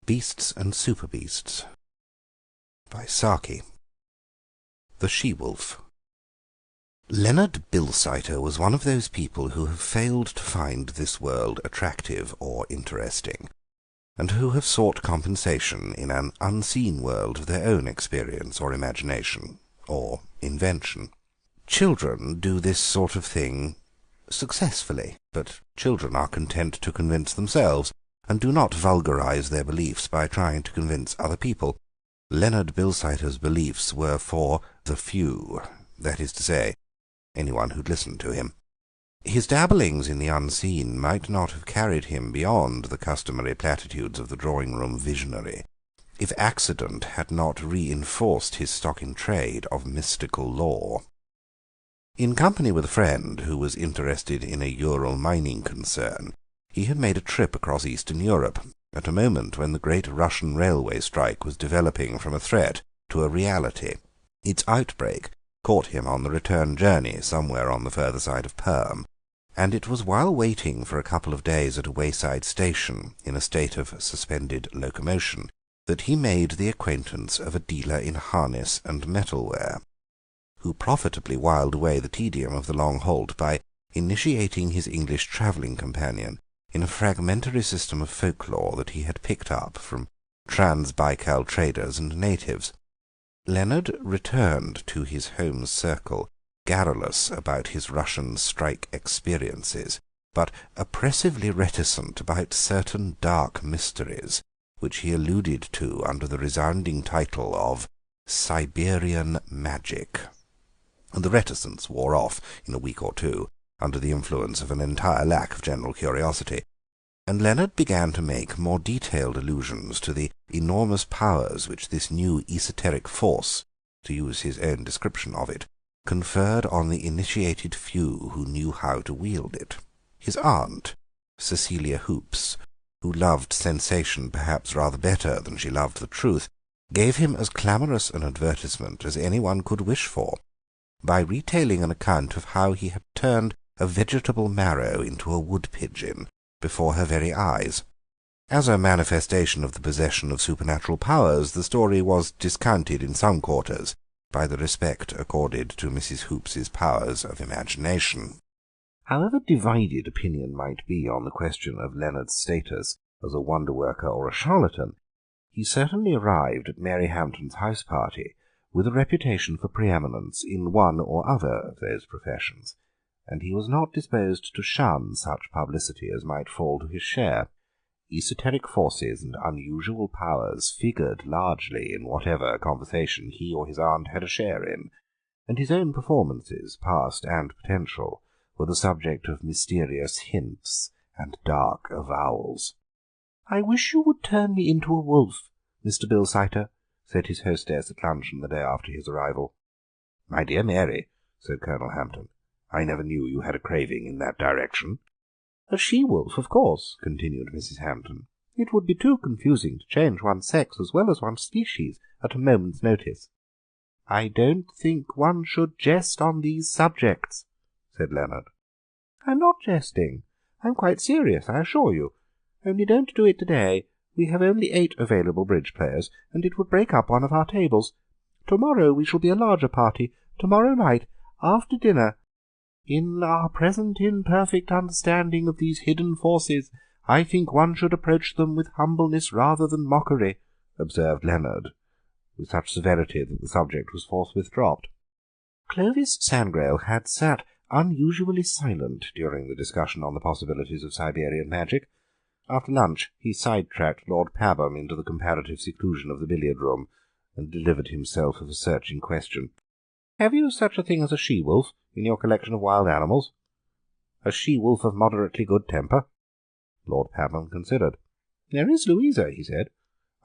Beasts and Super-Beasts by Saki. The She-Wolf. Leonard Bilsiter was one of those people who have failed to find this world attractive or interesting, and who have sought compensation in an unseen world of their own experience or imagination, or invention. Children do this sort of thing successfully, but children are content to convince themselves, and do not vulgarize their beliefs by trying to convince other people. Leonard Bilsiter's beliefs were for the few, that is to say, anyone who'd listen to him. His dabblings in the unseen might not have carried him beyond the customary platitudes of the drawing-room visionary, if accident had not reinforced his stock-in-trade of mystical lore. In company with a friend who was interested in a Ural mining concern, he had made a trip across Eastern Europe, at a moment when the great Russian railway strike was developing from a threat to a reality. Its outbreak caught him on the return journey somewhere on the further side of Perm, and it was while waiting for a couple of days at a wayside station in a state of suspended locomotion that he made the acquaintance of a dealer in harness and metalware, who profitably whiled away the tedium of the long halt by initiating his English travelling companion in a fragmentary system of folklore that he had picked up from Trans-Baikal traders and natives. Leonard returned to his home circle, garrulous about his Russian strike experiences, but oppressively reticent about certain dark mysteries, which he alluded to under the resounding title of Siberian magic. The reticence wore off in a week or two, under the influence of an entire lack of general curiosity, and Leonard began to make more detailed allusions to the enormous powers which this new esoteric force, to use his own description of it, conferred on the initiated few who knew how to wield it. His aunt, Cecilia Hoops, who loved sensation perhaps rather better than she loved the truth, gave him as clamorous an advertisement as anyone could wish for, by retailing an account of how he had turned a vegetable marrow into a wood-pigeon before her very eyes. As a manifestation of the possession of supernatural powers, the story was discounted in some quarters by the respect accorded to Mrs. Hoops's powers of imagination. However divided opinion might be on the question of Leonard's status as a wonder-worker or a charlatan, he certainly arrived at Mary Hampton's house-party with a reputation for preeminence in one or other of those professions, and he was not disposed to shun such publicity as might fall to his share. Esoteric forces and unusual powers figured largely in whatever conversation he or his aunt had a share in, and his own performances, past and potential, were the subject of mysterious hints and dark avowals. "I wish you would turn me into a wolf, Mr. Bilsiter," said his hostess at luncheon the day after his arrival. "My dear Mary," said Colonel Hampton, "I never knew you had a craving in that direction." "A she-wolf, of course," continued Mrs. Hampton. "It would be too confusing to change one's sex as well as one's species at a moment's notice." "I don't think one should jest on these subjects," said Leonard. "I'm not jesting. I'm quite serious, I assure you. Only don't do it today. We have only 8 available bridge players, and it would break up one of our tables. Tomorrow we shall be a larger party. Tomorrow night, after dinner. In our present imperfect understanding of these hidden forces, I think one should approach them with humbleness rather than mockery," observed Leonard, with such severity that the subject was forthwith dropped. Clovis Sangrail had sat unusually silent during the discussion on the possibilities of Siberian magic. After lunch he sidetracked Lord Pabham into the comparative seclusion of the billiard-room, and delivered himself of a searching question. "Have you such a thing as a she-wolf in your collection of wild animals?" "A she-wolf of moderately good temper?" Lord Pabham considered. "There is Louisa," he said,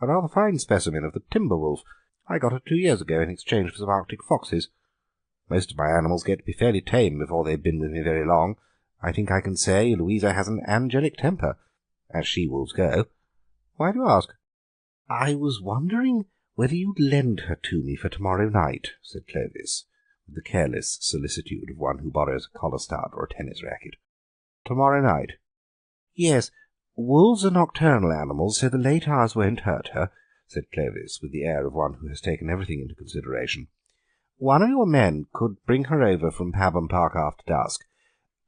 "a rather fine specimen of the timber-wolf. I got her 2 years ago in exchange for some Arctic foxes. Most of my animals get to be fairly tame before they've been with me very long. I think I can say Louisa has an angelic temper, as she-wolves go. Why do you ask?" "I was wondering whether you'd lend her to me for tomorrow night," said Clovis, with the careless solicitude of one who borrows a collar stud or a tennis racket. "Tomorrow night?" "Yes. "Wolves are nocturnal animals, so the late hours won't hurt her," said Clovis, with the air of one who has taken everything into consideration. "One of your men could bring her over from Pabham Park after dusk,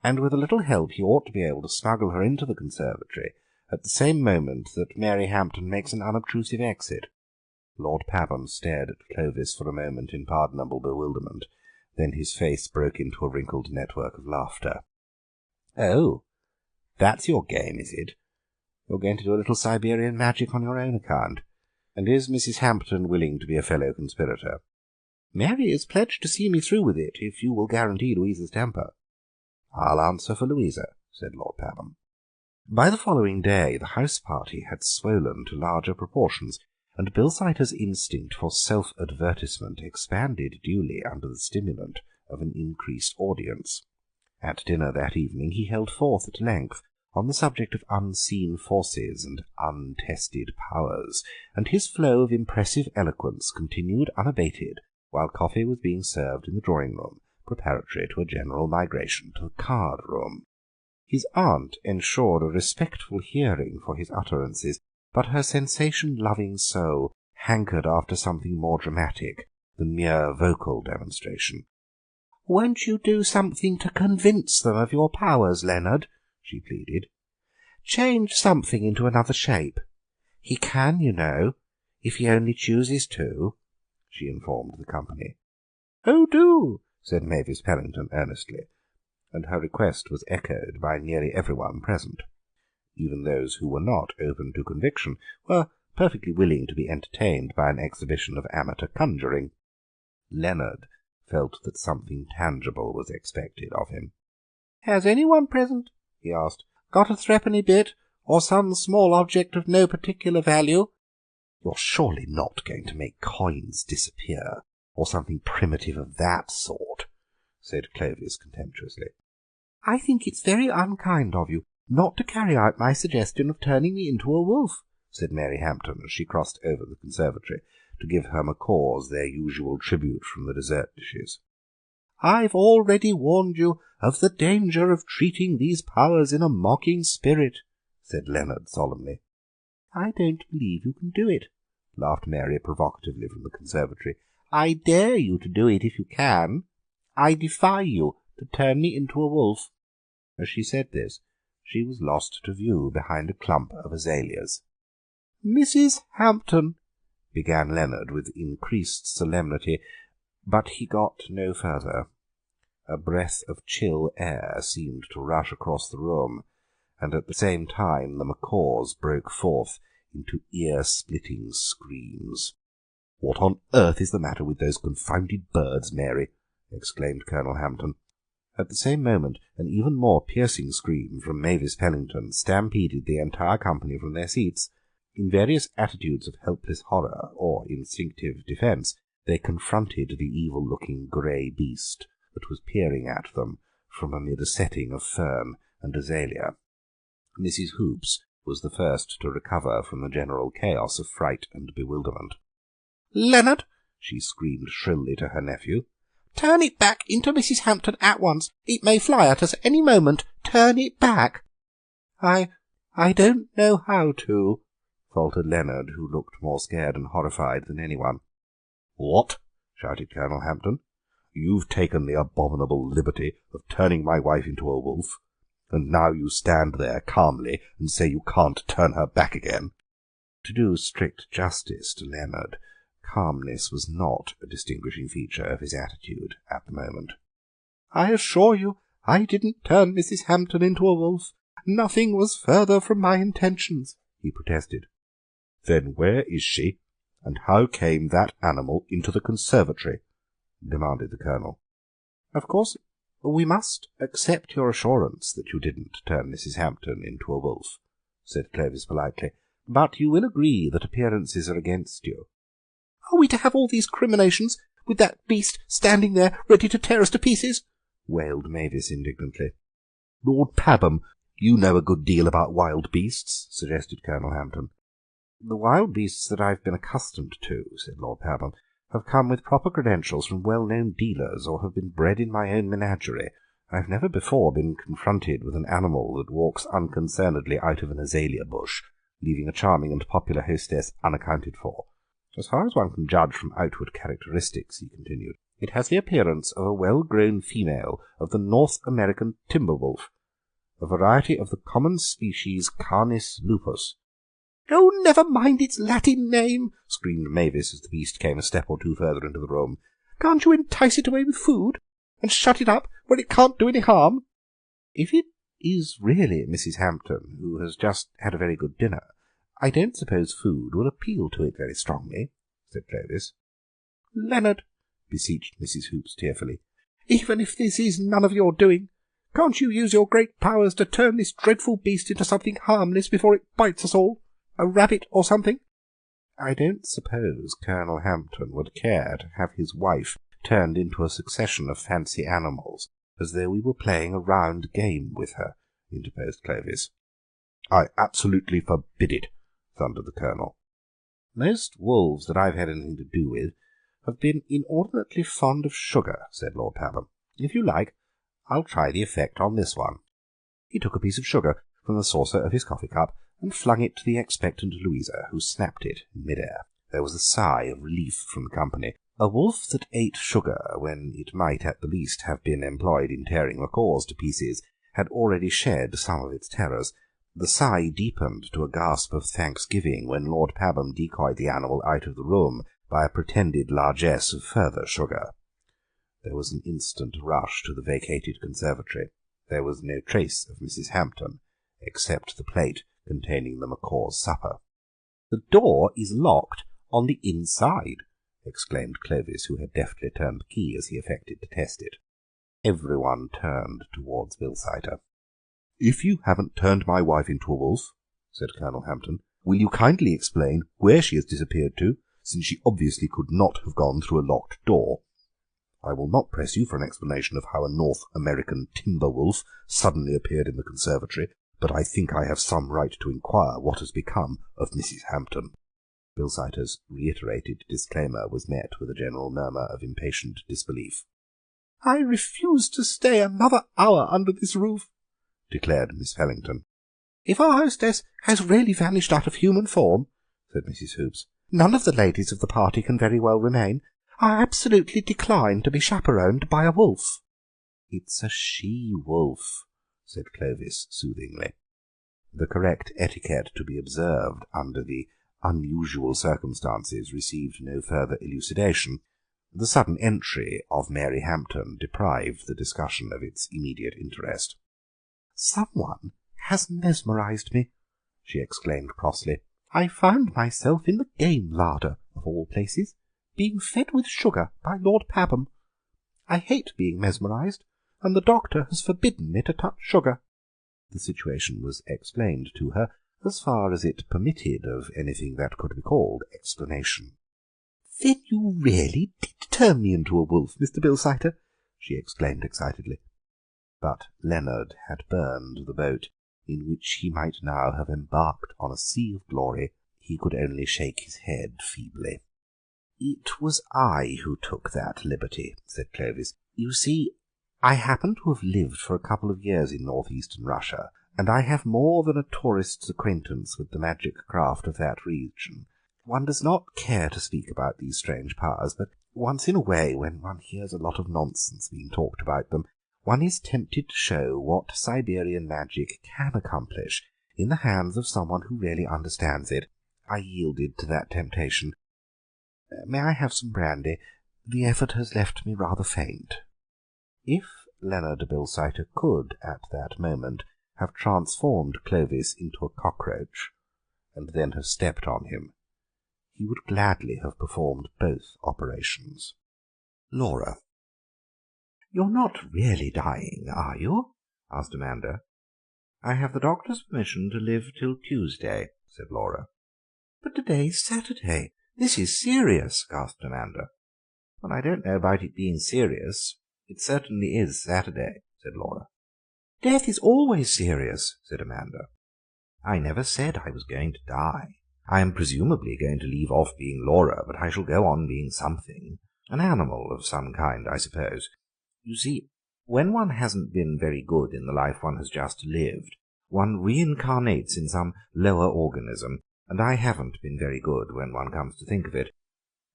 and with a little help he ought to be able to smuggle her into the conservatory at the same moment that Mary Hampton makes an unobtrusive exit." Lord Pabham stared at Clovis for a moment in pardonable bewilderment. Then his face broke into a wrinkled network of laughter. "Oh, that's your game, is it? You're going to do a little Siberian magic on your own account. And is Mrs. Hampton willing to be a fellow conspirator?" "Mary is pledged to see me through with it, if you will guarantee Louisa's temper." "I'll answer for Louisa," said Lord Pabham. By the following day the house-party had swollen to larger proportions, and Bilsiter's instinct for self-advertisement expanded duly under the stimulant of an increased audience. At dinner that evening he held forth at length on the subject of unseen forces and untested powers, and his flow of impressive eloquence continued unabated while coffee was being served in the drawing-room, preparatory to a general migration to the card-room. His aunt ensured a respectful hearing for his utterances, but her sensation-loving soul hankered after something more dramatic than mere vocal demonstration. "Won't you do something to convince them of your powers, Leonard?" she pleaded. "Change something into another shape. He can, you know, if he only chooses to," she informed the company. "Oh, do," said Mavis Pellington earnestly, and her request was echoed by nearly everyone present. Even those who were not open to conviction were perfectly willing to be entertained by an exhibition of amateur conjuring. Leonard felt that something tangible was expected of him. "Has anyone present," he asked, "got a threepenny bit, or some small object of no particular value?" "You're surely not going to make coins disappear, or something primitive of that sort," said Clovis contemptuously. "I think it's very unkind of you not to carry out my suggestion of turning me into a wolf," said Mary Hampton, as she crossed over the conservatory to give her macaws their usual tribute from the dessert dishes. "I've already warned you of the danger of treating these powers in a mocking spirit," said Leonard solemnly. "I don't believe you can do it," laughed Mary provocatively from the conservatory. "I dare you to do it if you can. I defy you to turn me into a wolf." As she said this, she was lost to view behind a clump of azaleas. "Mrs. Hampton," began Leonard with increased solemnity, but he got no further. A breath of chill air seemed to rush across the room, and at the same time the macaws broke forth into ear-splitting screams. "What on earth is the matter with those confounded birds, Mary?" exclaimed Colonel Hampton. At the same moment an even more piercing scream from Mavis Pellington stampeded the entire company from their seats. In various attitudes of helpless horror or instinctive defence they confronted the evil-looking grey beast that was peering at them from amid a setting of fern and azalea. Mrs. Hoops was the first to recover from the general chaos of fright and bewilderment. "Leonard," she screamed shrilly to her nephew, "turn it back into Mrs. Hampton at once. It may fly at us any moment. Turn it back." I don't know how to," faltered Leonard, who looked more scared and horrified than anyone. "What?" shouted Colonel Hampton. "You've taken the abominable liberty of turning my wife into a wolf, and now you stand there calmly and say you can't turn her back again." To do strict justice to Leonard, calmness was not a distinguishing feature of his attitude at the moment. "I assure you I didn't turn Mrs. Hampton into a wolf. Nothing was further from my intentions," he protested. "Then where is she, and how came that animal into the conservatory?" demanded the Colonel. "Of course we must accept your assurance that you didn't turn Mrs. Hampton into a wolf," said Clovis politely, "but you will agree that appearances are against you." "Are we to have all these criminations, with that beast standing there ready to tear us to pieces?" wailed Mavis indignantly. "Lord Pabham, you know a good deal about wild beasts," suggested Colonel Hampton. "The wild beasts that I've been accustomed to," said Lord Pabham, "have come with proper credentials from well-known dealers, or have been bred in my own menagerie. I've never before been confronted with an animal that walks unconcernedly out of an azalea bush, leaving a charming and popular hostess unaccounted for. As far as one can judge from outward characteristics," he continued, "it has the appearance of a well-grown female of the North American timber wolf, a variety of the common species Canis lupus." "Oh, never mind its Latin name," screamed Mavis as the beast came a step or two further into the room. "Can't you entice it away with food, and shut it up where it can't do any harm?" "If it is really Mrs. Hampton, who has just had a very good dinner, I don't suppose food will appeal to it very strongly," said Clovis. "Leonard," beseeched Mrs. Hoops tearfully, "even if this is none of your doing, can't you use your great powers to turn this dreadful beast into something harmless before it bites us all? A rabbit or something?" "I don't suppose Colonel Hampton would care to have his wife turned into a succession of fancy animals, as though we were playing a round game with her," interposed Clovis. "I absolutely forbid it," thundered the Colonel. "Most wolves that I've had anything to do with have been inordinately fond of sugar," said Lord Pabham. "If you like, I'll try the effect on this one." He took a piece of sugar from the saucer of his coffee-cup and flung it to the expectant Louisa, who snapped it in mid-air. There was a sigh of relief from the company. A wolf that ate sugar, when it might at the least have been employed in tearing macaws to pieces, had already shed some of its terrors. The sigh deepened to a gasp of thanksgiving when Lord Pabham decoyed the animal out of the room by a pretended largesse of further sugar. There was an instant rush to the vacated conservatory. There was no trace of Mrs. Hampton, except the plate containing the macaw's supper. "The door is locked on the inside," exclaimed Clovis, who had deftly turned the key as he affected to test it. Everyone turned towards Bilsiter. "If you haven't turned my wife into a wolf," said Colonel Hampton, "will you kindly explain where she has disappeared to, since she obviously could not have gone through a locked door? I will not press you for an explanation of how a North American timber wolf suddenly appeared in the conservatory, but I think I have some right to inquire what has become of Mrs. Hampton." Bilsiter's reiterated disclaimer was met with a general murmur of impatient disbelief. "I refuse to stay another hour under this roof," declared Miss Fellington. "If our hostess has really vanished out of human form," said Mrs. Hoops, "none of the ladies of the party can very well remain. I absolutely decline to be chaperoned by a wolf." "It's a she-wolf," said Clovis soothingly. The correct etiquette to be observed under the unusual circumstances received no further elucidation. The sudden entry of Mary Hampton deprived the discussion of its immediate interest. "Someone has mesmerized me," she exclaimed crossly. "I found myself in the game larder, of all places, being fed with sugar by Lord Pabham. I hate being mesmerized, and the doctor has forbidden me to touch sugar." The situation was explained to her, as far as it permitted of anything that could be called explanation. "Then you really did turn me into a wolf, Mr. Bilsiter," she exclaimed excitedly. But Leonard had burned the boat in which he might now have embarked on a sea of glory. He could only shake his head feebly. "It was I who took that liberty," said Clovis. "You see, I happen to have lived for a couple of years in north-eastern Russia, and I have more than a tourist's acquaintance with the magic craft of that region. One does not care to speak about these strange powers, but once in a way, when one hears a lot of nonsense being talked about them, one is tempted to show what Siberian magic can accomplish in the hands of someone who really understands it. I yielded to that temptation. May I have some brandy? The effort has left me rather faint." If Leonard Bilsiter could, at that moment, have transformed Clovis into a cockroach, and then have stepped on him, he would gladly have performed both operations. "Laura." "You're not really dying, are you?" asked Amanda. "I have the doctor's permission to live till Tuesday," said Laura. "But today's Saturday. This is serious," gasped Amanda. "Well, I don't know about it being serious. It certainly is Saturday," said Laura. "Death is always serious," said Amanda. "I never said I was going to die. I am presumably going to leave off being Laura, but I shall go on being something, an animal of some kind, I suppose. You see, When one hasn't been very good in the life one has just lived, one reincarnates in some lower organism, and I haven't been very good when one comes to think of it.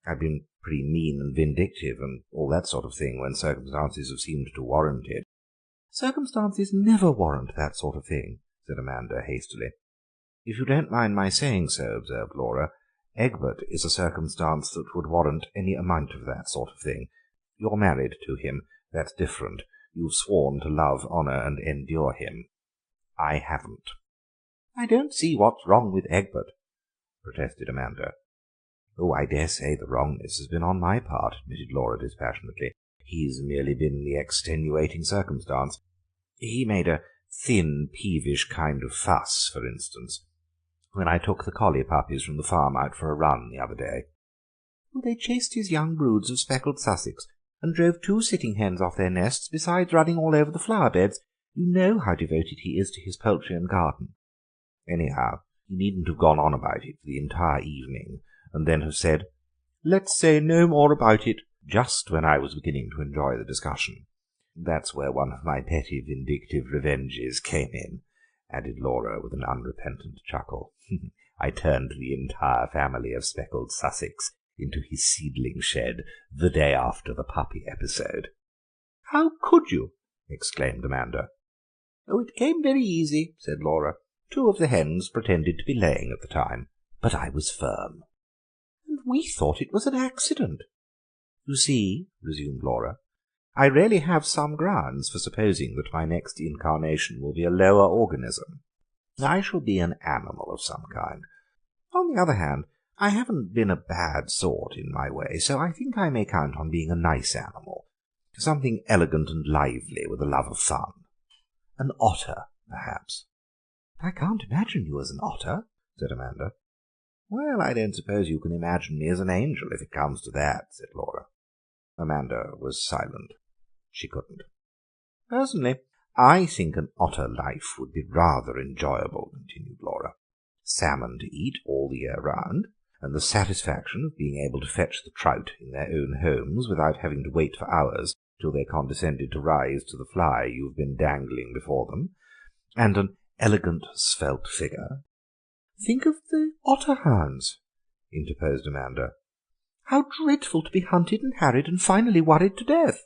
I've been pretty mean and vindictive and all that sort of thing when circumstances have seemed to warrant it." "Circumstances never warrant that sort of thing," said Amanda hastily. "If you don't mind my saying so," observed Laura, "Egbert is a circumstance that would warrant any amount of that sort of thing. You're married to him. That's different. You've sworn to love, honour, and endure him. I haven't." "I don't see what's wrong with Egbert," protested Amanda. "Oh, I dare say the wrongness has been on my part," admitted Laura dispassionately. "He's merely been the extenuating circumstance. He made a thin, peevish kind of fuss, for instance, when I took the collie puppies from the farm out for a run the other day. Well, they chased his young broods of speckled Sussex, and drove 2 sitting hens off their nests, besides running all over the flower beds. You know how devoted he is to his poultry and garden. Anyhow, he needn't have gone on about it for the entire evening, and then have said, 'Let's say no more about it,' just when I was beginning to enjoy the discussion. That's where one of my petty vindictive revenges came in," added Laura with an unrepentant chuckle. "I turned the entire family of speckled Sussex into his seedling shed the day after the puppy episode." "How could you?" exclaimed Amanda. "Oh, it came very easy," said Laura. "2 of the hens pretended to be laying at the time, but I was firm. And we thought it was an accident. You see," resumed Laura, "I really have some grounds for supposing that my next incarnation will be a lower organism. I shall be an animal of some kind. On the other hand, I haven't been a bad sort in my way, so I think I may count on being a nice animal, something elegant and lively with a love of fun. An otter, perhaps." "I can't imagine you as an otter," said Amanda. "Well, I don't suppose you can imagine me as an angel, if it comes to that," said Laura. Amanda was silent. She couldn't. "Personally, I think an otter life would be rather enjoyable," continued Laura. "Salmon to eat all the year round, and the satisfaction of being able to fetch the trout in their own homes without having to wait for hours till they condescended to rise to the fly you've been dangling before them, and an elegant svelte figure." "Think of the otter-hounds," interposed Amanda. "How dreadful to be hunted and harried and finally worried to death."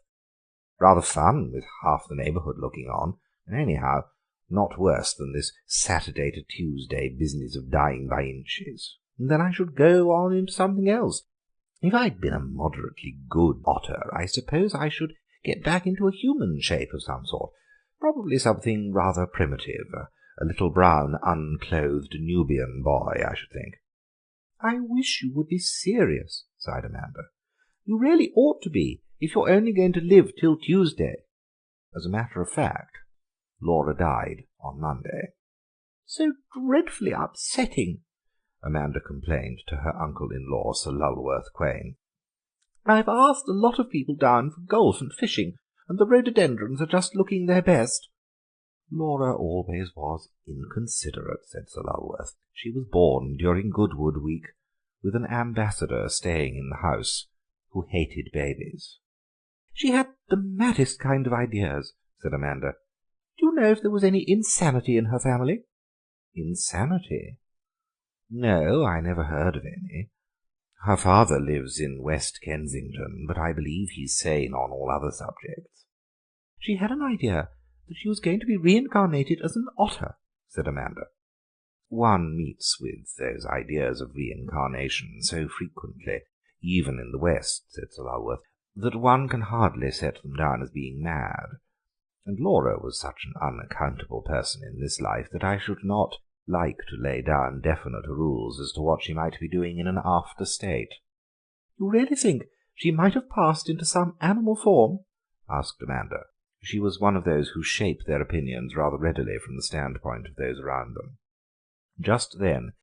"Rather fun, with half the neighbourhood looking on, and anyhow not worse than this Saturday to Tuesday business of dying by inches. And then I should go on into something else. If I'd been a moderately good otter, I suppose I should get back into a human shape of some sort, probably something rather primitive, a little brown, unclothed Nubian boy, I should think." "I wish you would be serious," sighed Amanda. "You really ought to be, if you're only going to live till Tuesday." As a matter of fact, Laura died on Monday. "So dreadfully upsetting," Amanda complained to her uncle-in-law, Sir Lulworth Quayne. "I've asked a lot of people down for golf and fishing, and the rhododendrons are just looking their best." "Laura always was inconsiderate," said Sir Lulworth. "She was born during Goodwood week, with an ambassador staying in the house who hated babies." "She had the maddest kind of ideas," said Amanda. "Do you know if there was any insanity in her family?" "Insanity? No, I never heard of any. Her father lives in West Kensington, but I believe he's sane on all other subjects." "She had an idea that she was going to be reincarnated as an otter," said Amanda. "One meets with those ideas of reincarnation so frequently, even in the West," said Sir Lulworth, "that one can hardly set them down as being mad. And Laura was such an unaccountable person in this life that I should not like to lay down definite rules as to what she might be doing in an after state." "You really think she might have passed into some animal form?" asked Amanda. She was one of those who shape their opinions rather readily from the standpoint of those around them. Just then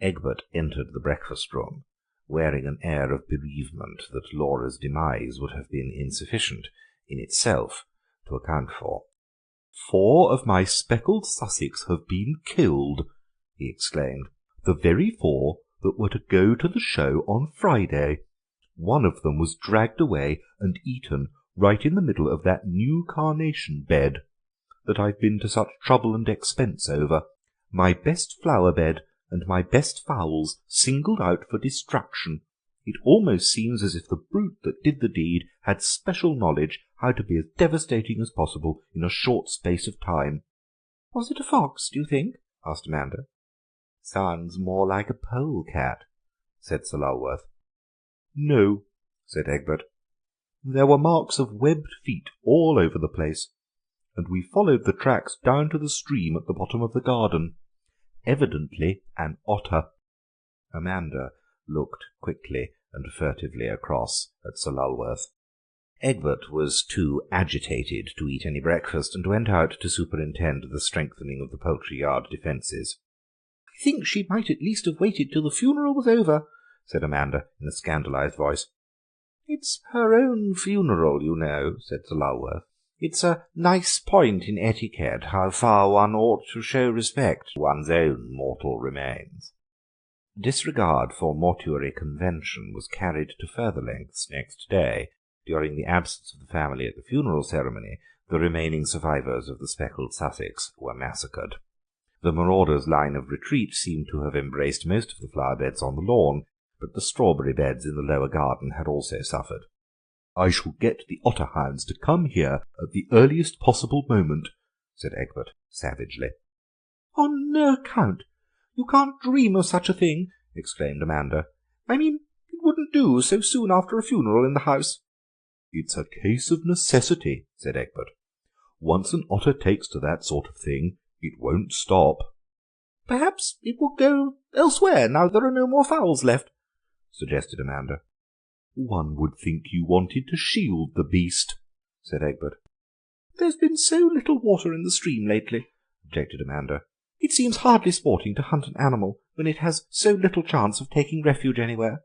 Egbert entered the breakfast-room, wearing an air of bereavement that Laura's demise would have been insufficient in itself to account for. "4 of my speckled Sussex have been killed," he exclaimed, "the very 4 that were to go to the show on Friday. One of them was dragged away and eaten right in the middle of that new carnation bed that I've been to such trouble and expense over, my best flower bed and my best fowls singled out for destruction. It almost seems as if the brute that did the deed had special knowledge how to be as devastating as possible in a short space of time." "Was it a fox, do you think?" asked Amanda. "Sounds more like a polecat," said Sir Lulworth. "No," said Egbert. "There were marks of webbed feet all over the place, and we followed the tracks down to the stream at the bottom of the garden. Evidently an otter." Amanda looked quickly and furtively across at Sir Lulworth. Egbert was too agitated to eat any breakfast, and went out to superintend the strengthening of the poultry-yard defences. "I think she might at least have waited till the funeral was over," said Amanda in a scandalised voice. "It's her own funeral, you know," said Sir Lulworth. "It's a nice point in etiquette how far one ought to show respect to one's own mortal remains." Disregard for mortuary convention was carried to further lengths next day. During the absence of the family at the funeral ceremony, the remaining survivors of the speckled Sussex were massacred. The marauders' line of retreat seemed to have embraced most of the flower-beds on the lawn, but the strawberry beds in the lower garden had also suffered. "I shall get the otter-hounds to come here at the earliest possible moment," said Egbert savagely. "On no account. You can't dream of such a thing," exclaimed Amanda. "I mean, it wouldn't do so soon after a funeral in the house." "It's a case of necessity," said Egbert. "Once an otter takes to that sort of thing, it won't stop." "Perhaps it will go elsewhere now there are no more fowls left," suggested Amanda. "One would think you wanted to shield the beast," said Egbert. "There's been so little water in the stream lately," objected Amanda. "It seems hardly sporting to hunt an animal when it has so little chance of taking refuge anywhere."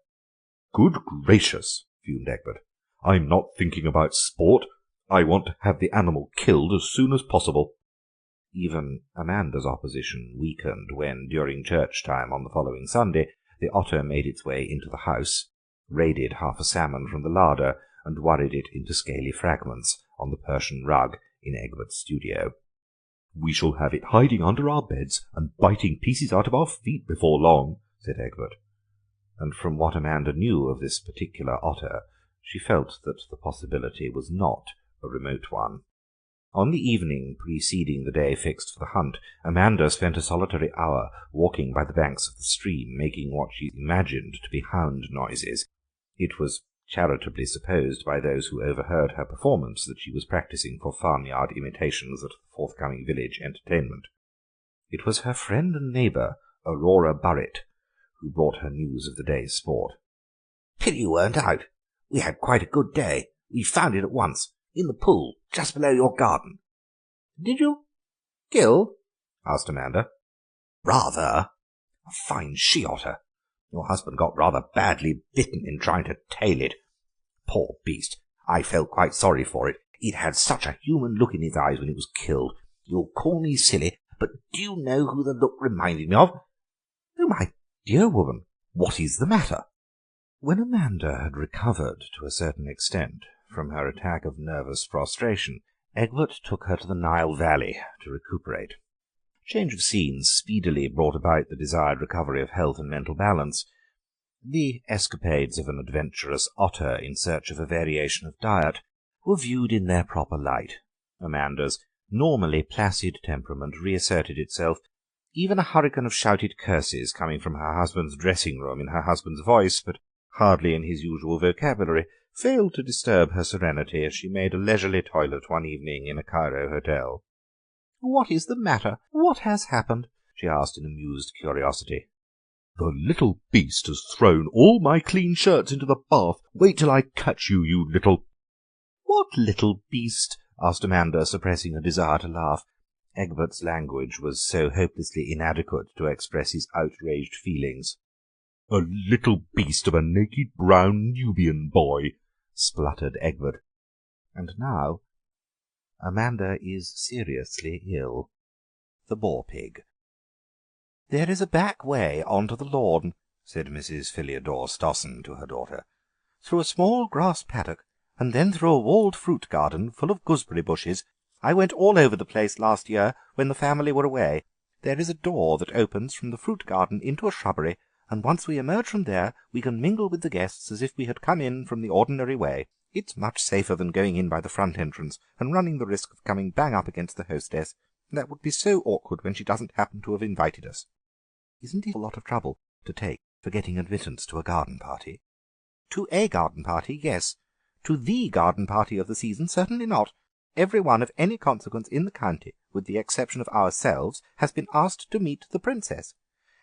"Good gracious," fumed Egbert. "I'm not thinking about sport. I want to have the animal killed as soon as possible." Even Amanda's opposition weakened when, during church time on the following Sunday, the otter made its way into the house, raided half a salmon from the larder, and worried it into scaly fragments on the Persian rug in Egbert's studio. "We shall have it hiding under our beds and biting pieces out of our feet before long," said Egbert, and from what Amanda knew of this particular otter, she felt that the possibility was not a remote one. On the evening preceding the day fixed for the hunt, Amanda spent a solitary hour walking by the banks of the stream, making what she imagined to be hound noises. It was charitably supposed by those who overheard her performance that she was practising for farmyard imitations at the forthcoming village entertainment. It was her friend and neighbour, Aurora Burritt, who brought her news of the day's sport. "Pity you weren't out. We had quite a good day. We found it at once, in the pool, just below your garden." "Did you kill?" asked Amanda. "Rather. A fine she-otter. Your husband got rather badly bitten in trying to tail it. Poor beast, I felt quite sorry for it. It had such a human look in its eyes when it was killed. You'll call me silly, but do you know who the look reminded me of?" "Oh, my dear woman, what is the matter?" When Amanda had recovered to a certain extent from her attack of nervous prostration, Egbert took her to the Nile Valley to recuperate. Change of scene speedily brought about the desired recovery of health and mental balance. The escapades of an adventurous otter in search of a variation of diet were viewed in their proper light. Amanda's normally placid temperament reasserted itself. Even a hurricane of shouted curses coming from her husband's dressing-room in her husband's voice, but hardly in his usual vocabulary, failed to disturb her serenity as she made a leisurely toilet one evening in a Cairo hotel. "What is the matter? What has happened?" she asked in amused curiosity. "The little beast has thrown all my clean shirts into the bath. Wait till I catch you, you little—" "What little beast?" asked Amanda, suppressing a desire to laugh. Egbert's language was so hopelessly inadequate to express his outraged feelings. "A little beast of a naked brown Nubian boy," spluttered Egbert. And now Amanda is seriously ill. The boar-pig. "There is a back way on to the lawn," said Mrs. Philidor Stossen to her daughter, "through a small grass paddock. and then through a walled fruit garden full of gooseberry bushes. I went all over the place last year when the family were away. There is a door that opens from the fruit garden into a shrubbery, and once we emerge from there we can mingle with the guests as if we had come in from the ordinary way. It's much safer than going in by the front entrance and running the risk of coming bang up against the hostess. That would be so awkward when she doesn't happen to have invited us. Isn't it a lot of trouble to take for getting admittance to a garden party? To a garden party, yes. To the garden party of the season, certainly not. Every one of any consequence in the county, with the exception of ourselves, has been asked to meet the princess,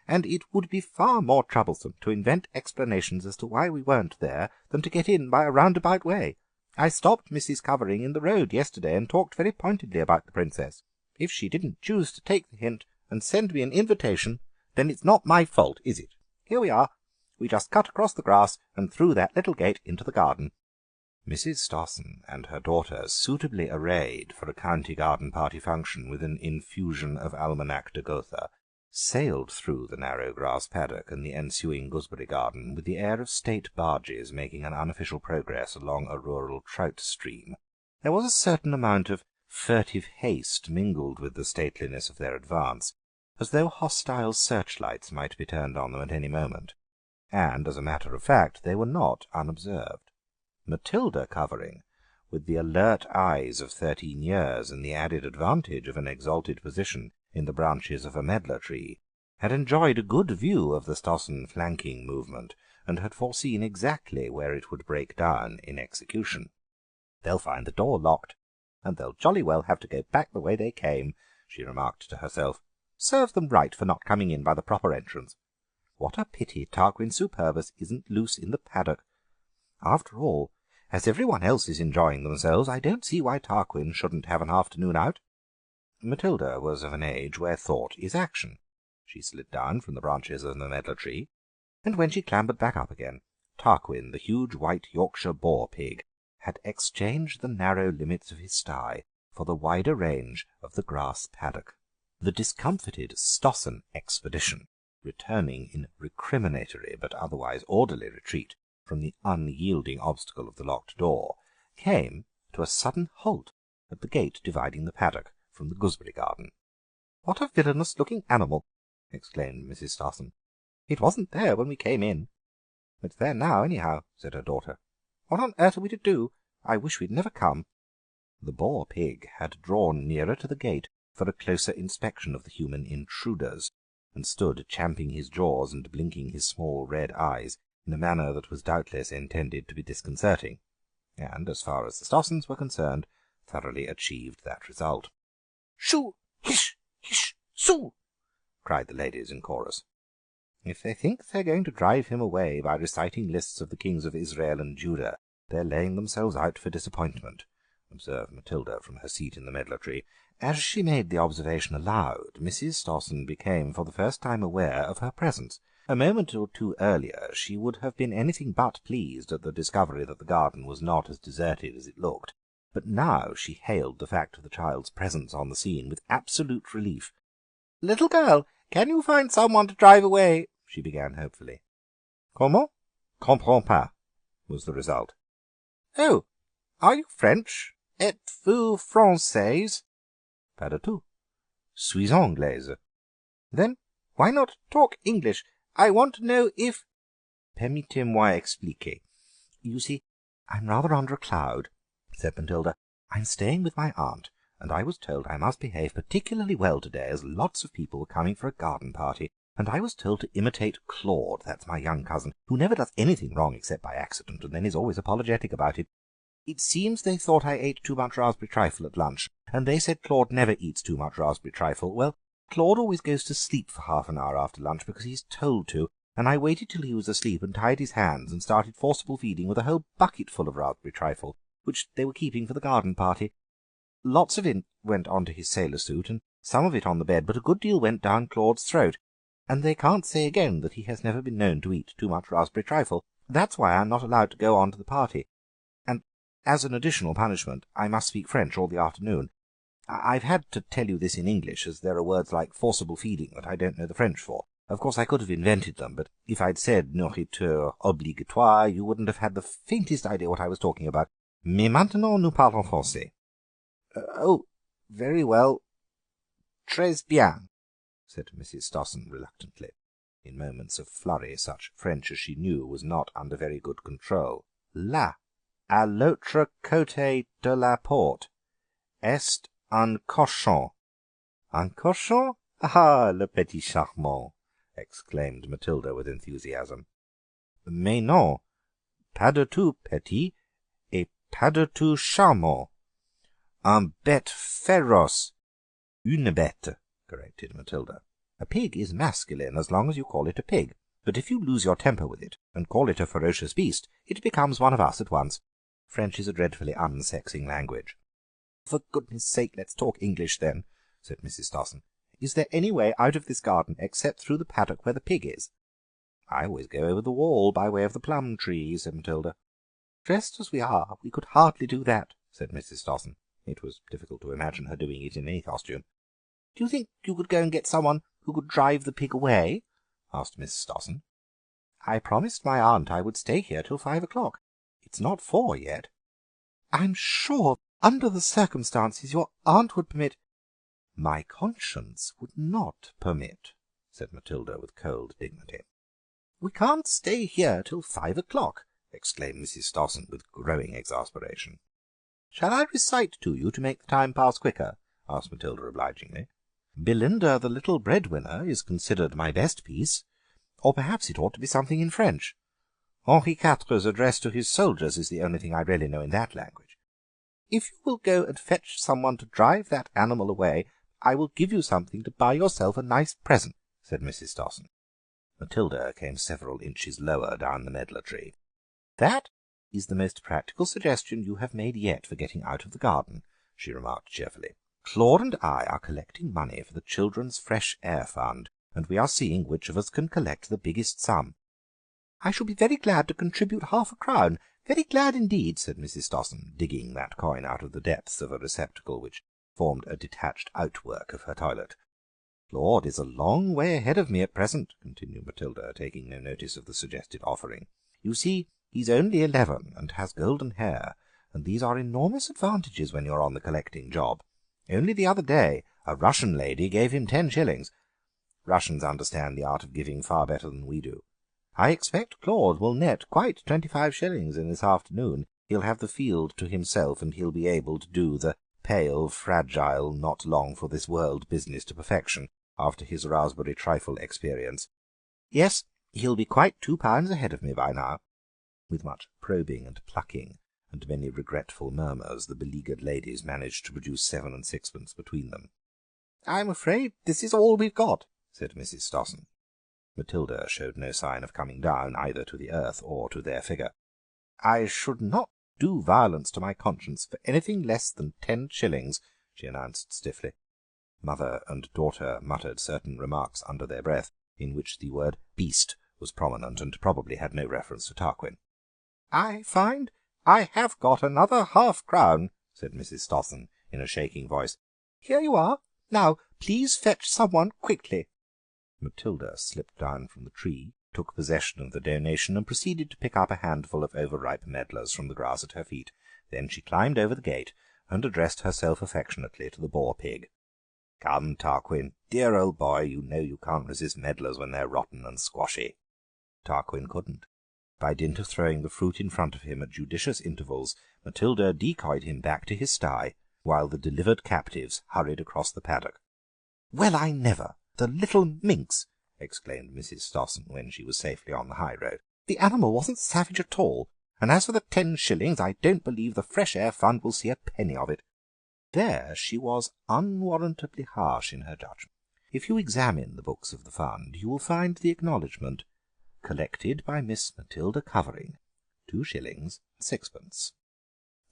and it would be far more troublesome to invent explanations as to why we weren't there than to get in by a roundabout way. I stopped Mrs. Covering in the road yesterday and talked very pointedly about the princess. If she didn't choose to take the hint and send me an invitation, then it's not my fault, is it? Here we are. We just cut across the grass and through that little gate into the garden." Mrs. Stossen and her daughter, suitably arrayed for a county garden party function with an infusion of Almanac de Gotha, sailed through the narrow grass paddock and the ensuing gooseberry garden with the air of state barges making an unofficial progress along a rural trout stream. There was a certain amount of furtive haste mingled with the stateliness of their advance, as though hostile searchlights might be turned on them at any moment, and, as a matter of fact, they were not unobserved. Matilda Covering, with the alert eyes of 13 years and the added advantage of an exalted position in the branches of a medlar tree, had enjoyed a good view of the Stossen flanking movement, and had foreseen exactly where it would break down in execution. "They'll find the door locked, and they'll jolly well have to go back the way they came," she remarked to herself. "Serves them right for not coming in by the proper entrance. What a pity Tarquin Superbus isn't loose in the paddock. After all, as everyone else is enjoying themselves, I don't see why Tarquin shouldn't have an afternoon out." Matilda was of an age where thought is action. She slid down from the branches of the medlar tree, and when she clambered back up again, Tarquin, the huge white Yorkshire boar pig, had exchanged the narrow limits of his sty for the wider range of the grass paddock. The discomfited Stossen expedition, returning in recriminatory but otherwise orderly retreat from the unyielding obstacle of the locked door, came to a sudden halt at the gate dividing the paddock from the gooseberry garden. "What a villainous-looking animal!" exclaimed Mrs. Stossen. "It wasn't there when we came in." "It's there now, anyhow," said her daughter. "What on earth are we to do? I wish we'd never come." The boar pig had drawn nearer to the gate for a closer inspection of the human intruders, and stood champing his jaws and blinking his small red eyes in a manner that was doubtless intended to be disconcerting, and, as far as the Stossens were concerned, thoroughly achieved that result. "Shoo! Hish! Hish! Soo!" cried the ladies in chorus. "If they think they're going to drive him away by reciting lists of the kings of Israel and Judah, they're laying themselves out for disappointment," observed Matilda from her seat in the medlar tree. As she made the observation aloud, Mrs. Stossen became for the first time aware of her presence. A moment or two earlier she would have been anything but pleased at the discovery that the garden was not as deserted as it looked, but now she hailed the fact of the child's presence on the scene with absolute relief. "Little girl, can you find someone to drive away?" she began hopefully. "Comment? Comprends pas," was the result. "Oh, are you French? Êtes-vous Française?" "Pas du tout. Suis anglaise." "Then why not talk English? I want to know if—" "Permettez-moi expliquer. You see, I'm rather under a cloud," said Matilda. "I'm staying with my aunt, and I was told I must behave particularly well today, as lots of people were coming for a garden party, and I was told to imitate Claude, that's my young cousin, who never does anything wrong except by accident, and then is always apologetic about it. It seems they thought I ate too much raspberry trifle at lunch, and they said Claude never eats too much raspberry trifle. Well, Claude always goes to sleep for half an hour after lunch because he's told to, and I waited till he was asleep and tied his hands and started forcible feeding with a whole bucket full of raspberry trifle, which they were keeping for the garden party. Lots of it went on to his sailor suit, and some of it on the bed, but a good deal went down Claude's throat, and they can't say again that he has never been known to eat too much raspberry trifle. That's why I'm not allowed to go on to the party, and as an additional punishment I must speak French all the afternoon. I've had to tell you this in English, as there are words like forcible feeding that I don't know the French for. Of course I could have invented them, but if I'd said nourriture obligatoire, you wouldn't have had the faintest idea what I was talking about. Mais maintenant nous parlons français. Oh, very well. Très bien, said Mrs. Stossen reluctantly. In moments of flurry, such French as she knew was not under very good control. Là, à l'autre côté de la porte, est un cochon. Un cochon? Ah, le petit charmant! Exclaimed Matilda with enthusiasm. Mais non, pas du tout petit, et pas du tout charmant. Un bête féroce. Une bête, corrected Matilda. A pig is masculine as long as you call it a pig, but if you lose your temper with it and call it a ferocious beast, it becomes one of us at once. French is a dreadfully unsexing language. For goodness' sake, let's talk English, then, said Mrs. Stossen. Is there any way out of this garden except through the paddock where the pig is? I always go over the wall by way of the plum tree, said Matilda. Dressed as we are, we could hardly do that, said Mrs. Stossen. It was difficult to imagine her doing it in any costume. Do you think you could go and get someone who could drive the pig away? Asked Miss Stossen. I promised my aunt I would stay here till 5 o'clock. It's not 4 yet. I'm sure, under the circumstances, your aunt would permit— My conscience would not permit, said Matilda with cold dignity. We can't stay here till 5 o'clock, exclaimed Mrs. Stossen with growing exasperation. Shall I recite to you to make the time pass quicker? Asked Matilda obligingly. Belinda, the little breadwinner, is considered my best piece, or perhaps it ought to be something in French. Henri IV's address to his soldiers is the only thing I really know in that language. If you will go and fetch someone to drive that animal away, I will give you something to buy yourself a nice present, said Mrs. Stossen. Matilda came several inches lower down the medlar tree. That is the most practical suggestion you have made yet for getting out of the garden, she remarked cheerfully. Claude and I are collecting money for the Children's Fresh Air Fund, and we are seeing which of us can collect the biggest sum. I shall be very glad to contribute half a crown, very glad indeed, said Mrs. Stossen, digging that coin out of the depths of a receptacle which formed a detached outwork of her toilet. Claude is a long way ahead of me at present, continued Matilda, taking no notice of the suggested offering. You see, he's only 11 and has golden hair, and these are enormous advantages when you're on the collecting job. Only the other day a Russian lady gave him 10 shillings. Russians understand the art of giving far better than we do. I expect Claude will net quite 25 shillings in this afternoon. He'll have the field to himself, and he'll be able to do the pale, fragile, not long for this world business to perfection, after his raspberry trifle experience. Yes, he'll be quite 2 pounds ahead of me by now. With much probing and plucking, and many regretful murmurs, the beleaguered ladies managed to produce 7 and 6pence between them. I'm afraid this is all we've got, said Mrs. Stossen. Matilda showed no sign of coming down either to the earth or to their figure. I should not do violence to my conscience for anything less than 10 shillings, she announced stiffly. Mother and daughter muttered certain remarks under their breath, in which the word beast was prominent, and probably had no reference to Tarquin. I find I have got another half-crown, said Mrs. Stossen in a shaking voice. Here you are. Now, please fetch someone quickly. Matilda slipped down from the tree, took possession of the donation, and proceeded to pick up a handful of overripe medlars from the grass at her feet. Then she climbed over the gate and addressed herself affectionately to the boar-pig. Come, Tarquin, dear old boy, you know you can't resist medlars when they're rotten and squashy. Tarquin couldn't. By dint of throwing the fruit in front of him at judicious intervals, Matilda decoyed him back to his sty, while the delivered captives hurried across the paddock. Well, I never! The little minx! Exclaimed Mrs. Stossen when she was safely on the high road. The animal wasn't savage at all, and as for the 10 shillings, I don't believe the Fresh Air Fund will see a penny of it. There she was unwarrantably harsh in her judgment. If you examine the books of the fund, you will find the acknowledgment, collected by Miss Matilda Covering, 2 shillings 6pence.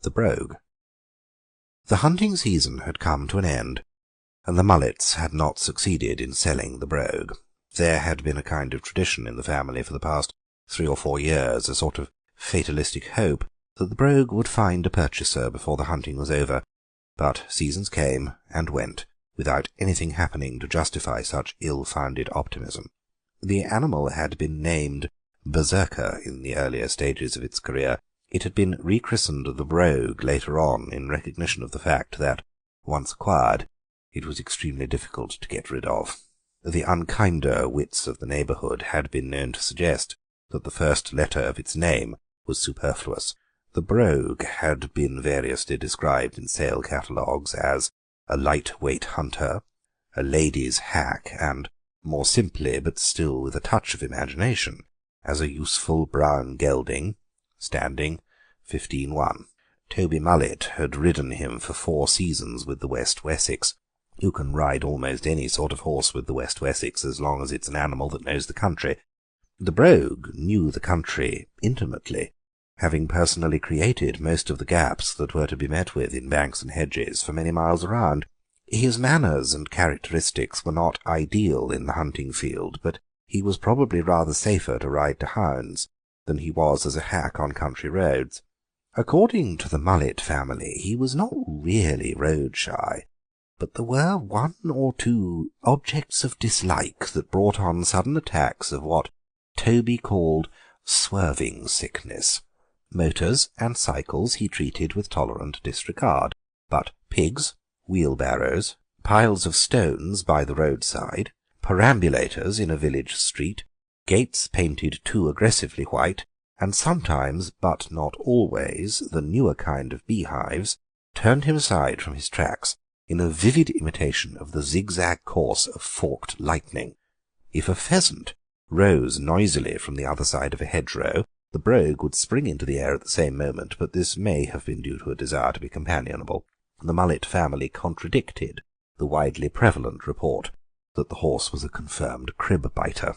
The Brogue. The hunting season had come to an end, and the Mullets had not succeeded in selling the Brogue. There had been a kind of tradition in the family for the past 3 or 4 years, a sort of fatalistic hope that the Brogue would find a purchaser before the hunting was over, but seasons came and went without anything happening to justify such ill-founded optimism. The animal had been named Berserker in the earlier stages of its career, It had been rechristened the Brogue later on in recognition of the fact that, once acquired, it was extremely difficult to get rid of. The unkinder wits of the neighbourhood had been known to suggest that the first letter of its name was superfluous. The Brogue had been variously described in sale catalogues as a light-weight hunter, a lady's hack, and, more simply but still with a touch of imagination, as a useful brown gelding, standing 15-1. Toby Mullet had ridden him for 4 seasons with the West Wessex. You can ride almost any sort of horse with the West Wessex as long as it's an animal that knows the country. The Brogue knew the country intimately, having personally created most of the gaps that were to be met with in banks and hedges for many miles around. His manners and characteristics were not ideal in the hunting field, but he was probably rather safer to ride to hounds than he was as a hack on country roads. According to the Mullet family, he was not really road-shy, but there were 1 or 2 objects of dislike that brought on sudden attacks of what Toby called swerving sickness. Motors and cycles he treated with tolerant disregard, but pigs, wheelbarrows, piles of stones by the roadside, perambulators in a village street, gates painted too aggressively white, and sometimes, but not always, the newer kind of beehives, turned him aside from his tracks in a vivid imitation of the zigzag course of forked lightning. If a pheasant rose noisily from the other side of a hedgerow, the Brogue would spring into the air at the same moment, but this may have been due to a desire to be companionable. The Mullet family contradicted the widely prevalent report that the horse was a confirmed crib-biter.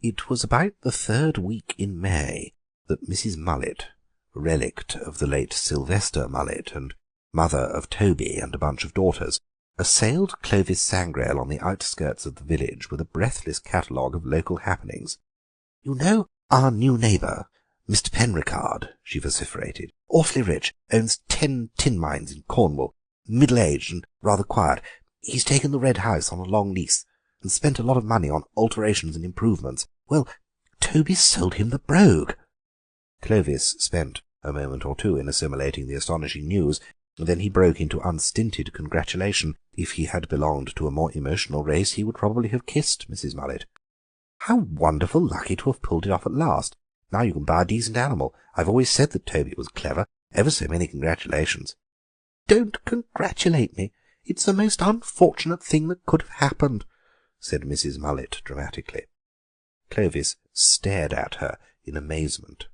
It was about the 3rd week in May that Mrs. Mullet, relict of the late Sylvester Mullet and mother of Toby and a bunch of daughters, assailed Clovis Sangrail on the outskirts of the village with a breathless catalogue of local happenings. "You know our new neighbour, Mr. Penricard," she vociferated. "Awfully rich, owns 10 tin mines in Cornwall, middle-aged and rather quiet. He's taken the Red House on a long lease and spent a lot of money on alterations and improvements. Well, Toby's sold him the Brogue." Clovis spent a moment or 2 in assimilating the astonishing news. Then he broke into unstinted congratulation. If he had belonged to a more emotional race, he would probably have kissed Mrs. Mullet. "How wonderful lucky to have pulled it off at last. Now you can buy a decent animal. I've always said that Toby was clever. Ever so many congratulations." "Don't congratulate me. It's the most unfortunate thing that could have happened," said Mrs. Mullet dramatically. Clovis stared at her in amazement.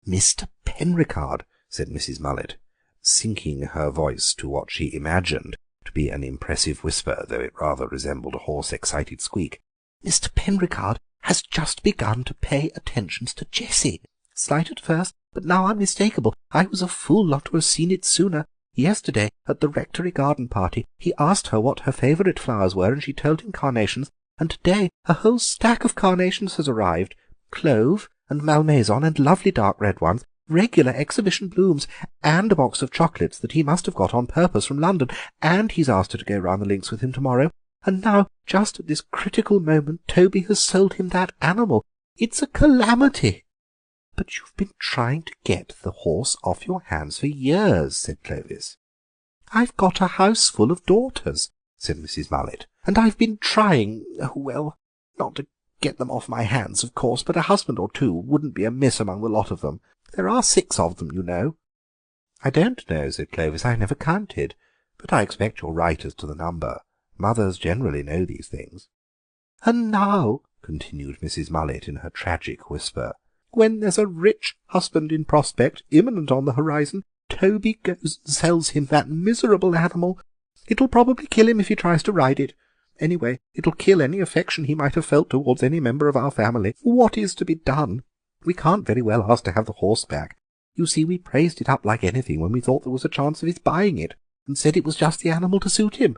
"Mr. Penricard," said Mrs. Mullet, sinking her voice to what she imagined to be an impressive whisper, though it rather resembled a hoarse, excited squeak. "Mr. Penricard has just begun to pay attentions to Jessie. Slight at first, but now unmistakable. I was a fool not to have seen it sooner. Yesterday, at the rectory garden party, he asked her what her favourite flowers were, and she told him carnations, and to-day a whole stack of carnations has arrived. Clove and malmaison and lovely dark red ones, regular exhibition blooms, and a box of chocolates that he must have got on purpose from London, and he's asked her to go round the links with him tomorrow. And now, just at this critical moment, Toby has sold him that animal. It's a calamity." "But you've been trying to get the horse off your hands for years," said Clovis. "I've got a house full of daughters," said Mrs. Mullet, "and I've been trying, well, not to get them off my hands, of course, but a husband or 2 wouldn't be amiss among the lot of them. There are 6 of them, you know." "I don't know," said Clovis. "I never counted, but I expect you're right as to the number. Mothers generally know these things." "And now," continued Mrs. Mullet in her tragic whisper, "when there's a rich husband in prospect, imminent on the horizon, Toby goes and sells him that miserable animal. It'll probably kill him if he tries to ride it. Anyway, it'll kill any affection he might have felt towards any member of our family. What is to be done? We can't very well ask to have the horse back. You see, we praised it up like anything when we thought there was a chance of his buying it, and said it was just the animal to suit him."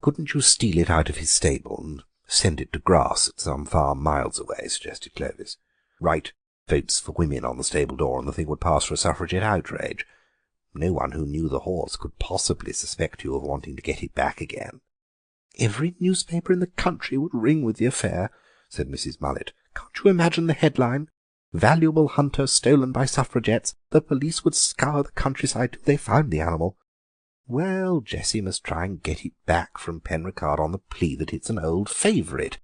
"Couldn't you steal it out of his stable and send it to grass at some farm miles away?" suggested Clovis. "Write Votes for Women on the stable door, and the thing would pass for a suffragette outrage. No one who knew the horse could possibly suspect you of wanting to get it back again." "Every newspaper in the country would ring with the affair," said Mrs. Mullet. "Can't you imagine the headline? Valuable hunter stolen by suffragettes. The police would scour the countryside till they found the animal. Well, Jessie must try and get it back from Penricard on the plea that it's an old favourite.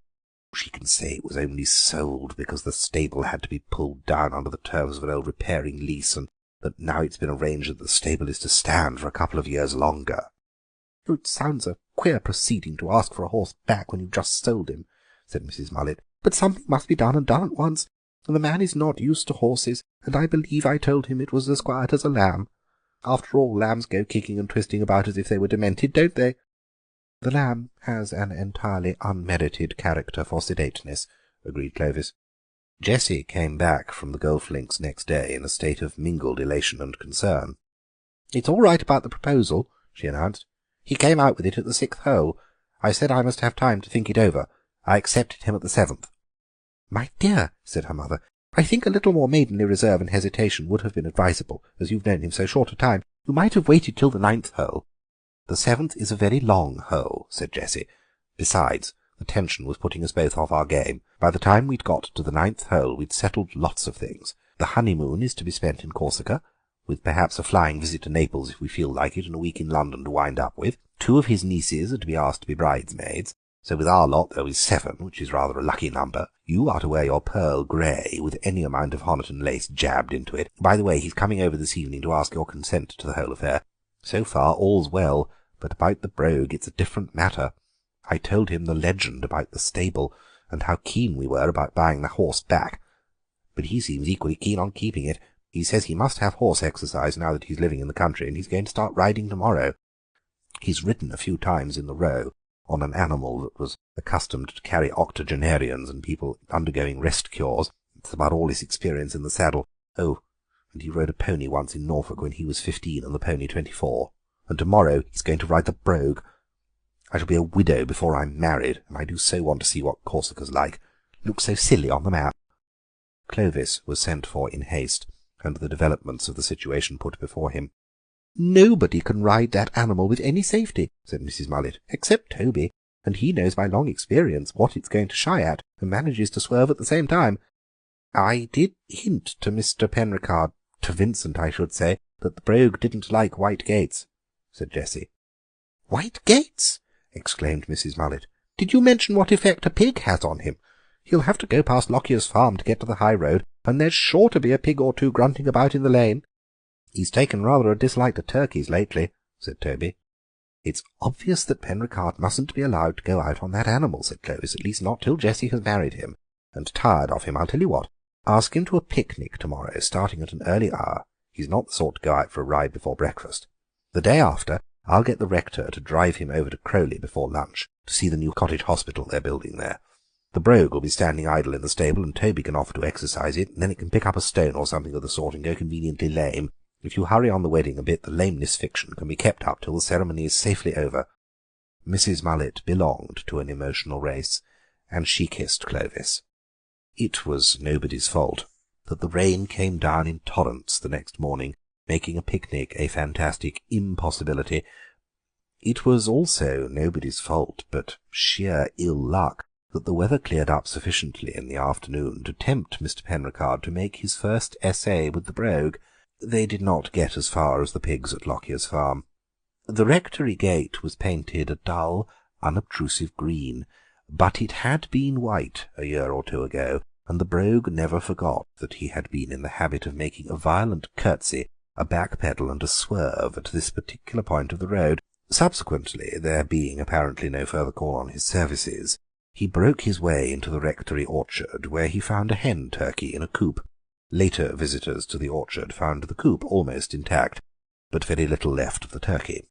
She can say it was only sold because the stable had to be pulled down under the terms of an old repairing lease, and that now it's been arranged that the stable is to stand for a couple of years longer. It sounds a queer proceeding to ask for a horse back when you've just sold him, said Mrs. Mullet, but something must be done, and done at once. The man is not used to horses, and I believe I told him it was as quiet as a lamb. After all, lambs go kicking and twisting about as if they were demented, don't they? The lamb has an entirely unmerited character for sedateness, agreed Clovis. Jessie came back from the golf links next day in a state of mingled elation and concern. "It's all right about the proposal," she announced. "He came out with it at the 6th hole. I said I must have time to think it over. I accepted him at the 7th. "My dear," said her mother, "I think a little more maidenly reserve and hesitation would have been advisable, as you've known him so short a time. You might have waited till the 9th hole." "The 7th is a very long hole," said Jessie. "Besides, the tension was putting us both off our game. By the time we'd got to the 9th hole we'd settled lots of things. The honeymoon is to be spent in Corsica, with perhaps a flying visit to Naples if we feel like it, and a week in London to wind up with. 2 of his nieces are to be asked to be bridesmaids, so with our lot there'll be 7, which is rather a lucky number. You are to wear your pearl grey, with any amount of Honiton lace jabbed into it. By the way, he's coming over this evening to ask your consent to the whole affair. So far all's well, but about the brogue it's a different matter. I told him the legend about the stable, and how keen we were about buying the horse back, but he seems equally keen on keeping it. He says he must have horse exercise now that he's living in the country, and he's going to start riding tomorrow. He's ridden a few times in the Row on an animal that was accustomed to carry octogenarians and people undergoing rest cures. It's about all his experience in the saddle. Oh, and he rode a pony once in Norfolk when he was 15 and the pony 24. And tomorrow he's going to ride the brogue. I shall be a widow before I'm married, and I do so want to see what Corsica's like. Looks so silly on the map." Clovis was sent for in haste, and the developments of the situation put before him. "Nobody can ride that animal with any safety," said Mrs. Mullet, "except Toby, and he knows by long experience what it's going to shy at, and manages to swerve at the same time. I did hint to Mr. Penricard, to Vincent, I should say, that the brogue didn't like white gates," said Jessie. "White gates!" exclaimed Mrs. Mullet. "Did you mention what effect a pig has on him? He'll have to go past Lockyer's farm to get to the high road, and there's sure to be a pig or two grunting about in the lane." "He's taken rather a dislike to turkeys lately," said Toby. "It's obvious that Penricard mustn't be allowed to go out on that animal," said Clovis, "at least not till Jessie has married him, and tired of him. I'll tell you what, ask him to a picnic tomorrow, starting at an early hour. He's not the sort to go out for a ride before breakfast. The day after, I'll get the rector to drive him over to Crowley before lunch, to see the new cottage hospital they're building there. The brogue will be standing idle in the stable, and Toby can offer to exercise it, and then it can pick up a stone or something of the sort and go conveniently lame. If you hurry on the wedding a bit, the lameness fiction can be kept up till the ceremony is safely over." Mrs. Mullet belonged to an emotional race, and she kissed Clovis. It was nobody's fault that the rain came down in torrents the next morning, making a picnic a fantastic impossibility. It was also nobody's fault, but sheer ill luck, that the weather cleared up sufficiently in the afternoon to tempt Mr. Penricard to make his first essay with the brogue. They did not get as far as the pigs at Lockyer's farm. The rectory gate was painted a dull, unobtrusive green, but it had been white a year or two ago, and the brogue never forgot that he had been in the habit of making a violent curtsy, a back-pedal, and a swerve at this particular point of the road. Subsequently, there being apparently no further call on his services, he broke his way into the rectory orchard, where he found a hen turkey in a coop. Later visitors to the orchard found the coop almost intact, but very little left of the turkey.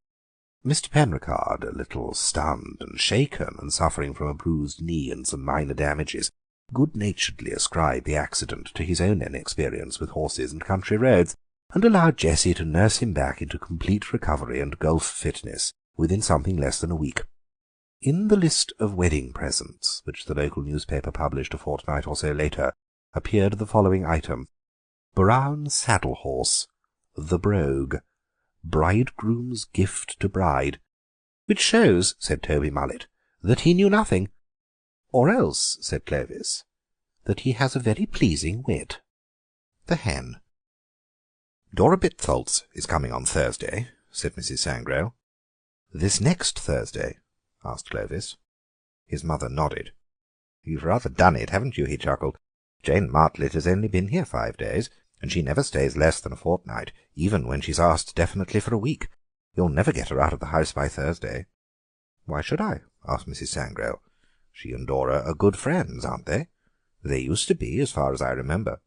Mr. Penricard, a little stunned and shaken, and suffering from a bruised knee and some minor damages, good-naturedly ascribed the accident to his own inexperience with horses and country roads, and allowed Jessie to nurse him back into complete recovery and golf fitness within something less than a week. In the list of wedding presents, which the local newspaper published a fortnight or so later, appeared the following item: "Brown saddle horse, the brogue, bridegroom's gift to bride," which shows, said Toby Mullet, that he knew nothing. "Or else," said Clovis, "that he has a very pleasing wit." The hen. "Dora Bitholtz is coming on Thursday," said Mrs. Sangrail. "This next Thursday?" asked Clovis. His mother nodded. "You've rather done it, haven't you?" he chuckled. "Jane Martlet has only been here 5 days, and she never stays less than a fortnight, even when she's asked definitely for a week. You'll never get her out of the house by Thursday." "Why should I?" asked Mrs. Sangrail. "She and Dora are good friends, aren't they? They used to be, as far as I remember."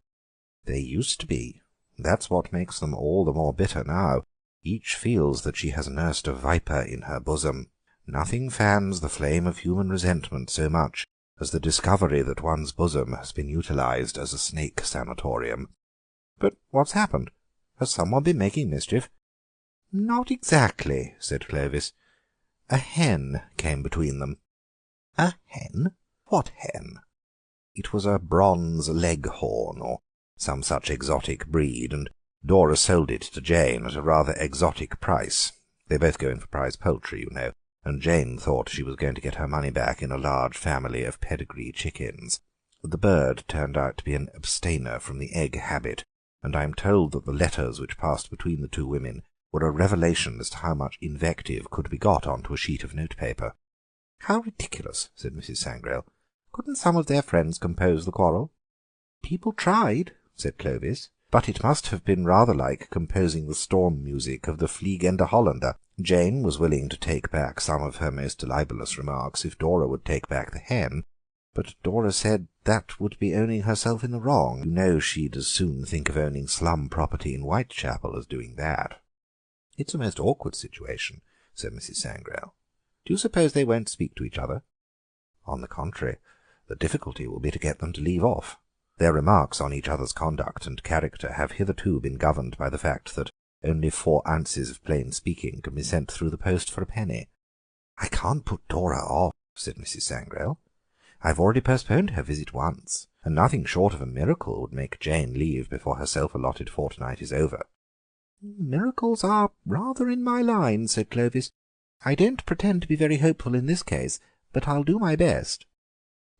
"They used to be. That's what makes them all the more bitter now. Each feels that she has nursed a viper in her bosom. Nothing fans the flame of human resentment so much as the discovery that one's bosom has been utilised as a snake sanatorium. But what's happened? Has someone been making mischief?" "Not exactly," said Clovis. "A hen came between them." "A hen? What hen?" "It was a bronze leghorn, or some such exotic breed, and Dora sold it to Jane at a rather exotic price. They both go in for prize poultry, you know, and Jane thought she was going to get her money back in a large family of pedigree chickens. The bird turned out to be an abstainer from the egg habit, and I am told that the letters which passed between the two women were a revelation as to how much invective could be got onto a sheet of notepaper." "How ridiculous," said Mrs. Sangrail. "Couldn't some of their friends compose the quarrel?" "People tried," said Clovis, "but it must have been rather like composing the storm music of the Fliegende Hollander. Jane was willing to take back some of her most libellous remarks if Dora would take back the hen, but Dora said that would be owning herself in the wrong. You know she'd as soon think of owning slum property in Whitechapel as doing that." "It's a most awkward situation," said Mrs. Sangrail. "Do you suppose they won't speak to each other?" "On the contrary, the difficulty will be to get them to leave off. Their remarks on each other's conduct and character have hitherto been governed by the fact that only 4 ounces of plain speaking can be sent through the post for a penny." "I can't put Dora off," said Mrs. Sangrail. "I've already postponed her visit once, and nothing short of a miracle would make Jane leave before her self-allotted fortnight is over." "Miracles are rather in my line," said Clovis. "I don't pretend to be very hopeful in this case, but I'll do my best."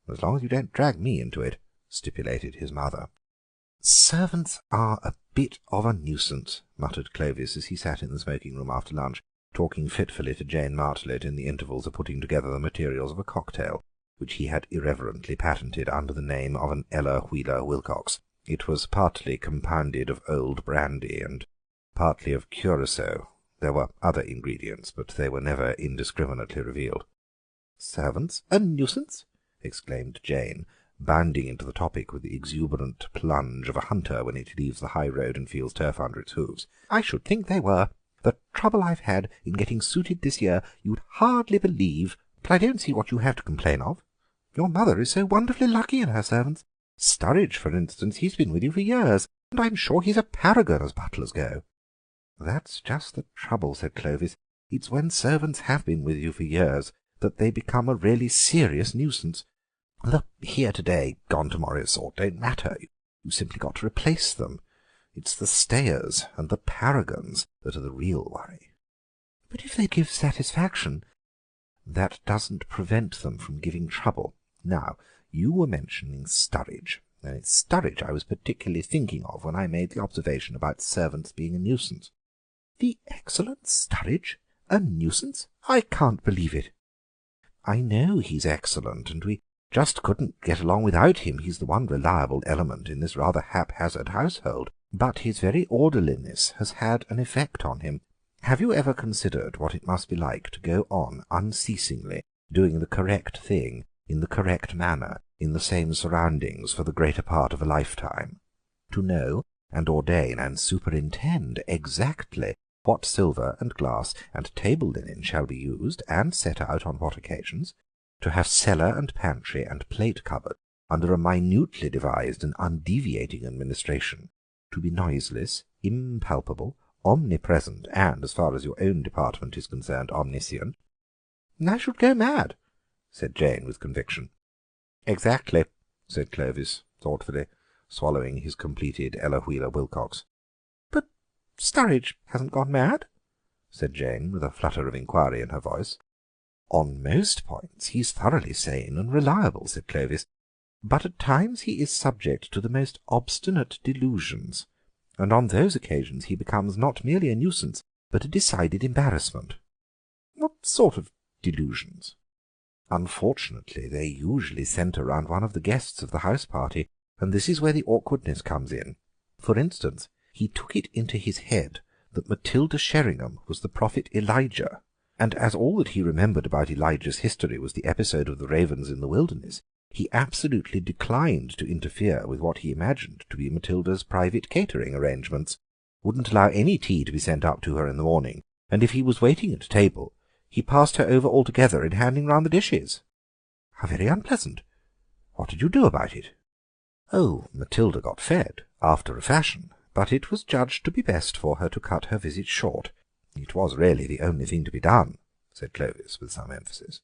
"As long as you don't drag me into it," stipulated his mother. "Servants are a bit of a nuisance," muttered Clovis as he sat in the smoking-room after lunch, talking fitfully to Jane Martlet in the intervals of putting together the materials of a cocktail, which he had irreverently patented under the name of an Ella Wheeler Wilcox. It was partly compounded of old brandy and partly of curaçao. There were other ingredients, but they were never indiscriminately revealed. "Servants a nuisance?" exclaimed Jane, bounding into the topic with the exuberant plunge of a hunter when it leaves the high road and feels turf under its hoofs. "I should think they were. The trouble I've had in getting suited this year you'd hardly believe, but I don't see what you have to complain of. Your mother is so wonderfully lucky in her servants. Sturridge, for instance, he's been with you for years, and I'm sure he's a paragon as butlers go." "That's just the trouble," said Clovis. "It's when servants have been with you for years that they become a really serious nuisance. The here today, gone tomorrow sort don't matter. You simply got to replace them. It's the stayers and the paragons that are the real worry." "But if they give satisfaction—" "That doesn't prevent them from giving trouble. Now, you were mentioning Sturridge, and it's Sturridge I was particularly thinking of when I made the observation about servants being a nuisance." "The excellent Sturridge a nuisance? I can't believe it." "I know he's excellent, and we just couldn't get along without him. He's the one reliable element in this rather haphazard household, but his very orderliness has had an effect on him. Have you ever considered what it must be like to go on unceasingly doing the correct thing in the correct manner in the same surroundings for the greater part of a lifetime? To know and ordain and superintend exactly what silver and glass and table linen shall be used and set out on what occasions, to have cellar and pantry and plate cupboard under a minutely devised and undeviating administration, to be noiseless, impalpable, omnipresent, and, as far as your own department is concerned, omniscient." "I should go mad," said Jane with conviction. "Exactly," said Clovis thoughtfully, swallowing his completed Ella Wheeler Wilcox. "But Sturridge hasn't gone mad?" said Jane, with a flutter of inquiry in her voice. "On most points he's thoroughly sane and reliable," said Clovis. but at times he is subject to the most obstinate delusions, and on those occasions he becomes not merely a nuisance, but a decided embarrassment." "What sort of delusions?" "Unfortunately, they usually centre round one of the guests of the house party, and this is where the awkwardness comes in. For instance, he took it into his head that Matilda Sheringham was the prophet Elijah, and as all that he remembered about Elijah's history was the episode of the ravens in the wilderness, he absolutely declined to interfere with what he imagined to be Matilda's private catering arrangements, wouldn't allow any tea to be sent up to her in the morning, and if he was waiting at table, he passed her over altogether in handing round the dishes." "How very unpleasant. What did you do about it?" "Oh, Matilda got fed, after a fashion, but it was judged to be best for her to cut her visit short. It was really the only thing to be done," said Clovis with some emphasis.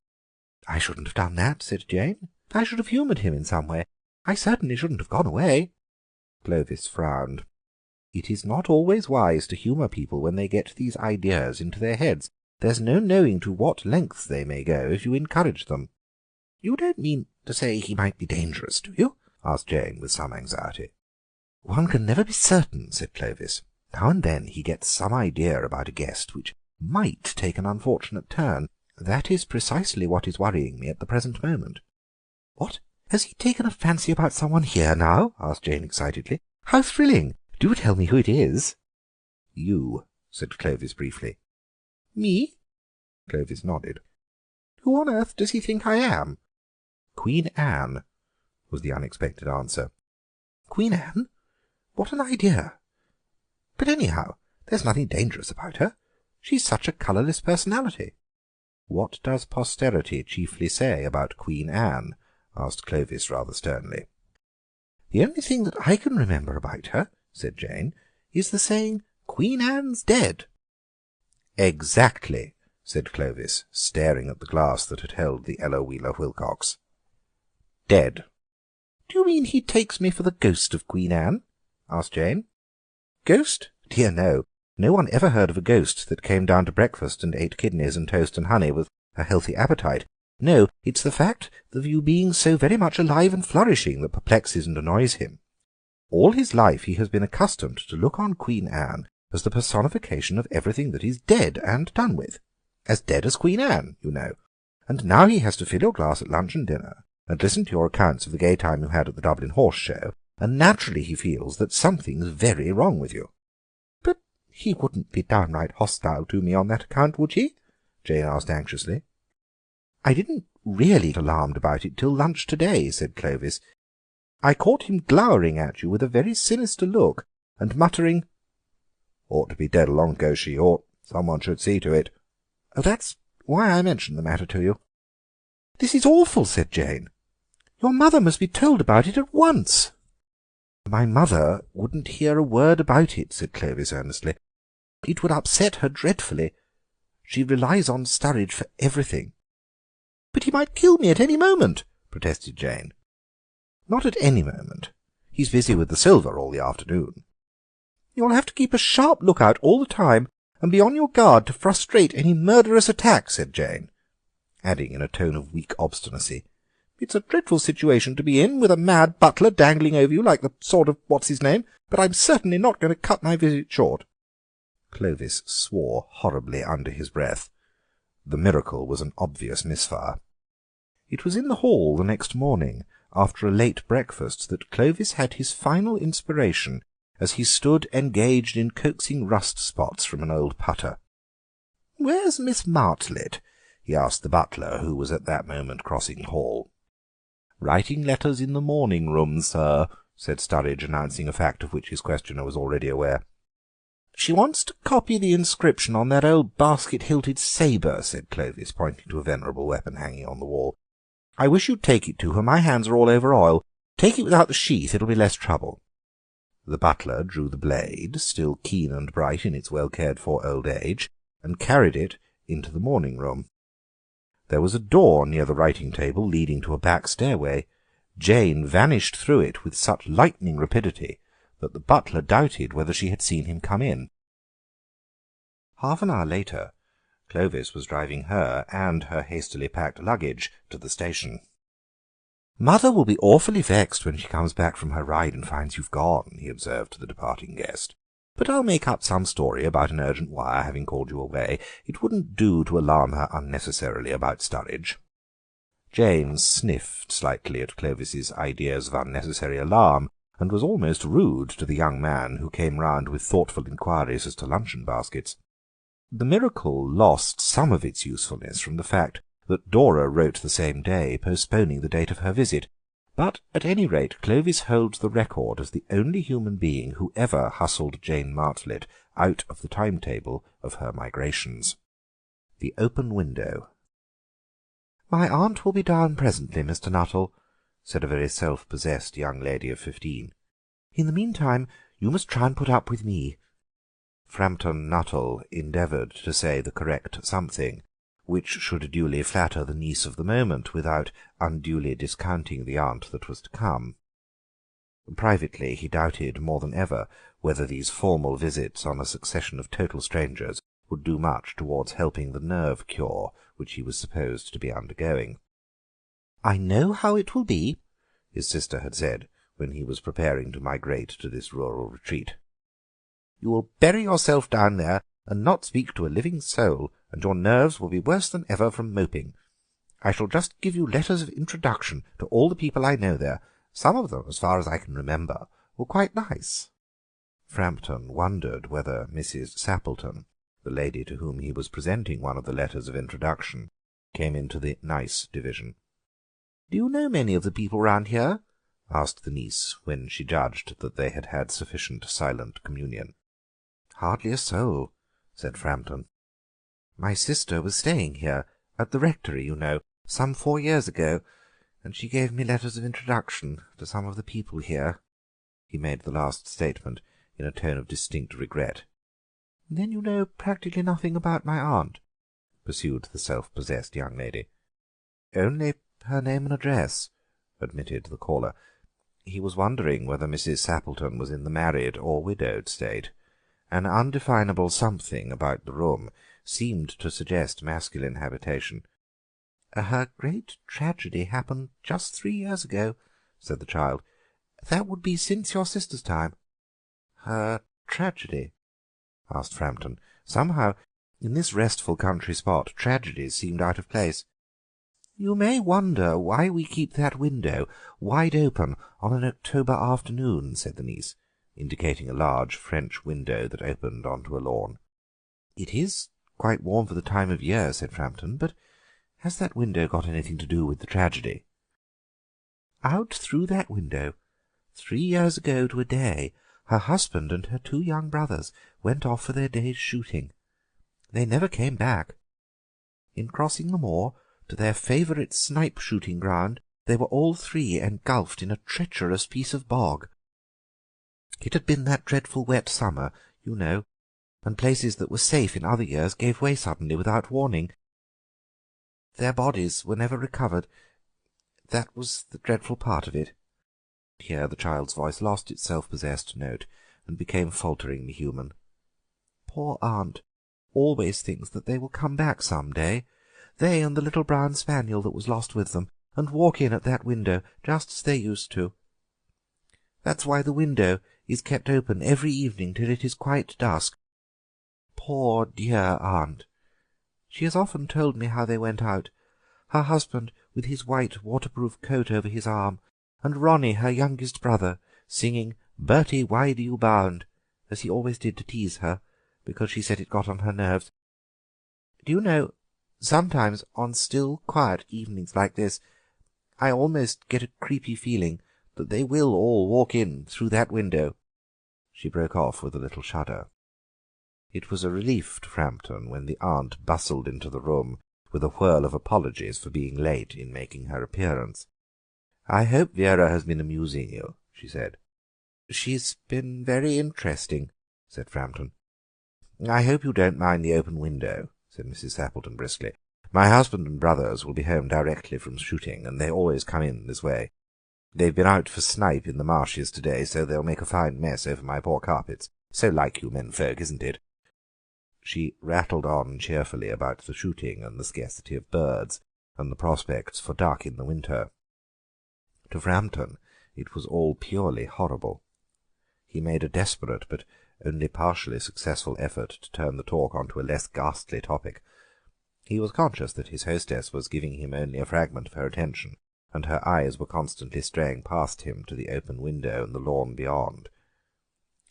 "I shouldn't have done that," said Jane. "I should have humoured him in some way. I certainly shouldn't have gone away." Clovis frowned. "It is not always wise to humour people when they get these ideas into their heads. There's no knowing to what lengths they may go if you encourage them." "You don't mean to say he might be dangerous, do you?" asked Jane with some anxiety. "One can never be certain," said Clovis. "Now and then he gets some idea about a guest which might take an unfortunate turn. That is precisely what is worrying me at the present moment." "What? Has he taken a fancy about someone here now?" asked Jane excitedly. "How thrilling! Do tell me who it is." "You," said Clovis briefly. "Me?" Clovis nodded. "Who on earth does he think I am?" "Queen Anne," was the unexpected answer. "Queen Anne? What an idea! But anyhow, there's nothing dangerous about her. She's such a colourless personality." "What does posterity chiefly say about Queen Anne?" asked Clovis rather sternly. "The only thing that I can remember about her," said Jane, "is the saying, 'Queen Anne's dead.'" "Exactly," said Clovis, staring at the glass that had held the Ella Wheeler Wilcox. "Dead." "Do you mean he takes me for the ghost of Queen Anne?" asked Jane. "Ghost? Dear no. No one ever heard of a ghost that came down to breakfast and ate kidneys and toast and honey with a healthy appetite. No, it's the fact of you being so very much alive and flourishing that perplexes and annoys him. All his life he has been accustomed to look on Queen Anne as the personification of everything that is dead and done with, as dead as Queen Anne, you know, and now he has to fill your glass at lunch and dinner, and listen to your accounts of the gay time you had at the Dublin Horse Show, and naturally he feels that something's very wrong with you." "But he wouldn't be downright hostile to me on that account, would he?" Jane asked anxiously. "I didn't really get alarmed about it till lunch to-day," said Clovis. "I caught him glowering at you with a very sinister look, and muttering, 'Ought to be dead long ago, she ought. Someone should see to it.' Oh, that's why I mentioned the matter to you." "This is awful," said Jane. "Your mother must be told about it at once." "My mother wouldn't hear a word about it," said Clovis earnestly. "It would upset her dreadfully. She relies on Sturridge for everything." "But he might kill me at any moment," protested Jane. "Not at any moment. He's busy with the silver all the afternoon." "You'll have to keep a sharp look-out all the time, and be on your guard to frustrate any murderous attack," said Jane, adding in a tone of weak obstinacy, "It's a dreadful situation to be in, with a mad butler dangling over you like the sort of what's-his-name, but I'm certainly not going to cut my visit short." Clovis swore horribly under his breath. The miracle was an obvious misfire. It was in the hall the next morning, after a late breakfast, that Clovis had his final inspiration as he stood engaged in coaxing rust-spots from an old putter. "Where's Miss Martlet?" he asked the butler, who was at that moment crossing the hall. "Writing letters in the morning-room, sir," said Sturridge, announcing a fact of which his questioner was already aware. "She wants to copy the inscription on that old basket-hilted sabre," said Clovis, pointing to a venerable weapon hanging on the wall. "I wish you'd take it to her. My hands are all over oil. Take it without the sheath. It'll be less trouble." The butler drew the blade, still keen and bright in its well-cared-for old age, and carried it into the morning-room. There was a door near the writing-table leading to a back stairway. Jane vanished through it with such lightning rapidity that the butler doubted whether she had seen him come in. Half an hour later, Clovis was driving her and her hastily packed luggage to the station. "Mother will be awfully vexed when she comes back from her ride and finds you've gone," he observed to the departing guest. "But I'll make up some story about an urgent wire having called you away. It wouldn't do to alarm her unnecessarily about Sturridge." Jane sniffed slightly at Clovis's ideas of unnecessary alarm, and was almost rude to the young man who came round with thoughtful inquiries as to luncheon baskets. The miracle lost some of its usefulness from the fact that Dora wrote the same day, postponing the date of her visit, but at any rate Clovis holds the record as the only human being who ever hustled Jane Martlet out of the timetable of her migrations. The open window. "My aunt will be down presently, Mr. Nuttall," said a very self-possessed young lady of 15. "In the meantime you must try and put up with me." Frampton Nuttall endeavoured to say the correct something, which should duly flatter the niece of the moment without unduly discounting the aunt that was to come. Privately he doubted more than ever whether these formal visits on a succession of total strangers would do much towards helping the nerve cure which he was supposed to be undergoing. "I know how it will be," his sister had said when he was preparing to migrate to this rural retreat. "You will bury yourself down there and not speak to a living soul, and your nerves will be worse than ever from moping. I shall just give you letters of introduction to all the people I know there. Some of them, as far as I can remember, were quite nice." Frampton wondered whether Mrs. Sappleton, the lady to whom he was presenting one of the letters of introduction, came into the nice division. "Do you know many of the people round here?" asked the niece, when she judged that they had had sufficient silent communion. "Hardly a soul," said Frampton. "My sister was staying here, at the rectory, you know, some 4 years ago, and she gave me letters of introduction to some of the people here." He made the last statement in a tone of distinct regret. "Then you know practically nothing about my aunt?" pursued the self-possessed young lady. "Only her name and address," admitted the caller. He was wondering whether Mrs. Sappleton was in the married or widowed state. An undefinable something about the room seemed to suggest masculine habitation. "Her great tragedy happened just 3 years ago," said the child. "That would be since your sister's time." "Her tragedy?" asked Frampton. Somehow, in this restful country spot, tragedies seemed out of place. "You may wonder why we keep that window wide open on an October afternoon," said the niece, indicating a large French window that opened onto a lawn. "It is quite warm for the time of year," said Frampton, "but has that window got anything to do with the tragedy?" "Out through that window, 3 years ago to a day, her husband and her 2 young brothers went off for their day's shooting. They never came back. In crossing the moor to their favourite snipe-shooting ground, they were all 3 engulfed in a treacherous piece of bog. It had been that dreadful wet summer, you know, and places that were safe in other years gave way suddenly without warning. Their bodies were never recovered. That was the dreadful part of it." Here the child's voice lost its self-possessed note and became falteringly human. "Poor aunt always thinks that they will come back some day, they and the little brown spaniel that was lost with them, and walk in at that window just as they used to. That's why the window is kept open every evening till it is quite dusk. Poor dear aunt! She has often told me how they went out, her husband with his white waterproof coat over his arm, and Ronnie, her youngest brother, singing 'Bertie, why do you bound?' as he always did to tease her, because she said it got on her nerves. Do you know, sometimes on still, quiet evenings like this, I almost get a creepy feeling that they will all walk in through that window." She broke off with a little shudder. It was a relief to Frampton when the aunt bustled into the room with a whirl of apologies for being late in making her appearance. "I hope Vera has been amusing you," she said. "She's been very interesting," said Frampton. "I hope you don't mind the open window," said Mrs. Sappleton briskly. "My husband and brothers will be home directly from shooting, and they always come in this way. They've been out for snipe in the marshes to-day, so they'll make a fine mess over my poor carpets. So like you men-folk, isn't it?" She rattled on cheerfully about the shooting and the scarcity of birds, and the prospects for duck in the winter. To Frampton it was all purely horrible. He made a desperate but only partially successful effort to turn the talk on to a less ghastly topic. He was conscious that his hostess was giving him only a fragment of her attention, and her eyes were constantly straying past him to the open window and the lawn beyond.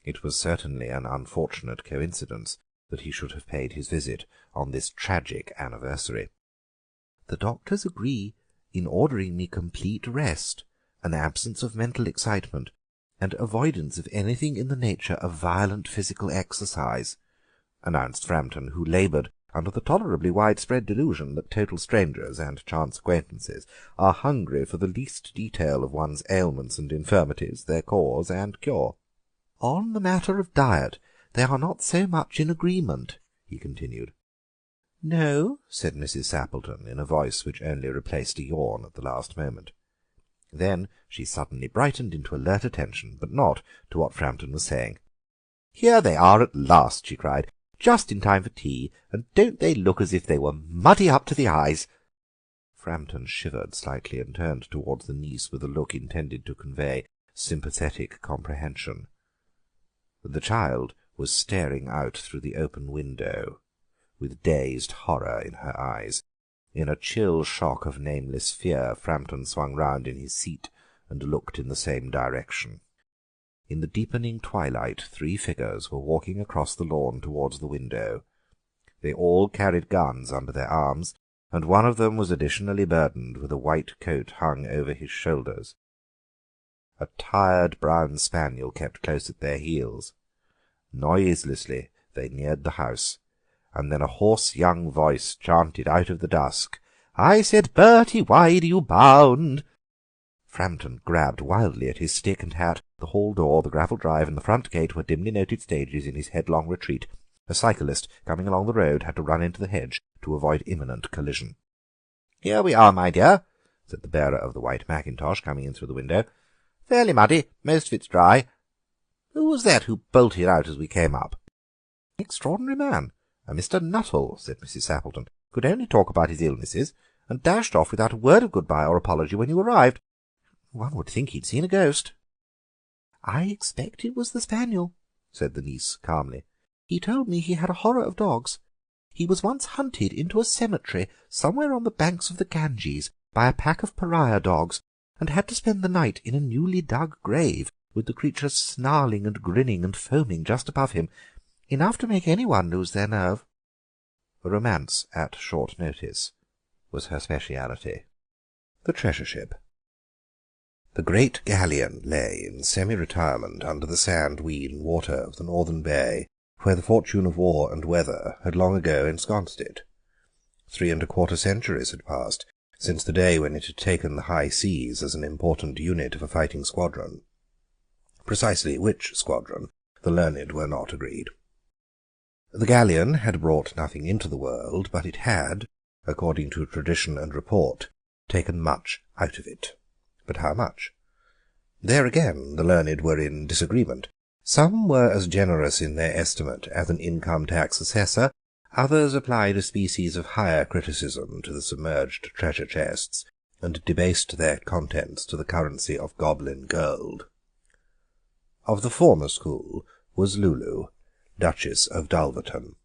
It was certainly an unfortunate coincidence that he should have paid his visit on this tragic anniversary. "The doctors agree in ordering me complete rest, an absence of mental excitement, and avoidance of anything in the nature of violent physical exercise," announced Frampton, who laboured under the tolerably widespread delusion that total strangers and chance acquaintances are hungry for the least detail of one's ailments and infirmities, their cause and cure. "On the matter of diet they are not so much in agreement," he continued. "No," said Mrs. Sappleton, in a voice which only replaced a yawn at the last moment. Then she suddenly brightened into alert attention, but not to what Frampton was saying. "Here they are at last," she cried, "just in time for tea, and don't they look as if they were muddy up to the eyes?" Frampton shivered slightly and turned towards the niece with a look intended to convey sympathetic comprehension. The child was staring out through the open window, with dazed horror in her eyes. In a chill shock of nameless fear, Frampton swung round in his seat and looked in the same direction. In the deepening twilight 3 figures were walking across the lawn towards the window. They all carried guns under their arms, and one of them was additionally burdened with a white coat hung over his shoulders. A tired brown spaniel kept close at their heels. Noiselessly they neared the house, and then a hoarse young voice chanted out of the dusk, "I said, Bertie, why do you bound?" Frampton grabbed wildly at his stick and hat. The hall door, the gravel drive, and the front gate were dimly noted stages in his headlong retreat. A cyclist coming along the road had to run into the hedge to avoid imminent collision. "Here we are, my dear," said the bearer of the white mackintosh, coming in through the window. "Fairly muddy, most of it's dry. Who was that who bolted out as we came up?" "Extraordinary man, a Mr. Nuttall," said Mrs. Sappleton. "Could only talk about his illnesses, and dashed off without a word of good-bye or apology when you arrived. One would think he'd seen a ghost." "I expect it was the spaniel," said the niece calmly. "He told me he had a horror of dogs. He was once hunted into a cemetery somewhere on the banks of the Ganges by a pack of pariah dogs, and had to spend the night in a newly dug grave, with the creatures snarling and grinning and foaming just above him, enough to make anyone lose their nerve." Romance at short notice was her speciality. The treasure ship. The great galleon lay in semi-retirement under the sand-weed water of the northern bay, where the fortune of war and weather had long ago ensconced it. 3¼ centuries had passed since the day when it had taken the high seas as an important unit of a fighting squadron. Precisely which squadron the learned were not agreed. The galleon had brought nothing into the world, but it had, according to tradition and report, taken much out of it. But how much? There again the learned were in disagreement. Some were as generous in their estimate as an income tax assessor, others applied a species of higher criticism to the submerged treasure chests, and debased their contents to the currency of goblin gold. Of the former school was Lulu, Duchess of Dulverton.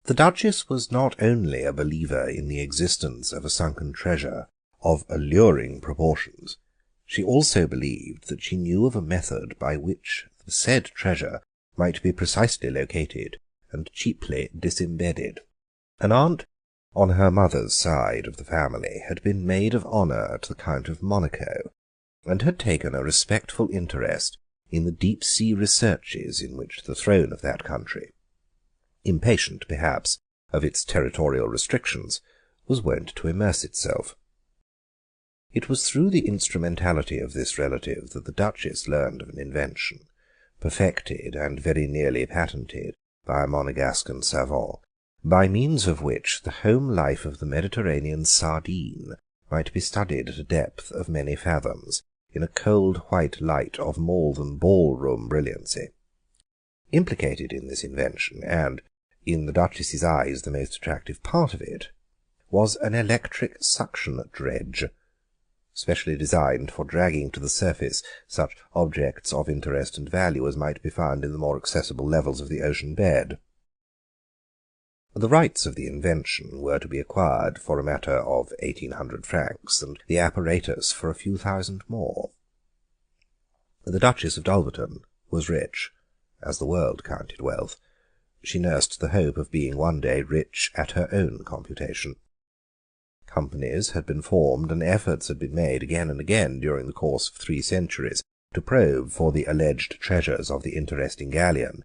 The Duchess was not only a believer in the existence of a sunken treasure of alluring proportions, she also believed that she knew of a method by which the said treasure might be precisely located and cheaply disembedded. An aunt on her mother's side of the family had been maid of honour to the Count of Monaco, and had taken a respectful interest in the deep-sea researches in which the throne of that country, impatient perhaps of its territorial restrictions, was wont to immerse itself. It was through the instrumentality of this relative that the Duchess learned of an invention, perfected and very nearly patented by a Monegascan savant, by means of which the home life of the Mediterranean sardine might be studied at a depth of many fathoms, in a cold white light of more than ball-room brilliancy. Implicated in this invention, and in the Duchess's eyes the most attractive part of it, was an electric suction dredge, specially designed for dragging to the surface such objects of interest and value as might be found in the more accessible levels of the ocean bed. The rights of the invention were to be acquired for a matter of 1,800 francs, and the apparatus for a few thousand more. The Duchess of Dulverton was rich, as the world counted wealth. She nursed the hope of being one day rich at her own computation. Companies had been formed, and efforts had been made again and again during the course of 3 centuries to probe for the alleged treasures of the interesting galleon.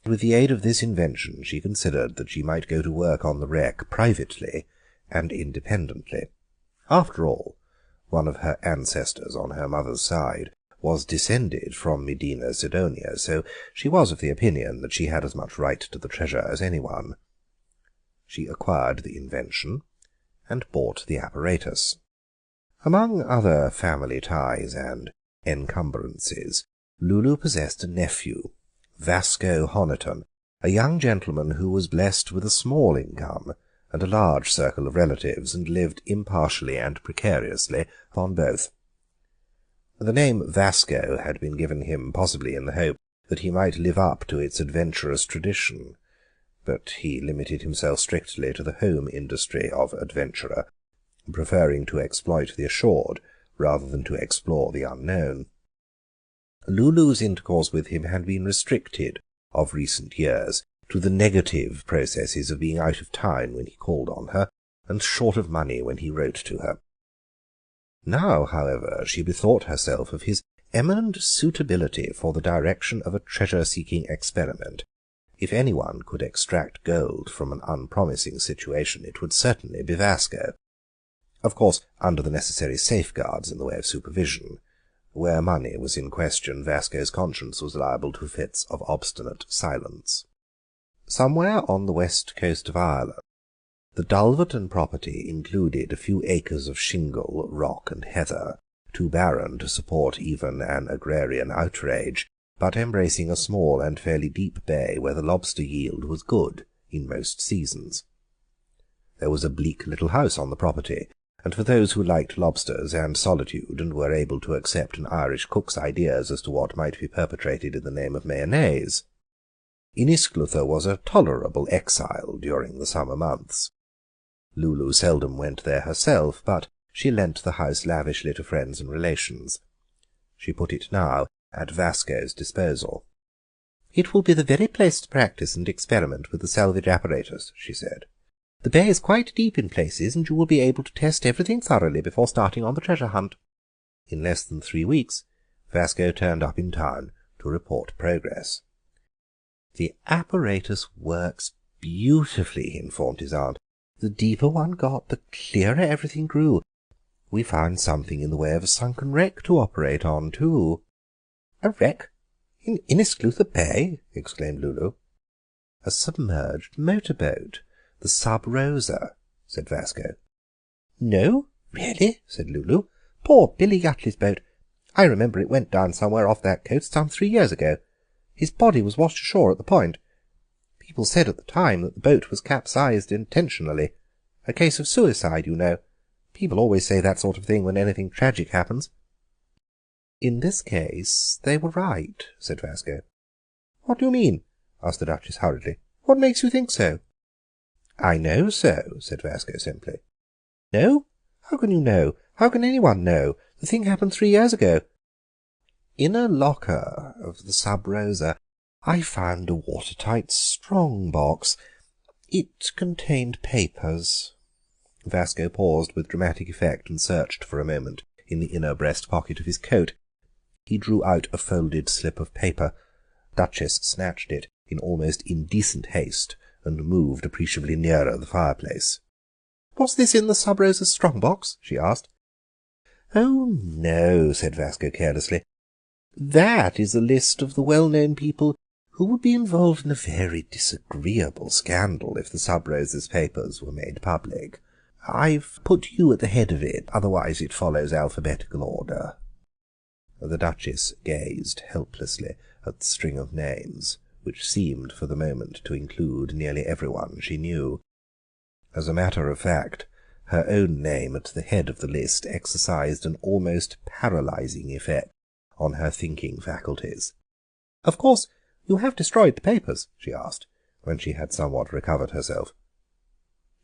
With the aid of this invention she considered that she might go to work on the wreck privately and independently. After all, one of her ancestors on her mother's side was descended from Medina Sidonia, so she was of the opinion that she had as much right to the treasure as anyone. She acquired the invention and bought the apparatus. Among other family ties and encumbrances, Lulu possessed a nephew, Vasco Honiton, a young gentleman who was blessed with a small income and a large circle of relatives, and lived impartially and precariously upon both. The name Vasco had been given him possibly in the hope that he might live up to its adventurous tradition, but he limited himself strictly to the home industry of adventurer, preferring to exploit the assured rather than to explore the unknown. Lulu's intercourse with him had been restricted of recent years to the negative processes of being out of town when he called on her, and short of money when he wrote to her. Now, however, she bethought herself of his eminent suitability for the direction of a treasure-seeking experiment. If anyone could extract gold from an unpromising situation, it would certainly be Vasco. Of course, under the necessary safeguards in the way of supervision. Where money was in question, Vasco's conscience was liable to fits of obstinate silence. Somewhere on the west coast of Ireland, the Dulverton property included a few acres of shingle, rock, and heather, too barren to support even an agrarian outrage, but embracing a small and fairly deep bay where the lobster yield was good in most seasons. There was a bleak little house on the property, and for those who liked lobsters and solitude and were able to accept an Irish cook's ideas as to what might be perpetrated in the name of mayonnaise, Innisgluther was a tolerable exile during the summer months. Lulu seldom went there herself, but she lent the house lavishly to friends and relations. She put it now at Vasco's disposal. "It will be the very place to practice and experiment with the salvage apparatus," she said. "The bay is quite deep in places, and you will be able to test everything thoroughly before starting on the treasure hunt." In less than 3 weeks, Vasco turned up in town to report progress. "The apparatus works beautifully," he informed his aunt. "The deeper one got, the clearer everything grew. We found something in the way of a sunken wreck to operate on, too." "A wreck? In Innisgluther Bay?" exclaimed Lulu. "A submerged motor-boat, the Sub Rosa," said Vasco. "No, really?" said Lulu. "Poor Billy Yutley's boat. I remember it went down somewhere off that coast some 3 years ago. His body was washed ashore at the point. People said at the time that the boat was capsized intentionally. A case of suicide, you know. People always say that sort of thing when anything tragic happens." "In this case they were right," said Vasco. "What do you mean?" asked the Duchess hurriedly. "What makes you think so?" "I know so," said Vasco simply. "No? How can you know? How can anyone know? The thing happened 3 years ago." "In a locker of the Sub Rosa I found a watertight strong box. It contained papers." Vasco paused with dramatic effect and searched for a moment in the inner breast pocket of his coat. He drew out a folded slip of paper. Duchess snatched it in almost indecent haste and moved appreciably nearer the fireplace. "Was this in the Sub Rosa's strong box?" she asked. "Oh, no," said Vasco carelessly. "That is a list of the well-known people who would be involved in a very disagreeable scandal if the Sub Rosa's papers were made public. I've put you at the head of it, otherwise it follows alphabetical order." The Duchess gazed helplessly at the string of names, which seemed for the moment to include nearly everyone she knew. As a matter of fact, Her own name at the head of the list exercised an almost paralyzing effect on her thinking faculties. "Of course you have destroyed the papers?" she asked, when she had somewhat recovered herself.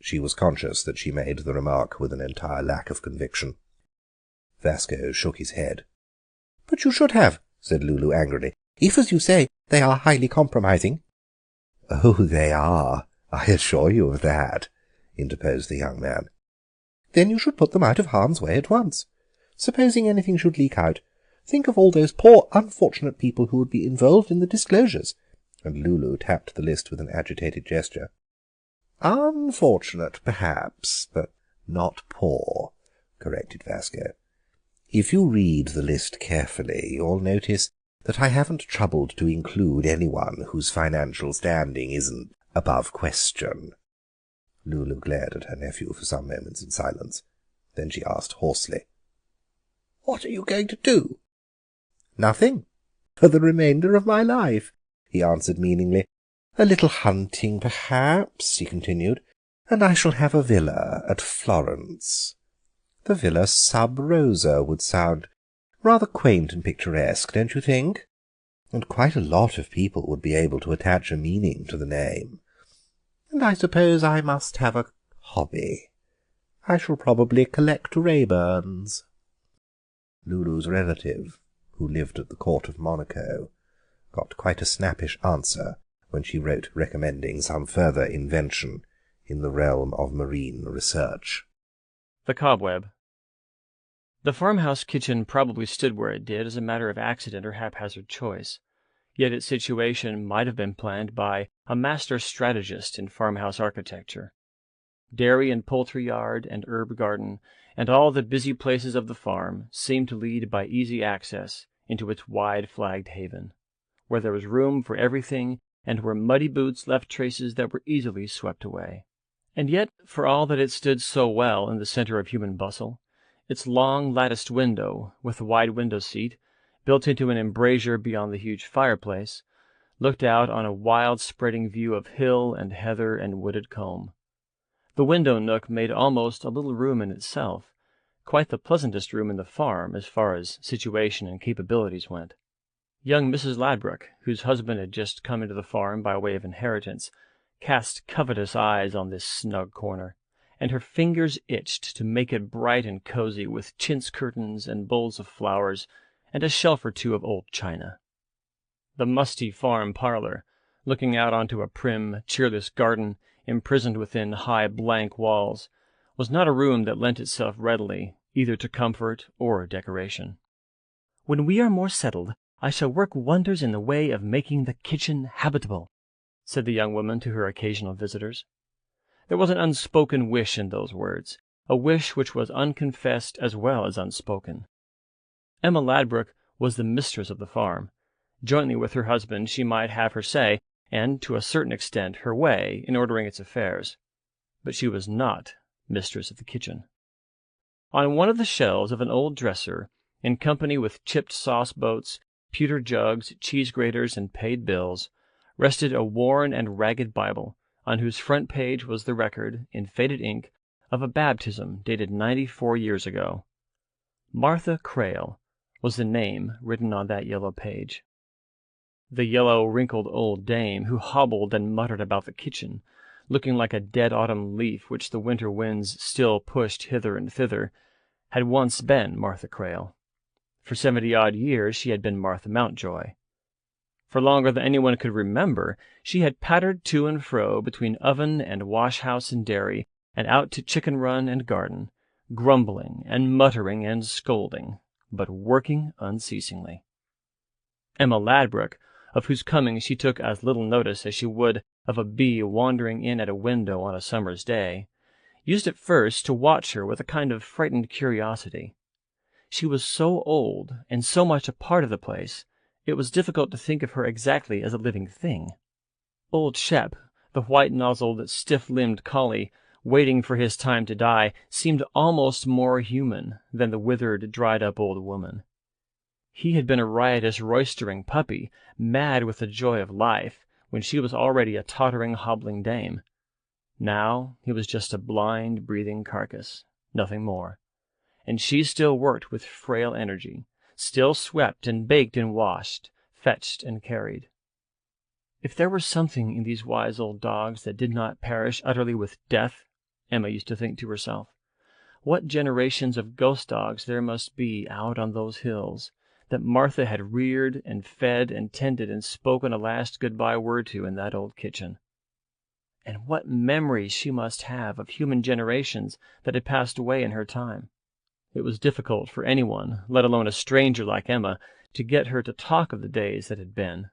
She was conscious that she made the remark with an entire lack of conviction. Vasco shook his head. "But you should have," said Lulu angrily, "if, as you say, they are highly compromising." "Oh, they are, I assure you of that," interposed the young man. "Then you should put them out of harm's way at once. Supposing anything should leak out, think of all those poor unfortunate people who would be involved in the disclosures," and Lulu tapped the list with an agitated gesture. "Unfortunate, perhaps, but not poor," corrected Vasco. "If you read the list carefully, you'll notice that I haven't troubled to include anyone whose financial standing isn't above question." Lulu glared at her nephew for some moments in silence. Then she asked hoarsely, "What are you going to do?" "Nothing, for the remainder of my life," he answered meaningly. "A little hunting, perhaps," he continued, "and I shall have a villa at Florence. The Villa Sub Rosa would sound rather quaint and picturesque, don't you think? And quite a lot of people would be able to attach a meaning to the name. And I suppose I must have a hobby. I shall probably collect Raeburns." Lulu's relative, who lived at the court of Monaco, got quite a snappish answer when she wrote recommending some further invention in the realm of marine research. The Cobweb. The farmhouse kitchen probably stood where it did as a matter of accident or haphazard choice, yet its situation might have been planned by a master strategist in farmhouse architecture. Dairy and poultry yard and herb garden and all the busy places of the farm seemed to lead by easy access into its wide flagged haven, where there was room for everything and where muddy boots left traces that were easily swept away. And yet, for all that it stood so well in the center of human bustle, its long latticed window, with the wide window seat, built into an embrasure beyond the huge fireplace, looked out on a wild spreading view of hill and heather and wooded combe. The window nook made almost a little room in itself, quite the pleasantest room in the farm as far as situation and capabilities went. Young Mrs. Ladbruk, whose husband had just come into the farm by way of inheritance, cast covetous eyes on this snug corner, and her fingers itched to make it bright and cozy with chintz curtains and bowls of flowers and a shelf or two of old china. The musty farm parlor, looking out onto a prim, cheerless garden imprisoned within high blank walls, was not a room that lent itself readily either to comfort or decoration. "When we are more settled, I shall work wonders in the way of making the kitchen habitable," said the young woman to her occasional visitors. There was an unspoken wish in those words, a wish which was unconfessed as well as unspoken. Emma Ladbruk was the mistress of the farm. Jointly with her husband she might have her say, and to a certain extent her way, in ordering its affairs. But she was not mistress of the kitchen. On one of the shelves of an old dresser, in company with chipped sauce-boats, pewter jugs, cheese-graters, and paid bills, rested a worn and ragged Bible, on whose front page was the record, in faded ink, of a baptism dated 94 years ago. Martha Crail was the name written on that yellow page. The yellow, wrinkled old dame who hobbled and muttered about the kitchen, looking like a dead autumn leaf which the winter winds still pushed hither and thither, had once been Martha Crail. For 70-odd years she had been Martha Mountjoy. For longer than anyone could remember, she had pattered to and fro between oven and wash-house and dairy, and out to chicken run and garden, grumbling and muttering and scolding, but working unceasingly. Emma Ladbruk, of whose coming she took as little notice as she would of a bee wandering in at a window on a summer's day, used at first to watch her with a kind of frightened curiosity. She was so old and so much a part of the place, it was difficult to think of her exactly as a living thing. Old Shep, the white-nozzled, stiff-limbed collie, waiting for his time to die, seemed almost more human than the withered, dried-up old woman. He had been a riotous, roistering puppy, mad with the joy of life, when she was already a tottering, hobbling dame. Now he was just a blind, breathing carcass, nothing more. And she still worked with frail energy, still swept and baked and washed, fetched and carried. If there were something in these wise old dogs that did not perish utterly with death, Emma used to think to herself, what generations of ghost dogs there must be out on those hills that Martha had reared and fed and tended and spoken a last good-bye word to in that old kitchen. And what memories she must have of human generations that had passed away in her time. It was difficult for anyone, let alone a stranger like Emma, to get her to talk of the days that had been.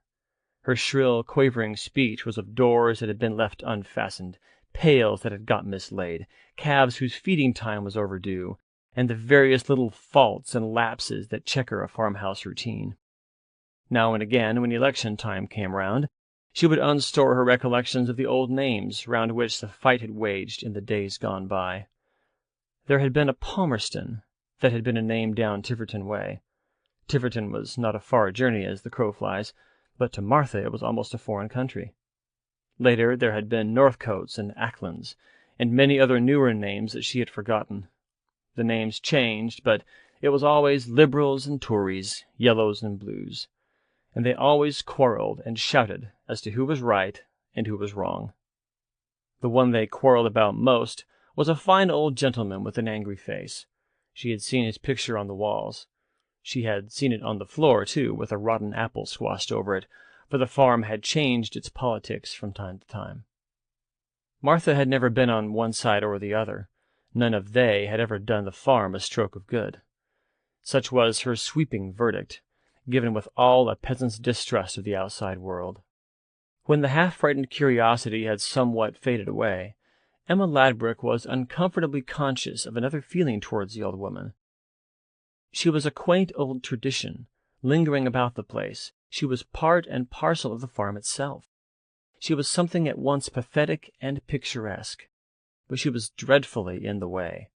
Her shrill, quavering speech was of doors that had been left unfastened, pails that had got mislaid, calves whose feeding time was overdue, and the various little faults and lapses that checker a farmhouse routine. Now and again, when election time came round, she would unstore her recollections of the old names round which the fight had waged in the days gone by. There had been a Palmerston that had been a name down Tiverton way. Tiverton was not a far journey as the crow flies, but to Martha it was almost a foreign country. Later there had been Northcotes and Acklands, and many other newer names that she had forgotten. The names changed, but it was always Liberals and Tories, Yellows and Blues, and they always quarrelled and shouted as to who was right and who was wrong. The one they quarrelled about most was a fine old gentleman with an angry face. She had seen his picture on the walls. She had seen it on the floor, too, with a rotten apple squashed over it, for the farm had changed its politics from time to time. Martha had never been on one side or the other. None of they had ever done the farm a stroke of good. Such was her sweeping verdict, given with all a peasant's distrust of the outside world. When the half-frightened curiosity had somewhat faded away, Emma Ladbruk was uncomfortably conscious of another feeling towards the old woman. She was a quaint old tradition, lingering about the place. She was part and parcel of the farm itself. She was something at once pathetic and picturesque, but she was dreadfully in the way.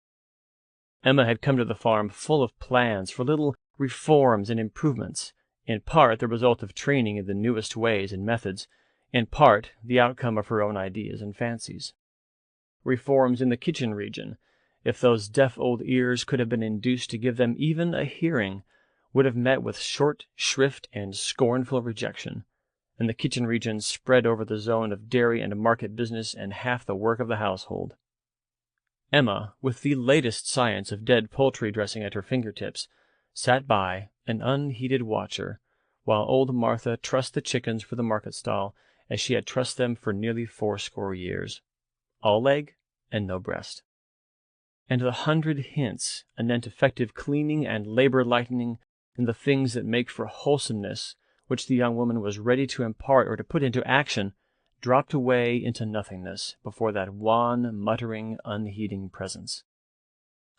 Emma had come to the farm full of plans for little reforms and improvements, in part the result of training in the newest ways and methods, in part the outcome of her own ideas and fancies. Reforms in the kitchen region, if those deaf old ears could have been induced to give them even a hearing, would have met with short shrift and scornful rejection, and the kitchen region spread over the zone of dairy and market business and half the work of the household. Emma, with the latest science of dead poultry dressing at her fingertips, sat by, an unheeded watcher, while old Martha trussed the chickens for the market stall as she had trussed them for nearly 80 years, all leg and no breast. And the 100 hints anent effective cleaning and labor-lightening and the things that make for wholesomeness which the young woman was ready to impart or to put into action dropped away into nothingness before that wan, muttering, unheeding presence.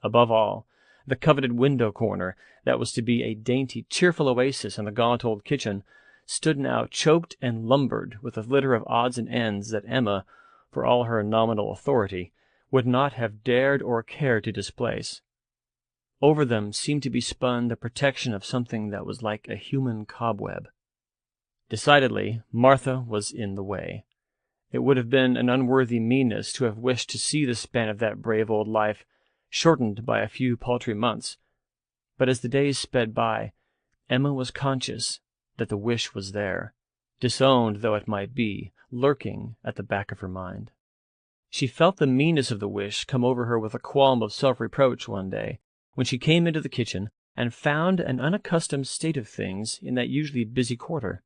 Above all, the coveted window corner that was to be a dainty, cheerful oasis in the gaunt old kitchen stood now choked and lumbered with a litter of odds and ends that Emma, for all her nominal authority, would not have dared or cared to displace. Over them seemed to be spun the protection of something that was like a human cobweb. Decidedly, Martha was in the way. It would have been an unworthy meanness to have wished to see the span of that brave old life shortened by a few paltry months, but as the days sped by, Emma was conscious that the wish was there, disowned though it might be, lurking at the back of her mind. She felt the meanness of the wish come over her with a qualm of self-reproach one day, when she came into the kitchen and found an unaccustomed state of things in that usually busy quarter.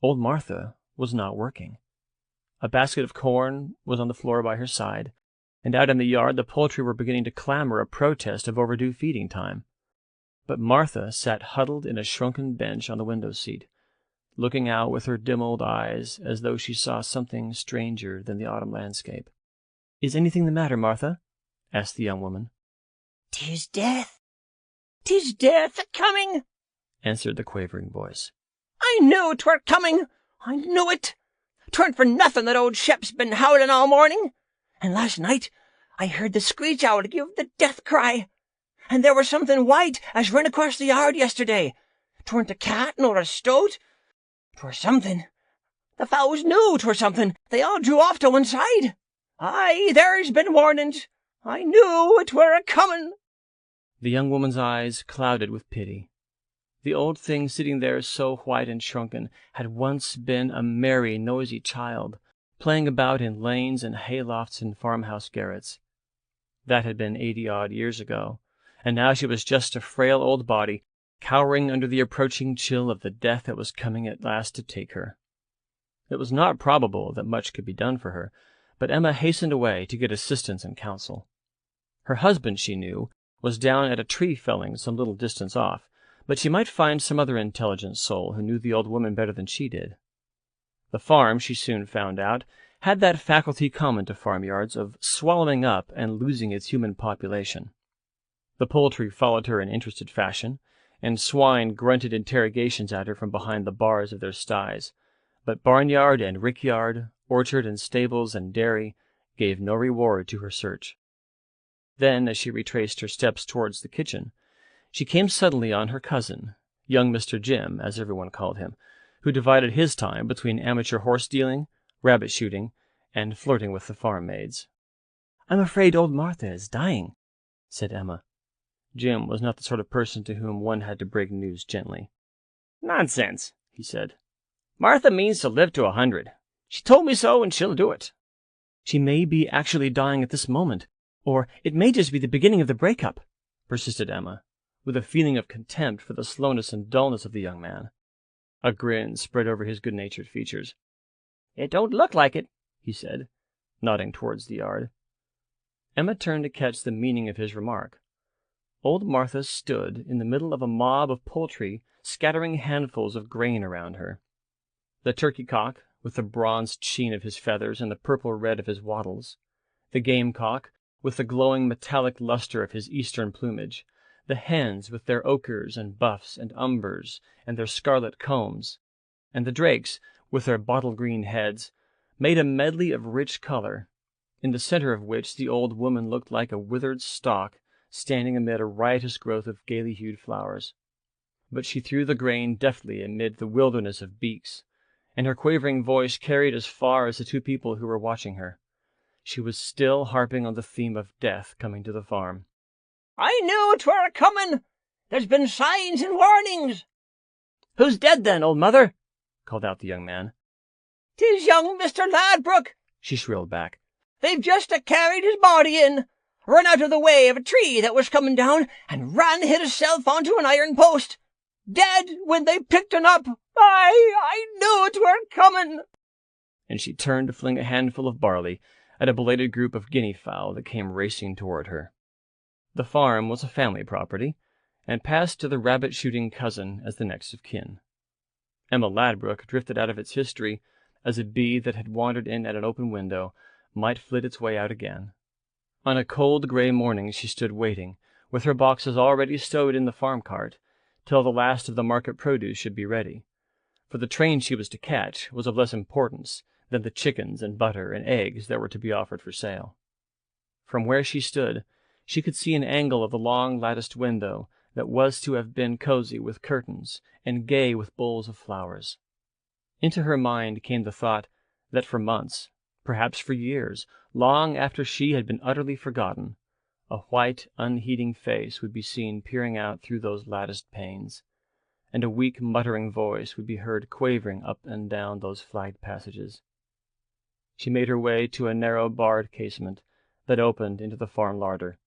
Old Martha was not working. A basket of corn was on the floor by her side, and out in the yard the poultry were beginning to clamor a protest of overdue feeding time. But Martha sat huddled in a shrunken bench on the window-seat, looking out with her dim old eyes as though she saw something stranger than the autumn landscape. "Is anything the matter, Martha?" asked the young woman. "'Tis death! 'Tis death a-coming!" answered the quavering voice. "I knew 'twere coming! I knew it! 'Tweren't for nothing that old Shep's been howling all morning. And last night I heard the screech owl give the death cry. And there was something white as ran across the yard yesterday. 'Tweren't a cat nor a stoat. 'Twere something. The fowls knew 'twere something. They all drew off to one side. Aye, there's been warnings. I knew it were a-comin'. The young woman's eyes clouded with pity. The old thing sitting there so white and shrunken had once been a merry, noisy child, playing about in lanes and haylofts and farmhouse garrets. That had been 80-odd years ago, and now she was just a frail old body, cowering under the approaching chill of the death that was coming at last to take her. It was not probable that much could be done for her, but Emma hastened away to get assistance and counsel. Her husband, she knew, was down at a tree felling some little distance off, but she might find some other intelligent soul who knew the old woman better than she did. The farm, she soon found out, had that faculty common to farmyards of swallowing up and losing its human population. The poultry followed her in interested fashion, and swine grunted interrogations at her from behind the bars of their sties, but barnyard and rickyard, orchard and stables and dairy gave no reward to her search. Then, as she retraced her steps towards the kitchen, she came suddenly on her cousin, young Mr. Jim, as everyone called him, who divided his time between amateur horse-dealing, rabbit-shooting, and flirting with the farm maids. "I'm afraid old Martha is dying," said Emma. Jim was not the sort of person to whom one had to break news gently. "Nonsense," he said. "Martha means to live to 100. She told me so, and she'll do it." "She may be actually dying at this moment, or it may just be the beginning of the break-up," persisted Emma, with a feeling of contempt for the slowness and dullness of the young man. A grin spread over his good-natured features. "It don't look like it," he said, nodding towards the yard. Emma turned to catch the meaning of his remark. Old Martha stood in the middle of a mob of poultry, scattering handfuls of grain around her. The turkey-cock, with the bronzed sheen of his feathers and the purple red of his wattles, the game-cock, with the glowing metallic luster of his eastern plumage, the hens with their ochres and buffs and umbers and their scarlet combs, and the drakes with their bottle-green heads, made a medley of rich color, in the center of which the old woman looked like a withered stalk standing amid a riotous growth of gaily-hued flowers. But she threw the grain deftly amid the wilderness of beaks, and her quavering voice carried as far as the two people who were watching her. She was still harping on the theme of death coming to the farm. "I knew 'twere a-comin'. There's been signs and warnings." "Who's dead, then, old mother?" called out the young man. "'Tis young Mr. Ladbrook," she shrilled back. "They've just a-carried his body in. Run out of the way of a tree that was comin' down, and ran hisself onto an iron post. Dead when they picked un up. I knew 'twere comin'." And she turned to fling a handful of barley at a belated group of guinea fowl that came racing toward her. The farm was a family property, and passed to the rabbit-shooting cousin as the next of kin. Emma Ladbrook drifted out of its history as a bee that had wandered in at an open window might flit its way out again. On a cold gray morning she stood waiting, with her boxes already stowed in the farm cart, till the last of the market produce should be ready, for the train she was to catch was of less importance than the chickens and butter and eggs that were to be offered for sale. From where she stood, she could see an angle of the long latticed window that was to have been cozy with curtains and gay with bowls of flowers. Into her mind came the thought that for months, perhaps for years, long after she had been utterly forgotten, a white, unheeding face would be seen peering out through those latticed panes, and a weak muttering voice would be heard quavering up and down those flagged passages. She made her way to a narrow barred casement that opened into the farm larder.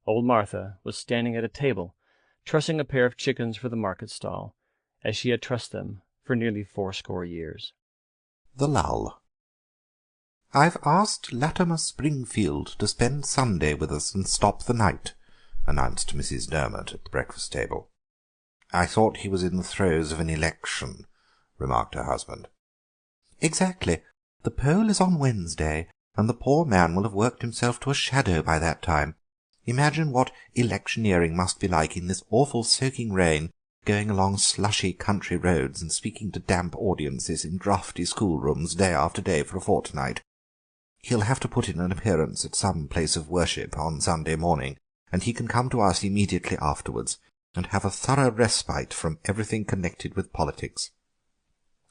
Old Martha was standing at a table, trussing a pair of chickens for the market stall, as she had trussed them for nearly 80 years. The lull. "I've asked Latimer Springfield to spend Sunday with us and stop the night," announced Mrs. Dermot at the breakfast table. "I thought he was in the throes of an election," remarked her husband. "Exactly. The poll is on Wednesday, and the poor man will have worked himself to a shadow by that time. Imagine what electioneering must be like in this awful soaking rain, going along slushy country roads and speaking to damp audiences in draughty schoolrooms day after day for a fortnight. He'll have to put in an appearance at some place of worship on Sunday morning, and he can come to us immediately afterwards, and have a thorough respite from everything connected with politics.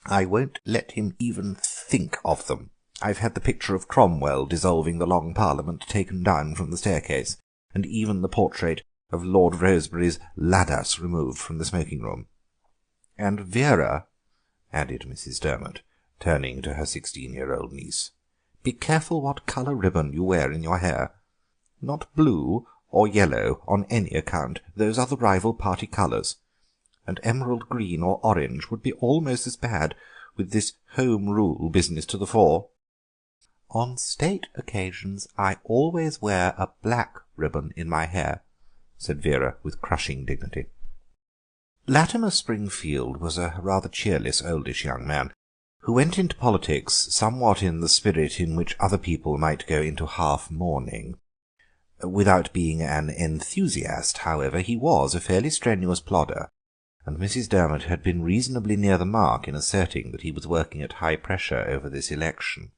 I won't let him even think of them. I've had the picture of Cromwell dissolving the Long Parliament taken down from the staircase, and even the portrait of Lord Rosebery's Ladas removed from the smoking-room. And Vera," added Mrs. Dermot, turning to her 16-year-old niece, "be careful what colour ribbon you wear in your hair. Not blue or yellow on any account. Those are the rival party colours. And emerald green or orange would be almost as bad, with this Home Rule business to the fore." "On state occasions I always wear a black ribbon in my hair," said Vera with crushing dignity. Latimer Springfield was a rather cheerless, oldish young man, who went into politics somewhat in the spirit in which other people might go into half-mourning. Without being an enthusiast, however, he was a fairly strenuous plodder, and Mrs. Dermot had been reasonably near the mark in asserting that he was working at high pressure over this election.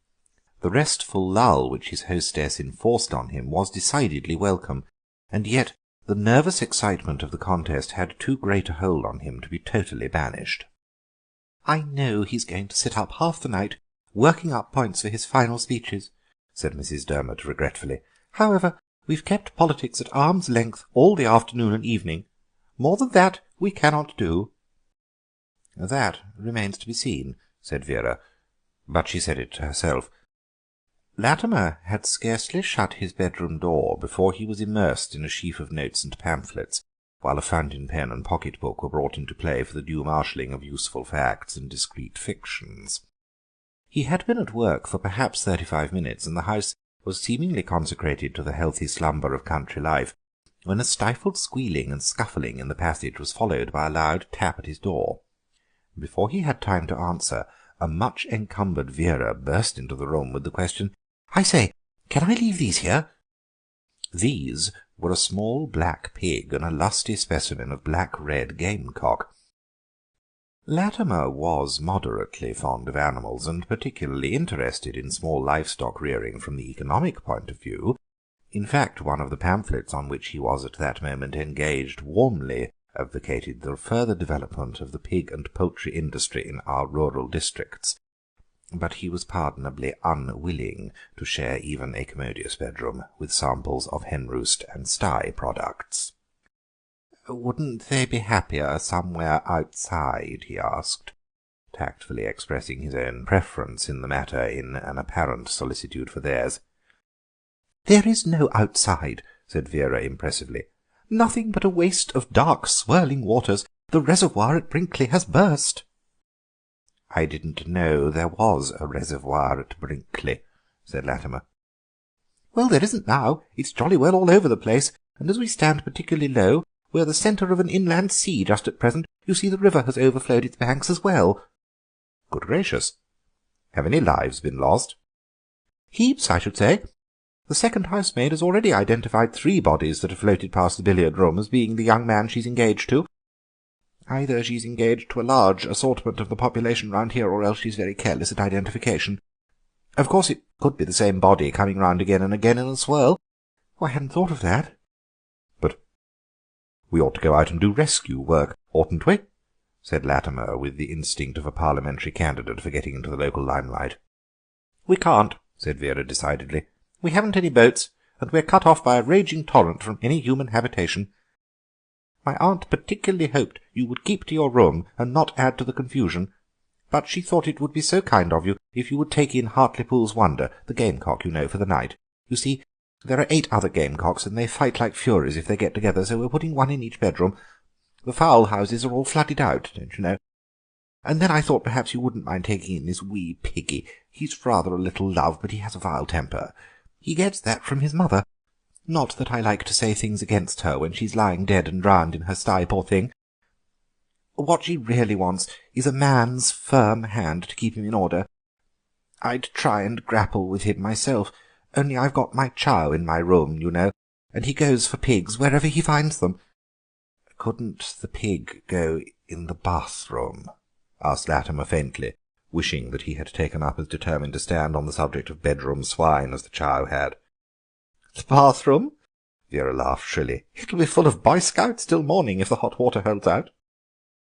The restful lull which his hostess enforced on him was decidedly welcome, and yet the nervous excitement of the contest had too great a hold on him to be totally banished. "I know he's going to sit up half the night, working up points for his final speeches," said Mrs. Dermot regretfully. "However, we've kept politics at arm's length all the afternoon and evening. More than that we cannot do." "That remains to be seen," said Vera, but she said it to herself. Latimer had scarcely shut his bedroom door before he was immersed in a sheaf of notes and pamphlets, while a fountain pen and pocket-book were brought into play for the due marshalling of useful facts and discreet fictions. He had been at work for perhaps 35 minutes, and the house was seemingly consecrated to the healthy slumber of country life, when a stifled squealing and scuffling in the passage was followed by a loud tap at his door. Before he had time to answer, a much-encumbered Vera burst into the room with the question, "I say, can I leave these here?" These were a small black pig and a lusty specimen of black-red gamecock. Latimer was moderately fond of animals, and particularly interested in small livestock rearing from the economic point of view. In fact, one of the pamphlets on which he was at that moment engaged warmly advocated the further development of the pig and poultry industry in our rural districts, but he was pardonably unwilling to share even a commodious bedroom with samples of hen-roost and sty products. "Wouldn't they be happier somewhere outside?" he asked, tactfully expressing his own preference in the matter in an apparent solicitude for theirs. "There is no outside," said Vera impressively. "Nothing but a waste of dark, swirling waters. The reservoir at Brinkley has burst." "I didn't know there was a reservoir at Brinkley," said Latimer. "Well, there isn't now. It's jolly well all over the place, and as we stand particularly low, we're the centre of an inland sea just at present. You see, the river has overflowed its banks as well." "Good gracious! Have any lives been lost?" "Heaps, I should say. The second housemaid has already identified 3 bodies that have floated past the billiard-room as being the young man she's engaged to. Either she's engaged to a large assortment of the population round here, or else she's very careless at identification. Of course it could be the same body coming round again and again in a swirl. Oh, I hadn't thought of that." "But we ought to go out and do rescue work, oughtn't we?" said Latimer, with the instinct of a parliamentary candidate for getting into the local limelight. "We can't," said Vera decidedly. "We haven't any boats, and we're cut off by a raging torrent from any human habitation. My aunt particularly hoped you would keep to your room and not add to the confusion, but she thought it would be so kind of you if you would take in Hartlepool's Wonder, the gamecock, you know, for the night. You see, there are 8 other gamecocks, and they fight like furies if they get together, so we're putting one in each bedroom. The fowl houses are all flooded out, don't you know. And then I thought perhaps you wouldn't mind taking in this wee piggy. He's rather a little love, but he has a vile temper. He gets that from his mother. Not that I like to say things against her when she's lying dead and drowned in her sty, poor thing. What she really wants is a man's firm hand to keep him in order. I'd try and grapple with him myself, only I've got my chow in my room, you know, and he goes for pigs wherever he finds them." "Couldn't the pig go in the bathroom?" asked Latimer faintly, wishing that he had taken up as determined a stand on the subject of bedroom swine as the chow had. "The bathroom?" Vera laughed shrilly. "It'll be full of Boy Scouts till morning if the hot water holds out."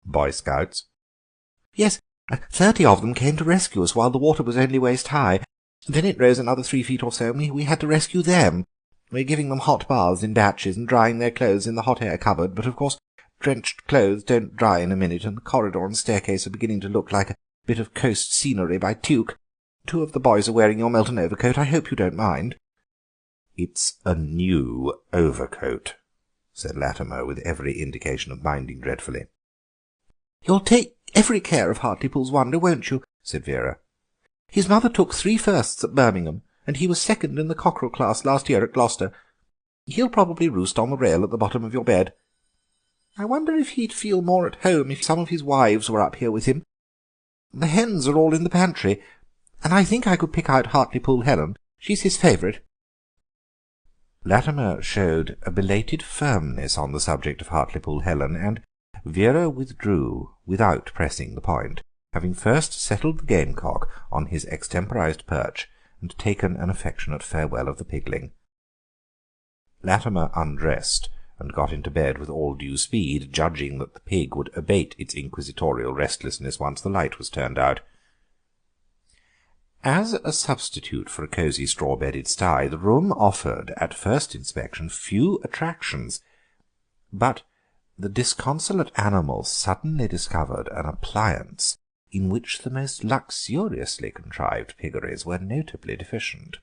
"Boy Scouts?" "Yes, 30 of them came to rescue us while the water was only waist high. Then it rose another 3 feet or so, and we had to rescue them. We're giving them hot baths in batches and drying their clothes in the hot air cupboard, but of course drenched clothes don't dry in a minute, and the corridor and staircase are beginning to look like a bit of coast scenery by Tuke. 2 of the boys are wearing your Melton overcoat. I hope you don't mind." "It's a new overcoat," said Latimer, with every indication of minding dreadfully. "You'll take every care of Hartlepool's wonder, won't you?" said Vera. "His mother took 3 firsts at Birmingham, and he was second in the cockerel class last year at Gloucester. He'll probably roost on the rail at the bottom of your bed. I wonder if he'd feel more at home if some of his wives were up here with him. The hens are all in the pantry, and I think I could pick out Hartlepool Helen. She's his favourite." Latimer showed a belated firmness on the subject of Hartlepool Helen, and Vera withdrew without pressing the point, having first settled the gamecock on his extemporized perch and taken an affectionate farewell of the pigling. Latimer undressed and got into bed with all due speed, judging that the pig would abate its inquisitorial restlessness once the light was turned out. As a substitute for a cosy straw-bedded sty, the room offered, at first inspection, few attractions, but the disconsolate animal suddenly discovered an appliance in which the most luxuriously contrived piggeries were notably deficient.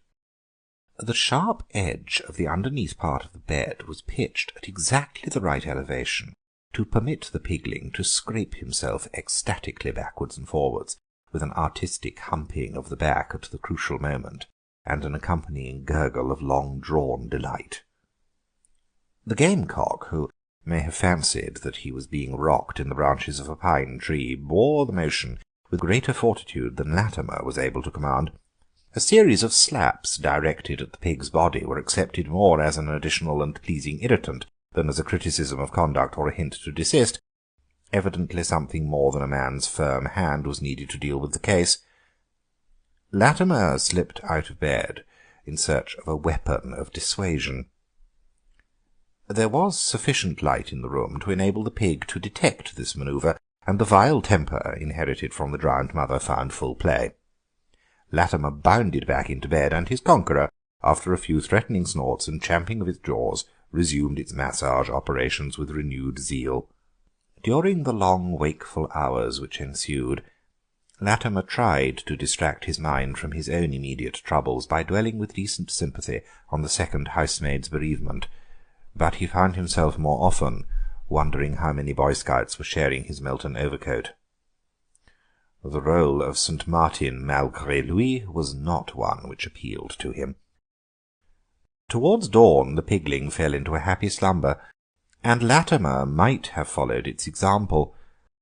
The sharp edge of the underneath part of the bed was pitched at exactly the right elevation to permit the pigling to scrape himself ecstatically backwards and forwards, with an artistic humping of the back at the crucial moment, and an accompanying gurgle of long-drawn delight. The gamecock, who may have fancied that he was being rocked in the branches of a pine tree, bore the motion with greater fortitude than Latimer was able to command. A series of slaps directed at the pig's body were accepted more as an additional and pleasing irritant than as a criticism of conduct or a hint to desist. Evidently something more than a man's firm hand was needed to deal with the case. Latimer slipped out of bed in search of a weapon of dissuasion. There was sufficient light in the room to enable the pig to detect this manoeuvre, and the vile temper inherited from the drowned mother found full play. Latimer bounded back into bed, and his conqueror, after a few threatening snorts and champing of its jaws, resumed its massage operations with renewed zeal. During the long wakeful hours which ensued, Latimer tried to distract his mind from his own immediate troubles by dwelling with decent sympathy on the second housemaid's bereavement, but he found himself more often wondering how many Boy Scouts were sharing his Melton overcoat. The role of St. Martin malgré lui was not one which appealed to him. Towards dawn the pigling fell into a happy slumber, and Latimer might have followed its example,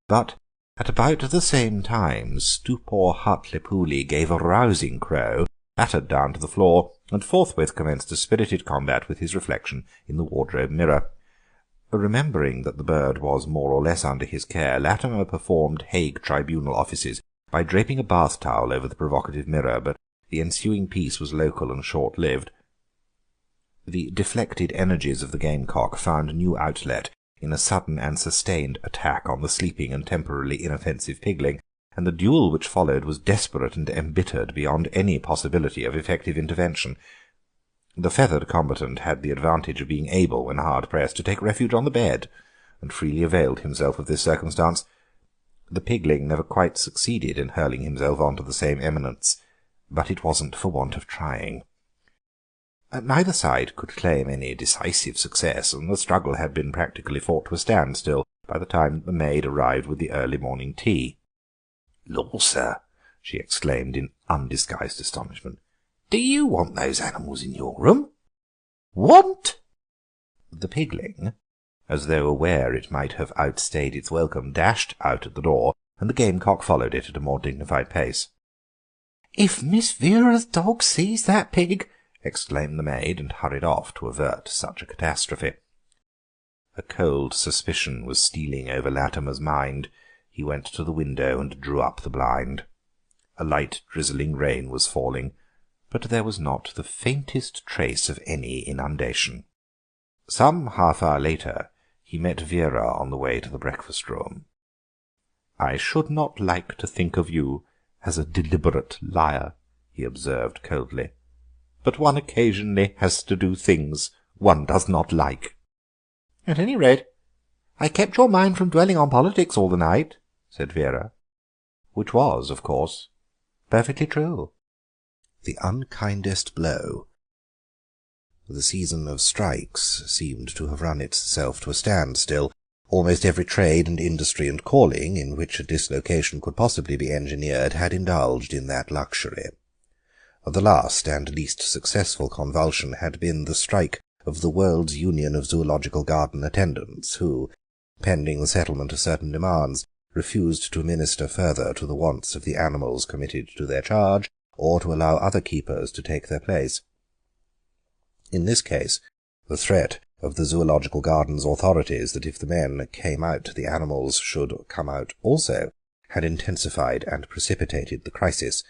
but at about the same time stupor Hartlepooli gave a rousing crow, clattered down to the floor, and forthwith commenced a spirited combat with his reflection in the wardrobe mirror. Remembering that the bird was more or less under his care, Latimer performed Hague tribunal offices by draping a bath-towel over the provocative mirror, but the ensuing peace was local and short-lived. The deflected energies of the gamecock found new outlet in a sudden and sustained attack on the sleeping and temporarily inoffensive pigling, and the duel which followed was desperate and embittered beyond any possibility of effective intervention. The feathered combatant had the advantage of being able, when hard pressed, to take refuge on the bed, and freely availed himself of this circumstance. The pigling never quite succeeded in hurling himself on to the same eminence, but it wasn't for want of trying. Neither side could claim any decisive success, and the struggle had been practically fought to a standstill by the time the maid arrived with the early morning tea. "Law, sir," she exclaimed in undisguised astonishment, "do you want those animals in your room?" "Want?" The pigling, as though aware it might have outstayed its welcome, dashed out at the door, and the gamecock followed it at a more dignified pace. "If Miss Vera's dog sees that pig," exclaimed the maid, and hurried off to avert such a catastrophe. A cold suspicion was stealing over Latimer's mind. He went to the window and drew up the blind. A light drizzling rain was falling, but there was not the faintest trace of any inundation. Some half-hour later he met Vera on the way to the breakfast-room. "I should not like to think of you as a deliberate liar," he observed coldly. "But one occasionally has to do things one does not like." "At any rate, I kept your mind from dwelling on politics all the night," said Vera, which was, of course, perfectly true. The unkindest blow. The season of strikes seemed to have run itself to a standstill. Almost every trade and industry and calling in which a dislocation could possibly be engineered had indulged in that luxury. The last and least successful convulsion had been the strike of the World's Union of Zoological Garden Attendants, who, pending the settlement of certain demands, refused to minister further to the wants of the animals committed to their charge, or to allow other keepers to take their place. In this case, the threat of the Zoological Gardens authorities that if the men came out the animals should come out also had intensified and precipitated the crisis.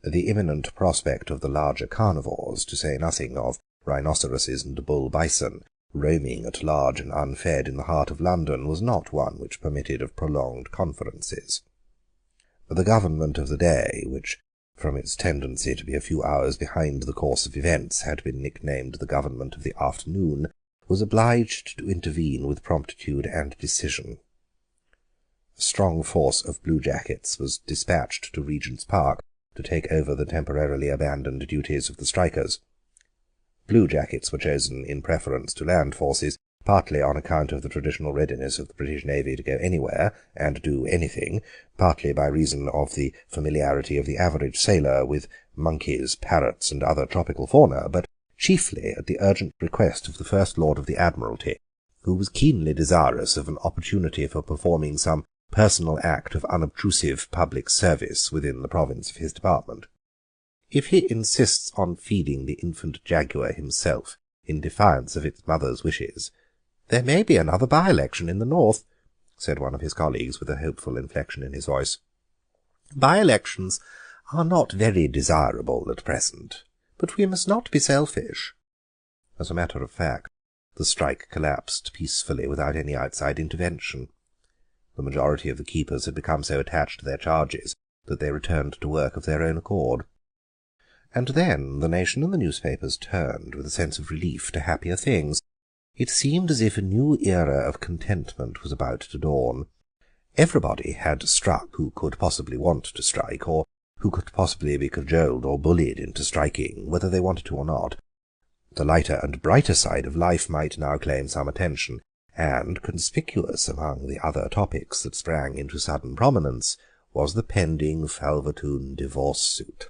The imminent prospect of the larger carnivores, to say nothing of rhinoceroses and bull bison, roaming at large and unfed in the heart of London, was not one which permitted of prolonged conferences. The government of the day, which, from its tendency to be a few hours behind the course of events, had been nicknamed the government of the afternoon, was obliged to intervene with promptitude and decision. A strong force of bluejackets was dispatched to Regent's Park to take over the temporarily abandoned duties of the strikers. Bluejackets were chosen in preference to land forces, partly on account of the traditional readiness of the British Navy to go anywhere and do anything, partly by reason of the familiarity of the average sailor with monkeys, parrots, and other tropical fauna, but chiefly at the urgent request of the First Lord of the Admiralty, who was keenly desirous of an opportunity for performing some personal act of unobtrusive public service within the province of his department. If he insists on feeding the infant jaguar himself, in defiance of its mother's wishes, there may be another by-election in the north, said one of his colleagues with a hopeful inflection in his voice. By-elections are not very desirable at present, but we must not be selfish. As a matter of fact, the strike collapsed peacefully without any outside intervention. The majority of the keepers had become so attached to their charges that they returned to work of their own accord. And then the nation and the newspapers turned with a sense of relief to happier things. It seemed as if a new era of contentment was about to dawn. Everybody had struck who could possibly want to strike, or who could possibly be cajoled or bullied into striking, whether they wanted to or not. The lighter and brighter side of life might now claim some attention, and conspicuous among the other topics that sprang into sudden prominence was the pending Falvertoon divorce suit.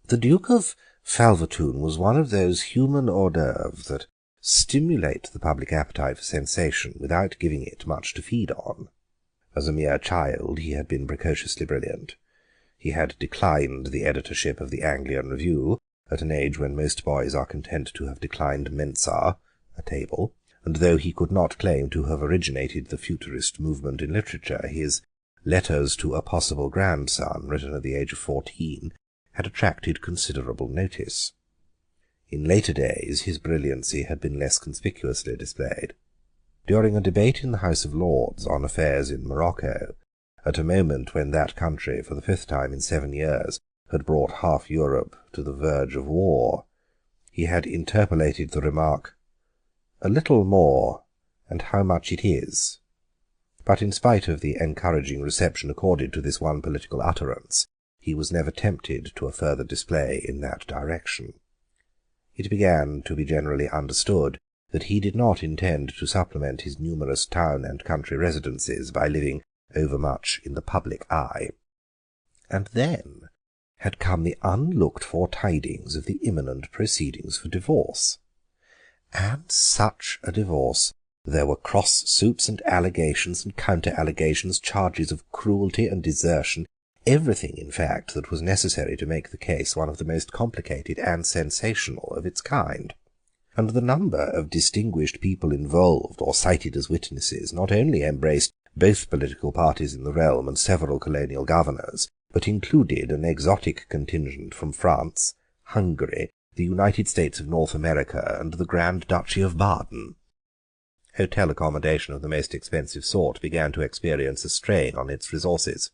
The Duke of Falvertoon was one of those human hors d'oeuvres that stimulate the public appetite for sensation without giving it much to feed on. As a mere child he had been precociously brilliant. He had declined the editorship of the Anglian Review, at an age when most boys are content to have declined mensa, a table, and though he could not claim to have originated the futurist movement in literature, his Letters to a Possible Grandson, written at the age of 14, had attracted considerable notice. In later days his brilliancy had been less conspicuously displayed. During a debate in the House of Lords on affairs in Morocco, at a moment when that country, for the 5th time in 7 years, had brought half Europe to the verge of war, he had interpolated the remark, "A little more, and how much it is." But in spite of the encouraging reception accorded to this one political utterance, he was never tempted to a further display in that direction. It began to be generally understood that he did not intend to supplement his numerous town and country residences by living overmuch in the public eye. And then had come the unlooked-for tidings of the imminent proceedings for divorce. And such a divorce! There were cross-suits and allegations and counter-allegations, charges of cruelty and desertion, everything, in fact, that was necessary to make the case one of the most complicated and sensational of its kind. And the number of distinguished people involved or cited as witnesses not only embraced both political parties in the realm and several colonial governors, but included an exotic contingent from France, Hungary, the United States of North America, and the Grand Duchy of Baden. Hotel accommodation of the most expensive sort began to experience a strain on its resources.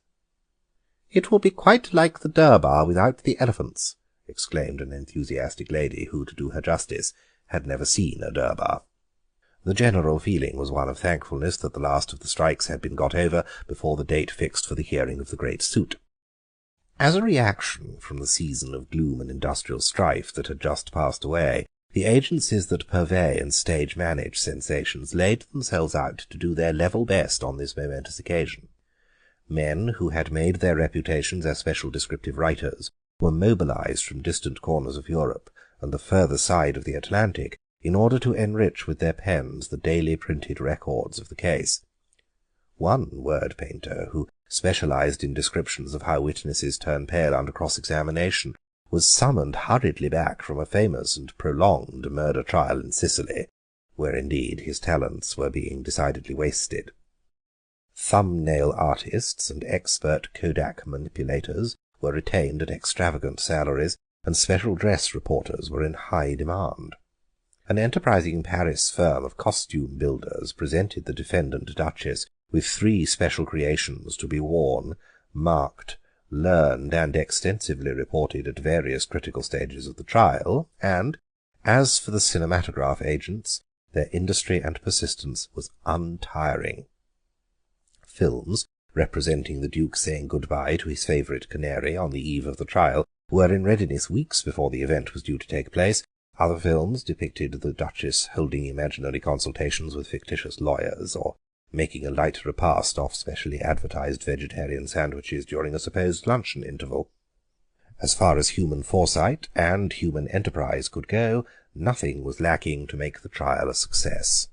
"It will be quite like the Durbar without the elephants," exclaimed an enthusiastic lady who, to do her justice, had never seen a Durbar. The general feeling was one of thankfulness that the last of the strikes had been got over before the date fixed for the hearing of the great suit. As a reaction from the season of gloom and industrial strife that had just passed away, the agencies that purvey and stage-manage sensations laid themselves out to do their level best on this momentous occasion. Men who had made their reputations as special descriptive writers were mobilized from distant corners of Europe and the further side of the Atlantic in order to enrich with their pens the daily printed records of the case. One word-painter, who specialized in descriptions of how witnesses turn pale under cross-examination, was summoned hurriedly back from a famous and prolonged murder trial in Sicily, where indeed his talents were being decidedly wasted. Thumbnail artists and expert Kodak manipulators were retained at extravagant salaries, and special dress reporters were in high demand. An enterprising Paris firm of costume builders presented the defendant Duchess with 3 special creations to be worn, marked, learned, and extensively reported at various critical stages of the trial, and, as for the cinematograph agents, their industry and persistence was untiring. Films representing the Duke saying good-bye to his favourite canary on the eve of the trial were in readiness weeks before the event was due to take place. Other films depicted the Duchess holding imaginary consultations with fictitious lawyers, or making a light repast off specially advertised vegetarian sandwiches during a supposed luncheon interval. As far as human foresight and human enterprise could go, nothing was lacking to make the trial a success.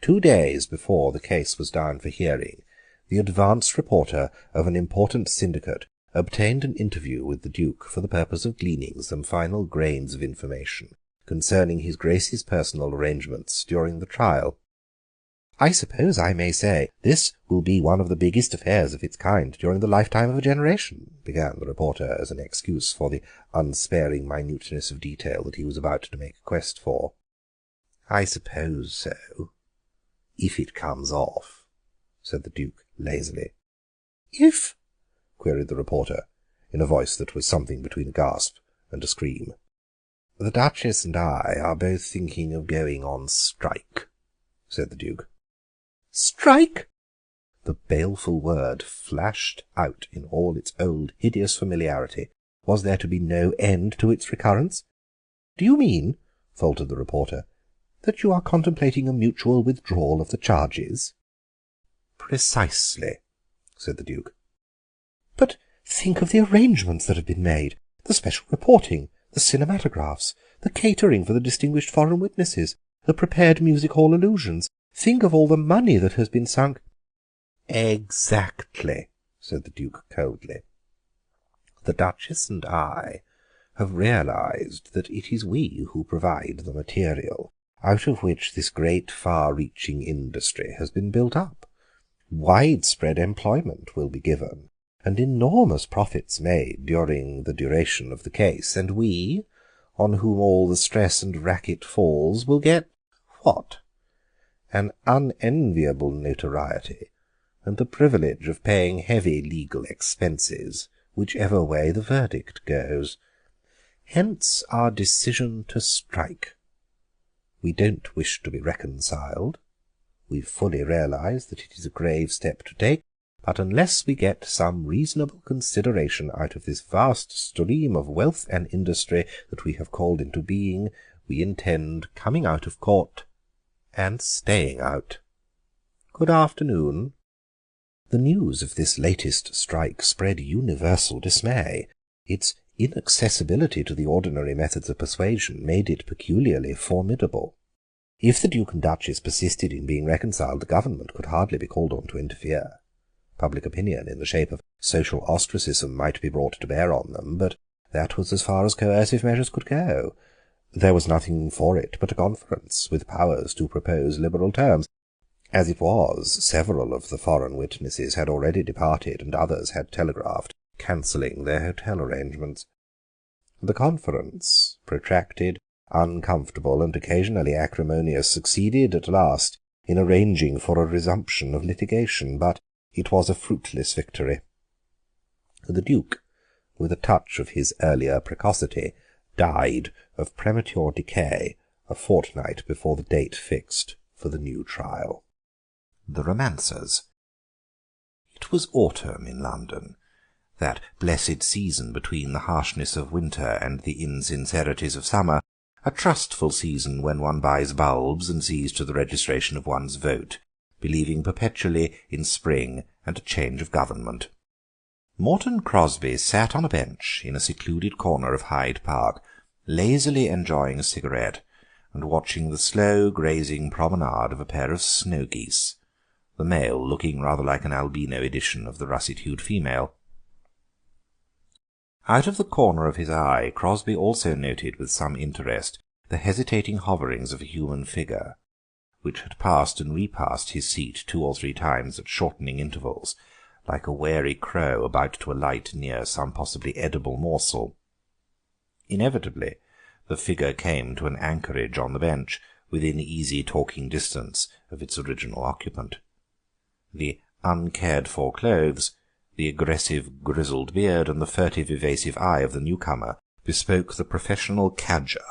2 days before the case was down for hearing, the advance reporter of an important syndicate obtained an interview with the Duke for the purpose of gleaning some final grains of information concerning his Grace's personal arrangements during the trial. "I suppose I may say this will be one of the biggest affairs of its kind during the lifetime of a generation," began the reporter as an excuse for the unsparing minuteness of detail that he was about to make a quest for. "I suppose so, if it comes off," said the Duke lazily. "If?" queried the reporter, in a voice that was something between a gasp and a scream. "The Duchess and I are both thinking of going on strike," said the Duke. "Strike?" The baleful word flashed out in all its old hideous familiarity. Was there to be no end to its recurrence? "Do you mean," faltered the reporter, "that you are contemplating a mutual withdrawal of the charges?" "Precisely," said the Duke. "But think of the arrangements that have been made, the special reporting, the cinematographs, the catering for the distinguished foreign witnesses, the prepared music-hall allusions. Think of all the money that has been sunk." "Exactly," said the Duke coldly. "The Duchess and I have realized that it is we who provide the material out of which this great far-reaching industry has been built up. Widespread employment will be given, and enormous profits made during the duration of the case, and we, on whom all the stress and racket falls, will get what? An unenviable notoriety, and the privilege of paying heavy legal expenses, whichever way the verdict goes. Hence our decision to strike. We don't wish to be reconciled. We fully realize that it is a grave step to take, but unless we get some reasonable consideration out of this vast stream of wealth and industry that we have called into being, we intend coming out of court and staying out. Good afternoon." The news of this latest strike spread universal dismay. Its inaccessibility to the ordinary methods of persuasion made it peculiarly formidable. If the Duke and Duchess persisted in being reconciled, the government could hardly be called on to interfere. Public opinion in the shape of social ostracism might be brought to bear on them, but that was as far as coercive measures could go. There was nothing for it but a conference, with powers to propose liberal terms. As it was, several of the foreign witnesses had already departed, and others had telegraphed, cancelling their hotel arrangements. The conference, protracted, uncomfortable, and occasionally acrimonious, succeeded at last in arranging for a resumption of litigation, but it was a fruitless victory. The Duke, with a touch of his earlier precocity, died of premature decay a fortnight before the date fixed for the new trial. The Romancers. It was autumn in London, that blessed season between the harshness of winter and the insincerities of summer, a trustful season when one buys bulbs and sees to the registration of one's vote, believing perpetually in spring and a change of government. Morton Crosby sat on a bench in a secluded corner of Hyde Park, lazily enjoying a cigarette and watching the slow grazing promenade of a pair of snow geese, the male looking rather like an albino edition of the russet-hued female. Out of the corner of his eye Crosby also noted with some interest the hesitating hoverings of a human figure, which had passed and repassed his seat 2 or 3 times at shortening intervals, like a wary crow about to alight near some possibly edible morsel. Inevitably the figure came to an anchorage on the bench within easy talking distance of its original occupant. The uncared-for clothes, the aggressive grizzled beard, and the furtive evasive eye of the newcomer bespoke the professional cadger,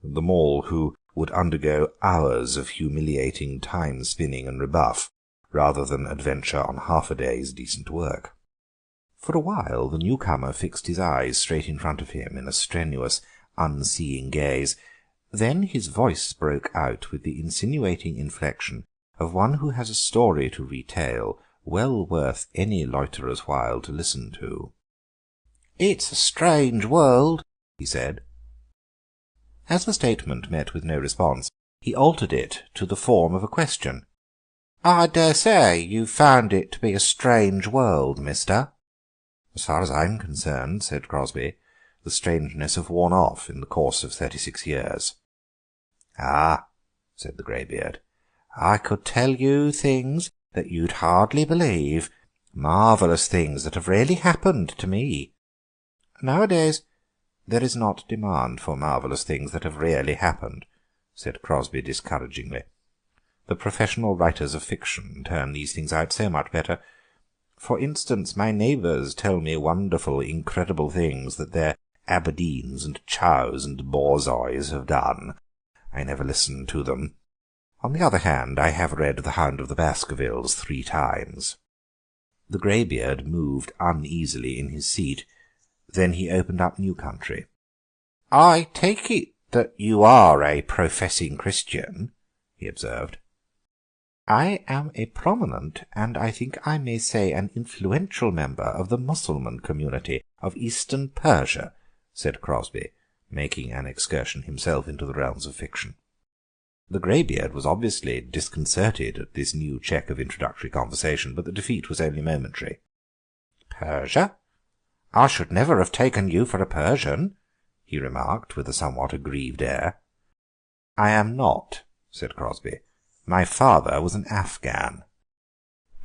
the mall who would undergo hours of humiliating time-spinning and rebuff rather than adventure on half a day's decent work. For a while the newcomer fixed his eyes straight in front of him in a strenuous, unseeing gaze. Then his voice broke out with the insinuating inflection of one who has a story to retail well worth any loiterer's while to listen to. "It's a strange world," he said. As the statement met with no response, he altered it to the form of a question. "I dare say you found it to be a strange world, mister." "As far as I'm concerned," said Crosby, "the strangeness have worn off in the course of 36 years. "Ah," said the greybeard, "I could tell you things that you'd hardly believe, marvellous things that have really happened to me." "Nowadays there is not demand for marvellous things that have really happened," said Crosby discouragingly. "The professional writers of fiction turn these things out so much better. For instance, my neighbours tell me wonderful, incredible things that their Aberdeens and Chows and Borzois have done. I never listen to them. On the other hand, I have read The Hound of the Baskervilles 3 times. The greybeard moved uneasily in his seat. Then he opened up new country. "I take it that you are a professing Christian," he observed. "I am a prominent, and I think I may say an influential member of the Mussulman community of Eastern Persia," said Crosby, making an excursion himself into the realms of fiction. The greybeard was obviously disconcerted at this new check of introductory conversation, but the defeat was only momentary. "Persia? I should never have taken you for a Persian," he remarked with a somewhat aggrieved air. "I am not," said Crosby. "My father was an Afghan."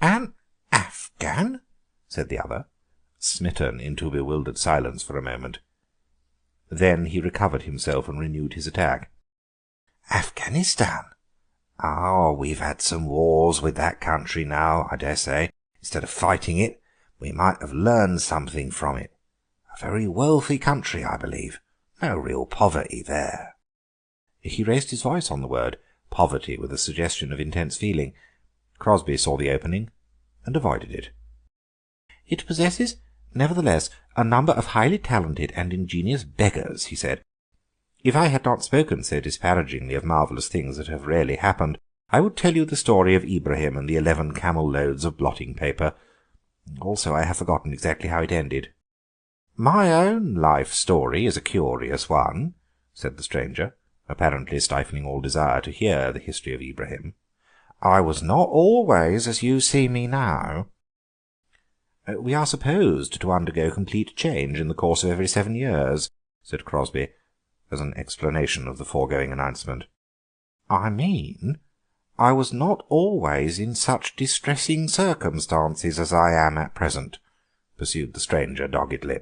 "An Afghan?" said the other, smitten into bewildered silence for a moment. Then he recovered himself and renewed his attack. "Afghanistan? Oh, we've had some wars with that country now, I dare say. Instead of fighting it, we might have learned something from it. A very wealthy country, I believe. No real poverty there." He raised his voice on the word poverty with a suggestion of intense feeling. Crosby saw the opening and avoided it. "It possesses, nevertheless, a number of highly talented and ingenious beggars," he said. "If I had not spoken so disparagingly of marvellous things that have really happened, I would tell you the story of Ibrahim and the 11 camel-loads of blotting paper. Also, I have forgotten exactly how it ended." "My own life story is a curious one," said the stranger, apparently stifling all desire to hear the history of Ibrahim. "I was not always as you see me now." "We are supposed to undergo complete change in the course of every 7 years," said Crosby, as an explanation of the foregoing announcement. "I mean, I was not always in such distressing circumstances as I am at present," pursued the stranger doggedly.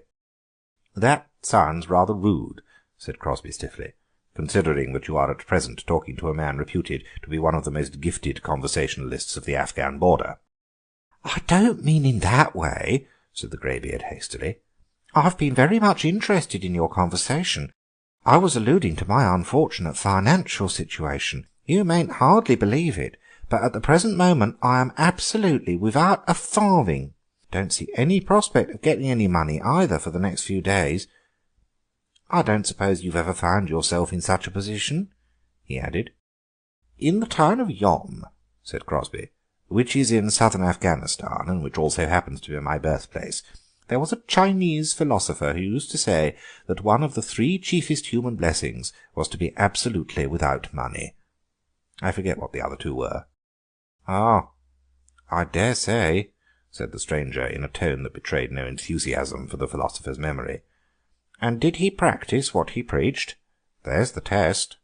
"That sounds rather rude," said Crosby stiffly, "considering that you are at present talking to a man reputed to be one of the most gifted conversationalists of the Afghan border." "I don't mean in that way," said the greybeard hastily. "I've been very much interested in your conversation. I was alluding to my unfortunate financial situation. You mayn't hardly believe it, but at the present moment I am absolutely without a farthing. Don't see any prospect of getting any money either for the next few days. I don't suppose you've ever found yourself in such a position?" he added. "In the town of Yom," said Crosby, "which is in southern Afghanistan, and which also happens to be my birthplace, there was a Chinese philosopher who used to say that one of the 3 chiefest human blessings was to be absolutely without money. I forget what the other 2 were." "Ah, I dare say," said the stranger in a tone that betrayed no enthusiasm for the philosopher's memory. "And did he practise what he preached? There's the test."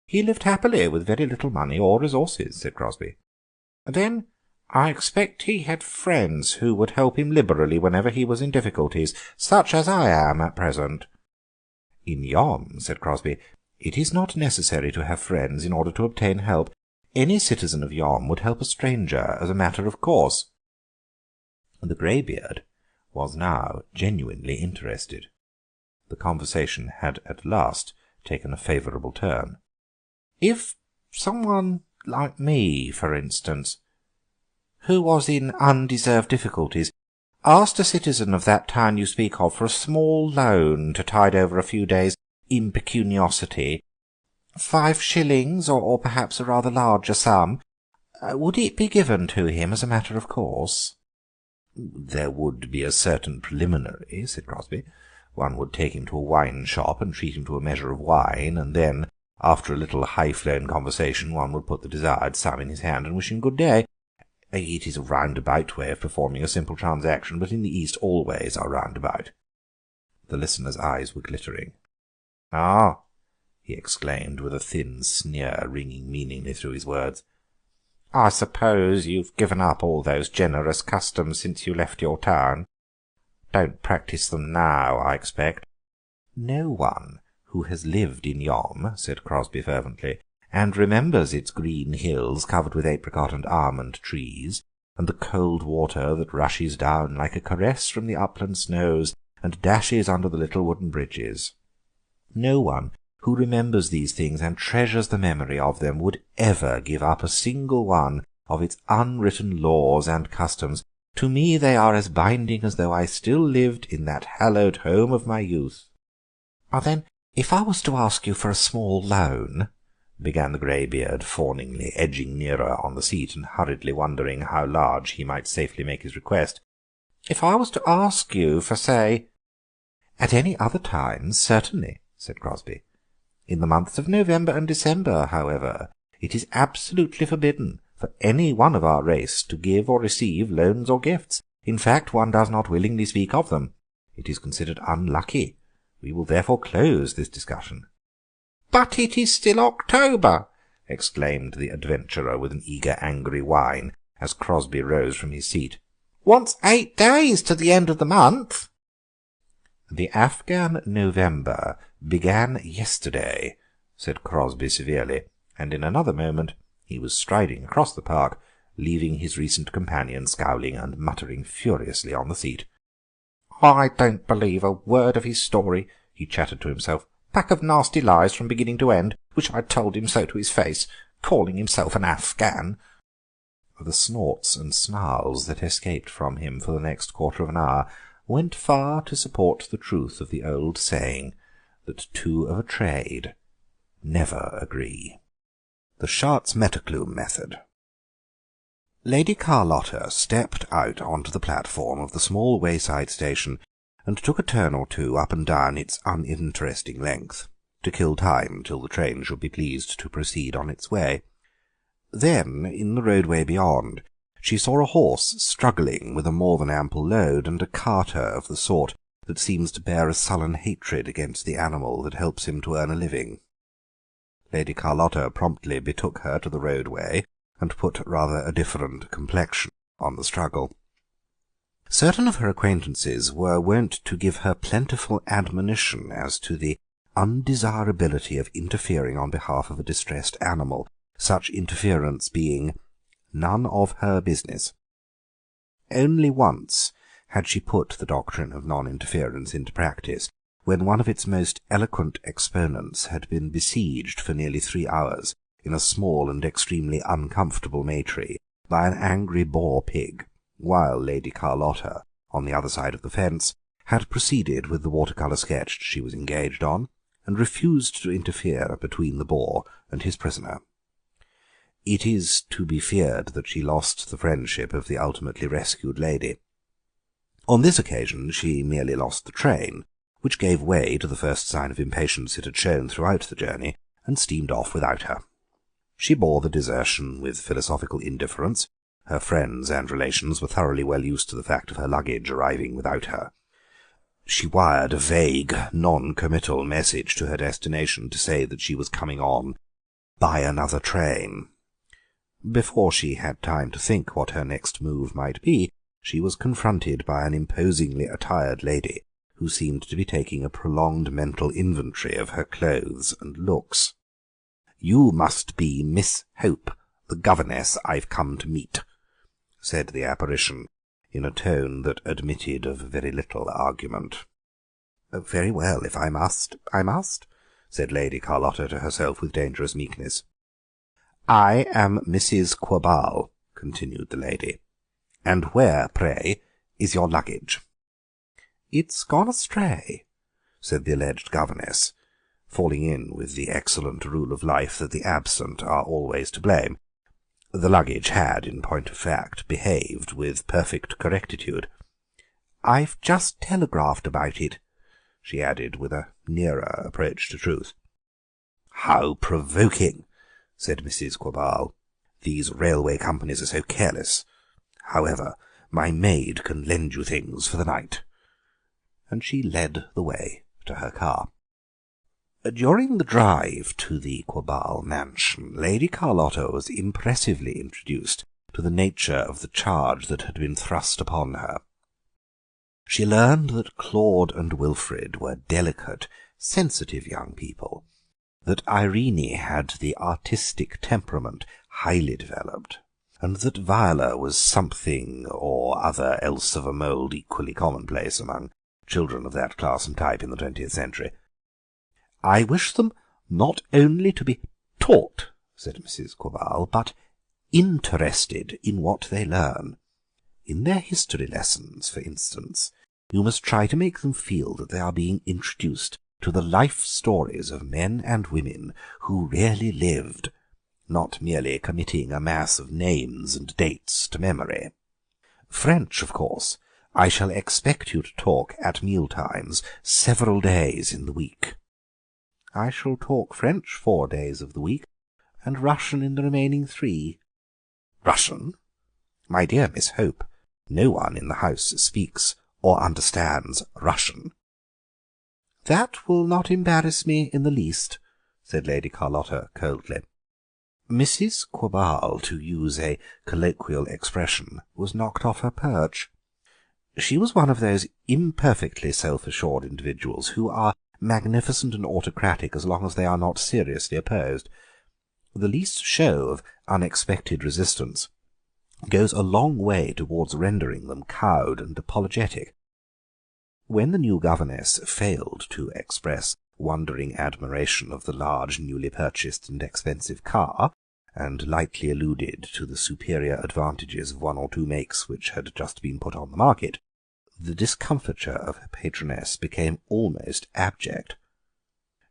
"He lived happily with very little money or resources," said Crosby. "Then I expect he had friends who would help him liberally whenever he was in difficulties, such as I am at present." "In Yom," said Crosby, "it is not necessary to have friends in order to obtain help. Any citizen of Yom would help a stranger as a matter of course." The greybeard was now genuinely interested. The conversation had at last taken a favourable turn. "If someone like me, for instance, who was in undeserved difficulties, asked a citizen of that town you speak of for a small loan to tide over a few days' impecuniosity, 5 shillings, or perhaps a rather larger sum, would it be given to him as a matter of course?" "There would be a certain preliminary," said Crosby. "One would take him to a wine-shop and treat him to a measure of wine, and then, after a little high-flown conversation, one would put the desired sum in his hand and wish him good day. It is a roundabout way of performing a simple transaction, but in the East all ways are roundabout." The listener's eyes were glittering. "Ah," he exclaimed, with a thin sneer ringing meaningly through his words, "I suppose you've given up all those generous customs since you left your town. Don't practise them now, I expect." "No one who has lived in Yom," said Crosby fervently, "and remembers its green hills covered with apricot and almond trees, and the cold water that rushes down like a caress from the upland snows and dashes under the little wooden bridges, no one who remembers these things and treasures the memory of them would ever give up a single one of its unwritten laws and customs. To me they are as binding as though I still lived in that hallowed home of my youth." "Then, if I was to ask you for a small loan," began the greybeard fawningly, edging nearer on the seat and hurriedly wondering how large he might safely make his request, "if I was to ask you for, say—" "At any other time, certainly," said Crosby. "In the months of November and December, however, it is absolutely forbidden for any one of our race to give or receive loans or gifts. In fact, one does not willingly speak of them. It is considered unlucky. We will therefore close this discussion." "But it is still October," exclaimed the adventurer with an eager, angry whine, as Crosby rose from his seat. "Wants 8 days to the end of the month." "The Afghan November began yesterday," said Crosby severely, and in another moment he was striding across the park, leaving his recent companion scowling and muttering furiously on the seat. "I don't believe a word of his story," he chattered to himself. "Pack of nasty lies from beginning to end. Wish I'd told him so to his face. Calling himself an Afghan." The snorts and snarls that escaped from him for the next quarter of an hour went far to support the truth of the old saying that 2 of a trade never agree. The Schartz Metterklume Method. Lady Carlotta stepped out onto the platform of the small wayside station and took a turn or 2 up and down its uninteresting length, to kill time till the train should be pleased to proceed on its way. Then, in the roadway beyond, she saw a horse struggling with a more than ample load, and a carter of the sort that seems to bear a sullen hatred against the animal that helps him to earn a living. Lady Carlotta promptly betook her to the roadway, and put rather a different complexion on the struggle. Certain of her acquaintances were wont to give her plentiful admonition as to the undesirability of interfering on behalf of a distressed animal, such interference being none of her business. Only once had she put the doctrine of non-interference into practice, when one of its most eloquent exponents had been besieged for nearly 3 hours in a small and extremely uncomfortable May-tree by an angry boar-pig, while Lady Carlotta, on the other side of the fence, had proceeded with the water-colour sketch she was engaged on, and refused to interfere between the boar and his prisoner. It is to be feared that she lost the friendship of the ultimately rescued lady. On this occasion she merely lost the train, which gave way to the first sign of impatience it had shown throughout the journey, and steamed off without her. She bore the desertion with philosophical indifference. Her friends and relations were thoroughly well used to the fact of her luggage arriving without her. She wired a vague, non-committal message to her destination to say that she was coming on by another train. Before she had time to think what her next move might be, she was confronted by an imposingly attired lady, who seemed to be taking a prolonged mental inventory of her clothes and looks. "You must be Miss Hope, the governess I've come to meet," said the apparition, in a tone that admitted of very little argument. "Very well, if I must, I must," said Lady Carlotta to herself with dangerous meekness. "I am Mrs. Quabarl," continued the lady. "And where, pray, is your luggage?" "It's gone astray," said the alleged governess, falling in with the excellent rule of life that the absent are always to blame. The luggage had, in point of fact, behaved with perfect correctitude. "I've just telegraphed about it," she added, with a nearer approach to truth. "How provoking!" said Mrs. Quabarl. "These railway companies are so careless. However, my maid can lend you things for the night." And she led the way to her car. During the drive to the Quabarl mansion, Lady Carlotta was impressively introduced to the nature of the charge that had been thrust upon her. She learned that Claude and Wilfrid were delicate, sensitive young people, that Irene had the artistic temperament highly developed, and that Viola was something or other else of a mould equally commonplace among children of that class and type in the 20th century. "I wish them not only to be taught," said Mrs. Quabarl, "but interested in what they learn. In their history lessons, for instance, you must try to make them feel that they are being introduced to the life stories of men and women who really lived, not merely committing a mass of names and dates to memory. French, of course, I shall expect you to talk at meal-times several days in the week." "I shall talk French 4 days of the week, and Russian in the remaining 3. "Russian? My dear Miss Hope, no one in the house speaks or understands Russian." "That will not embarrass me in the least," said Lady Carlotta coldly. Mrs. Quabarl, to use a colloquial expression, was knocked off her perch. She was one of those imperfectly self-assured individuals who are magnificent and autocratic as long as they are not seriously opposed. The least show of unexpected resistance goes a long way towards rendering them cowed and apologetic. When the new governess failed to express wondering admiration of the large, newly purchased and expensive car, and lightly alluded to the superior advantages of 1 or 2 makes which had just been put on the market, the discomfiture of her patroness became almost abject.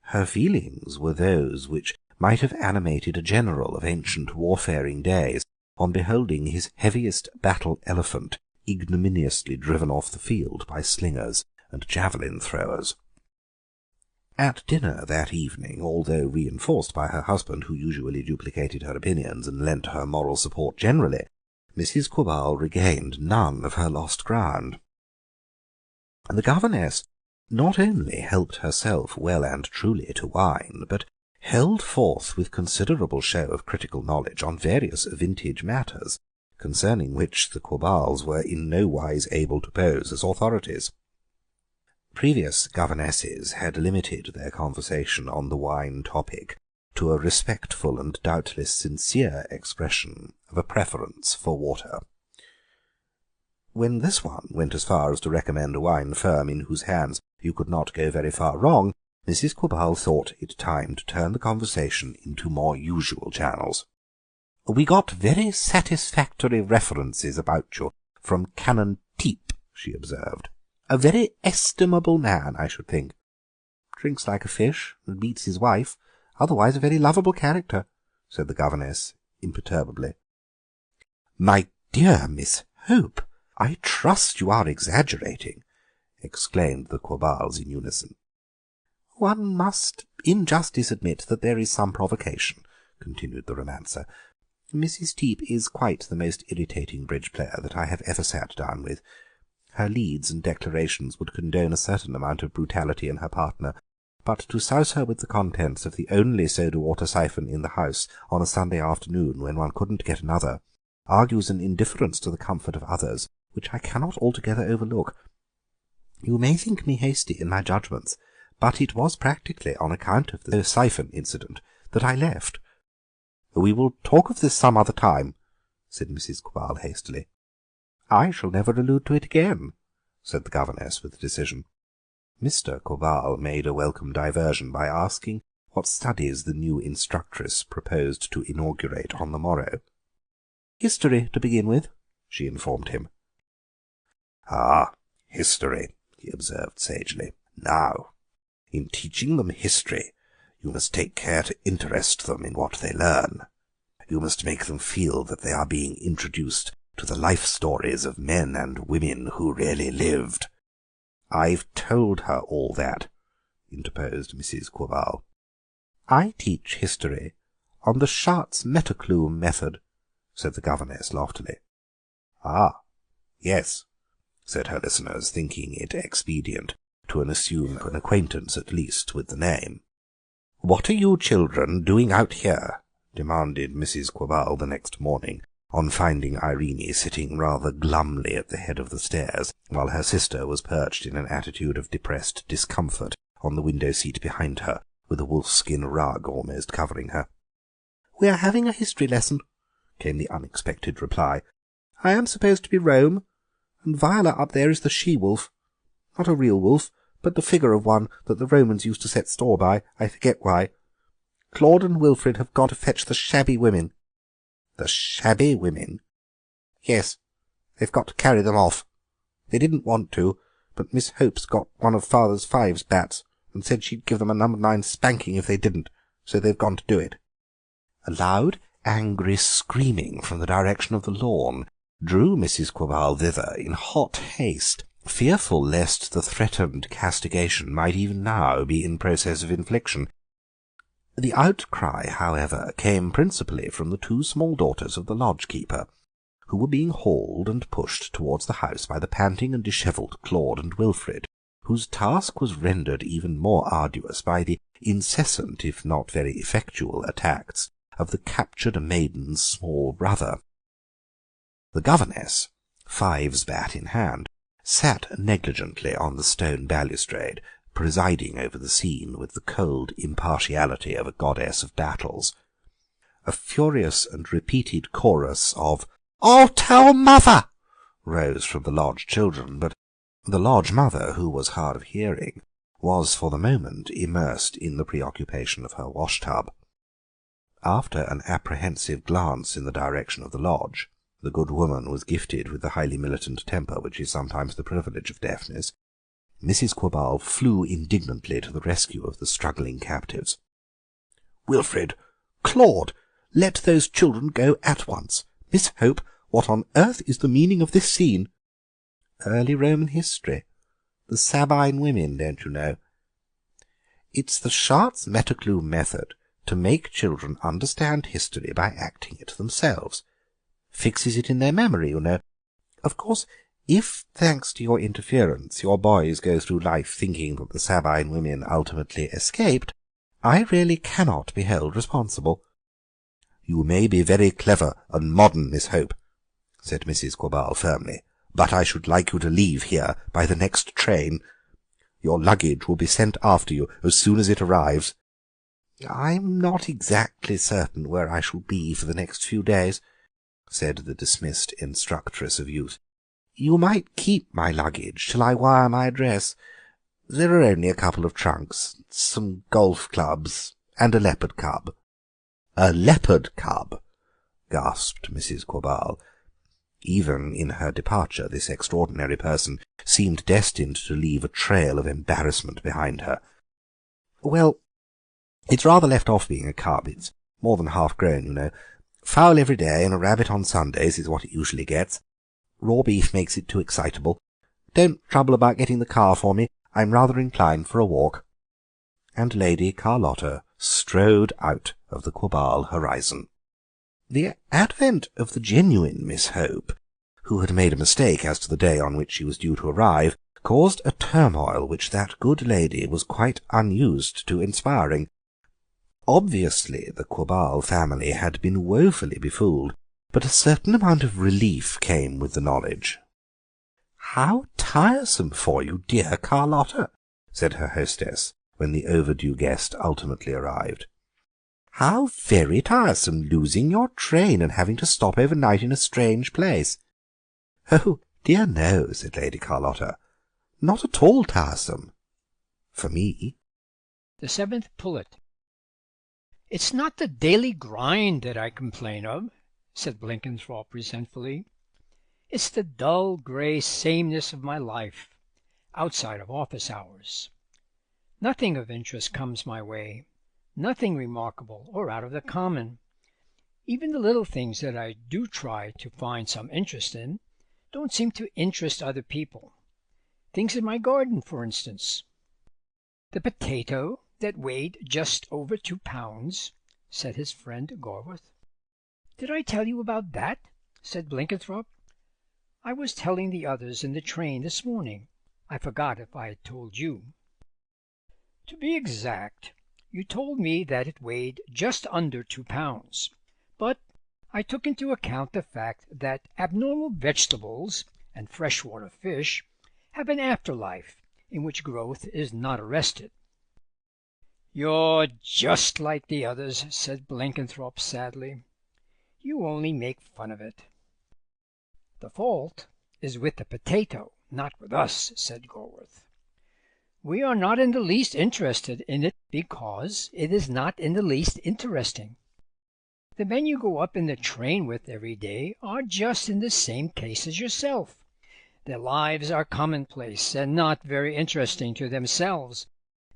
Her feelings were those which might have animated a general of ancient warfaring days on beholding his heaviest battle-elephant ignominiously driven off the field by slingers and javelin-throwers. At dinner that evening, although reinforced by her husband, who usually duplicated her opinions and lent her moral support generally, Mrs. Quabarl regained none of her lost ground. The governess not only helped herself well and truly to wine, but held forth with considerable show of critical knowledge on various vintage matters, concerning which the Quabarls were in no wise able to pose as authorities. Previous governesses had limited their conversation on the wine topic to a respectful and doubtless sincere expression of a preference for water. when this one went as far as to recommend a wine firm in whose hands you could not go very far wrong, Mrs. Quabarl thought it time to turn the conversation into more usual channels. "We got very satisfactory references about you from Canon Teep," she observed. "A very estimable man, I should think. Drinks like a fish, and beats his wife. Otherwise a very lovable character," said the governess imperturbably. "My dear Miss Hope, I trust you are exaggerating," exclaimed the Quabarls in unison. "One must in justice admit that there is some provocation," continued the romancer. "Mrs. Teep is quite the most irritating bridge player that I have ever sat down with. Her leads and declarations would condone a certain amount of brutality in her partner, but to souse her with the contents of the only soda-water siphon in the house on a Sunday afternoon when one couldn't get another argues an indifference to the comfort of others which I cannot altogether overlook. You may think me hasty in my judgments, but it was practically on account of the siphon incident that I left." "We will talk of this some other time," said Mrs. Quabarl hastily. "I shall never allude to it again," said the governess with decision. Mr. Quabarl made a welcome diversion by asking what studies the new instructress proposed to inaugurate on the morrow. "History, to begin with," she informed him. "Ah, history," he observed sagely. "Now, in teaching them history, you must take care to interest them in what they learn. You must make them feel that they are being introduced to the life stories of men and women who really lived." "I've told her all that," interposed Mrs. Quabarl. "I teach history on the Schartz Metterklume method," said the governess loftily. "Ah, yes," said her listeners, thinking it expedient to assume an acquaintance at least with the name. "What are you children doing out here?" demanded Mrs. Quabarl the next morning, on finding Irene sitting rather glumly at the head of the stairs, while her sister was perched in an attitude of depressed discomfort on the window-seat behind her, with a wolfskin rug almost covering her. "We are having a history lesson," came the unexpected reply. "I am supposed to be Rome, and Viola up there is the she-wolf. Not a real wolf, but the figure of one that the Romans used to set store by, I forget why. Claude and Wilfrid have gone to fetch the shabby women." "The shabby women?" "Yes, they've got to carry them off. They didn't want to, but Miss Hope's got one of Father's fives bats, and said she'd give them a number 9 spanking if they didn't, so they've gone to do it." A loud, angry screaming from the direction of the lawn drew Mrs. Quabarl thither in hot haste, fearful lest the threatened castigation might even now be in process of infliction. The outcry, however, came principally from the 2 small daughters of the lodge-keeper, who were being hauled and pushed towards the house by the panting and dishevelled Claude and Wilfrid, whose task was rendered even more arduous by the incessant, if not very effectual, attacks of the captured maiden's small brother. The governess, fives bat in hand, sat negligently on the stone balustrade, presiding over the scene with the cold impartiality of a goddess of battles. A furious and repeated chorus of "Oh, tell mother!" rose from the lodge children, but the lodge mother, who was hard of hearing, was for the moment immersed in the preoccupation of her wash-tub. After an apprehensive glance in the direction of the lodge, the good woman was gifted with the highly militant temper which is sometimes the privilege of deafness. Mrs. Quabarl flew indignantly to the rescue of the struggling captives. "Wilfrid, Claude, let those children go at once. Miss Hope, what on earth is the meaning of this scene?" "Early Roman history. The Sabine women, don't you know? It's the Schartz Metterklume method to make children understand history by acting it themselves. Fixes it in their memory, you know. Of course, if, thanks to your interference, your boys go through life thinking that the Sabine women ultimately escaped, I really cannot be held responsible." "You may be very clever and modern, Miss Hope," said Mrs. Quabarl firmly, "but I should like you to leave here by the next train. Your luggage will be sent after you as soon as it arrives." "I'm not exactly certain where I shall be for the next few days," said the dismissed instructress of youth. You might keep my luggage till I wire my address. There are only a couple of trunks, some golf clubs, and a leopard cub." "A leopard cub!" gasped Mrs. Quabarl. Even in her departure this extraordinary person seemed destined to leave a trail of embarrassment behind her. "Well, it's rather left off being a cub. It's more than half grown, you know. Fowl every day and a rabbit on Sundays is what it usually gets. Raw beef makes it too excitable. Don't trouble about getting the car for me. I'm rather inclined for a walk." And Lady Carlotta strode out of the Quabarl horizon. The advent of the genuine Miss Hope, who had made a mistake as to the day on which she was due to arrive, caused a turmoil which that good lady was quite unused to inspiring. Obviously the Quabarl family had been woefully befooled, but a certain amount of relief came with the knowledge. "How tiresome for you, dear Carlotta," said her hostess, when the overdue guest ultimately arrived. "How very tiresome, losing your train and having to stop overnight in a strange place." "Oh, dear no," said Lady Carlotta. "Not at all tiresome. For me." The seventh pullet. "It's not the daily grind that I complain of," said Blenkinthrope resentfully. "It's the dull grey sameness of my life, outside of office hours. Nothing of interest comes my way, nothing remarkable or out of the common. Even the little things that I do try to find some interest in don't seem to interest other people. Things in my garden, for instance." "The potato that weighed just over 2 pounds," said his friend Gorworth. "Did I tell you about that?" said Blenkinthrope. "I was telling the others in the train this morning. I forgot if I had told you." "To be exact, you told me that it weighed just under 2 pounds, but I took into account the fact that abnormal vegetables and freshwater fish have an afterlife in which growth is not arrested." "You're just like the others," said Blenkinthrope sadly. "You only make fun of it." "The fault is with the potato, not with us," said Gorworth. "We are not in the least interested in it because it is not in the least interesting. The men you go up in the train with every day are just in the same case as yourself. Their lives are commonplace and not very interesting to themselves,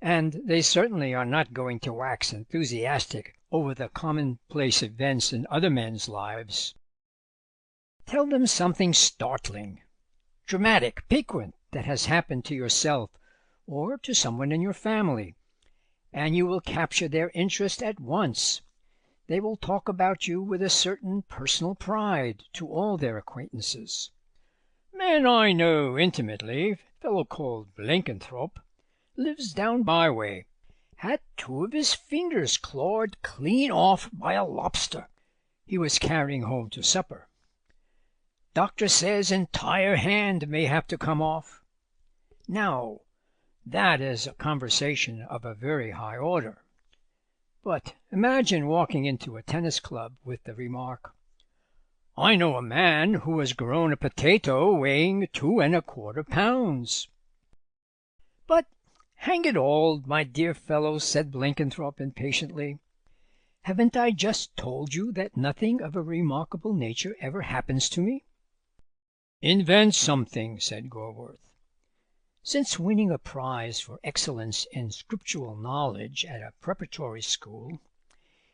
and they certainly are not going to wax enthusiastic over the commonplace events in other men's lives. Tell them something startling, dramatic, piquant that has happened to yourself or to someone in your family, and you will capture their interest at once. They will talk about you with a certain personal pride to all their acquaintances. Man I know intimately, fellow called Blenkinthrope, lives down my way, had 2 of his fingers clawed clean off by a lobster he was carrying home to supper. Doctor says entire hand may have to come off. Now, that is a conversation of a very high order. But imagine walking into a tennis club with the remark, 'I know a man who has grown a potato weighing 2¼ pounds.'" "But, hang it all, my dear fellow," said Blenkinthrope impatiently, "haven't I just told you that nothing of a remarkable nature ever happens to me?" "Invent something," said Gorworth. Since winning a prize for excellence in scriptural knowledge at a preparatory school,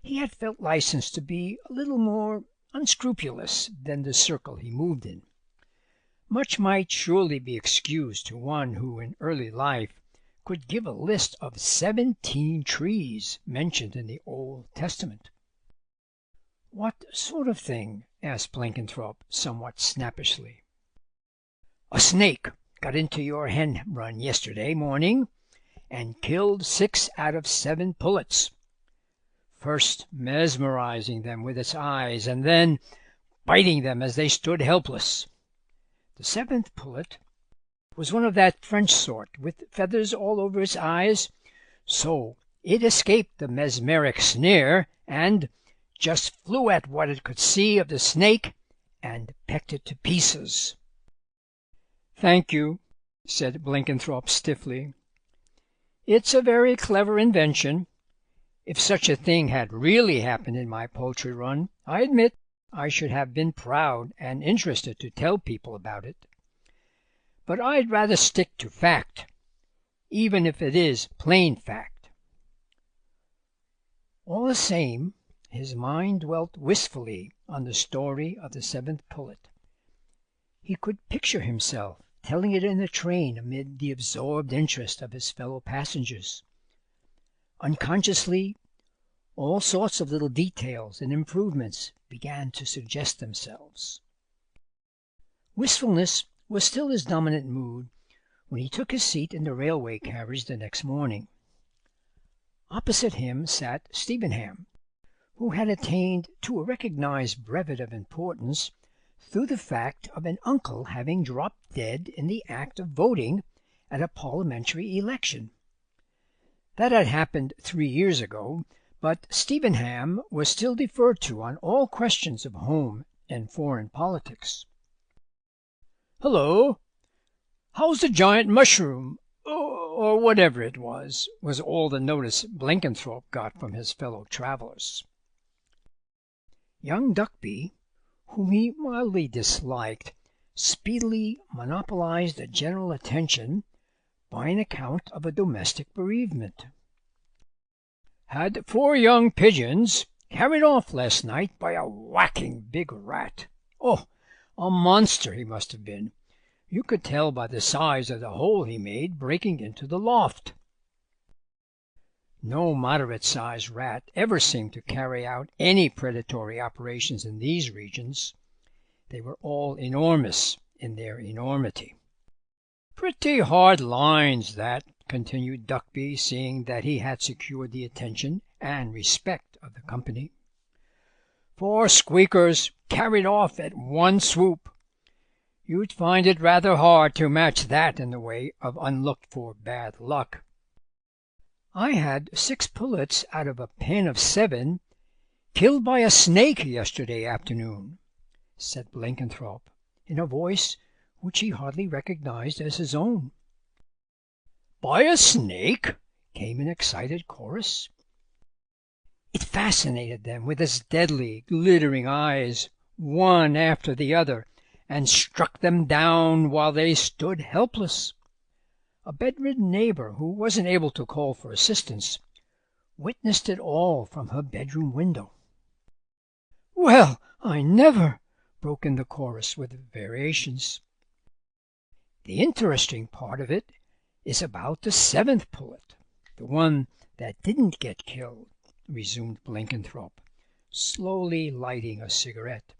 he had felt licensed to be a little more unscrupulous than the circle he moved in. Much might surely be excused to one who in early life could give a list of 17 trees mentioned in the Old Testament. "What sort of thing?" asked Blenkinthrope, somewhat snappishly. "A snake got into your hen run yesterday morning and killed 6 out of 7 pullets, first mesmerizing them with its eyes and then biting them as they stood helpless. The 7th pullet was one of that French sort with feathers all over its eyes, so it escaped the mesmeric snare and just flew at what it could see of the snake and pecked it to pieces." "Thank you," said Blenkinthrope stiffly. "It's a very clever invention. If such a thing had really happened in my poultry run, I admit I should have been proud and interested to tell people about it. But I'd rather stick to fact, even if it is plain fact." All the same, his mind dwelt wistfully on the story of the seventh pullet. He could picture himself telling it in the train amid the absorbed interest of his fellow passengers. Unconsciously, all sorts of little details and improvements began to suggest themselves. Wistfulness was still his dominant mood when he took his seat in the railway carriage the next morning. Opposite him sat Stevenham, who had attained to a recognized brevet of importance through the fact of an uncle having dropped dead in the act of voting at a parliamentary election. That had happened 3 years ago, but Stevenham was still deferred to on all questions of home and foreign politics. "Hullo! How's the giant mushroom, or whatever it was all the notice Blenkinthrope got from his fellow travellers. Young Duckby, whom he mildly disliked, speedily monopolized the general attention by an account of a domestic bereavement. "Had 4 young pigeons carried off last night by a whacking big rat. Oh, a monster he must have been. You could tell by the size of the hole he made breaking into the loft." No moderate-sized rat ever seemed to carry out any predatory operations in these regions. They were all enormous in their enormity. "Pretty hard lines, that," continued Duckby, seeing that he had secured the attention and respect of the company. "4 squeakers carried off at one swoop. You'd find it rather hard to match that in the way of unlooked-for bad luck." "I had 6 pullets out of a pen of 7 killed by a snake yesterday afternoon," said Blenkinthrope, in a voice which he hardly recognized as his own. "By a snake?" came an excited chorus. It fascinated them with its deadly, glittering eyes, one after the other, and struck them down while they stood helpless. A bedridden neighbor, who wasn't able to call for assistance, witnessed it all from her bedroom window. "Well, I never!" broke in the chorus with variations. "The interesting part of it is about the 7th pullet, the one that didn't get killed," resumed Blenkinthrope, slowly lighting a cigarette.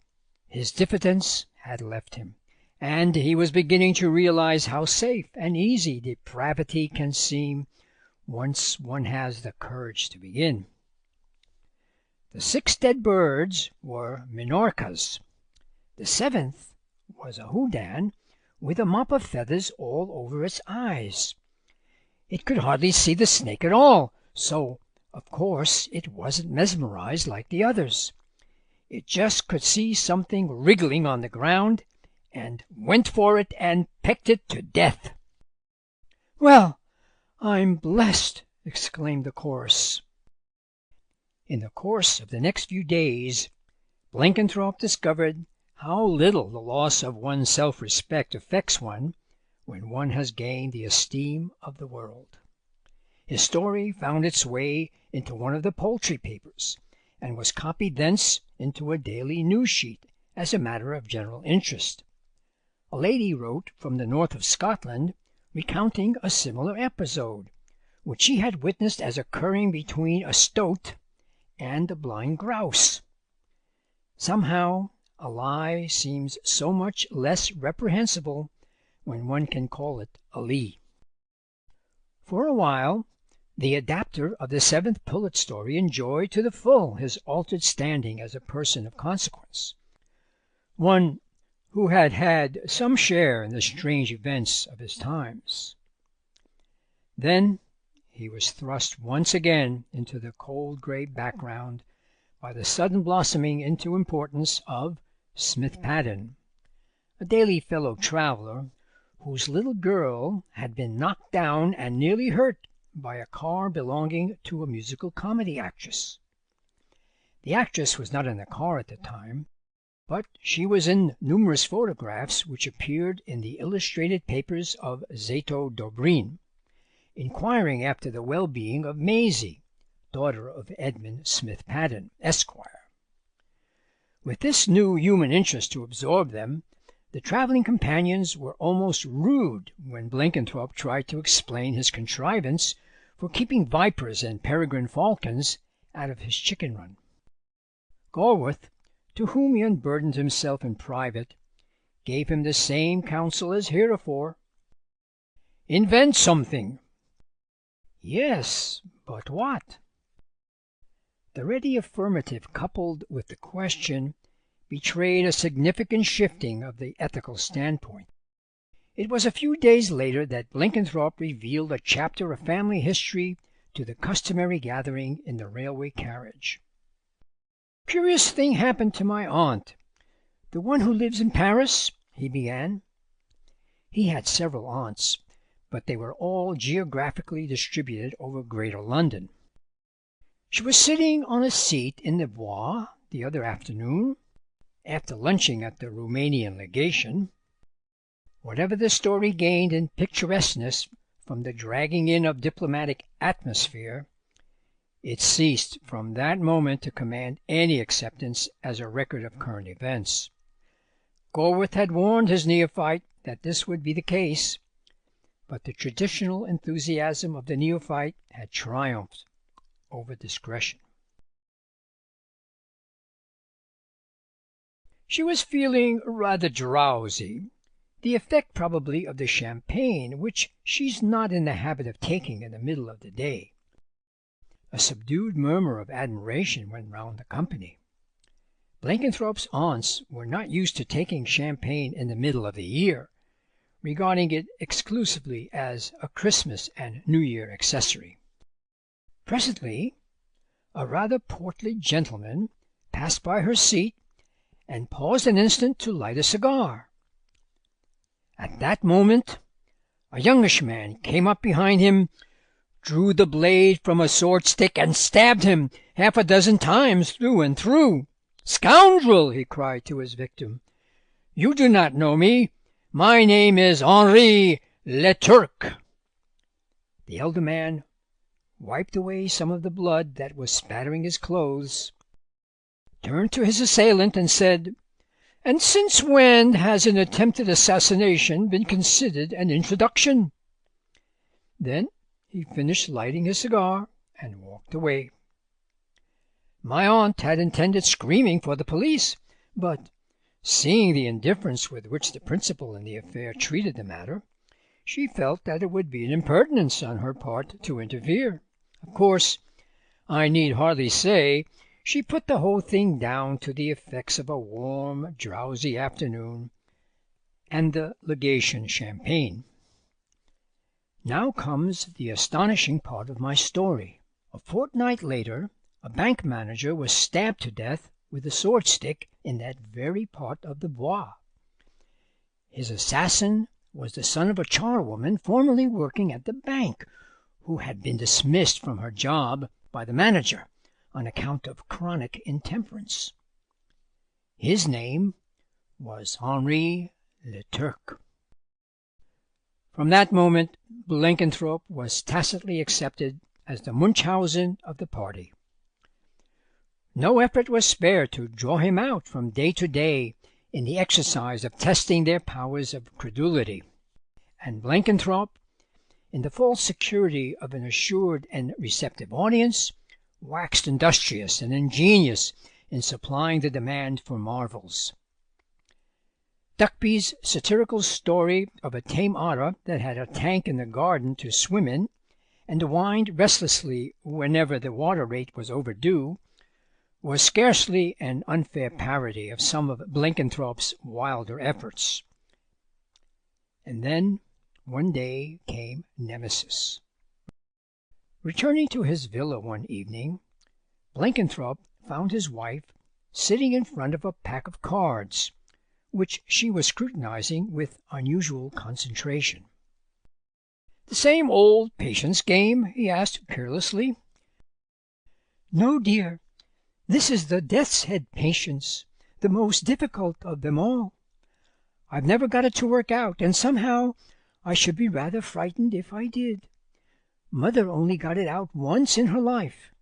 His diffidence had left him, and he was beginning to realize how safe and easy depravity can seem once one has the courage to begin. "The 6 dead birds were minorcas. The 7th was a houdan with a mop of feathers all over its eyes. It could hardly see the snake at all, so of course it wasn't mesmerized like the others. It just could see something wriggling on the ground, and went for it and pecked it to death." "Well, I'm blessed!" exclaimed the chorus. In the course of the next few days, Blenkinthrope discovered how little the loss of one's self-respect affects one when one has gained the esteem of the world. His story found its way into one of the poultry papers, and was copied thence into a daily news sheet as a matter of general interest. A lady wrote from the north of Scotland recounting a similar episode, which she had witnessed as occurring between a stoat and a blind grouse. Somehow a lie seems so much less reprehensible when one can call it a lee. For a while the adapter of the 7th pullet story enjoyed to the full his altered standing as a person of consequence, one who had had some share in the strange events of his times. Then he was thrust once again into the cold grey background by the sudden blossoming into importance of Smith Paddon, a daily fellow traveller whose little girl had been knocked down and nearly hurt by a car belonging to a musical comedy actress. The actress was not in the car at the time, but she was in numerous photographs which appeared in the illustrated papers of Zato Dobrin, inquiring after the well-being of Maisie, daughter of Edmund Smith Paddon, Esquire. With this new human interest to absorb them, the travelling companions were almost rude when Blenkinthrope tried to explain his contrivance for keeping vipers and peregrine falcons out of his chicken run. Gorworth, to whom he unburdened himself in private, gave him the same counsel as heretofore. "Invent something." "Yes, but what?" The ready affirmative coupled with the question betrayed a significant shifting of the ethical standpoint. It was a few days later that Blenkinthrope revealed a chapter of family history to the customary gathering in the railway carriage. "Curious thing happened to my aunt, the one who lives in Paris," he began. He had several aunts, but they were all geographically distributed over Greater London. "She was sitting on a seat in the Bois the other afternoon, after lunching at the Roumanian legation. Whatever the story gained in picturesqueness from the dragging in of diplomatic atmosphere, it ceased from that moment to command any acceptance as a record of current events. Gorworth had warned his neophyte that this would be the case, but the traditional enthusiasm of the neophyte had triumphed over discretion. She was feeling rather drowsy, the effect probably of the champagne, which she's not in the habit of taking in the middle of the day. A subdued murmur of admiration went round the company. Blenkinthrope's aunts were not used to taking champagne in the middle of the year, regarding it exclusively as a Christmas and New Year accessory. Presently a rather portly gentleman passed by her seat and paused an instant to light a cigar. At that moment a youngish man came up behind him, drew the blade from a sword-stick, and stabbed him half a dozen times through and through. "Scoundrel!" he cried to his victim, "you do not know me. My name is Henri Le Turc." The elder man wiped away some of the blood that was spattering his clothes, turned to his assailant, and said, "And since when has an attempted assassination been considered an introduction?" Then he finished lighting his cigar and walked away. My aunt had intended screaming for the police, but, seeing the indifference with which the principal in the affair treated the matter, she felt that it would be an impertinence on her part to interfere. Of course, I need hardly say she put the whole thing down to the effects of a warm, drowsy afternoon and the legation champagne. Now comes the astonishing part of my story. A fortnight later a bank manager was stabbed to death with a sword-stick in that very part of the Bois. His assassin was the son of a charwoman formerly working at the bank, who had been dismissed from her job by the manager on account of chronic intemperance. His name was Henri Le Turc. From that moment Blenkinthrope was tacitly accepted as the Munchausen of the party. No effort was spared to draw him out from day to day in the exercise of testing their powers of credulity, and Blenkinthrope, in the false security of an assured and receptive audience, waxed industrious and ingenious in supplying the demand for marvels. Duckby's satirical story of a tame otter that had a tank in the garden to swim in, and whined restlessly whenever the water rate was overdue, was scarcely an unfair parody of some of Blenkinthrope's wilder efforts. And then one day came Nemesis. Returning to his villa one evening, Blenkinthrope found his wife sitting in front of a pack of cards, which she was scrutinizing with unusual concentration. "The same old patience game?" he asked carelessly. "No, dear. This is the death's head patience, the most difficult of them all. I've never got it to work out, and somehow I should be rather frightened if I did. Mother only got it out once in her life.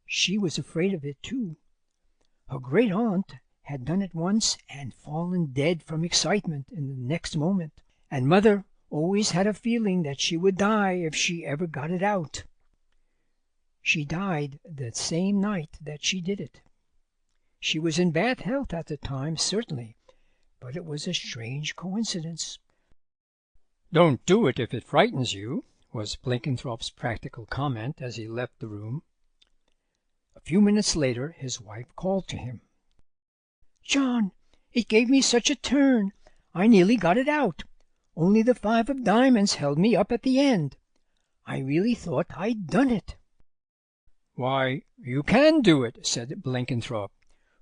She was afraid of it, too. Her great-aunt had done it once and fallen dead from excitement in the next moment, and Mother always had a feeling that she would die if she ever got it out. She died the same night that she did it. She was in bad health at the time, certainly, but it was a strange coincidence." "Don't do it if it frightens you," was Blenkinthrope's practical comment as he left the room. A few minutes later his wife called to him. "John, it gave me such a turn. I nearly got it out, only the 5 of diamonds held me up at the end. I really thought I'd done it." "Why, you can do it," said Blenkinthrope,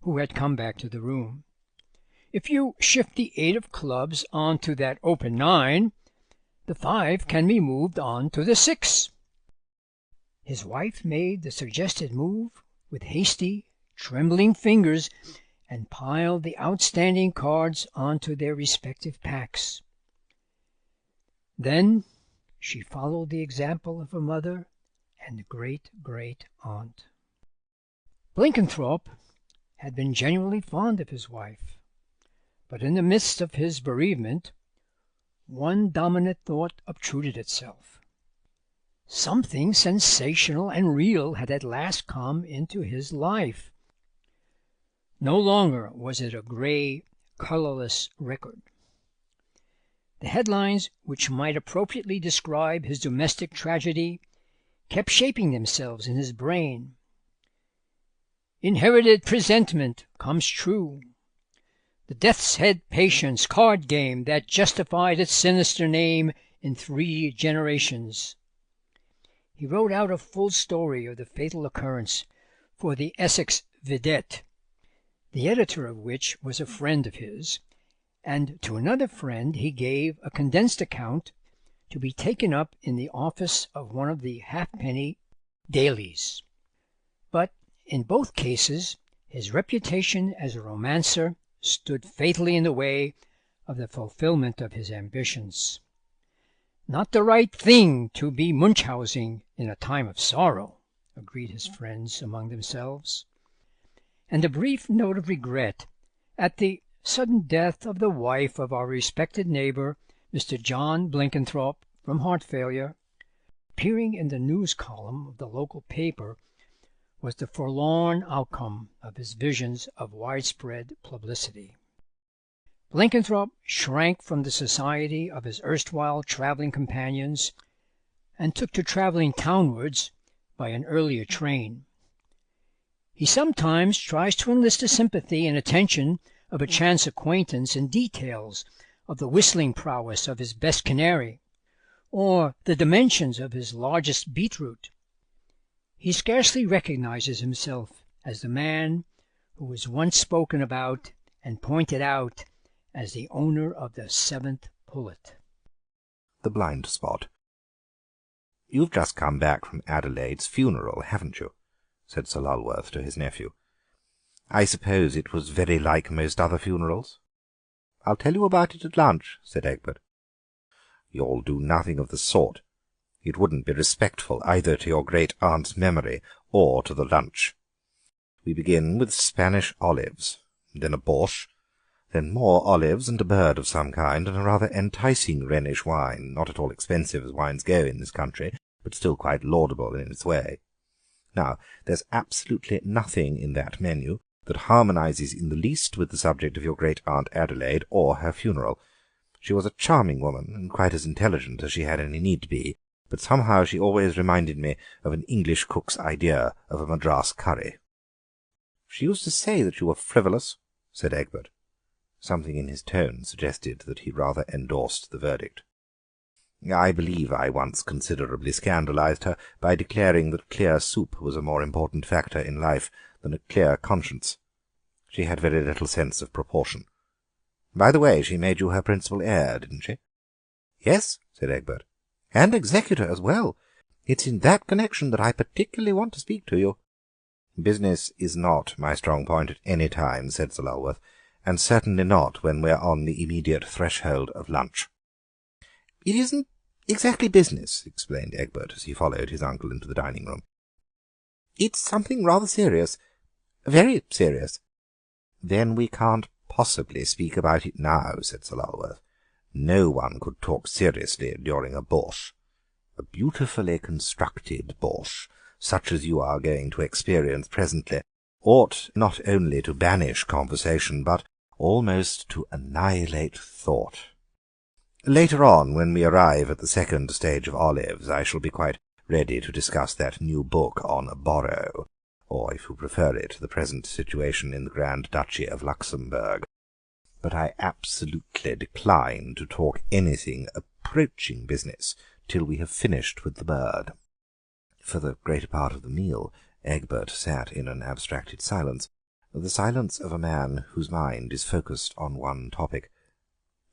who had come back to the room. "If you shift the 8 of clubs on to that open 9, the 5 can be moved on to the 6. His wife made the suggested move with hasty, trembling fingers and piled the outstanding cards onto their respective packs. Then she followed the example of her mother and great-great-aunt. Blenkinthrope had been genuinely fond of his wife, but in the midst of his bereavement one dominant thought obtruded itself. Something sensational and real had at last come into his life. No longer was it a grey, colourless record. The headlines which might appropriately describe his domestic tragedy kept shaping themselves in his brain. "Inherited presentiment comes true." "The Death's Head Patience card game that justified its sinister name in 3 generations." He wrote out a full story of the fatal occurrence for the Essex Vidette, the editor of which was a friend of his, and to another friend he gave a condensed account to be taken up in the office of one of the halfpenny dailies. But in both cases his reputation as a romancer stood fatally in the way of the fulfilment of his ambitions. "Not the right thing to be Munchausening in a time of sorrow," agreed his friends among themselves. And a brief note of regret at the sudden death of the wife of our respected neighbour, Mr. John Blenkinthrope, from heart failure, appearing in the news column of the local paper, was the forlorn outcome of his visions of widespread publicity. Blenkinthrope shrank from the society of his erstwhile travelling companions, and took to travelling townwards by an earlier train. He sometimes tries to enlist the sympathy and attention of a chance acquaintance in details of the whistling prowess of his best canary, or the dimensions of his largest beetroot. He scarcely recognizes himself as the man who was once spoken about and pointed out as the owner of the 7th pullet. The blind spot. "You've just come back from Adelaide's funeral, haven't you?" said Sir Lulworth to his nephew. "I suppose it was very like most other funerals?" "I'll tell you about it at lunch," said Egbert. "You'll do nothing of the sort. It wouldn't be respectful either to your great-aunt's memory or to the lunch. We begin with Spanish olives, then a borscht, then more olives and a bird of some kind, and a rather enticing Rhenish wine, not at all expensive as wines go in this country, but still quite laudable in its way. Now, there's absolutely nothing in that menu that harmonizes in the least with the subject of your great-aunt Adelaide or her funeral. She was a charming woman, and quite as intelligent as she had any need to be, but somehow she always reminded me of an English cook's idea of a Madras curry." "She used to say that you were frivolous," said Egbert. Something in his tone suggested that he rather endorsed the verdict. "I believe I once considerably scandalized her by declaring that clear soup was a more important factor in life than a clear conscience. She had very little sense of proportion. By the way, she made you her principal heir, didn't she?" "Yes," said Egbert, "and executor as well. It's in that connection that I particularly want to speak to you." "Business is not my strong point at any time," said Sir Lulworth, "and certainly not when we're on the immediate threshold of lunch." "It isn't exactly business," explained Egbert, as he followed his uncle into the dining-room. "It's something rather serious, very serious." "Then we can't possibly speak about it now," said Sir Lulworth. "No one could talk seriously during a borshch. A beautifully constructed borshch, such as you are going to experience presently, ought not only to banish conversation, but almost to annihilate thought. Later on, when we arrive at the second stage of olives, I shall be quite ready to discuss that new book on Borrow, or, if you prefer it, the present situation in the Grand Duchy of Luxembourg. But I absolutely decline to talk anything approaching business till we have finished with the bird." For the greater part of the meal Egbert sat in an abstracted silence, the silence of a man whose mind is focused on one topic.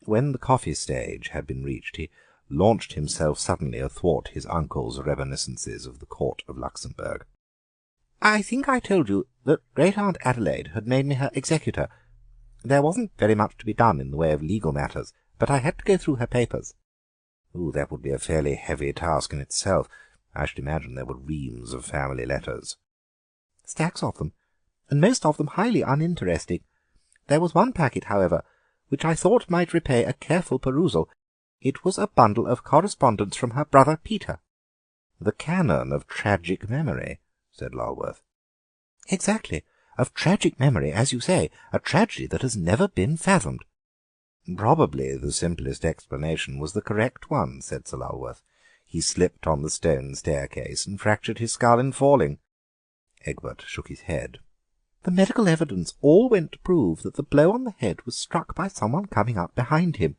When the coffee stage had been reached, he launched himself suddenly athwart his uncle's reminiscences of the court of Luxembourg. "I think I told you that Great-aunt Adelaide had made me her executor. There wasn't very much to be done in the way of legal matters, but I had to go through her papers." "That would be a fairly heavy task in itself. I should imagine there were reams of family letters." "Stacks of them, and most of them highly uninteresting. There was one packet, however, which I thought might repay a careful perusal. It was a bundle of correspondence from her brother Peter." "The canon of tragic memory," said Lulworth. "Exactly, of tragic memory, as you say, a tragedy that has never been fathomed." "Probably the simplest explanation was the correct one," said Sir Lulworth. "He slipped on the stone staircase and fractured his skull in falling." Egbert shook his head. "The medical evidence all went to prove that the blow on the head was struck by someone coming up behind him.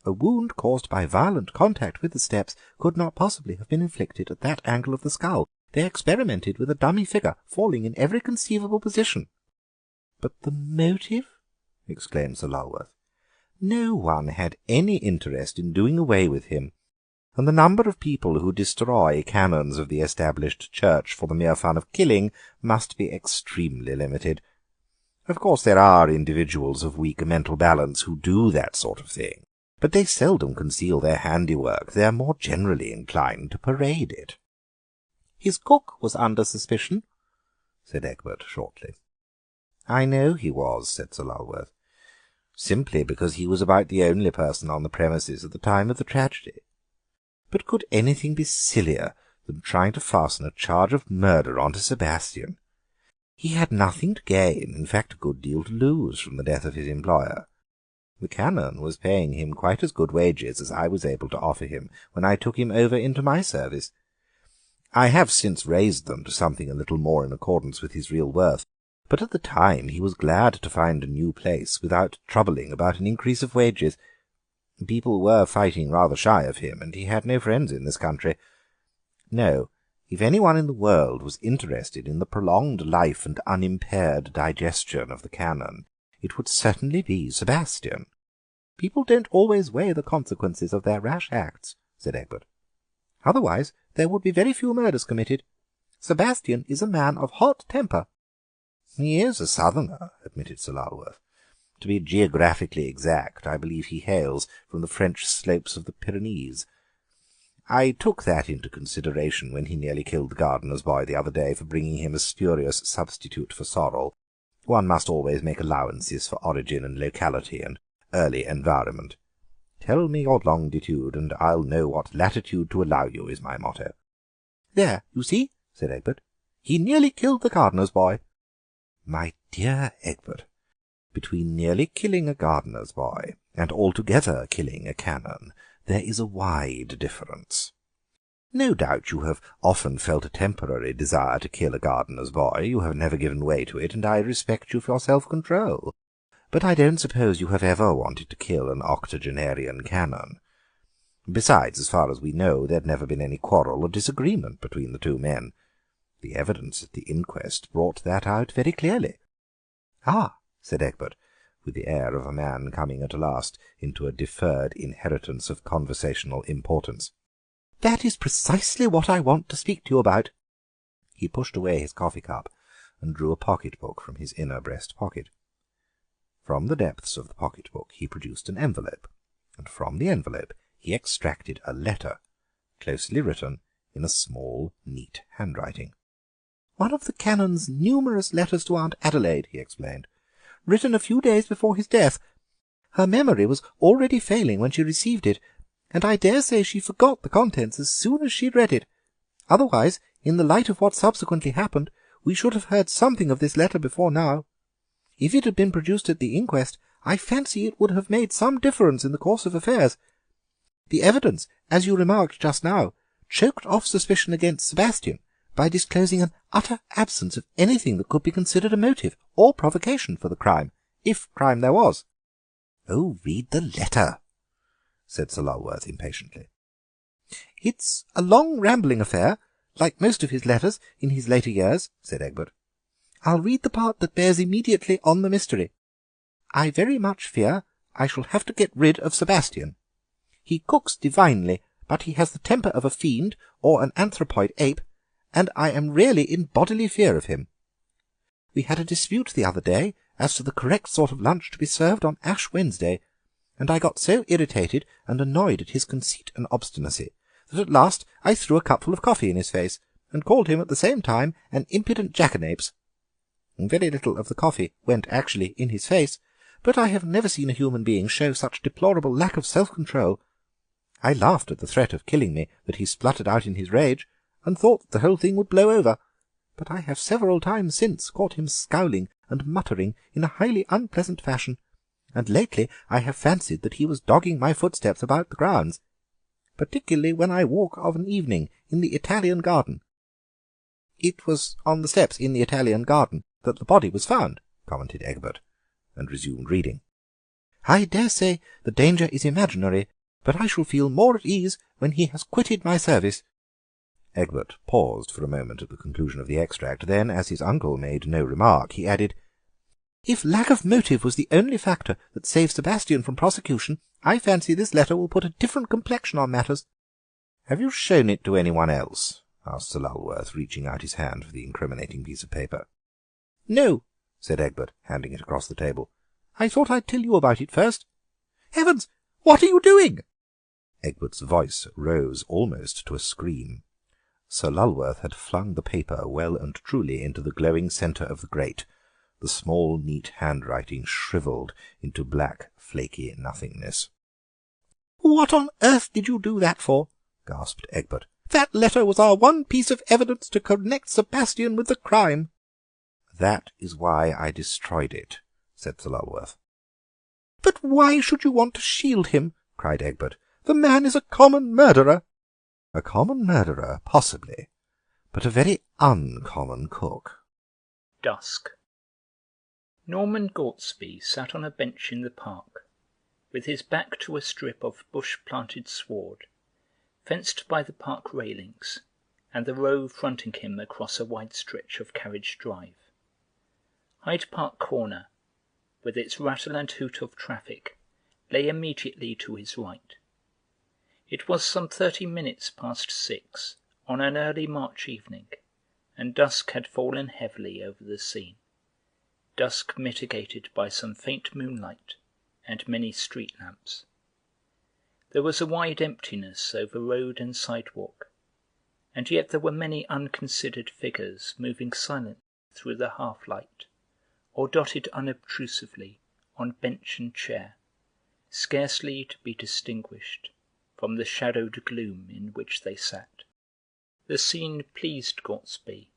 A wound caused by violent contact with the steps could not possibly have been inflicted at that angle of the skull. They experimented with a dummy figure falling in every conceivable position." "But the motive?" exclaimed Sir Lulworth. "No one had any interest in doing away with him, and the number of people who destroy canons of the established church for the mere fun of killing must be extremely limited. Of course there are individuals of weak mental balance who do that sort of thing, but they seldom conceal their handiwork. They are more generally inclined to parade it." "His cook was under suspicion," said Egbert shortly. "I know he was," said Sir Lulworth, "simply because he was about the only person on the premises at the time of the tragedy. But could anything be sillier than trying to fasten a charge of murder on to Sebastian? He had nothing to gain, in fact a good deal to lose, from the death of his employer. The canon was paying him quite as good wages as I was able to offer him when I took him over into my service. I have since raised them to something a little more in accordance with his real worth, but at the time he was glad to find a new place without troubling about an increase of wages. People were fighting rather shy of him, and he had no friends in this country. No, if anyone in the world was interested in the prolonged life and unimpaired digestion of the canon, it would certainly be Sebastian." "People don't always weigh the consequences of their rash acts," said Egbert. "Otherwise there would be very few murders committed. Sebastian is a man of hot temper." "He is a southerner," admitted Sir Lulworth. "To be geographically exact, I believe he hails from the French slopes of the Pyrenees. I took that into consideration when he nearly killed the gardener's boy the other day for bringing him a spurious substitute for sorrel. One must always make allowances for origin and locality and early environment. Tell me your longitude, and I'll know what latitude to allow you, is my motto." "There, you see," said Egbert. "He nearly killed the gardener's boy." "My dear Egbert, between nearly killing a gardener's boy and altogether killing a canon there is a wide difference. No doubt you have often felt a temporary desire to kill a gardener's boy. You have never given way to it, and I respect you for your self-control. But I don't suppose you have ever wanted to kill an octogenarian canon. Besides, as far as we know, there had never been any quarrel or disagreement between the two men. The evidence at the inquest brought that out very clearly." "Ah," said Egbert, with the air of a man coming at last into a deferred inheritance of conversational importance. "That is precisely what I want to speak to you about." He pushed away his coffee-cup and drew a pocket-book from his inner breast pocket. From the depths of the pocket-book he produced an envelope, and from the envelope he extracted a letter, closely written in a small, neat handwriting. "One of the Canon's numerous letters to Aunt Adelaide," he explained, "written a few days before his death. Her memory was already failing when she received it, and I dare say she forgot the contents as soon as she'd read it. Otherwise, in the light of what subsequently happened, we should have heard something of this letter before now. If it had been produced at the inquest, I fancy it would have made some difference in the course of affairs. The evidence, as you remarked just now, choked off suspicion against Sebastian by disclosing an utter absence of anything that could be considered a motive or provocation for the crime, if crime there was." "Oh, read the letter," said Sir Lulworth impatiently. "It's a long rambling affair, like most of his letters in his later years," said Egbert. "I'll read the part that bears immediately on the mystery. I very much fear I shall have to get rid of Sebastian. He cooks divinely, but he has the temper of a fiend or an anthropoid ape, and I am really in bodily fear of him. We had a dispute the other day as to the correct sort of lunch to be served on Ash Wednesday, and I got so irritated and annoyed at his conceit and obstinacy that at last I threw a cupful of coffee in his face, and called him at the same time an impudent jackanapes. Very little of the coffee went actually in his face, but I have never seen a human being show such deplorable lack of self-control. I laughed at the threat of killing me that he spluttered out in his rage, and thought that the whole thing would blow over, but I have several times since caught him scowling and muttering in a highly unpleasant fashion, and lately I have fancied that he was dogging my footsteps about the grounds, particularly when I walk of an evening in the Italian garden." "It was on the steps in the Italian garden that the body was found," commented Egbert, and resumed reading. "I dare say the danger is imaginary, but I shall feel more at ease when he has quitted my service." Egbert paused for a moment at the conclusion of the extract. Then, as his uncle made no remark, he added, "If lack of motive was the only factor that saved Sebastian from prosecution, I fancy this letter will put a different complexion on matters." "Have you shown it to anyone else?" asked Sir Lulworth, reaching out his hand for the incriminating piece of paper. "No," said Egbert, handing it across the table. "I thought I'd tell you about it first. Heavens, what are you doing?" Egbert's voice rose almost to a scream. Sir Lulworth had flung the paper well and truly into the glowing centre of the grate. The small, neat handwriting shrivelled into black, flaky nothingness. "What on earth did you do that for?" gasped Egbert. "That letter was our one piece of evidence to connect Sebastian with the crime." "That is why I destroyed it," said Sir Lulworth. "But why should you want to shield him?" cried Egbert. "The man is a common murderer." "A common murderer, possibly, but a very uncommon cook." Dusk. Norman Gortsby sat on a bench in the park, with his back to a strip of bush-planted sward, fenced by the park railings, and the row fronting him across a wide stretch of carriage drive. Hyde Park Corner, with its rattle and hoot of traffic, lay immediately to his right. It was some 30 minutes past 6 on an early March evening, and dusk had fallen heavily over the scene, dusk mitigated by some faint moonlight and many street lamps. There was a wide emptiness over road and sidewalk, and yet there were many unconsidered figures moving silently through the half-light, or dotted unobtrusively on bench and chair, scarcely to be distinguished from the shadowed gloom in which they sat. The scene pleased Gortsby,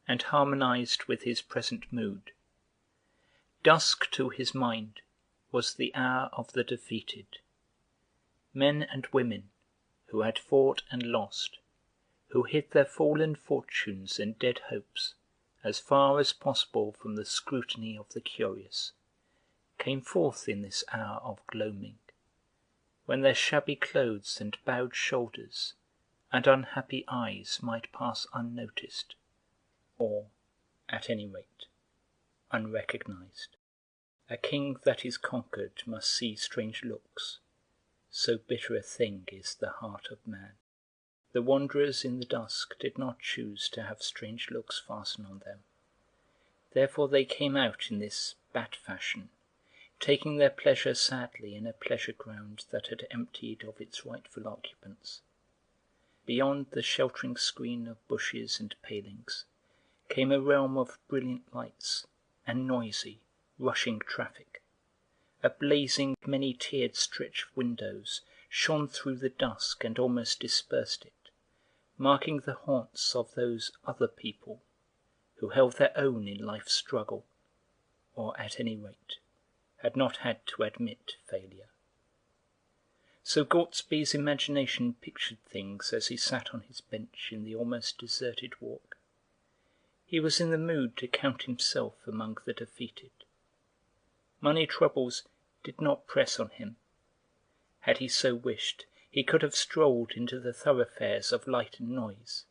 and harmonized with his present mood. Dusk, to his mind, was the hour of the defeated. Men and women who had fought and lost, who hid their fallen fortunes and dead hopes as far as possible from the scrutiny of the curious, came forth in this hour of gloaming, when their shabby clothes and bowed shoulders and unhappy eyes might pass unnoticed, or, at any rate, unrecognized. A king that is conquered must see strange looks, so bitter a thing is the heart of man. The wanderers in the dusk did not choose to have strange looks fasten on them. Therefore they came out in this bat fashion, taking their pleasure sadly in a pleasure ground that had emptied of its rightful occupants. Beyond the sheltering screen of bushes and palings came a realm of brilliant lights and noisy, rushing traffic. A blazing, many-tiered stretch of windows shone through the dusk and almost dispersed it, marking the haunts of those other people who held their own in life's struggle, or at any rate had not had to admit failure. So Gortsby's imagination pictured things as he sat on his bench in the almost deserted walk. He was in the mood to count himself among the defeated. Money troubles did not press on him. Had he so wished, he could have strolled into the thoroughfares of light and noise,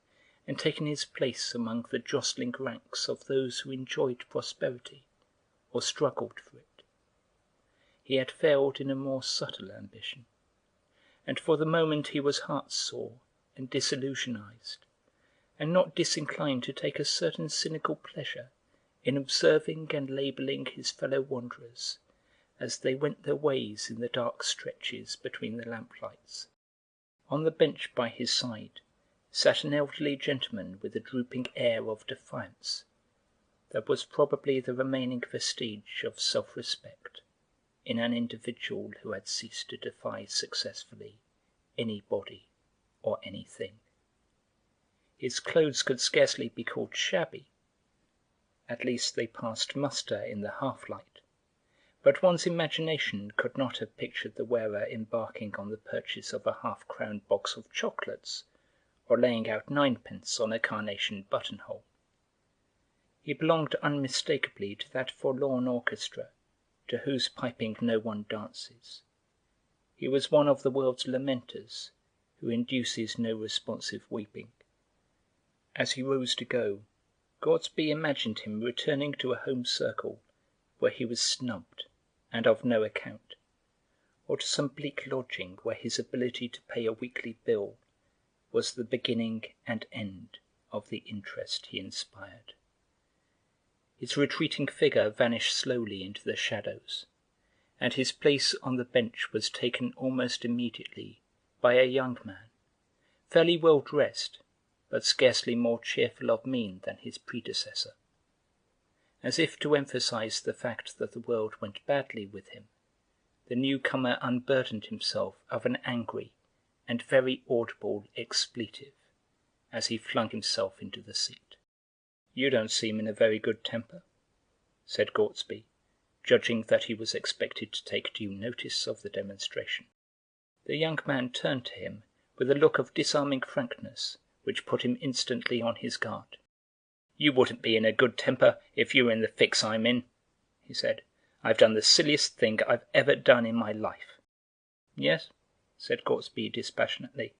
and taken his place among the jostling ranks of those who enjoyed prosperity, or struggled for it. He had failed in a more subtle ambition, and for the moment he was heart-sore and disillusionized, and not disinclined to take a certain cynical pleasure in observing and labelling his fellow wanderers as they went their ways in the dark stretches between the lamplights. On the bench by his side sat an elderly gentleman with a drooping air of defiance that was probably the remaining vestige of self-respect in an individual who had ceased to defy successfully anybody or anything. His clothes could scarcely be called shabby. At least they passed muster in the half-light, but one's imagination could not have pictured the wearer embarking on the purchase of a half-crown box of chocolates, or laying out 9p on a carnation buttonhole. He belonged unmistakably to that forlorn orchestra to whose piping no one dances. He was one of the world's lamenters, who induces no responsive weeping. As he rose to go, Gortsby imagined him returning to a home circle where he was snubbed and of no account, or to some bleak lodging where his ability to pay a weekly bill was the beginning and end of the interest he inspired. His retreating figure vanished slowly into the shadows, and his place on the bench was taken almost immediately by a young man, fairly well dressed, but scarcely more cheerful of mien than his predecessor. As if to emphasize the fact that the world went badly with him, the newcomer unburdened himself of an angry and very audible expletive as he flung himself into the seat. "You don't seem in a very good temper," said Gortsby, judging that he was expected to take due notice of the demonstration. The young man turned to him with a look of disarming frankness which put him instantly on his guard. "You wouldn't be in a good temper if you were in the fix I'm in," he said. "I've done the silliest thing I've ever done in my life." "Yes," said Gortsby dispassionately.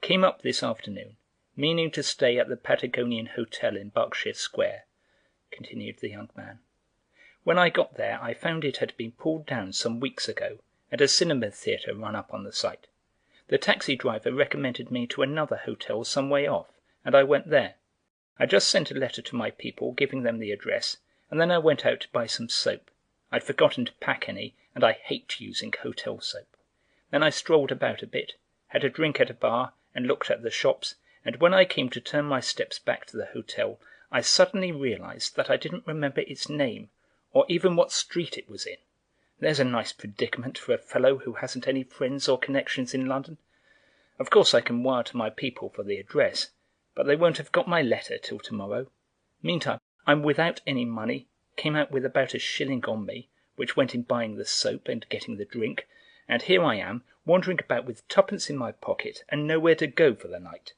"Came up this afternoon, meaning to stay at the Patagonian Hotel in Berkshire Square," continued the young man. "When I got there I found it had been pulled down some weeks ago and a cinema theatre run up on the site. The taxi driver recommended me to another hotel some way off, and I went there. I just sent a letter to my people giving them the address, and then I went out to buy some soap. I'd forgotten to pack any, and I hate using hotel soap. Then I strolled about a bit, had a drink at a bar, and looked at the shops, and when I came to turn my steps back to the hotel, I suddenly realized that I didn't remember its name, or even what street it was in. There's a nice predicament for a fellow who hasn't any friends or connections in London. Of course I can wire to my people for the address, but they won't have got my letter till tomorrow. Meantime, I'm without any money, came out with about a shilling on me, which went in buying the soap and getting the drink, and here I am, wandering about with 2p in my pocket and nowhere to go for the night."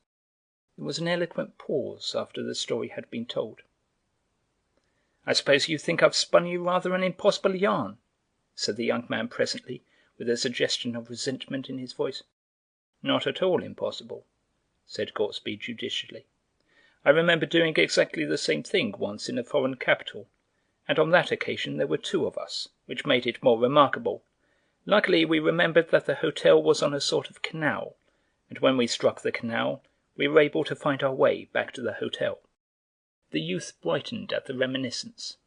There was an eloquent pause after the story had been told. "I suppose you think I've spun you rather an impossible yarn," said the young man presently, with a suggestion of resentment in his voice. "Not at all impossible," said Gortsby judicially. "I remember doing exactly the same thing once in a foreign capital, and on that occasion there were 2 of us, which made it more remarkable. Luckily we remembered that the hotel was on a sort of canal, and when we struck the canal, we were able to find our way back to the hotel." The youth brightened at the reminiscence.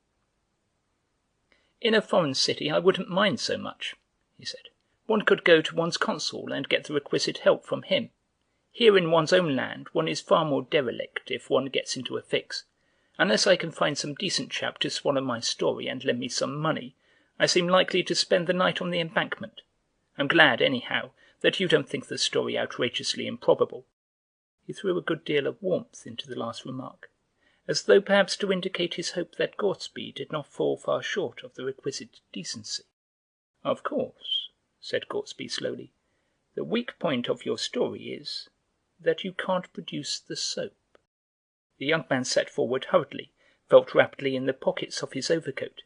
"In a foreign city I wouldn't mind so much," he said. "One could go to one's consul and get the requisite help from him. Here in one's own land one is far more derelict if one gets into a fix. Unless I can find some decent chap to swallow my story and lend me some money, I seem likely to spend the night on the embankment. I'm glad, anyhow, that you don't think the story outrageously improbable." He threw a good deal of warmth into the last remark, as though perhaps to indicate his hope that Gortsby did not fall far short of the requisite decency. "Of course," said Gortsby slowly, "the weak point of your story is that you can't produce the soap." The young man sat forward hurriedly, felt rapidly in the pockets of his overcoat,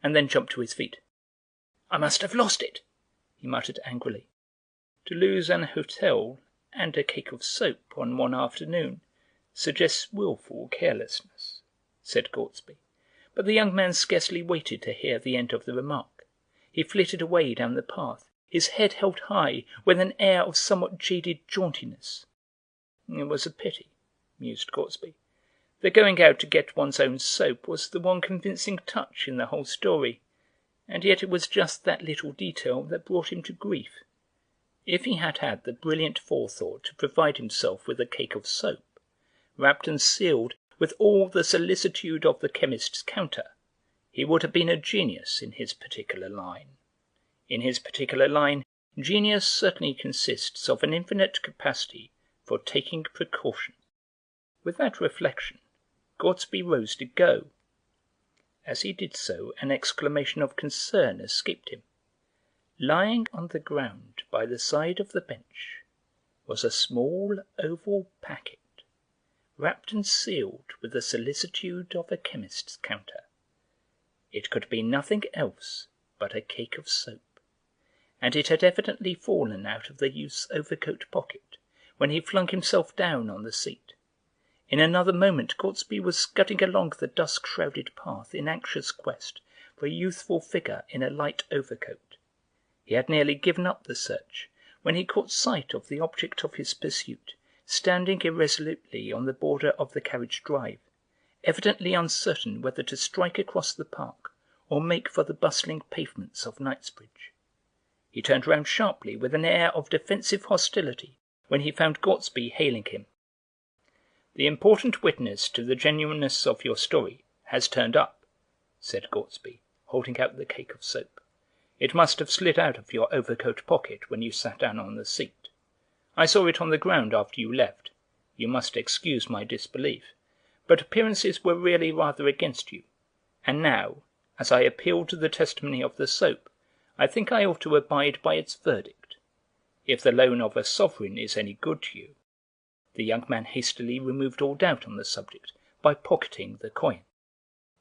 and then jumped to his feet. "I must have lost it," he muttered angrily. "To lose an hotel and a cake of soap on one afternoon suggests wilful carelessness," said Gortsby. But the young man scarcely waited to hear the end of the remark. He flitted away down the path, his head held high, with an air of somewhat jaded jauntiness. "It was a pity," mused Gortsby. "The going out to get one's own soap was the one convincing touch in the whole story, and yet it was just that little detail that brought him to grief. If he had had the brilliant forethought to provide himself with a cake of soap, wrapped and sealed with all the solicitude of the chemist's counter, he would have been a genius in his particular line. In his particular line, genius certainly consists of an infinite capacity for taking precautions." With that reflection, Gortsby rose to go. As he did so, an exclamation of concern escaped him. Lying on the ground by the side of the bench was a small oval packet, wrapped and sealed with the solicitude of a chemist's counter. It could be nothing else but a cake of soap, and it had evidently fallen out of the youth's overcoat pocket when he flung himself down on the seat. In another moment Gortsby was scudding along the dusk-shrouded path in anxious quest for a youthful figure in a light overcoat. He had nearly given up the search when he caught sight of the object of his pursuit, standing irresolutely on the border of the carriage drive, evidently uncertain whether to strike across the park or make for the bustling pavements of Knightsbridge. He turned round sharply with an air of defensive hostility when he found Gortsby hailing him. "The important witness to the genuineness of your story has turned up," said Gortsby, holding out the cake of soap. "It must have slid out of your overcoat pocket when you sat down on the seat. I saw it on the ground after you left. You must excuse my disbelief, but appearances were really rather against you. And now, as I appeal to the testimony of the soap, I think I ought to abide by its verdict. If the loan of a sovereign is any good to you—" The young man hastily removed all doubt on the subject by pocketing the coin.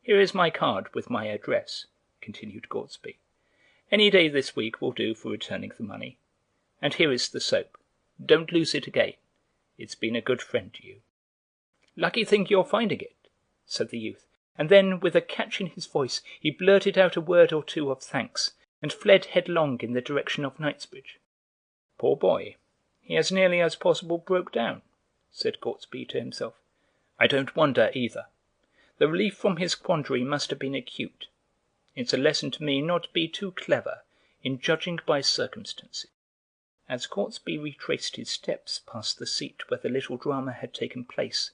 "Here is my card with my address," continued Gortsby. "Any day this week will do for returning the money. And here is the soap. Don't lose it again. It's been a good friend to you." "Lucky thing you're finding it," said the youth, and then, with a catch in his voice, he blurted out a word or two of thanks, and fled headlong in the direction of Knightsbridge. "Poor boy, he as nearly as possible broke down," said Gortsby to himself. "I don't wonder either. The relief from his quandary must have been acute. It's a lesson to me not to be too clever in judging by circumstances." As Gortsby retraced his steps past the seat where the little drama had taken place,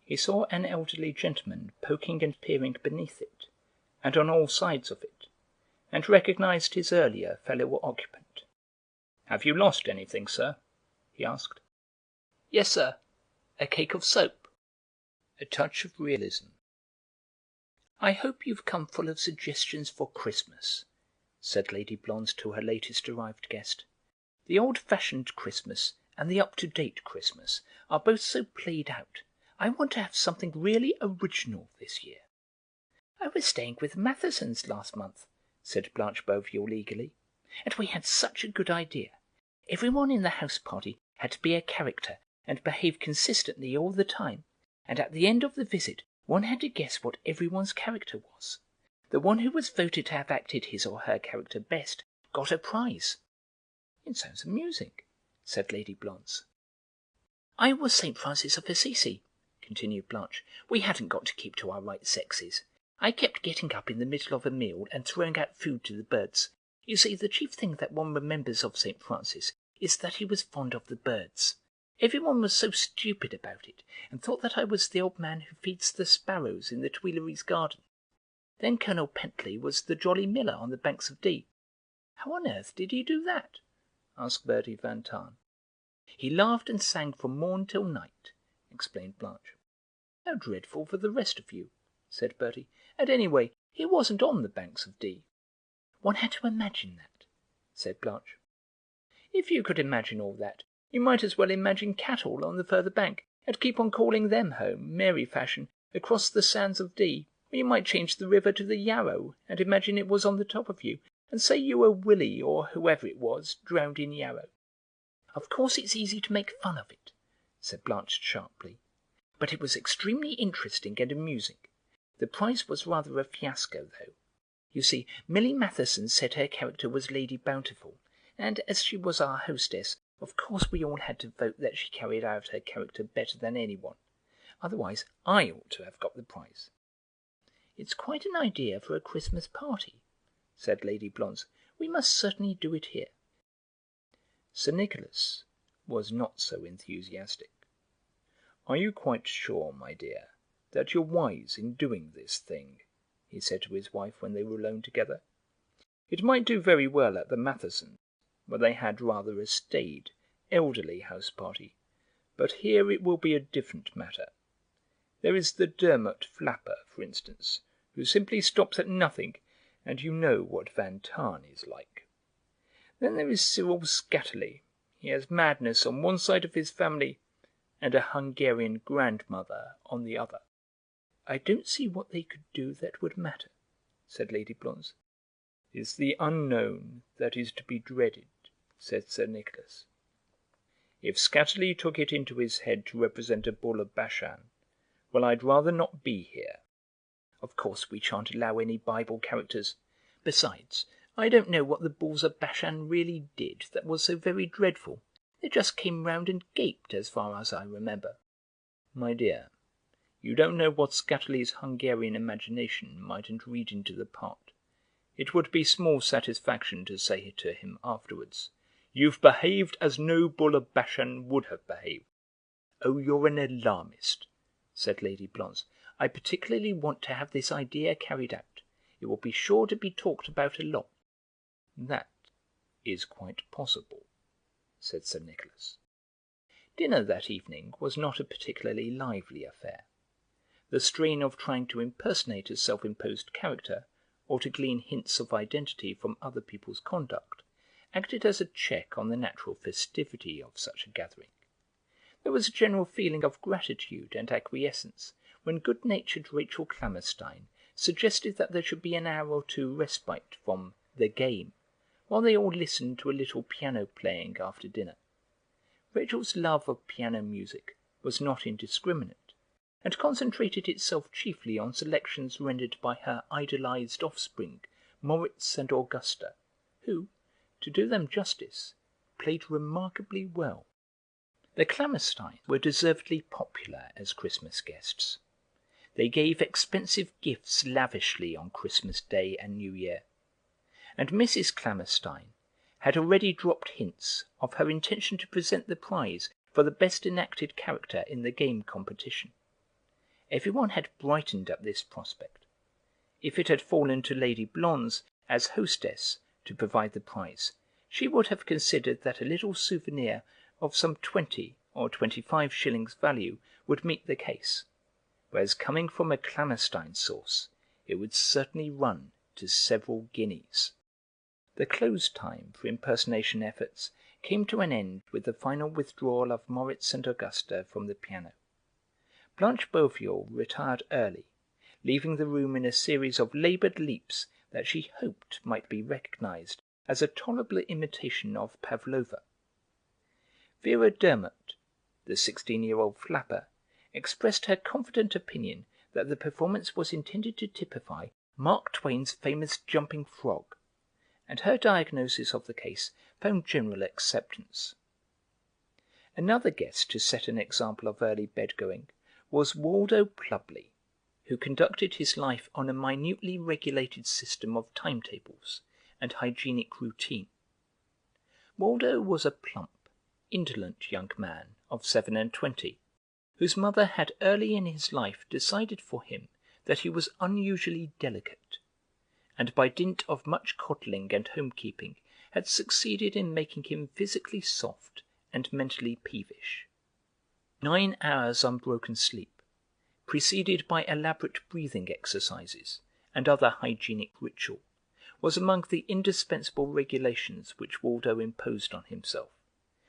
he saw an elderly gentleman poking and peering beneath it, and on all sides of it, and recognized his earlier fellow occupant. "Have you lost anything, sir?" he asked. "Yes, sir, a cake of soap." A touch of realism. "I hope you've come full of suggestions for Christmas," said Lady Blonde to her latest arrived guest. "The old-fashioned Christmas and the up-to-date Christmas are both so played out. I want to have something really original this year." "I was staying with Mathesons last month," said Blanche Bovill eagerly, "and we had such a good idea. Everyone in the house party had to be a character and behave consistently all the time, and at the end of the visit one had to guess what everyone's character was. The one who was voted to have acted his or her character best got a prize." "It sounds amusing," said Lady Blonze. "I was St. Francis of Assisi," continued Blanche. "We hadn't got to keep to our right sexes. I kept getting up in the middle of a meal and throwing out food to the birds. You see, the chief thing that one remembers of St. Francis is that he was fond of the birds. Everyone was so stupid about it, and thought that I was the old man who feeds the sparrows in the Tuileries garden. Then Colonel Pentley was the jolly miller on the banks of Dee." "How on earth did he do that?" asked Bertie van Tahn. "He laughed and sang from morn till night," explained Blanche. "How dreadful for the rest of you," said Bertie. "And anyway, he wasn't on the banks of Dee." "One had to imagine that," said Blanche. "If you could imagine all that, you might as well imagine cattle on the further bank, and keep on calling them home, Mary fashion, across the sands of Dee. Or you might change the river to the Yarrow, and imagine it was on the top of you, and say you were Willie, or whoever it was, drowned in Yarrow." "Of course it's easy to make fun of it," said Blanche sharply, "but it was extremely interesting and amusing. The prize was rather a fiasco, though. You see, Millie Matheson said her character was Lady Bountiful, and as she was our hostess, of course we all had to vote that she carried out her character better than anyone. Otherwise I ought to have got the prize." "It's quite an idea for a Christmas party," said Lady Blonze. "We must certainly do it here." Sir Nicholas was not so enthusiastic. "Are you quite sure, my dear, that you're wise in doing this thing?" he said to his wife when they were alone together. "It might do very well at the Mathesons, where they had rather a staid, elderly house party, but here it will be a different matter. There is the Dermot Flapper, for instance, who simply stops at nothing, and you know what Van Tahn is like. Then there is Cyril Scatterley. He has madness on one side of his family, and a Hungarian grandmother on the other." "I don't see what they could do that would matter," said Lady Blonze. "It's the unknown that is to be dreaded," said Sir Nicholas. "If Scatterley took it into his head to represent a bull of Bashan, well, I'd rather not be here. Of course we shan't allow any Bible characters. Besides, I don't know what the bulls of Bashan really did that was so very dreadful. They just came round and gaped, as far as I remember." "My dear, you don't know what Scatterley's Hungarian imagination mightn't read into the part. It would be small satisfaction to say to him afterwards, 'You've behaved as no bull of Bashan would have behaved.'" "Oh, you're an alarmist," said Lady Blonze. "I particularly want to have this idea carried out. It will be sure to be talked about a lot." "That is quite possible," said Sir Nicholas. Dinner that evening was not a particularly lively affair. The strain of trying to impersonate a self-imposed character, or to glean hints of identity from other people's conduct, acted as a check on the natural festivity of such a gathering. There was a general feeling of gratitude and acquiescence when good-natured Rachel Klammerstein suggested that there should be an hour or two respite from the game, while they all listened to a little piano-playing after dinner. Rachel's love of piano music was not indiscriminate, and concentrated itself chiefly on selections rendered by her idolized offspring, Moritz and Augusta, who, to do them justice, played remarkably well. The Klammersteins were deservedly popular as Christmas guests. They gave expensive gifts lavishly on Christmas Day and New Year, and Mrs. Klammerstein had already dropped hints of her intention to present the prize for the best enacted character in the game competition. Everyone had brightened at this prospect. If it had fallen to Lady Blonze, as hostess, to provide the prize, she would have considered that a little souvenir of some 20 or 25 shillings value would meet the case, whereas coming from a Klammerstein source, it would certainly run to several guineas. The close time for impersonation efforts came to an end with the final withdrawal of Moritz and Augusta from the piano. Blanche Bovial retired early, leaving the room in a series of laboured leaps that she hoped might be recognised as a tolerable imitation of Pavlova. Vera Dermot, the 16-year-old flapper, expressed her confident opinion that the performance was intended to typify Mark Twain's famous jumping frog, and her diagnosis of the case found general acceptance. Another guest to set an example of early bed-going was Waldo Plubley, who conducted his life on a minutely regulated system of timetables and hygienic routine. Waldo was a plump, indolent young man of 27, whose mother had early in his life decided for him that he was unusually delicate, and by dint of much coddling and home-keeping had succeeded in making him physically soft and mentally peevish. 9 hours unbroken sleep, preceded by elaborate breathing exercises and other hygienic ritual, was among the indispensable regulations which Waldo imposed on himself,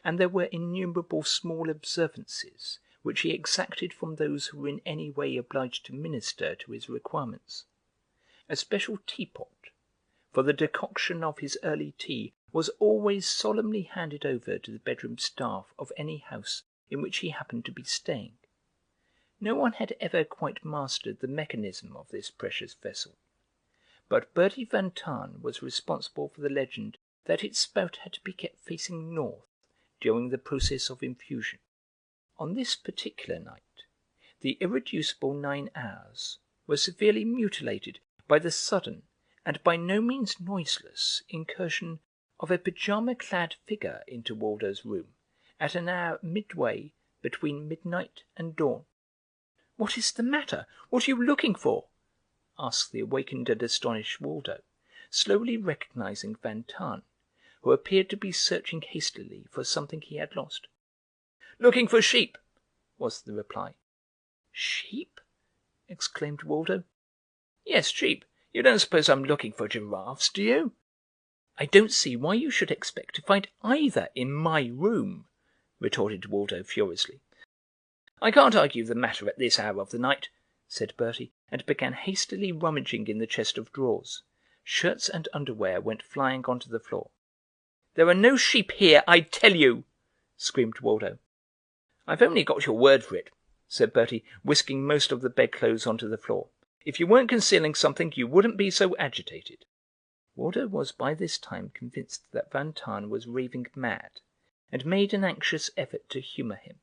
and there were innumerable small observances which he exacted from those who were in any way obliged to minister to his requirements. A special teapot for the decoction of his early tea was always solemnly handed over to the bedroom staff of any house in which he happened to be staying. No one had ever quite mastered the mechanism of this precious vessel, but Bertie Van Tahn was responsible for the legend that its spout had to be kept facing north during the process of infusion. On this particular night, the irreducible 9 hours were severely mutilated by the sudden and by no means noiseless incursion of a pyjama-clad figure into Waldo's room at an hour midway between midnight and dawn. "What is the matter? What are you looking for?" asked the awakened and astonished Waldo, slowly recognizing Van Tahn, who appeared to be searching hastily for something he had lost. "Looking for sheep," was the reply. "Sheep?" exclaimed Waldo. "Yes, sheep. You don't suppose I'm looking for giraffes, do you?" "I don't see why you should expect to find either in my room," retorted Waldo furiously. "I can't argue the matter at this hour of the night," said Bertie, and began hastily rummaging in the chest of drawers. Shirts and underwear went flying onto the floor. "There are no sheep here, I tell you!" screamed Waldo. "I've only got your word for it," said Bertie, whisking most of the bedclothes onto the floor. "If you weren't concealing something, you wouldn't be so agitated." Waldo was by this time convinced that Van Tahn was raving mad, and made an anxious effort to humour him.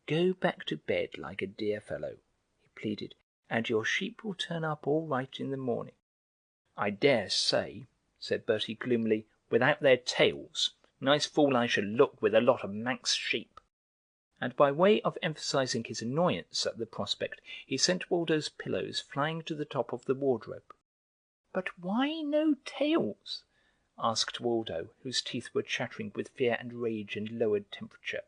"Go back to bed like a dear fellow," he pleaded, "and your sheep will turn up all right in the morning." "I dare say," said Bertie gloomily, "without their tails. Nice fool I should look with a lot of Manx sheep." And by way of emphasizing his annoyance at the prospect, he sent Waldo's pillows flying to the top of the wardrobe. "But why no tails?" asked Waldo, whose teeth were chattering with fear and rage and lowered temperature.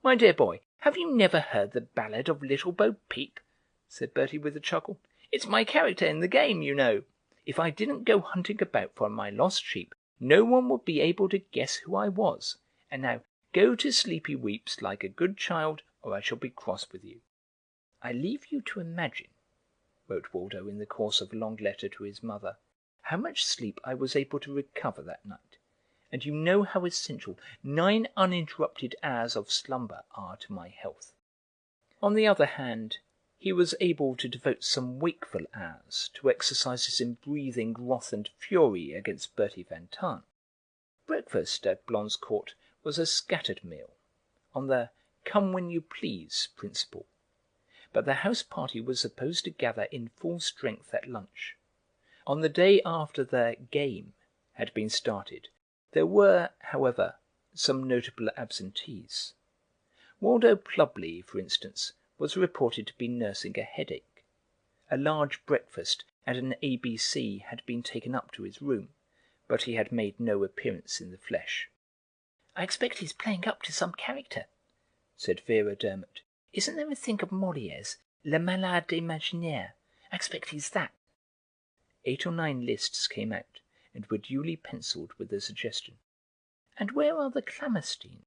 "My dear boy, have you never heard the ballad of Little Bo Peep?" said Bertie with a chuckle. "It's my character in the game, you know. If I didn't go hunting about for my lost sheep, no one would be able to guess who I was. And now go to sleepy weeps like a good child, or I shall be cross with you." "I leave you to imagine," wrote Waldo in the course of a long letter to his mother, "how much sleep I was able to recover that night, and you know how essential 9 uninterrupted hours of slumber are to my health." On the other hand, he was able to devote some wakeful hours to exercises in breathing wrath and fury against Bertie Van Tahn. Breakfast at Blonde's Court was a scattered meal, on the come when you please principle, but the house party was supposed to gather in full strength at lunch. On the day after the game had been started, there were, however, some notable absentees. Waldo Plubley, for instance, was reported to be nursing a headache. A large breakfast and an ABC had been taken up to his room, but he had made no appearance in the flesh. "I expect he's playing up to some character," said Vera Dermot. "Isn't there a thing of Molière's, Le Malade Imaginaire? I expect he's that." 8 or 9 lists came out, and were duly pencilled with the suggestion. "And where are the Klammersteins?"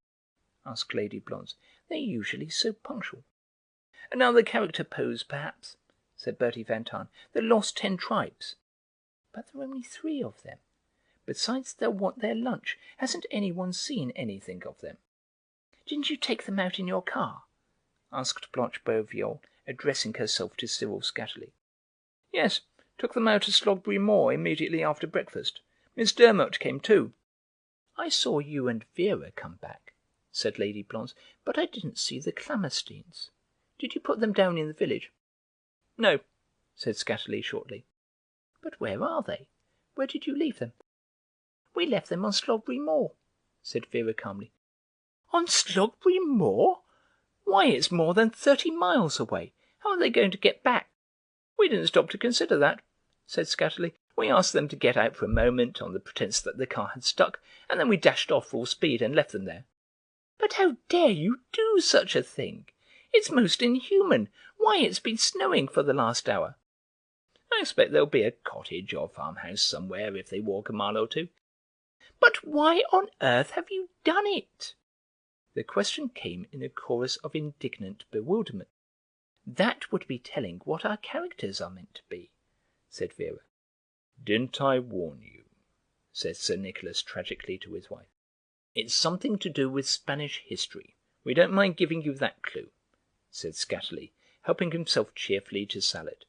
asked Lady Blonze. "They're usually so punctual." "Another character pose, perhaps," said Bertie Van Tahn. "The Lost 10 Tribes." "But there are only 3 of them. Besides, they'll want their lunch. Hasn't anyone seen anything of them?" "Didn't you take them out in your car?" asked Blanche Boviol, addressing herself to Cyril Scatterley. "Yes, Took them out to Slogberry Moor immediately after breakfast. Miss Dermot came too." "I saw you and Vera come back," said Lady Blonze, "but I didn't see the Clammersteins. Did you put them down in the village?" "No," said Scatterly shortly. "But where are they? Where did you leave them?" "We left them on Slogberry Moor," said Vera calmly. "On Slogberry Moor? Why, it's more than 30 miles away. How are they going to get back?" "We didn't stop to consider that," said Scatterly. "We asked them to get out for a moment on the pretence that the car had stuck, and then we dashed off full speed and left them there." "But how dare you do such a thing? It's most inhuman. Why, it's been snowing for the last hour." "I expect there'll be a cottage or farmhouse somewhere if they walk a mile or two." "But why on earth have you done it?" The question came in a chorus of indignant bewilderment. "That would be telling what our characters are meant to be," said Vera. "Didn't I warn you?" said Sir Nicholas tragically to his wife. "It's something to do with Spanish history. We don't mind giving you that clue," said Scatterly, helping himself cheerfully to salad.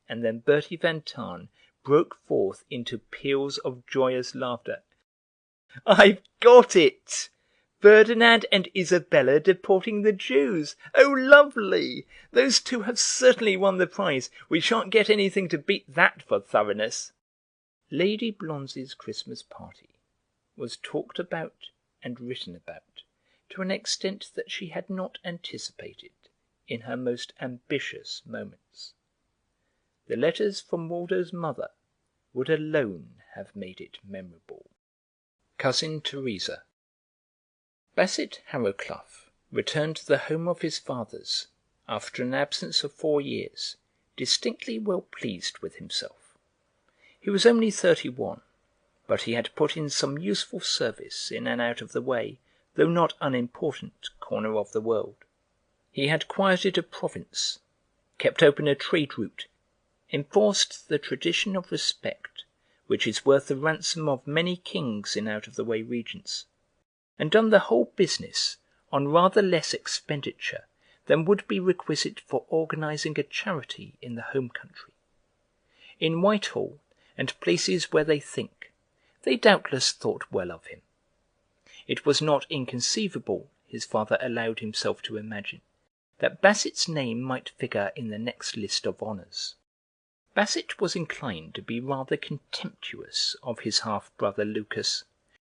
And then Bertie van Tahn broke forth into peals of joyous laughter. "I've got it! Ferdinand and Isabella deporting the Jews. Oh, lovely! Those two have certainly won the prize. We shan't get anything to beat that for thoroughness." Lady Blonze's Christmas party was talked about and written about to an extent that she had not anticipated in her most ambitious moments. The letters from Waldo's mother would alone have made it memorable. Cousin Teresa. Bassett Harrowcluff returned to the home of his fathers after an absence of 4 years, distinctly well pleased with himself. He was only 31, but he had put in some useful service in an out-of-the-way, though not unimportant, corner of the world. He had quieted a province, kept open a trade route, enforced the tradition of respect which is worth the ransom of many kings in out-of-the-way regions, and done the whole business on rather less expenditure than would be requisite for organising a charity in the home country. In Whitehall, and places where they think, they doubtless thought well of him. It was not inconceivable, his father allowed himself to imagine, that Bassett's name might figure in the next list of honours. Bassett was inclined to be rather contemptuous of his half-brother Lucas,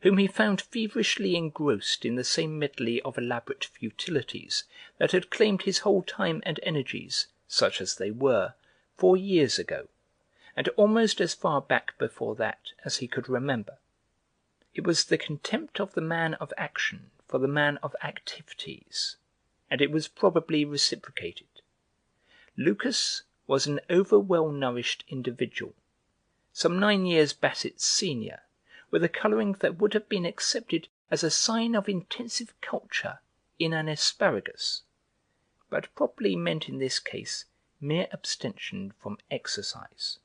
whom he found feverishly engrossed in the same medley of elaborate futilities that had claimed his whole time and energies, such as they were, 4 years ago, and almost as far back before that as he could remember. It was the contempt of the man of action for the man of activities, and it was probably reciprocated. Lucas was an over-well-nourished individual, some 9 years Bassett's senior, with a colouring that would have been accepted as a sign of intensive culture in an asparagus, but probably meant in this case mere abstention from exercise.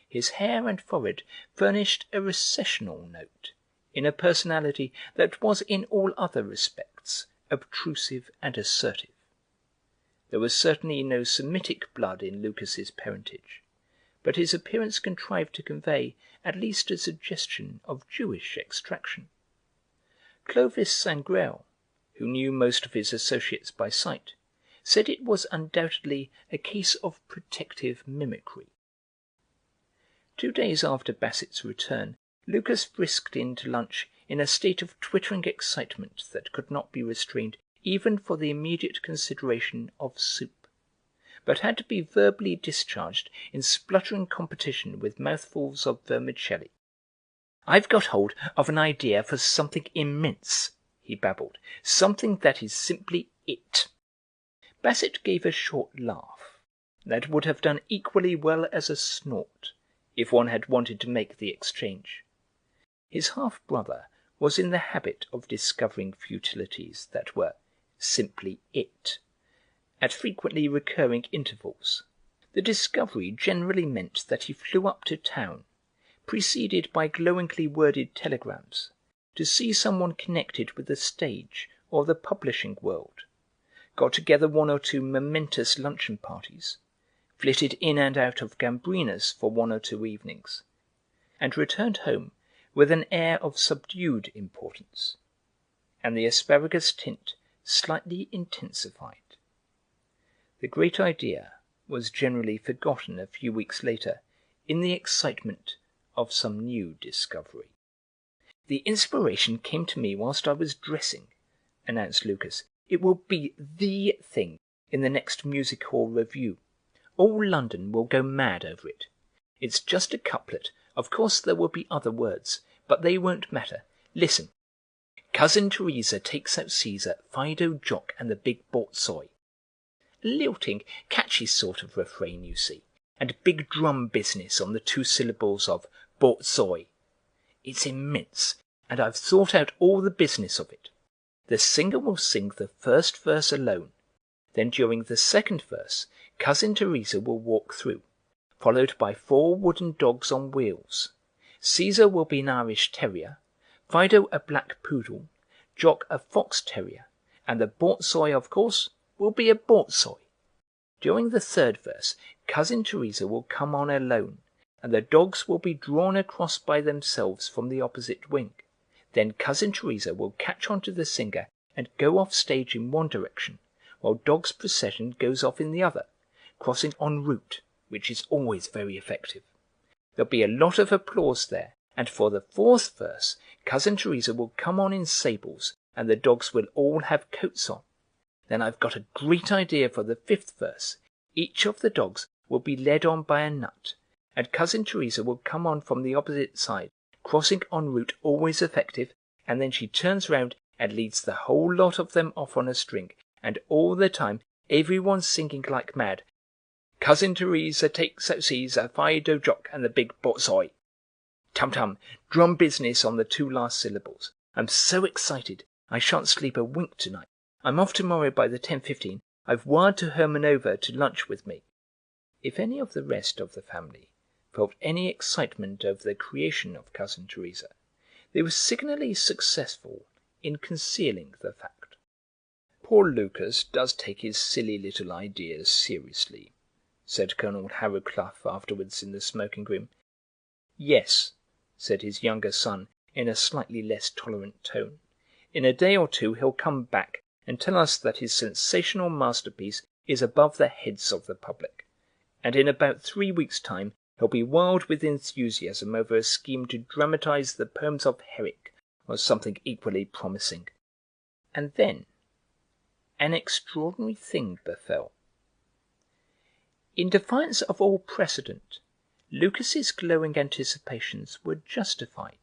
His hair and forehead furnished a recessional note in a personality that was in all other respects obtrusive and assertive. There was certainly no Semitic blood in Lucas's parentage, but his appearance contrived to convey at least a suggestion of Jewish extraction. Clovis Sangrail, who knew most of his associates by sight, said it was undoubtedly a case of protective mimicry. 2 days after Bassett's return, Lucas frisked in to lunch in a state of twittering excitement that could not be restrained even for the immediate consideration of soup, but had to be verbally discharged in spluttering competition with mouthfuls of vermicelli. "I've got hold of an idea for something immense," he babbled, "something that is simply it." Bassett gave a short laugh that would have done equally well as a snort if one had wanted to make the exchange. His half-brother was in the habit of discovering futilities that were simply it, at frequently recurring intervals. The discovery generally meant that he flew up to town, preceded by glowingly worded telegrams, to see someone connected with the stage or the publishing world, got together 1 or 2 momentous luncheon parties, flitted in and out of Gambrinus for 1 or 2 evenings, and returned home with an air of subdued importance, and the asparagus tint slightly intensified. The great idea was generally forgotten a few weeks later in the excitement of some new discovery. "The inspiration came to me whilst I was dressing," announced Lucas. "It will be the thing in the next music hall revue. All London will go mad over it. It's just a couplet. Of course there will be other words, but they won't matter. Listen. Cousin Teresa takes out Caesar, Fido, Jock, and the big borzoi. A lilting, catchy sort of refrain, you see, and big drum business on the 2 syllables of borzoi. It's immense, and I've thought out all the business of it. The singer will sing the first verse alone. Then during the second verse, Cousin Teresa will walk through, followed by 4 wooden dogs on wheels. Caesar will be an Irish terrier, Fido a black poodle, Jock a fox terrier, and the borzoi, of course, will be a borzoi. During the third verse, Cousin Teresa will come on alone, and the dogs will be drawn across by themselves from the opposite wing. Then Cousin Teresa will catch on to the singer and go off stage in one direction, while Dog's procession goes off in the other, crossing en route, which is always very effective. There'll be a lot of applause there, and for the fourth verse, Cousin Teresa will come on in sables, and the dogs will all have coats on. Then I've got a great idea for the fifth verse. Each of the dogs will be led on by a nut, and Cousin Teresa will come on from the opposite side, crossing en route, always effective, and then she turns round and leads the whole lot of them off on a string, and all the time everyone's singing like mad. Cousin Teresa takes out Caesar, Fido, Jock, and the big borzoi. Tum-tum, drum business on the 2 last syllables. I'm so excited, I shan't sleep a wink tonight. I'm off tomorrow by the 10:15. I've wired to Hermanova to lunch with me." If any of the rest of the family felt any excitement over the creation of Cousin Teresa, they were signally successful in concealing the fact. "Poor Lucas does take his silly little ideas seriously," said Colonel Harrowcluff afterwards in the smoking-room. "Yes," said his younger son in a slightly less tolerant tone. "In a day or 2 he'll come back and tell us that his sensational masterpiece is above the heads of the public, and in about 3 weeks' time he'll be wild with enthusiasm over a scheme to dramatize the poems of Herrick, or something equally promising." And then an extraordinary thing befell. In defiance of all precedent, Lucas's glowing anticipations were justified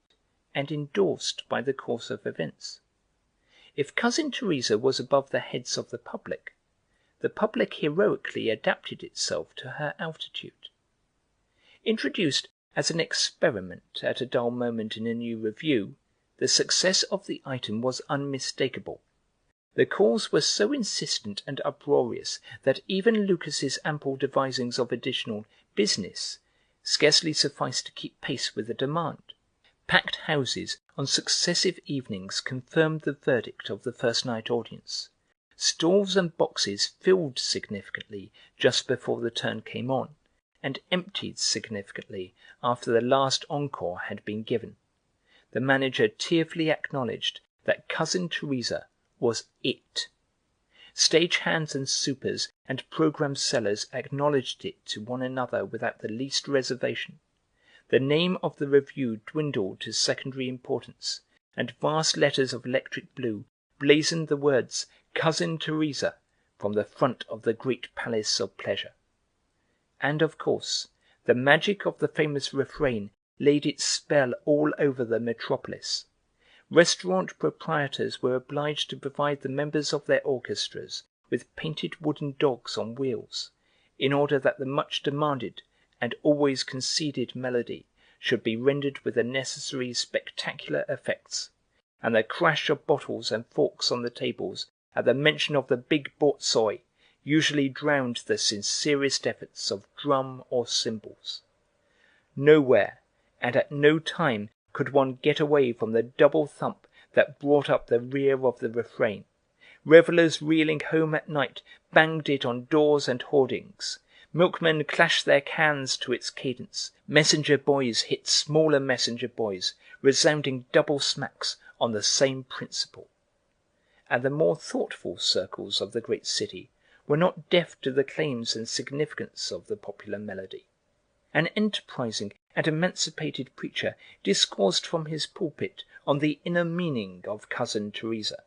and endorsed by the course of events. If Cousin Teresa was above the heads of the public heroically adapted itself to her altitude. Introduced as an experiment at a dull moment in a new review, the success of the item was unmistakable. The calls were so insistent and uproarious that even Lucas's ample devisings of additional business scarcely sufficed to keep pace with the demand. Packed houses on successive evenings confirmed the verdict of the first night audience. Stalls and boxes filled significantly just before the turn came on, and emptied significantly after the last encore had been given. The manager tearfully acknowledged that Cousin Teresa was it. Stage hands and supers and programme sellers acknowledged it to one another without the least reservation. The name of the review dwindled to secondary importance, and vast letters of electric blue blazoned the words Cousin Teresa from the front of the great palace of pleasure. And, of course, the magic of the famous refrain laid its spell all over the metropolis. Restaurant proprietors were obliged to provide the members of their orchestras with painted wooden dogs on wheels, in order that the much demanded and always conceded melody should be rendered with the necessary spectacular effects, and the crash of bottles and forks on the tables at the mention of the big borzoi usually drowned the sincerest efforts of drum or cymbals. Nowhere and at no time could one get away from the double thump that brought up the rear of the refrain. Revellers reeling home at night banged it on doors and hoardings. Milkmen clashed their cans to its cadence. Messenger boys hit smaller messenger boys, resounding double smacks on the same principle. And the more thoughtful circles of the great city were not deaf to the claims and significance of the popular melody. An enterprising and emancipated preacher discoursed from his pulpit on the inner meaning of Cousin Teresa,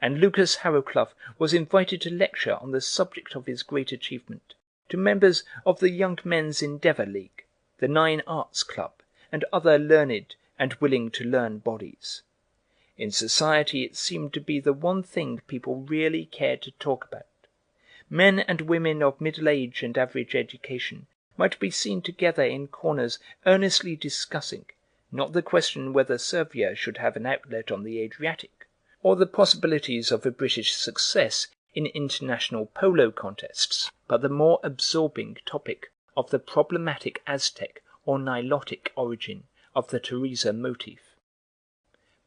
and Lucas Harrowcluff was invited to lecture on the subject of his great achievement to members of the Young Men's Endeavour League, the 9 Arts Club, and other learned and willing to learn bodies. In society it seemed to be the one thing people really cared to talk about. Men and women of middle age and average education might be seen together in corners earnestly discussing, not the question whether Serbia should have an outlet on the Adriatic, or the possibilities of a British success in international polo contests, but the more absorbing topic of the problematic Aztec or Nilotic origin of the Teresa motif.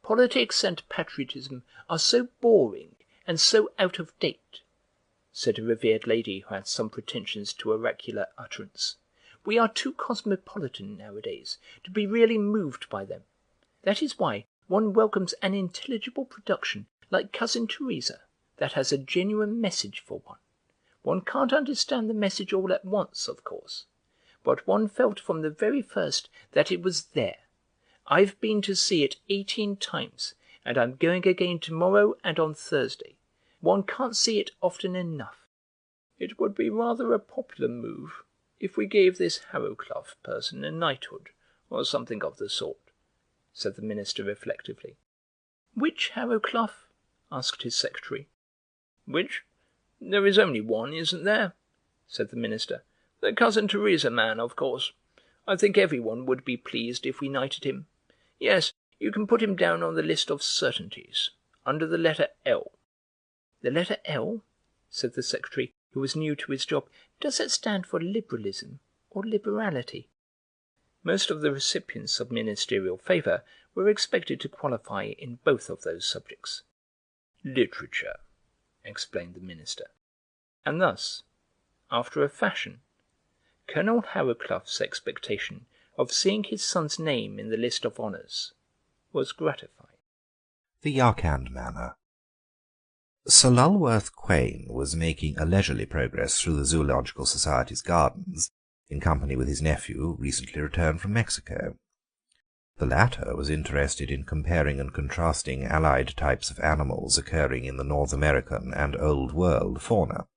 "Politics and patriotism are so boring and so out of date," said a revered lady who had some pretensions to oracular utterance. "We are too cosmopolitan nowadays to be really moved by them. That is why one welcomes an intelligible production like Cousin Teresa that has a genuine message for one. One can't understand the message all at once, of course, but one felt from the very first that it was there. I've been to see it 18 times, and I'm going again tomorrow and on Thursday. One can't see it often enough." "It would be rather a popular move if we gave this Harrowcluff person a knighthood, or something of the sort," said the minister reflectively. "Which Harrowcluff?" asked his secretary. "Which? There is only one, isn't there?" said the minister. "The Cousin Teresa man, of course. I think everyone would be pleased if we knighted him. Yes, you can put him down on the list of certainties, under the letter L." "The letter L?" said the secretary, who was new to his job. "Does that stand for liberalism or liberality?" Most of the recipients of ministerial favour were expected to qualify in both of those subjects. "Literature," explained the minister. And thus, after a fashion, Colonel Harrowcluff's expectation of seeing his son's name in the list of honours was gratified. The Yarkand Manor. Sir Lulworth Quayne was making a leisurely progress through the Zoological Society's gardens, in company with his nephew, recently returned from Mexico. The latter was interested in comparing and contrasting allied types of animals occurring in the North American and Old World fauna.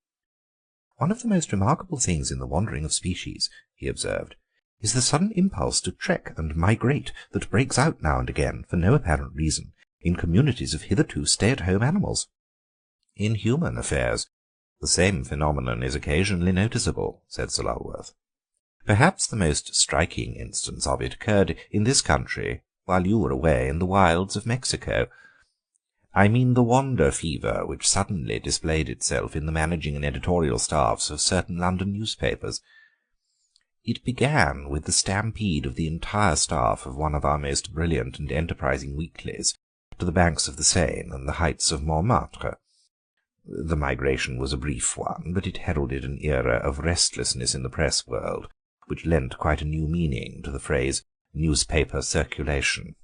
"One of the most remarkable things in the wandering of species," he observed, "is the sudden impulse to trek and migrate that breaks out now and again, for no apparent reason, in communities of hitherto stay-at-home animals. In human affairs the same phenomenon is occasionally noticeable," said Sir Lulworth. "Perhaps the most striking instance of it occurred in this country while you were away in the wilds of Mexico. I mean the wander fever which suddenly displayed itself in the managing and editorial staffs of certain London newspapers. It began with the stampede of the entire staff of one of our most brilliant and enterprising weeklies to the banks of the Seine and the heights of Montmartre. The migration was a brief one, but it heralded an era of restlessness in the press world, which lent quite a new meaning to the phrase newspaper circulation.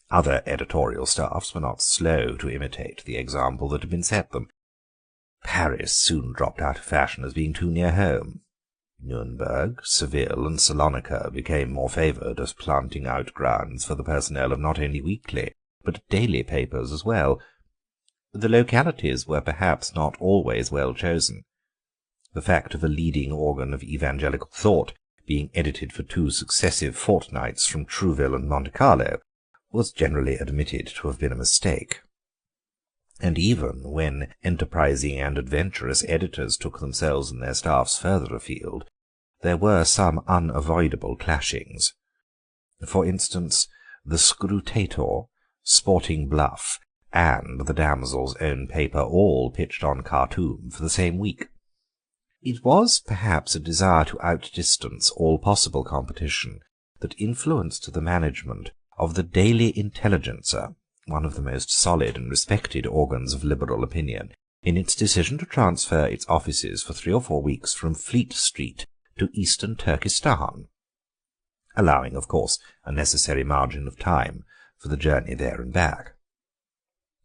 Other editorial staffs were not slow to imitate the example that had been set them. Paris soon dropped out of fashion as being too near home. Nuremberg, Seville, and Salonika became more favoured as planting out grounds for the personnel of not only weekly, but daily papers as well. The localities were perhaps not always well chosen. The fact of a leading organ of evangelical thought being edited for 2 successive fortnights from Trouville and Monte Carlo was generally admitted to have been a mistake. And even when enterprising and adventurous editors took themselves and their staffs further afield, there were some unavoidable clashings. For instance, the Scrutator, Sporting Bluff, and the damsel's own paper all pitched on Khartoum for the same week. It was perhaps a desire to outdistance all possible competition that influenced the management of the Daily Intelligencer, one of the most solid and respected organs of liberal opinion, in its decision to transfer its offices for 3 or 4 weeks from Fleet Street to Eastern Turkestan, allowing, of course, a necessary margin of time for the journey there and back.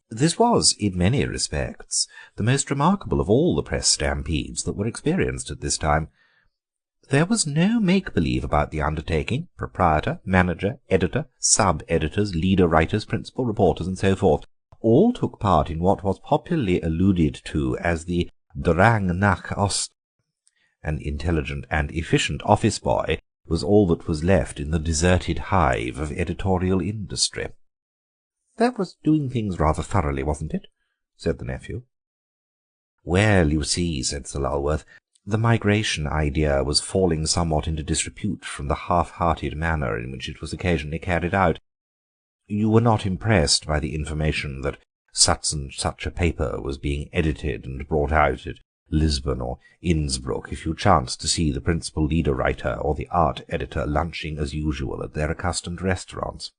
This was, in many respects, the most remarkable of all the press stampedes that were experienced at this time. There was no make-believe about the undertaking. Proprietor, manager, editor, sub-editors, leader writers, principal reporters, and so forth, all took part in what was popularly alluded to as the drang nach Ost. An intelligent and efficient office boy was all that was left in the deserted hive of editorial industry. "That was doing things rather thoroughly, wasn't it?" said the nephew. "Well, you see," said Sir Lulworth, "the migration idea was falling somewhat into disrepute from the half-hearted manner in which it was occasionally carried out. You were not impressed by the information that such and such a paper was being edited and brought out at Lisbon or Innsbruck if you chanced to see the principal leader writer or the art editor lunching as usual at their accustomed restaurants.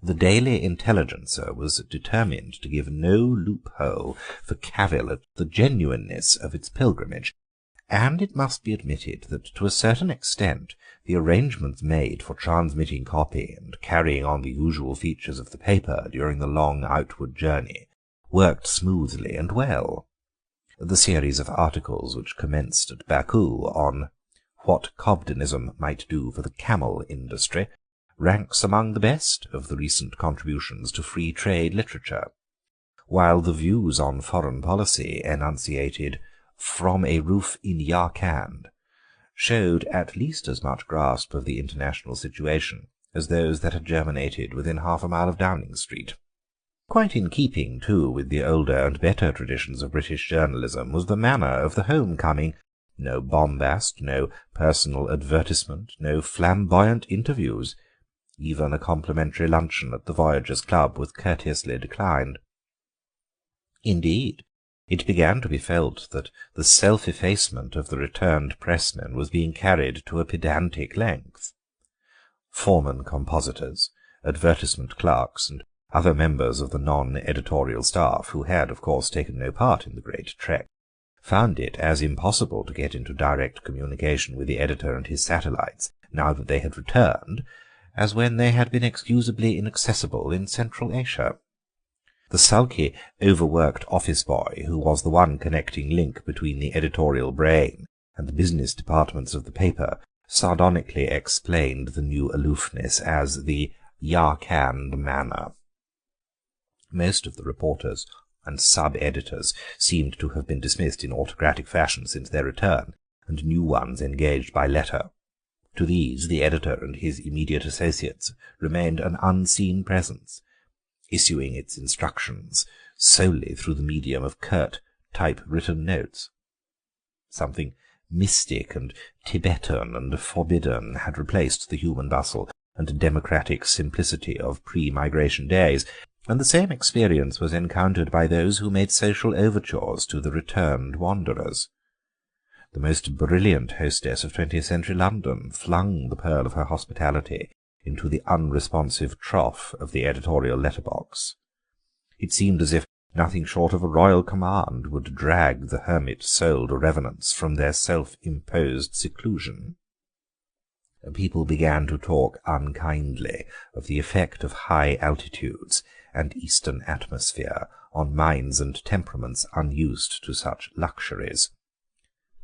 The Daily Intelligencer was determined to give no loophole for cavil at the genuineness of its pilgrimage, and it must be admitted that to a certain extent the arrangements made for transmitting copy and carrying on the usual features of the paper during the long outward journey worked smoothly and well. The series of articles which commenced at Baku on what Cobdenism might do for the camel industry ranks among the best of the recent contributions to free trade literature, while the views on foreign policy enunciated from a roof in Yarkand showed at least as much grasp of the international situation as those that had germinated within half a mile of Downing Street. Quite in keeping, too, with the older and better traditions of British journalism was the manner of the home-coming. No bombast, no personal advertisement, no flamboyant interviews. Even a complimentary luncheon at the Voyagers' Club was courteously declined. Indeed, it began to be felt that the self-effacement of the returned pressmen was being carried to a pedantic length. Foreman compositors, advertisement clerks, and other members of the non-editorial staff, who had, of course, taken no part in the great trek, found it as impossible to get into direct communication with the editor and his satellites, now that they had returned, as when they had been excusably inaccessible in Central Asia. The sulky, overworked office boy, who was the one connecting link between the editorial brain and the business departments of the paper, sardonically explained the new aloofness as the Yarkand manner. Most of the reporters and sub-editors seemed to have been dismissed in autocratic fashion since their return, and new ones engaged by letter. To these the editor and his immediate associates remained an unseen presence, issuing its instructions solely through the medium of curt type-written notes. Something mystic and Tibetan and forbidden had replaced the human bustle and democratic simplicity of pre-migration days, and the same experience was encountered by those who made social overtures to the returned wanderers. The most brilliant hostess of 20th-century London flung the pearl of her hospitality into the unresponsive trough of the editorial letterbox. It seemed as if nothing short of a royal command would drag the hermit-souled revenants from their self-imposed seclusion. People began to talk unkindly of the effect of high altitudes and eastern atmosphere on minds and temperaments unused to such luxuries.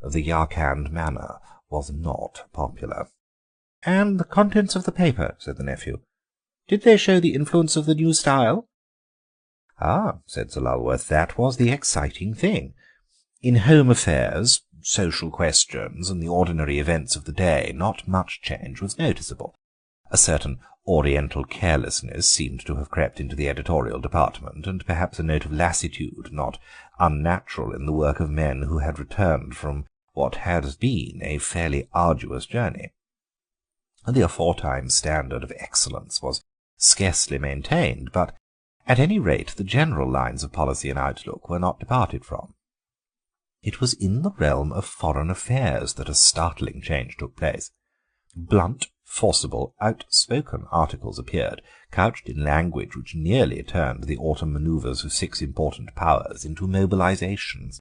The Yarkand manner was not popular. "And the contents of the paper," said the nephew. "Did they show the influence of the new style?" "Ah," said Sir Lulworth, "that was the exciting thing. In home affairs, social questions, and the ordinary events of the day, not much change was noticeable. A certain oriental carelessness seemed to have crept into the editorial department, and perhaps a note of lassitude not unnatural in the work of men who had returned from what had been a fairly arduous journey. The aforetime standard of excellence was scarcely maintained, but at any rate the general lines of policy and outlook were not departed from. It was in the realm of foreign affairs that a startling change took place. Blunt, forcible, outspoken articles appeared, couched in language which nearly turned the autumn manoeuvres of 6 important powers into mobilisations.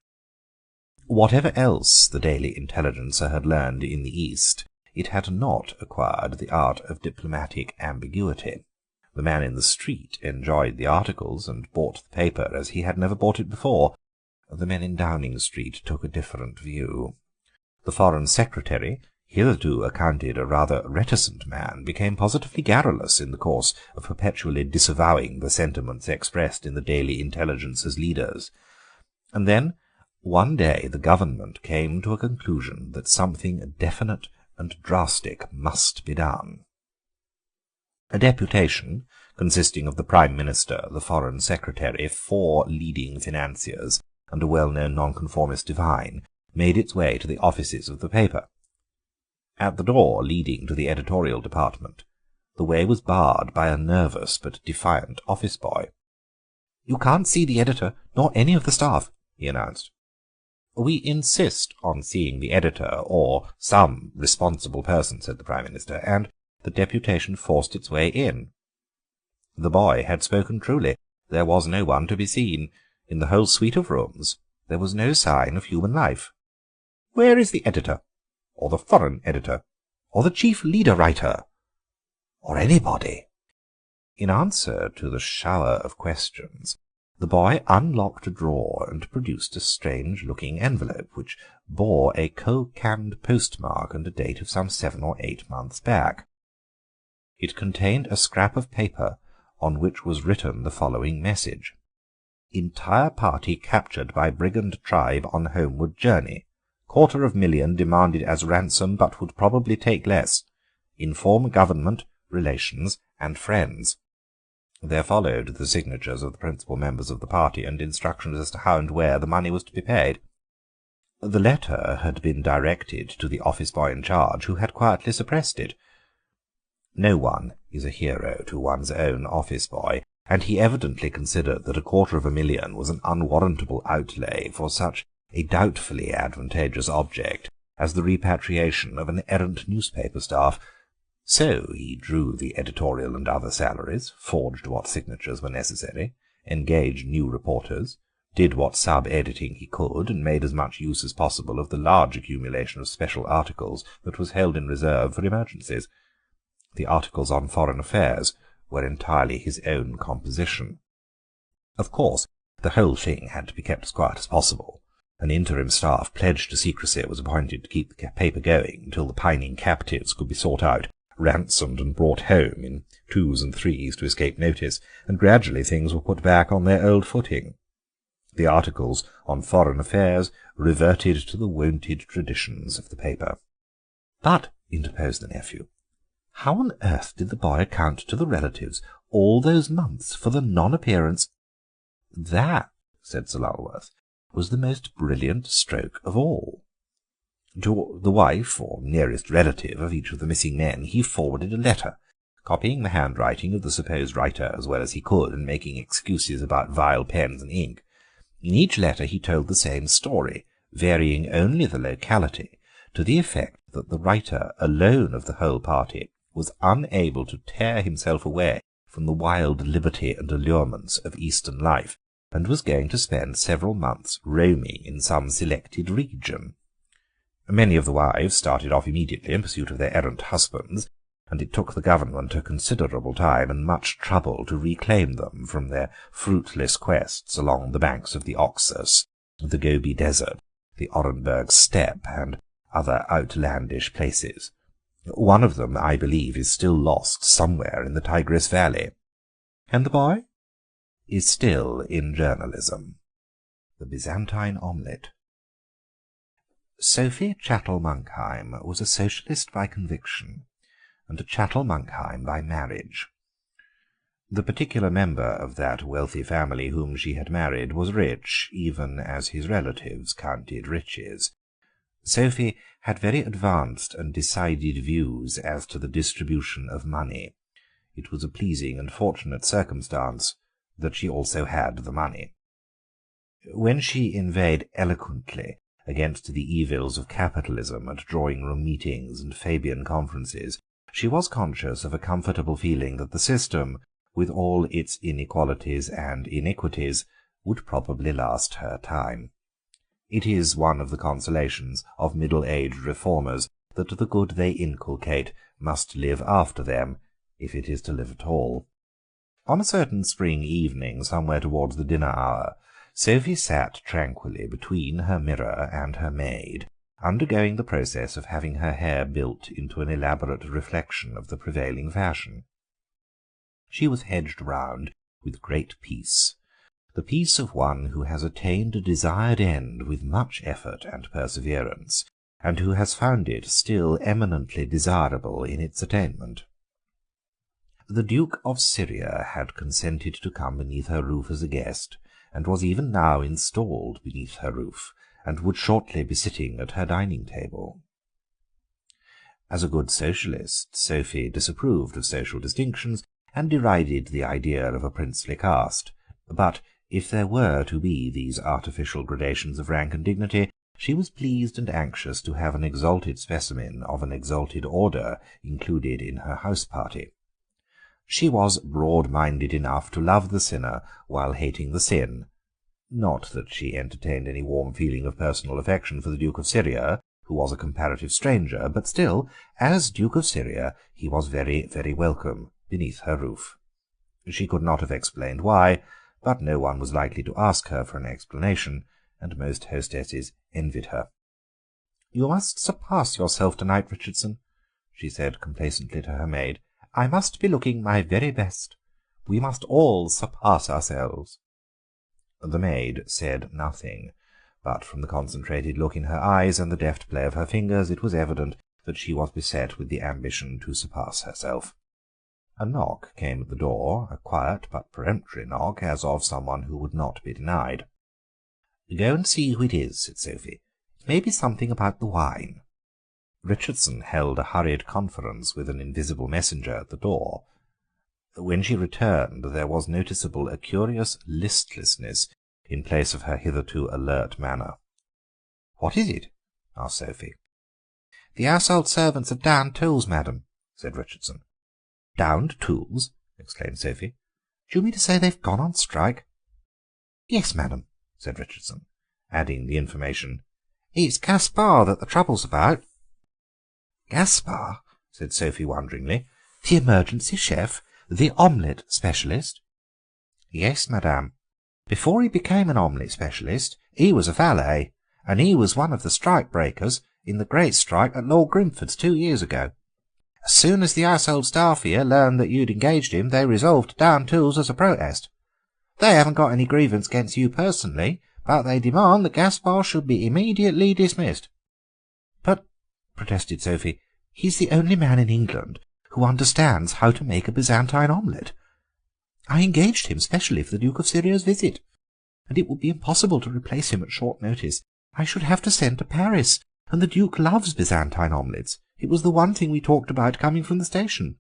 Whatever else the Daily Intelligencer had learned in the East, it had not acquired the art of diplomatic ambiguity. The man in the street enjoyed the articles and bought the paper as he had never bought it before. The men in Downing Street took a different view. The Foreign Secretary, hitherto accounted a rather reticent man, became positively garrulous in the course of perpetually disavowing the sentiments expressed in the Daily Intelligencer's leaders. And then, one day, the government came to a conclusion that something definite and drastic must be done. A deputation, consisting of the Prime Minister, the Foreign Secretary, 4 leading financiers, and a well-known nonconformist divine, made its way to the offices of the paper. At the door leading to the editorial department, the way was barred by a nervous but defiant office boy. "You can't see the editor, nor any of the staff," he announced. "We insist on seeing the editor, or some responsible person," said the Prime Minister, and the deputation forced its way in. The boy had spoken truly. There was no one to be seen. In the whole suite of rooms there was no sign of human life. "Where is the editor, or the foreign editor, or the chief leader writer, or anybody?" In answer to the shower of questions, the boy unlocked a drawer and produced a strange-looking envelope, which bore a co-canned postmark and a date of some 7 or 8 months back. It contained a scrap of paper on which was written the following message: "Entire party captured by brigand tribe on homeward journey. $250,000 demanded as ransom, but would probably take less. Inform government, relations, and friends." There followed the signatures of the principal members of the party and instructions as to how and where the money was to be paid. The letter had been directed to the office boy in charge, who had quietly suppressed it. No one is a hero to one's own office boy, and he evidently considered that $250,000 was an unwarrantable outlay for such a doubtfully advantageous object as the repatriation of an errant newspaper staff. So he drew the editorial and other salaries, forged what signatures were necessary, engaged new reporters, did what sub-editing he could, and made as much use as possible of the large accumulation of special articles that was held in reserve for emergencies. The articles on foreign affairs were entirely his own composition. Of course, the whole thing had to be kept as quiet as possible. An interim staff pledged to secrecy was appointed to keep the paper going until the pining captives could be sought out, ransomed and brought home in 2s and 3s to escape notice, and gradually things were put back on their old footing. The articles on foreign affairs reverted to the wonted traditions of the paper. "But," interposed the nephew, "how on earth did the boy account to the relatives all those months for the non-appearance?" "That," said Sir Lulworth, "was the most brilliant stroke of all. To the wife or nearest relative of each of the missing men he forwarded a letter, copying the handwriting of the supposed writer as well as he could, and making excuses about vile pens and ink. In each letter he told the same story, varying only the locality, to the effect that the writer alone of the whole party was unable to tear himself away from the wild liberty and allurements of Eastern life, and was going to spend several months roaming in some selected region. Many of the wives started off immediately in pursuit of their errant husbands, and it took the government a considerable time and much trouble to reclaim them from their fruitless quests along the banks of the Oxus, the Gobi Desert, the Orenburg Steppe, and other outlandish places. One of them, I believe, is still lost somewhere in the Tigris Valley. And the boy is still in journalism. The Byzantine Omelette. Sophie Chattel-Monkheim was a socialist by conviction, and a Chattel-Monkheim by marriage. The particular member of that wealthy family whom she had married was rich, even as his relatives counted riches. Sophie had very advanced and decided views as to the distribution of money. It was a pleasing and fortunate circumstance that she also had the money. When she inveighed eloquently against the evils of capitalism at drawing-room meetings and Fabian conferences, She was conscious of a comfortable feeling that the system, with all its inequalities and iniquities, would probably last her time. It is one of the consolations of middle-aged reformers that the good they inculcate must live after them, if it is to live at all. On a certain spring evening, somewhere towards the dinner hour, Sophie sat tranquilly between her mirror and her maid, undergoing the process of having her hair built into an elaborate reflection of the prevailing fashion. She was hedged round with great peace, the peace of one who has attained a desired end with much effort and perseverance, and who has found it still eminently desirable in its attainment. The Duke of Syria had consented to come beneath her roof as a guest, and was even now installed beneath her roof, and would shortly be sitting at her dining-table. As a good socialist, Sophie disapproved of social distinctions, and derided the idea of a princely caste, but if there were to be these artificial gradations of rank and dignity, she was pleased and anxious to have an exalted specimen of an exalted order included in her house-party. She was broad-minded enough to love the sinner while hating the sin. Not that she entertained any warm feeling of personal affection for the Duke of Syria, who was a comparative stranger, but still, as Duke of Syria, he was very, very welcome beneath her roof. She could not have explained why, but no one was likely to ask her for an explanation, and most hostesses envied her. "You must surpass yourself tonight, Richardson," she said complacently to her maid. "I must be looking my very best. We must all surpass ourselves." The maid said nothing, but from the concentrated look in her eyes and the deft play of her fingers it was evident that she was beset with the ambition to surpass herself. A knock came at the door, a quiet but peremptory knock, as of someone who would not be denied. "Go and see who it is," said Sophie. "It may be something about the wine." Richardson held a hurried conference with an invisible messenger at the door. When she returned, there was noticeable a curious listlessness in place of her hitherto alert manner. "What is it?" asked Sophie. "The household servants have downed tools, madam," said Richardson. "Downed tools?" exclaimed Sophie. "Do you mean to say they've gone on strike?" "Yes, madam," said Richardson, adding the information, "It's Gaspar that the trouble's about." "Gaspar?" said Sophie wonderingly. "The emergency chef? The omelette specialist?" "Yes, madame. Before he became an omelette specialist, he was a valet, and he was one of the strike-breakers in the great strike at Lord Grimford's 2 years ago. As soon as the household staff here learned that you'd engaged him, they resolved to down tools as a protest. They haven't got any grievance against you personally, but they demand that Gaspar should be immediately dismissed." "But," protested Sophie, "he's the only man in England who understands how to make a Byzantine omelette. I engaged him specially for the Duke of Syria's visit, and it would be impossible to replace him at short notice. I should have to send to Paris, and the Duke loves Byzantine omelettes. It was the one thing we talked about coming from the station."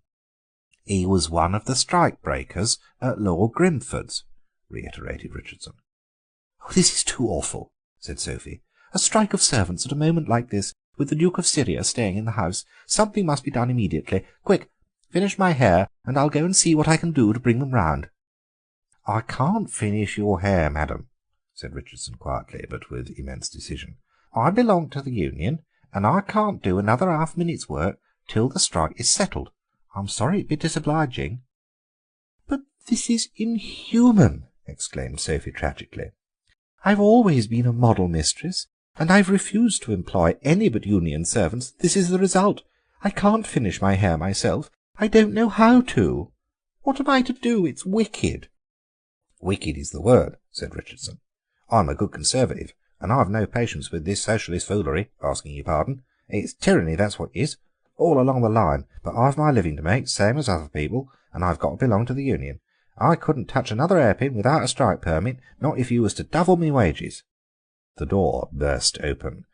"He was one of the strike-breakers at Lord Grimford's," reiterated Richardson. "Oh, this is too awful," said Sophie. "A strike of servants at a moment like this, with the Duke of Syria staying in the house. Something must be done immediately. Quick, finish my hair, and I'll go and see what I can do to bring them round." "I can't finish your hair, madam," said Richardson quietly, but with immense decision. "I belong to the Union, and I can't do another half-minute's work till the strike is settled. I'm sorry it'd be disobliging." "But this is inhuman," exclaimed Sophie tragically. "I've always been a model mistress, and I've refused to employ any but Union servants. This is the result. I can't finish my hair myself. I don't know how to. What am I to do? It's wicked." "Wicked is the word," said Richardson. "I'm a good Conservative, and I've no patience with this socialist foolery, asking your pardon. It's tyranny, that's what it is, all along the line, but I've my living to make, same as other people, and I've got to belong to the Union. I couldn't touch another hairpin without a strike permit, not if you was to double me wages." The door burst open,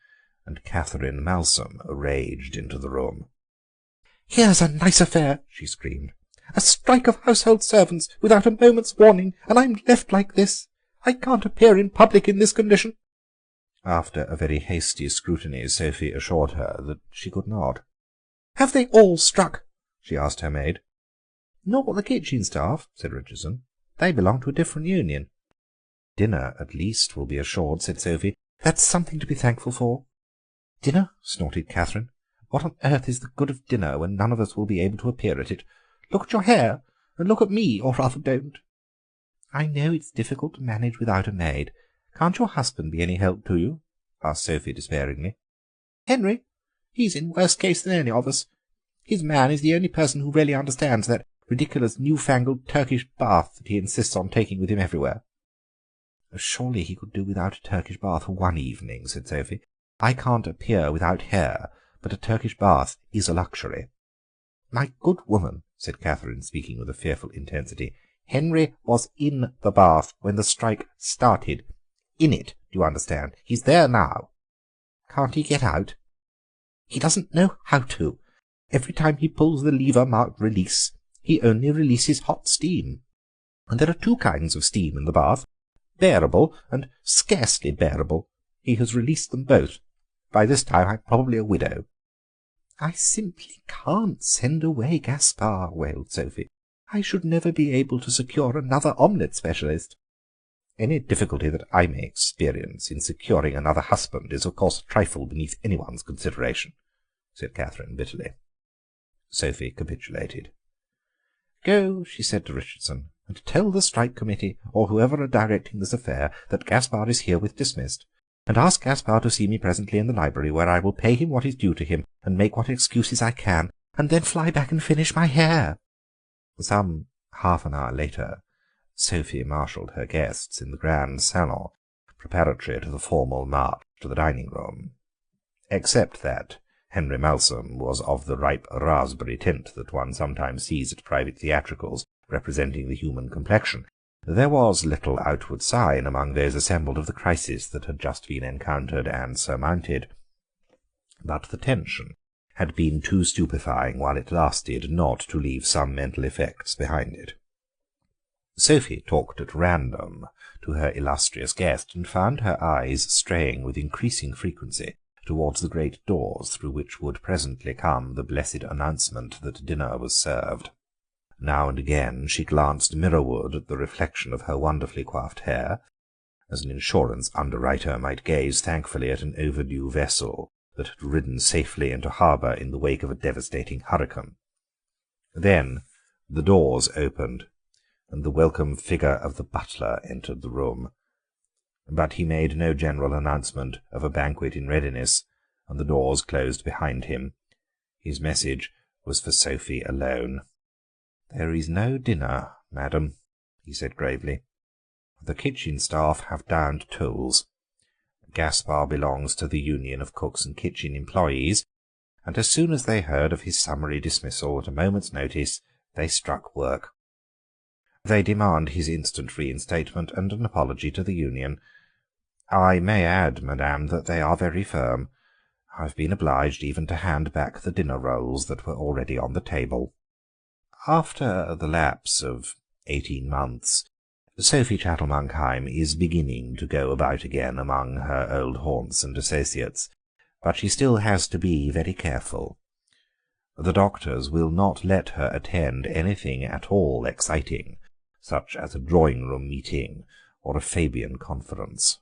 and Catherine Malsom raged into the room. "Here's a nice affair," she screamed. "A strike of household servants without a moment's warning, and I'm left like this. I can't appear in public in this condition." After a very hasty scrutiny, Sophie assured her that she could not. "Have they all struck?" she asked her maid. "Not the kitchen staff," said Richardson. "They belong to a different union." "Dinner, at least, will be assured," said Sophie. "That's something to be thankful for." "Dinner?" snorted Catherine. "What on earth is the good of dinner when none of us will be able to appear at it? Look at your hair, and look at me, or rather don't." "I know it's difficult to manage without a maid. Can't your husband be any help to you?" asked Sophie despairingly. "Henry? He's in worse case than any of us. His man is the only person who really understands that ridiculous new-fangled Turkish bath that he insists on taking with him everywhere." "Surely he could do without a Turkish bath for one evening," said Sophie. "I can't appear without hair, but a Turkish bath is a luxury." "My good woman," said Catherine, speaking with a fearful intensity, "Henry was in the bath when the strike started. In it, do you understand? He's there now." "Can't he get out?" "He doesn't know how to. Every time he pulls the lever marked release, he only releases hot steam. And there are two kinds of steam in the bath, bearable and scarcely bearable. He has released them both. By this time I'm probably a widow." "I simply can't send away Gaspar," wailed Sophie. "I should never be able to secure another omelette specialist." "Any difficulty that I may experience in securing another husband is, of course, a trifle beneath anyone's consideration," said Catherine bitterly. Sophie capitulated. "Go," she said to Richardson, "and tell the strike committee, or whoever are directing this affair, that Gaspar is herewith dismissed. And ask Gaspar to see me presently in the library, where I will pay him what is due to him, and make what excuses I can, and then fly back and finish my hair." Some half an hour later Sophie marshalled her guests in the grand salon, preparatory to the formal march to the dining-room. Except that Henry Malsom was of the ripe raspberry tint that one sometimes sees at private theatricals, representing the human complexion, there was little outward sign among those assembled of the crisis that had just been encountered and surmounted. But the tension had been too stupefying while it lasted not to leave some mental effects behind it. Sophie talked at random to her illustrious guest, and found her eyes straying with increasing frequency towards the great doors through which would presently come the blessed announcement that dinner was served. Now and again she glanced mirrorward at the reflection of her wonderfully coiffed hair, as an insurance underwriter might gaze thankfully at an overdue vessel that had ridden safely into harbour in the wake of a devastating hurricane. Then the doors opened, and the welcome figure of the butler entered the room. But he made no general announcement of a banquet in readiness, and the doors closed behind him. His message was for Sophie alone. "There is no dinner, madam," he said gravely. "The kitchen staff have downed tools. Gaspar belongs to the Union of Cooks and Kitchen Employees, and as soon as they heard of his summary dismissal at a moment's notice, they struck work. They demand his instant reinstatement and an apology to the Union. I may add, madame, that they are very firm. I've been obliged even to hand back the dinner rolls that were already on the table." After the lapse of 18 months, Sophie Chattel-Monkheim is beginning to go about again among her old haunts and associates, but she still has to be very careful. The doctors will not let her attend anything at all exciting, such as a drawing-room meeting or a Fabian conference.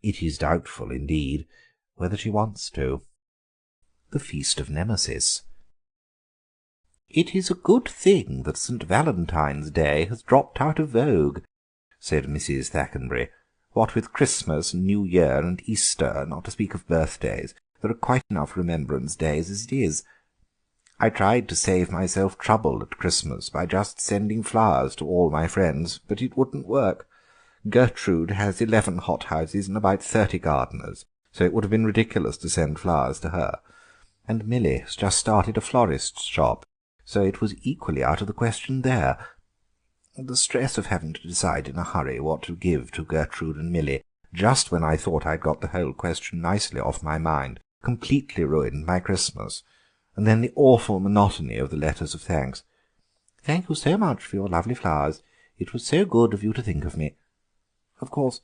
It is doubtful, indeed, whether she wants to. The Feast of Nemesis. "It is a good thing that St. Valentine's Day has dropped out of vogue," said Mrs. Thackenbury. "What with Christmas and New Year and Easter, not to speak of birthdays, there are quite enough remembrance days as it is. I tried to save myself trouble at Christmas by just sending flowers to all my friends, but it wouldn't work. Gertrude has 11 hothouses and about 30 gardeners, so it would have been ridiculous to send flowers to her. And Milly has just started a florist's shop, so it was equally out of the question there. The stress of having to decide in a hurry what to give to Gertrude and Milly, just when I thought I'd got the whole question nicely off my mind, completely ruined my Christmas. And then the awful monotony of the letters of thanks. 'Thank you so much for your lovely flowers. It was so good of you to think of me.' Of course,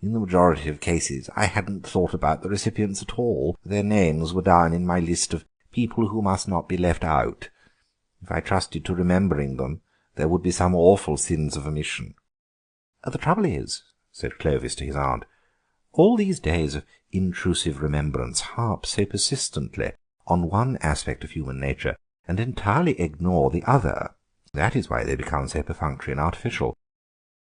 in the majority of cases I hadn't thought about the recipients at all. Their names were down in my list of people who must not be left out. If I trusted to remembering them, there would be some awful sins of omission." "The trouble is," said Clovis to his aunt, "all these days of intrusive remembrance harp so persistently on one aspect of human nature and entirely ignore the other. That is why they become so perfunctory and artificial.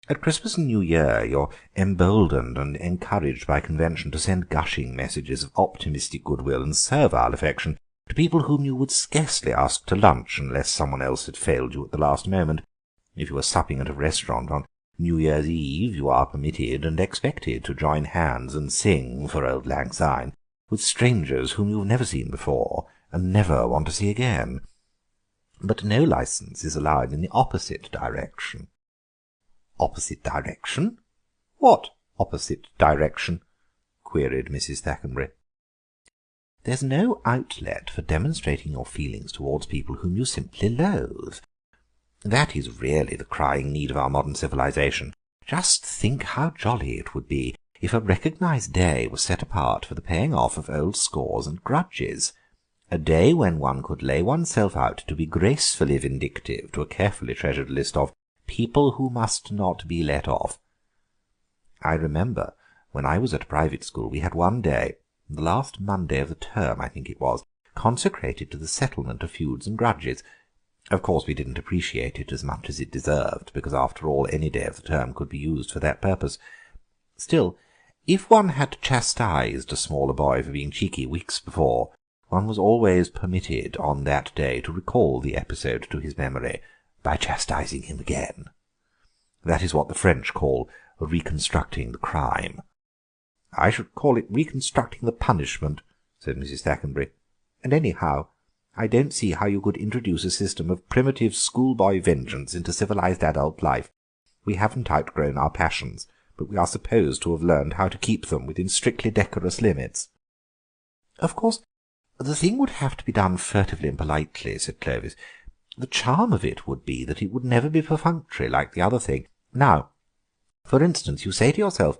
At Christmas and New Year you're emboldened and encouraged by convention to send gushing messages of optimistic goodwill and servile affection to people whom you would scarcely ask to lunch unless someone else had failed you at the last moment. If you are supping at a restaurant on New Year's Eve, you are permitted and expected to join hands and sing, for auld lang syne, with strangers whom you have never seen before and never want to see again. But no licence is allowed in the opposite direction." "Opposite direction? What opposite direction?" queried Mrs. Thackenbury. "There's no outlet for demonstrating your feelings towards people whom you simply loathe. That is really the crying need of our modern civilization. Just think how jolly it would be if a recognised day was set apart for the paying off of old scores and grudges, a day when one could lay oneself out to be gracefully vindictive to a carefully treasured list of people who must not be let off. I remember when I was at a private school we had one day, the last Monday of the term I think it was, consecrated to the settlement of feuds and grudges. Of course we didn't appreciate it as much as it deserved, because after all any day of the term could be used for that purpose. Still, if one had chastised a smaller boy for being cheeky weeks before, one was always permitted on that day to recall the episode to his memory by chastising him again. That is what the French call reconstructing the crime." "I should call it reconstructing the punishment," said Mrs. Thackenbury. "And anyhow, I don't see how you could introduce a system of primitive schoolboy vengeance into civilized adult life. We haven't outgrown our passions, but we are supposed to have learned how to keep them within strictly decorous limits." "Of course, the thing would have to be done furtively and politely," said Clovis. "The charm of it would be that it would never be perfunctory like the other thing. Now, for instance, you say to yourself,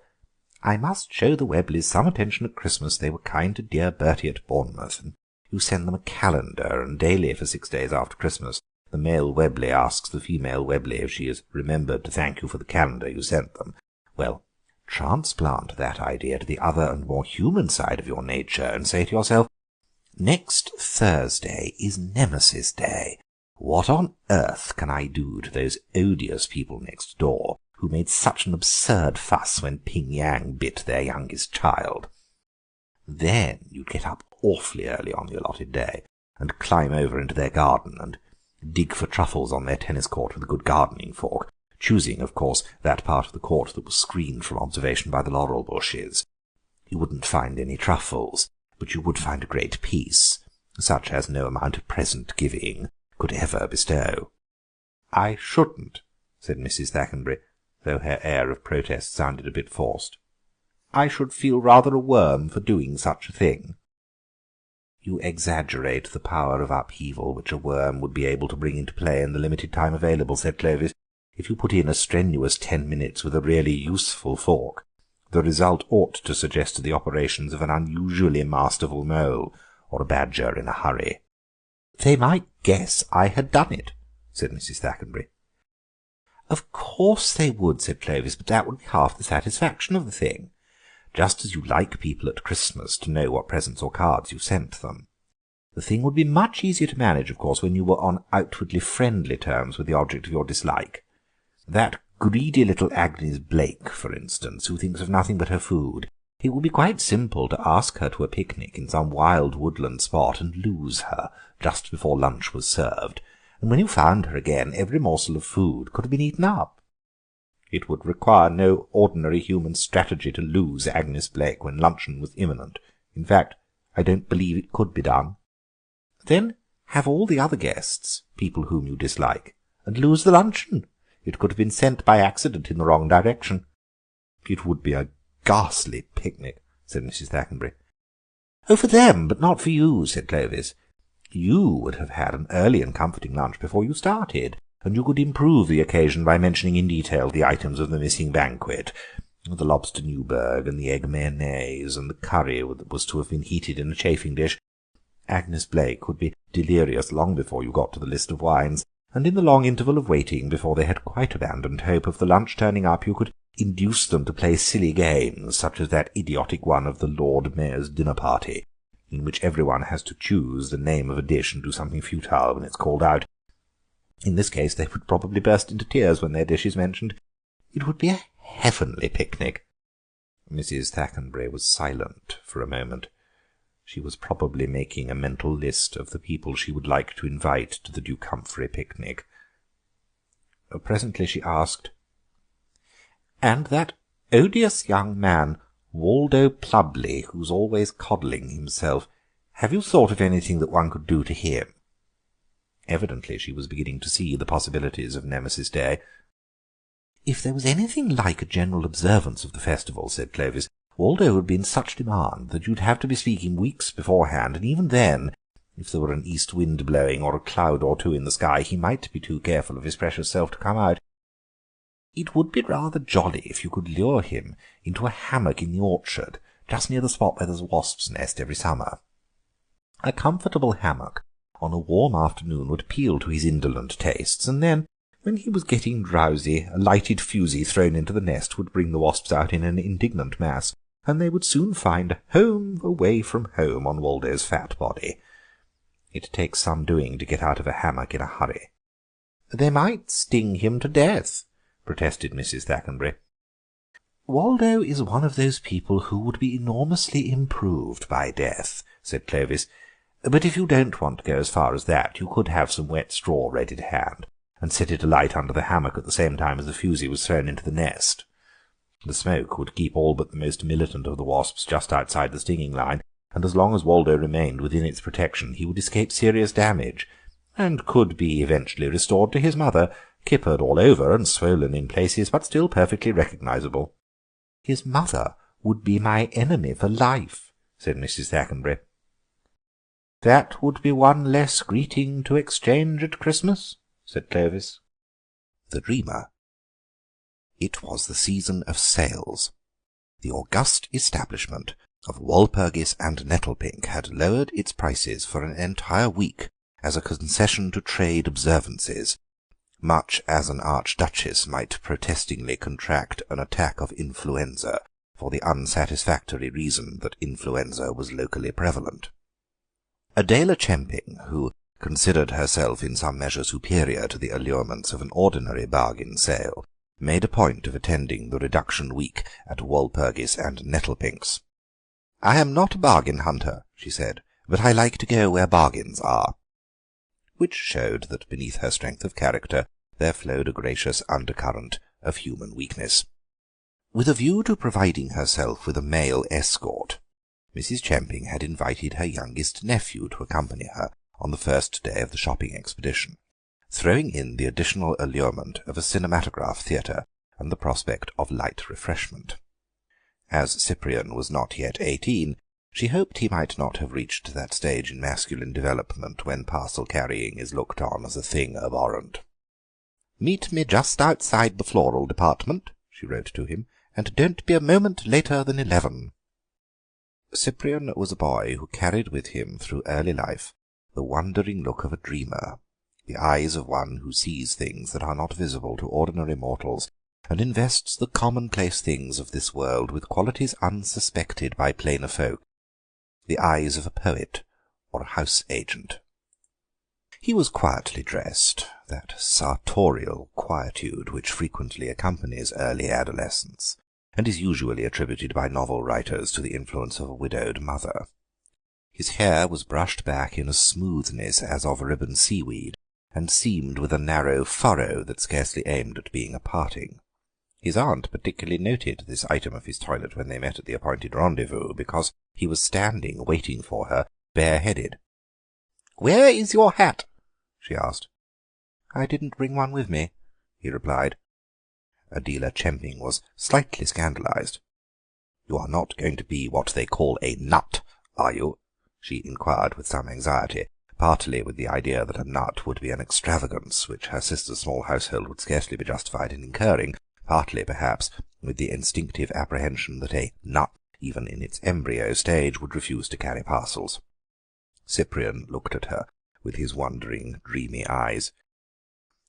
'I must show the Webleys some attention at Christmas. They were kind to dear Bertie at Bournemouth,' and you send them a calendar, and daily for 6 days after Christmas the male Webley asks the female Webley if she has remembered to thank you for the calendar you sent them. Well, transplant that idea to the other and more human side of your nature, and say to yourself, 'Next Thursday is Nemesis Day. What on earth can I do to those odious people next door who made such an absurd fuss when Ping Yang bit their youngest child?' Then you'd get up awfully early on the allotted day, and climb over into their garden, and dig for truffles on their tennis court with a good gardening fork, choosing, of course, that part of the court that was screened from observation by the laurel bushes. You wouldn't find any truffles, but you would find a great peace, such as no amount of present-giving could ever bestow." "I shouldn't," said Mrs. Thackenbury, though her air of protest sounded a bit forced. "I should feel rather a worm for doing such a thing." "You exaggerate the power of upheaval which a worm would be able to bring into play in the limited time available," said Clovis. "If you put in a strenuous 10 minutes with a really useful fork, the result ought to suggest the operations of an unusually masterful mole or a badger in a hurry." "They might guess I had done it," said Mrs. Thackenbury. "Of course they would," said Clovis, "but that would be half the satisfaction of the thing. Just as you like people at Christmas to know what presents or cards you sent them. The thing would be much easier to manage, of course, when you were on outwardly friendly terms with the object of your dislike. That greedy little Agnes Blake, for instance, who thinks of nothing but her food. It would be quite simple to ask her to a picnic in some wild woodland spot and lose her just before lunch was served, and when you found her again every morsel of food could have been eaten up. It would require no ordinary human strategy to lose Agnes Blake when luncheon was imminent. In fact, I don't believe it could be done. Then have all the other guests, people whom you dislike, and lose the luncheon. It could have been sent by accident in the wrong direction." "It would be a ghastly picnic," said Mrs. Thackenbury. "Oh, for them, but not for you," said Clovis. "You would have had an early and comforting lunch before you started, and you could improve the occasion by mentioning in detail the items of the missing banquet, the lobster Newburg and the egg mayonnaise and the curry that was to have been heated in a chafing dish. Agnes Blake would be delirious long before you got to the list of wines, and in the long interval of waiting before they had quite abandoned hope of the lunch turning up, you could induce them to play silly games, such as that idiotic one of the Lord Mayor's dinner party, in which everyone has to choose the name of a dish and do something futile when it's called out. In this case they would probably burst into tears when their dish is mentioned. It would be a heavenly picnic." Mrs. Thackenbury was silent for a moment. She was probably making a mental list of the people she would like to invite to the Duke Humphrey picnic. Presently she asked, "And that odious young man, Waldo Plubley, who's always coddling himself, have you thought of anything that one could do to him?" Evidently she was beginning to see the possibilities of Nemesis Day. "If there was anything like a general observance of the festival," said Clovis, "Waldo would be in such demand that you'd have to be speaking weeks beforehand, and even then, if there were an east wind blowing or a cloud or two in the sky, he might be too careful of his precious self to come out. It would be rather jolly if you could lure him into a hammock in the orchard, just near the spot where there's a wasp's nest every summer. A comfortable hammock on a warm afternoon would appeal to his indolent tastes, and then, when he was getting drowsy, a lighted fusee thrown into the nest would bring the wasps out in an indignant mass, and they would soon find a home away from home on Waldo's fat body. It takes some doing to get out of a hammock in a hurry." "They might sting him to death," protested Mrs. Thackenbury. "Waldo is one of those people who would be enormously improved by death," said Clovis. "But if you don't want to go as far as that, you could have some wet straw ready to hand, and set it alight under the hammock at the same time as the fusee was thrown into the nest. The smoke would keep all but the most militant of the wasps just outside the stinging line, and as long as Waldo remained within its protection he would escape serious damage, and could be eventually restored to his mother, kippered all over and swollen in places, but still perfectly recognizable." "His mother would be my enemy for life," said Mrs. Thackenbury. "That would be one less greeting to exchange at Christmas," said Clovis. The Dreamer. It was the season of sales. The august establishment of Walpurgis and Nettlepink had lowered its prices for an entire week as a concession to trade observances, much as an archduchess might protestingly contract an attack of influenza for the unsatisfactory reason that influenza was locally prevalent. Adela Chemping, who considered herself in some measure superior to the allurements of an ordinary bargain sale, made a point of attending the reduction week at Walpurgis and Nettlepink's. "I am not a bargain hunter," she said, "but I like to go where bargains are," which showed that beneath her strength of character there flowed a gracious undercurrent of human weakness. With a view to providing herself with a male escort, Mrs. Chemping had invited her youngest nephew to accompany her on the first day of the shopping expedition, throwing in the additional allurement of a cinematograph theatre and the prospect of light refreshment. As Cyprian was not yet 18, she hoped he might not have reached that stage in masculine development when parcel-carrying is looked on as a thing abhorrent. "Meet me just outside the floral department," she wrote to him, "and don't be a moment later than 11. Cyprian was a boy who carried with him through early life the wondering look of a dreamer, the eyes of one who sees things that are not visible to ordinary mortals, and invests the commonplace things of this world with qualities unsuspected by plainer folk, the eyes of a poet or a house-agent. He was quietly dressed, that sartorial quietude which frequently accompanies early adolescence, and is usually attributed by novel writers to the influence of a widowed mother. His hair was brushed back in a smoothness as of ribbon seaweed, and seamed with a narrow furrow that scarcely aimed at being a parting. His aunt particularly noted this item of his toilet when they met at the appointed rendezvous, because he was standing waiting for her, bareheaded. "Where is your hat?" she asked. "I didn't bring one with me," he replied. Adela Chemping was slightly scandalized. "You are not going to be what they call a nut, are you?" she inquired with some anxiety, partly with the idea that a nut would be an extravagance which her sister's small household would scarcely be justified in incurring, partly, perhaps, with the instinctive apprehension that a nut, even in its embryo stage, would refuse to carry parcels. Cyprian looked at her with his wondering, dreamy eyes.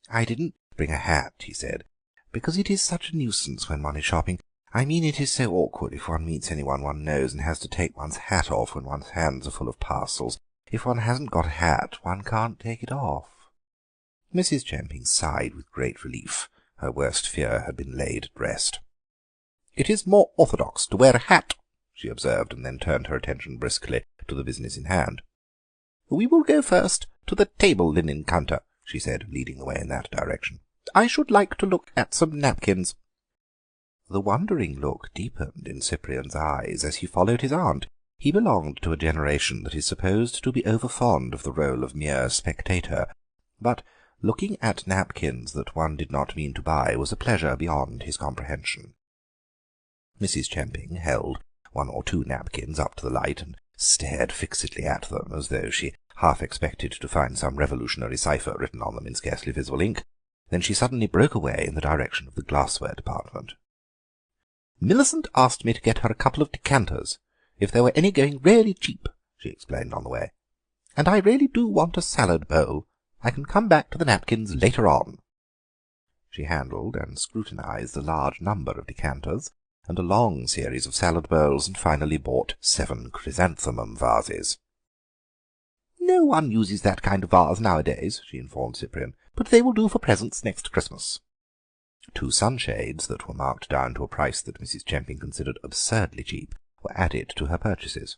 "I didn't bring a hat," he said, "because it is such a nuisance when one is shopping. I mean, it is so awkward if one meets anyone one knows and has to take one's hat off when one's hands are full of parcels. If one hasn't got a hat, one can't take it off." Mrs. Champing sighed with great relief. Her worst fear had been laid at rest. "It is more orthodox to wear a hat," she observed, and then turned her attention briskly to the business in hand. "We will go first to the table linen counter," she said, leading the way in that direction. "I should like to look at some napkins." The wondering look deepened in Cyprian's eyes as he followed his aunt. He belonged to a generation that is supposed to be overfond of the role of mere spectator, but looking at napkins that one did not mean to buy was a pleasure beyond his comprehension. Mrs. Champing held one or two napkins up to the light and stared fixedly at them, as though she half expected to find some revolutionary cipher written on them in scarcely visible ink. Then she suddenly broke away in the direction of the glassware department. "Millicent asked me to get her a couple of decanters, if there were any going really cheap," she explained on the way. "And I really do want a salad bowl. I can come back to the napkins later on." She handled and scrutinized a large number of decanters and a long series of salad bowls, and finally bought 7 chrysanthemum vases. "No one uses that kind of vase nowadays," she informed Cyprian, "but they will do for presents next Christmas." 2 sunshades that were marked down to a price that Mrs. Champing considered absurdly cheap were added to her purchases.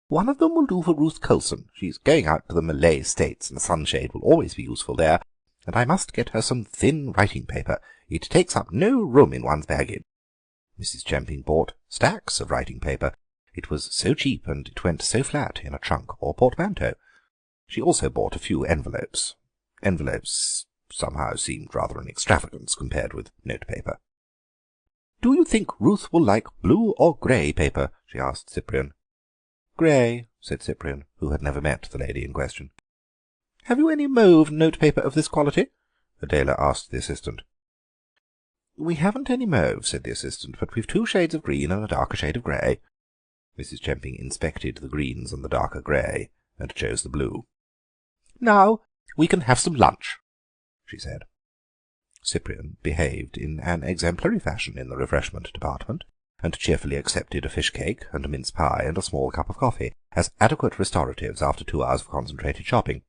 "One of them will do for Ruth Colson. She's going out to the Malay States, and a sunshade will always be useful there. And I must get her some thin writing paper. It takes up no room in one's baggage." Mrs. Champing bought stacks of writing paper. It was so cheap, and it went so flat in a trunk or portmanteau. She also bought a few envelopes. Envelopes somehow seemed rather an extravagance compared with notepaper. "Do you think Ruth will like blue or grey paper?" she asked Cyprian. "Grey," said Cyprian, who had never met the lady in question. "Have you any mauve notepaper of this quality?" Adela asked the assistant. "We haven't any mauve," said the assistant, "but we've 2 shades of green and a darker shade of grey." Mrs. Champing inspected the greens and the darker grey, and chose the blue. "Now we can have some lunch," she said. Cyprian behaved in an exemplary fashion in the refreshment department, and cheerfully accepted a fish cake and a mince pie and a small cup of coffee as adequate restoratives after 2 hours of concentrated shopping.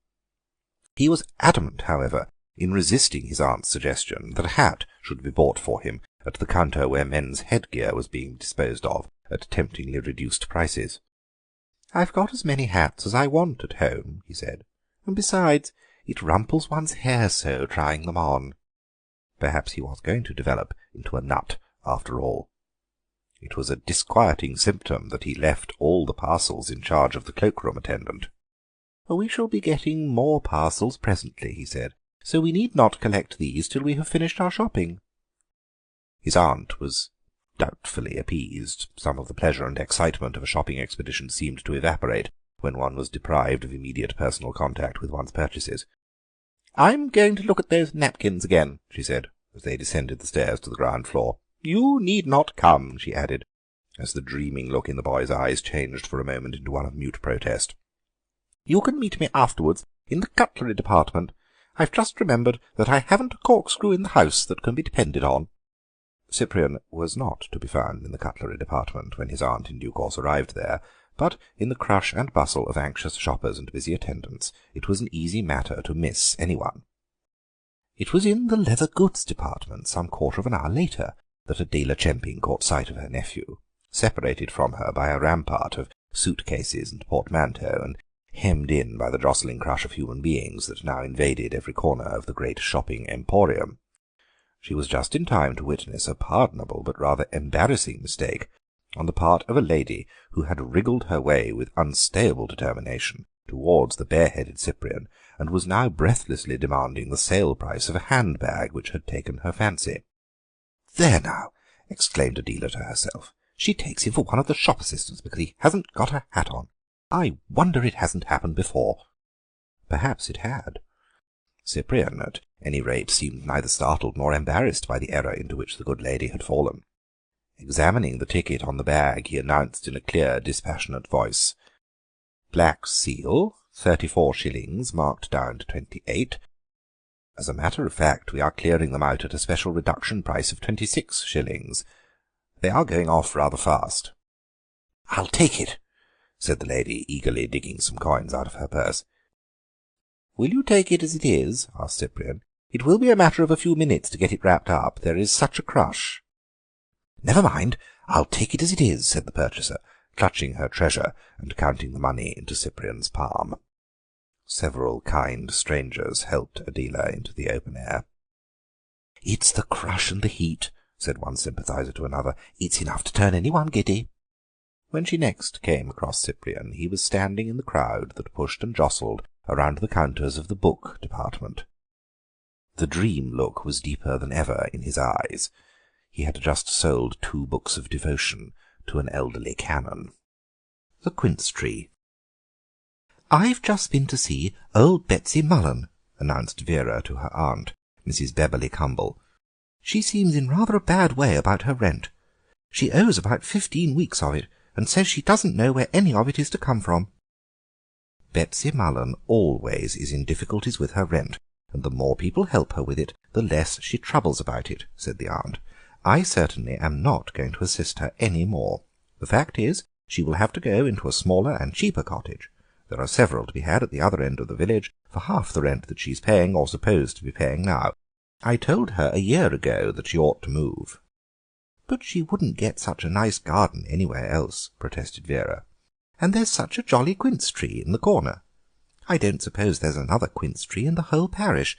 He was adamant, however, in resisting his aunt's suggestion that a hat should be bought for him at the counter where men's headgear was being disposed of at temptingly reduced prices. "I've got as many hats as I want at home," he said, "and besides, it rumples one's hair so trying them on." Perhaps he was going to develop into a nut after all. It was a disquieting symptom that he left all the parcels in charge of the cloakroom attendant. "We shall be getting more parcels presently," he said, "so we need not collect these till we have finished our shopping." His aunt was doubtfully appeased. Some of the pleasure and excitement of a shopping expedition seemed to evaporate when one was deprived of immediate personal contact with one's purchases. "I'm going to look at those napkins again," she said, as they descended the stairs to the ground floor. "You need not come," she added, as the dreaming look in the boy's eyes changed for a moment into one of mute protest. "You can meet me afterwards in the cutlery department. I've just remembered that I haven't a corkscrew in the house that can be depended on." Cyprian was not to be found in the cutlery department when his aunt in due course arrived there, but in the crush and bustle of anxious shoppers and busy attendants it was an easy matter to miss anyone. It was in the leather goods department, some quarter of an hour later, that Adela Champing caught sight of her nephew, separated from her by a rampart of suit-cases and portmanteaux, and hemmed in by the jostling crush of human beings that now invaded every corner of the great shopping emporium. She was just in time to witness a pardonable but rather embarrassing mistake on the part of a lady who had wriggled her way with unstayable determination towards the bare-headed Cyprian, and was now breathlessly demanding the sale price of a handbag which had taken her fancy. "There now," exclaimed Adela to herself, "she takes him for one of the shop assistants because he hasn't got a hat on. I wonder it hasn't happened before." Perhaps it had. Cyprian, at any rate, seemed neither startled nor embarrassed by the error into which the good lady had fallen. Examining the ticket on the bag, he announced in a clear, dispassionate voice, "Black Seal, 34 shillings, marked down to 28. As a matter of fact, we are clearing them out at a special reduction price of 26 shillings. They are going off rather fast." "I'll take it," said the lady, eagerly digging some coins out of her purse. "Will you take it as it is?" asked Cyprian. "It will be a matter of a few minutes to get it wrapped up. There is such a crush." "Never mind, I'll take it as it is," said the purchaser, clutching her treasure and counting the money into Cyprian's palm. Several kind strangers helped Adela into the open air. "It's the crush and the heat," said one sympathizer to another. "It's enough to turn anyone giddy." When she next came across Cyprian, he was standing in the crowd that pushed and jostled around the counters of the book department. The dream look was deeper than ever in his eyes. He had just sold 2 books of devotion to an elderly canon. The Quince Tree. "I've just been to see old Betsy Mullen," announced Vera to her aunt, Mrs. Beverley Cumble. "She seems in rather a bad way about her rent. She owes about 15 weeks of it, and says she doesn't know where any of it is to come from." "Betsy Mullen always is in difficulties with her rent, and the more people help her with it, the less she troubles about it," said the aunt. "I certainly am not going to assist her any more. The fact is, she will have to go into a smaller and cheaper cottage. There are several to be had at the other end of the village for half the rent that she's paying or supposed to be paying now. I told her a year ago that she ought to move." "But she wouldn't get such a nice garden anywhere else," protested Vera. "And there's such a jolly quince tree in the corner. I don't suppose there's another quince tree in the whole parish,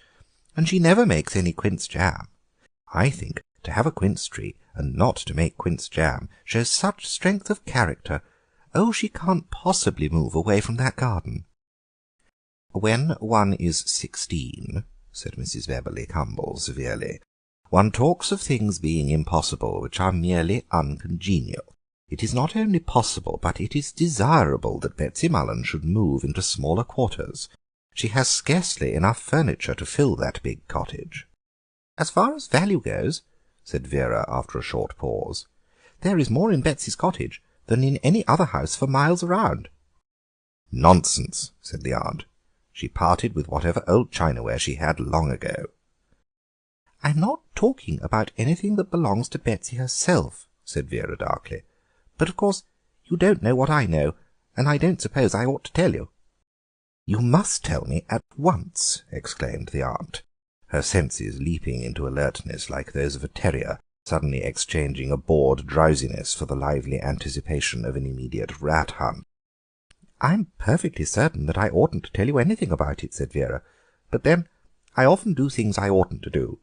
and she never makes any quince jam. I think to have a quince tree and not to make quince jam shows such strength of character. Oh, she can't possibly move away from that garden." "When one is 16, said Mrs. Beverley Cumble severely, "one talks of things being impossible which are merely uncongenial. It is not only possible, but it is desirable that Betsy Mullen should move into smaller quarters. She has scarcely enough furniture to fill that big cottage." "As far as value goes," said Vera after a short pause, "there is more in Betsy's cottage than in any other house for miles around." "Nonsense," said the aunt. "She parted with whatever old chinaware she had long ago." "I'm not talking about anything that belongs to Betsy herself," said Vera darkly. "But of course you don't know what I know, and I don't suppose I ought to tell you." "You must tell me at once," exclaimed the aunt, her senses leaping into alertness like those of a terrier suddenly exchanging a bored drowsiness for the lively anticipation of an immediate rat hunt. "I'm perfectly certain that I oughtn't to tell you anything about it," said Vera, "but then I often do things I oughtn't to do."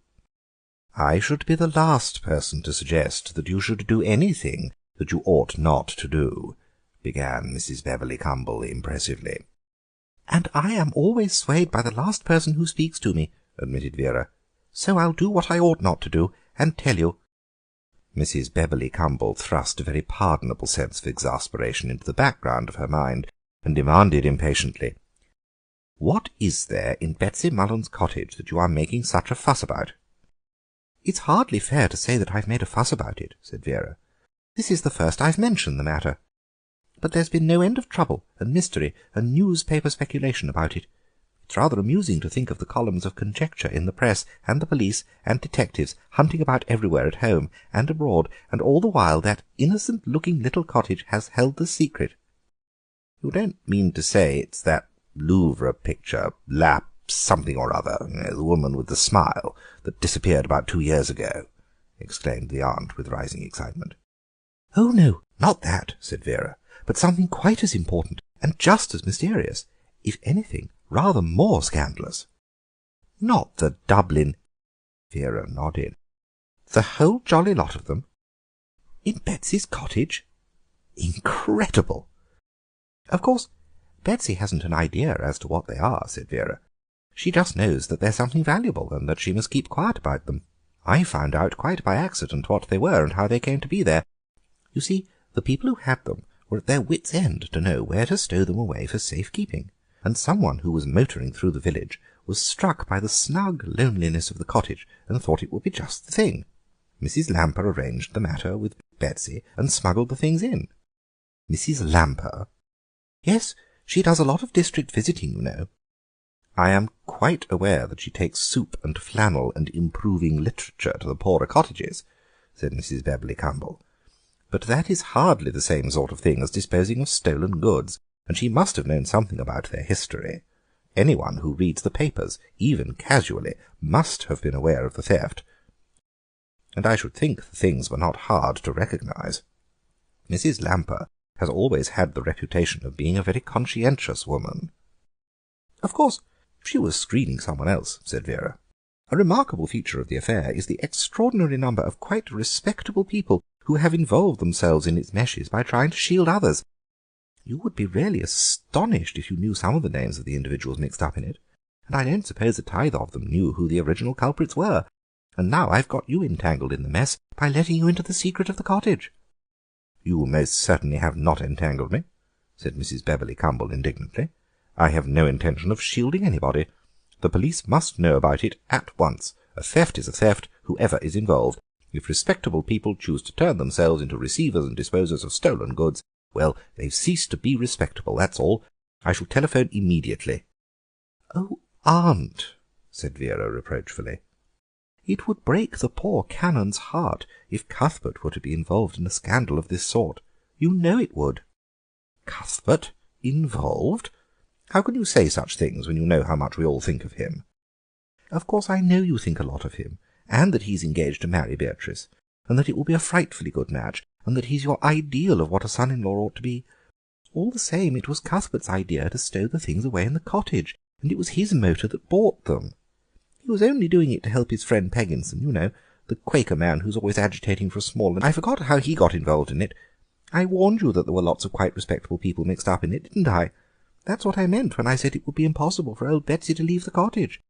"I should be the last person to suggest that you should do anything that you ought not to do," began Mrs. Beverley Cumble impressively. "And I am always swayed by the last person who speaks to me," admitted Vera, "so I'll do what I ought not to do, and tell you." Mrs. Beverley Cumble thrust a very pardonable sense of exasperation into the background of her mind, and demanded impatiently, "What is there in Betsy Mullen's cottage that you are making such a fuss about?" "It's hardly fair to say that I've made a fuss about it," said Vera. "This is the first I've mentioned the matter. But there's been no end of trouble and mystery and newspaper speculation about it. It's rather amusing to think of the columns of conjecture in the press, and the police and detectives hunting about everywhere at home and abroad, and all the while that innocent-looking little cottage has held the secret." "You don't mean to say it's that Louvre picture, Lap something or other, the woman with the smile, that disappeared about 2 years ago?" exclaimed the aunt with rising excitement. "Oh, no, not that," said Vera, "but something quite as important and just as mysterious, if anything rather more scandalous." "Not the Dublin—" Vera nodded. "The whole jolly lot of them? In Betsy's cottage? Incredible!" "Of course, Betsy hasn't an idea as to what they are," said Vera. "She just knows that they're something valuable, and that she must keep quiet about them. I found out quite by accident what they were and how they came to be there. You see, the people who had them were at their wits' end to know where to stow them away for safe keeping, and someone who was motoring through the village was struck by the snug loneliness of the cottage and thought it would be just the thing. Mrs. Lamper arranged the matter with Betsy and smuggled the things in." "Mrs. Lamper?" "Yes, She does a lot of district visiting, you know." "I am quite aware that she takes soup and flannel and improving literature to the poorer cottages," said Mrs. Bebberley Cumble, "but that is hardly the same sort of thing as disposing of stolen goods, and she must have known something about their history. Anyone who reads the papers, even casually, must have been aware of the theft, and I should think the things were not hard to recognise. Mrs. Lamper has always had the reputation of being a very conscientious woman." "Of course, she was screening someone else," said Vera. "A remarkable feature of the affair is the extraordinary number of quite respectable people who have involved themselves in its meshes by trying to shield others. You would be really astonished if you knew some of the names of the individuals mixed up in it, and I don't suppose a tithe of them knew who the original culprits were. And now I've got you entangled in the mess by letting you into the secret of the cottage." "You most certainly have not entangled me," said Mrs. Bebberley Cumble indignantly. "I have no intention of shielding anybody. The police must know about it at once. A theft is a theft, whoever is involved. If respectable people choose to turn themselves into receivers and disposers of stolen goods, well, they've ceased to be respectable, that's all. I shall telephone immediately." "Oh, Aunt," said Vera reproachfully, "it would break the poor canon's heart if Cuthbert were to be involved in a scandal of this sort. You know it would." "Cuthbert involved? How can you say such things when you know how much we all think of him?" "Of course I know you think a lot of him, and that he's engaged to marry Beatrice, and that it will be a frightfully good match, and that he's your ideal of what a son-in-law ought to be. All the same, it was Cuthbert's idea to stow the things away in the cottage, and it was his motor that bought them. He was only doing it to help his friend Pegginson, you know, the Quaker man who's always agitating for a small, and I forgot how he got involved in it. I warned you that there were lots of quite respectable people mixed up in it, didn't I? That's what I meant when I said it would be impossible for old Betsy to leave the cottage.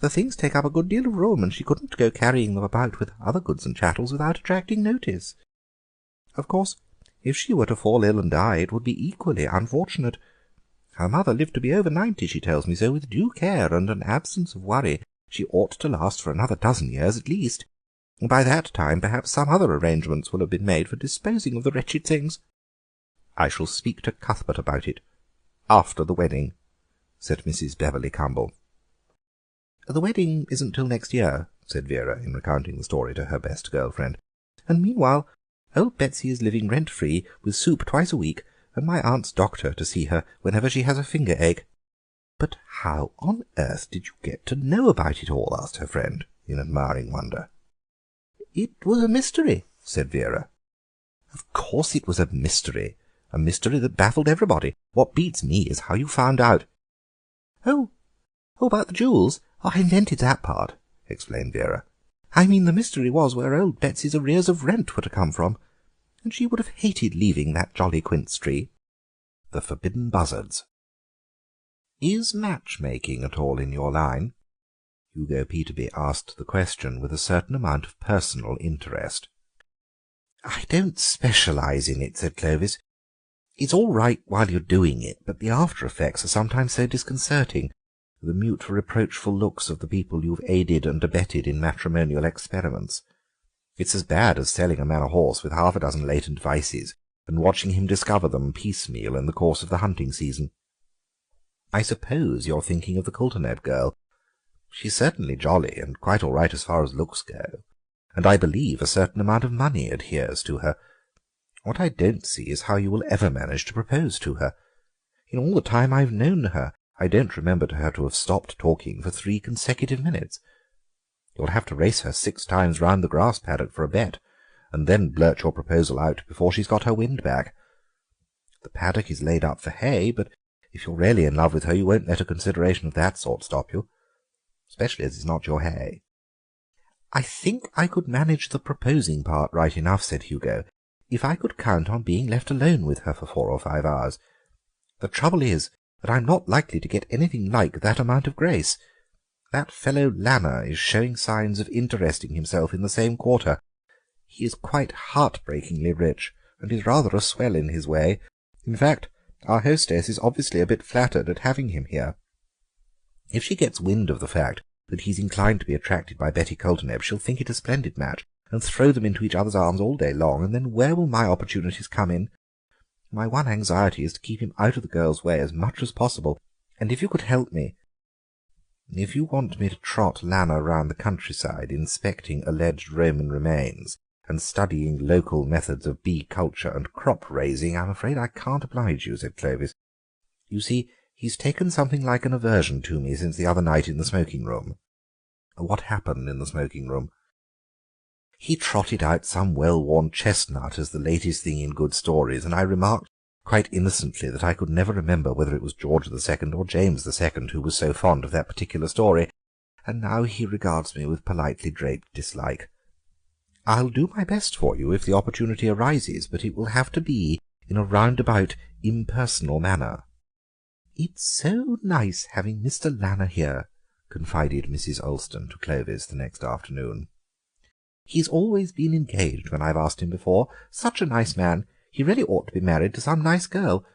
The things take up a good deal of room, and she couldn't go carrying them about with other goods and chattels without attracting notice. Of course, if she were to fall ill and die, it would be equally unfortunate. Her mother lived to be over 90, she tells me, so with due care and an absence of worry she ought to last for another dozen years at least. By that time perhaps some other arrangements will have been made for disposing of the wretched things." "I shall speak to Cuthbert about it after the wedding," said Mrs. Bebberley Cumble. "The wedding isn't till next year," said Vera, in recounting the story to her best girl-friend, "and meanwhile old Betsy is living rent-free, with soup twice a week, and my aunt's doctor to see her whenever she has a finger-ache." "But how on earth did you get to know about it all?" asked her friend, in admiring wonder. "It was a mystery," said Vera. "Of course it was a mystery that baffled everybody. What beats me is how you found out." Oh, about the jewels? I invented that part," explained Vera. "I mean the mystery was where old Betsy's arrears of rent were to come from, and she would have hated leaving that jolly quince tree." The Forbidden Buzzards. "Is matchmaking at all in your line?" Hugo Peterby asked the question with a certain amount of personal interest. "I don't specialise in it," said Clovis. "It's all right while you're doing it, but the after-effects are sometimes so disconcerting, the mute reproachful looks of the people you've aided and abetted in matrimonial experiments. It's as bad as selling a man a horse with half a dozen latent vices and watching him discover them piecemeal in the course of the hunting season. I suppose you're thinking of the Coulterneb girl. She's certainly jolly and quite all right as far as looks go, and I believe a certain amount of money adheres to her. What I don't see is how you will ever manage to propose to her. In all the time I've known her, I don't remember her to have stopped talking for 3 consecutive minutes. You'll have to race her 6 times round the grass paddock for a bet, and then blurt your proposal out before she's got her wind back. The paddock is laid up for hay, but if you're really in love with her you won't let a consideration of that sort stop you, especially as it's not your hay." "I think I could manage the proposing part right enough," said Hugo, "if I could count on being left alone with her for 4 or 5 hours. The trouble is that I'm not likely to get anything like that amount of grace. That fellow Lanner is showing signs of interesting himself in the same quarter. He is quite heartbreakingly rich, and is rather a swell in his way. In fact, our hostess is obviously a bit flattered at having him here. If she gets wind of the fact that he's inclined to be attracted by Betty Coulterneb, she'll think it a splendid match, and throw them into each other's arms all day long, and then where will my opportunities come in? My one anxiety is to keep him out of the girl's way as much as possible, and if you could help me— If you want me to trot Lana round the countryside inspecting alleged Roman remains and studying local methods of bee culture and crop raising, I'm afraid I can't oblige you," said Clovis. "You see, he's taken something like an aversion to me since the other night in the smoking-room." "What happened in the smoking-room?" "He trotted out some well-worn chestnut as the latest thing in good stories, and I remarked quite innocently that I could never remember whether it was George II or James II who was so fond of that particular story, and now he regards me with politely draped dislike. I'll do my best for you if the opportunity arises, but it will have to be in a roundabout, impersonal manner." "It's so nice having Mr. Lanner here," confided Mrs. Olston to Clovis the next afternoon. "He's always been engaged when I've asked him before. Such a nice man. He really ought to be married to some nice girl.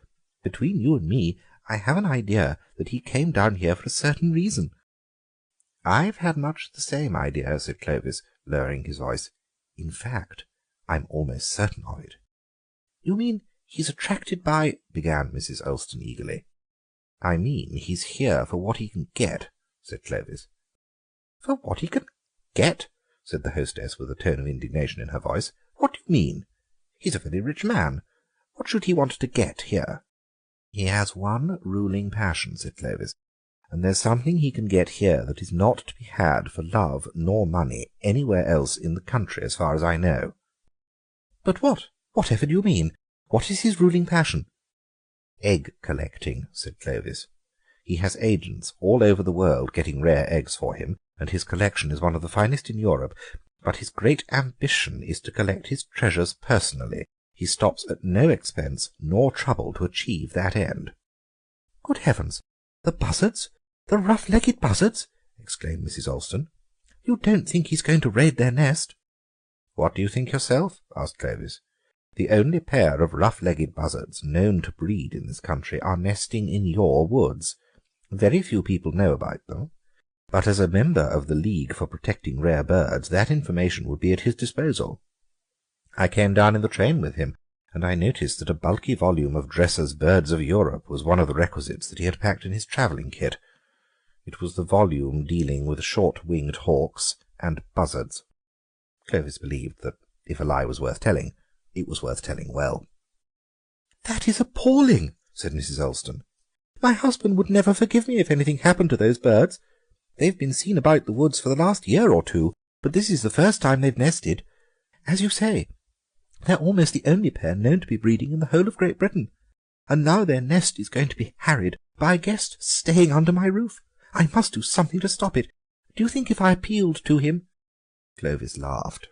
Between you and me, I have an idea that he came down here for a certain reason." "I've had much the same idea," said Clovis, lowering his voice. "In fact, I'm almost certain of it." "You mean he's attracted by—" began Mrs. Olston eagerly. "I mean he's here for what he can get," said Clovis. "For what he can get?" said the hostess with a tone of indignation in her voice. "What do you mean? He's a very rich man. What should he want to get here?" "He has one ruling passion," said Clovis, "and there's something he can get here that is not to be had for love nor money anywhere else in the country, as far as I know." "But whatever do you mean? What is his ruling passion?" "Egg collecting," said Clovis. "He has agents all over the world getting rare eggs for him, and his collection is one of the finest in Europe. But his great ambition is to collect his treasures personally. He stops at no expense nor trouble to achieve that end." "Good heavens! The buzzards? The rough-legged buzzards?" exclaimed Mrs. Olston. "You don't think he's going to raid their nest?" "What do you think yourself?" asked Clovis. "The only pair of rough-legged buzzards known to breed in this country are nesting in your woods. Very few people know about them, but as a member of the League for Protecting Rare Birds that information would be at his disposal. I came down in the train with him, and I noticed that a bulky volume of Dresser's Birds of Europe was one of the requisites that he had packed in his travelling kit. It was the volume dealing with short-winged hawks and buzzards." Clovis believed that if a lie was worth telling, it was worth telling well. "That is appalling," said Mrs. Olston. "My husband would never forgive me if anything happened to those birds. They've been seen about the woods for the last year or two, but this is the first time they've nested. As you say, they're almost the only pair known to be breeding in the whole of Great Britain, and now their nest is going to be harried by a guest staying under my roof. I must do something to stop it. Do you think if I appealed to him—" Clovis laughed.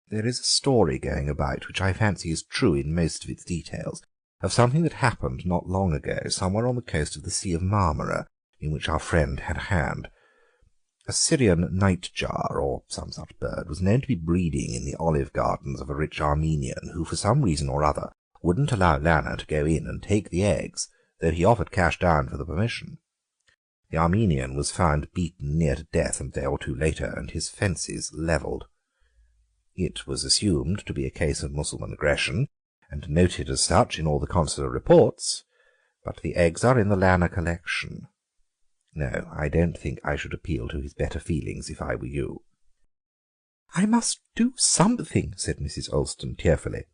"There is a story going about, which I fancy is true in most of its details, of something that happened not long ago somewhere on the coast of the Sea of Marmora, in which our friend had a hand. A Syrian nightjar, or some such bird, was known to be breeding in the olive gardens of a rich Armenian, who for some reason or other wouldn't allow Lana to go in and take the eggs, though he offered cash down for the permission. The Armenian was found beaten near to death a day or two later, and his fences levelled. It was assumed to be a case of Mussulman aggression, and noted as such in all the consular reports, but the eggs are in the Lana collection. No, I don't think I should appeal to his better feelings if I were you." "I must do something," said Mrs. Olston tearfully.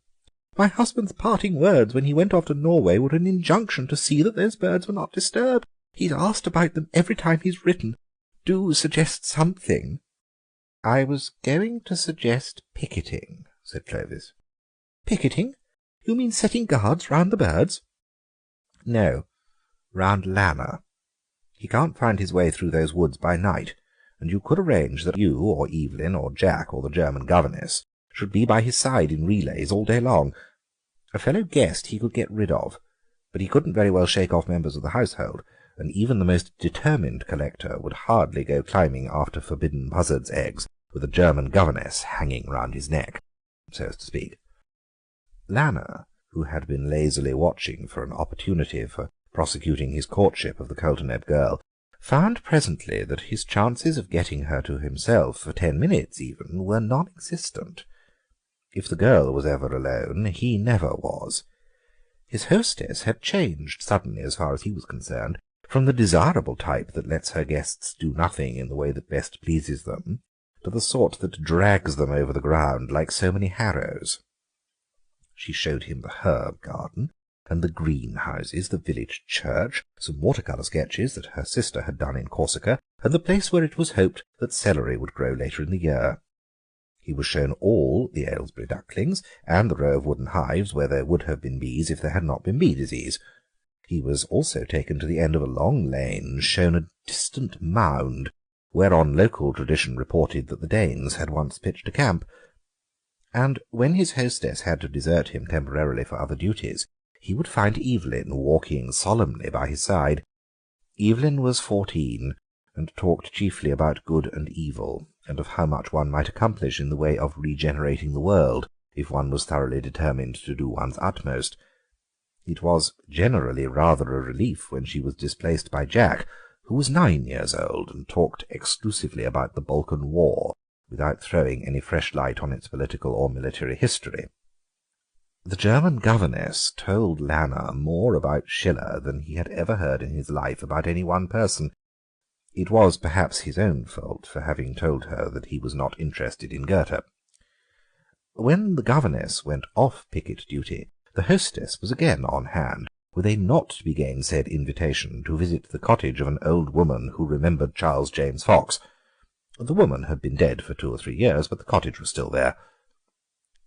"My husband's parting words when he went off to Norway were an injunction to see that those birds were not disturbed. He's asked about them every time he's written. Do suggest something." "I was going to suggest picketing," said Clovis. "Picketing? You mean setting guards round the birds?" "No, round Lana. He can't find his way through those woods by night, and you could arrange that you or Evelyn or Jack or the German governess should be by his side in relays all day long. A fellow guest he could get rid of, but he couldn't very well shake off members of the household, and even the most determined collector would hardly go climbing after forbidden buzzards' eggs with a German governess hanging round his neck, so as to speak." Lana, who had been lazily watching for an opportunity for prosecuting his courtship of the Coulterneb girl, found presently that his chances of getting her to himself for 10 minutes even were non-existent. If the girl was ever alone, he never was. His hostess had changed suddenly, as far as he was concerned, from the desirable type that lets her guests do nothing in the way that best pleases them, to the sort that drags them over the ground like so many harrows. She showed him the herb garden, and the greenhouses, the village church, some watercolour sketches that her sister had done in Corsica, and the place where it was hoped that celery would grow later in the year. He was shown all the Aylesbury ducklings, and the row of wooden hives where there would have been bees if there had not been bee disease. He was also taken to the end of a long lane and shown a distant mound, whereon local tradition reported that the Danes had once pitched a camp. And when his hostess had to desert him temporarily for other duties, he would find Evelyn walking solemnly by his side. Evelyn was 14, and talked chiefly about good and evil, and of how much one might accomplish in the way of regenerating the world, if one was thoroughly determined to do one's utmost. It was generally rather a relief when she was displaced by Jack, who was 9 years old, and talked exclusively about the Balkan War, without throwing any fresh light on its political or military history. The German governess told Lana more about Schiller than he had ever heard in his life about any one person. It was perhaps his own fault for having told her that he was not interested in Goethe. When the governess went off picket duty, the hostess was again on hand, with a not-to-be-gainsaid invitation to visit the cottage of an old woman who remembered Charles James Fox. The woman had been dead for 2 or 3 years, but the cottage was still there.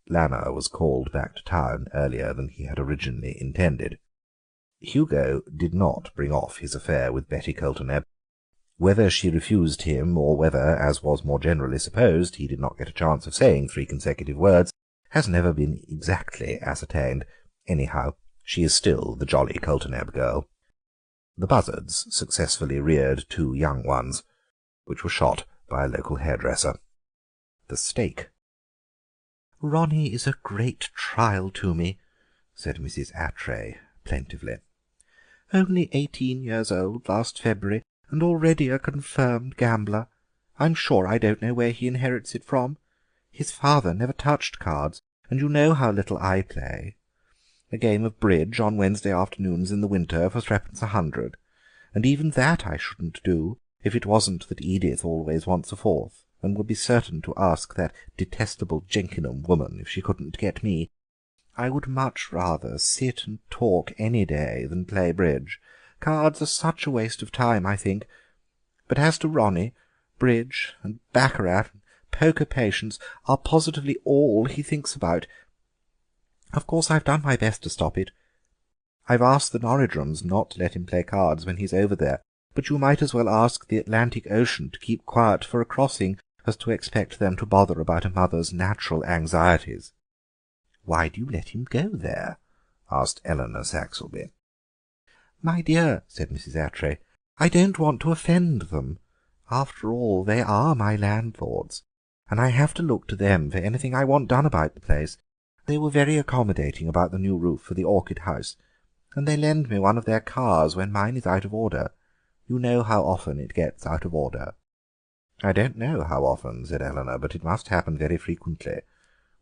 Lana was called back to town earlier than he had originally intended. Hugo did not bring off his affair with Betty Coulterneb. Whether she refused him, or whether, as was more generally supposed, he did not get a chance of saying 3 consecutive words, has never been exactly ascertained. Anyhow, she is still the jolly Coulterneb girl. The buzzards successfully reared 2 young ones, which were shot by a local hairdresser. The steak. "Ronnie is a great trial to me," said Mrs. Attray plaintively. "Only 18 years old last February, and already a confirmed gambler. I'm sure I don't know where he inherits it from. His father never touched cards, and you know how little I play. A game of bridge on Wednesday afternoons in the winter for 3d a hundred, and even that I shouldn't do if it wasn't that Edith always wants a 4th, and would be certain to ask that detestable Jenkinham woman if she couldn't get me. I would much rather sit and talk any day than play bridge. Cards are such a waste of time, I think. But as to Ronnie, bridge and baccarat and poker patience are positively all he thinks about. Of course I've done my best to stop it. I've asked the Norridrums not to let him play cards when he's over there, but you might as well ask the Atlantic Ocean to keep quiet for a crossing as to expect them to bother about a mother's natural anxieties." "Why do you let him go there?" asked Eleanor Saxelby. "My dear," said Mrs. Attray, "I don't want to offend them. After all, they are my landlords, and I have to look to them for anything I want done about the place. They were very accommodating about the new roof for the orchid house, and they lend me one of their cars when mine is out of order. You know how often it gets out of order." "I don't know how often," said Eleanor, "but it must happen very frequently.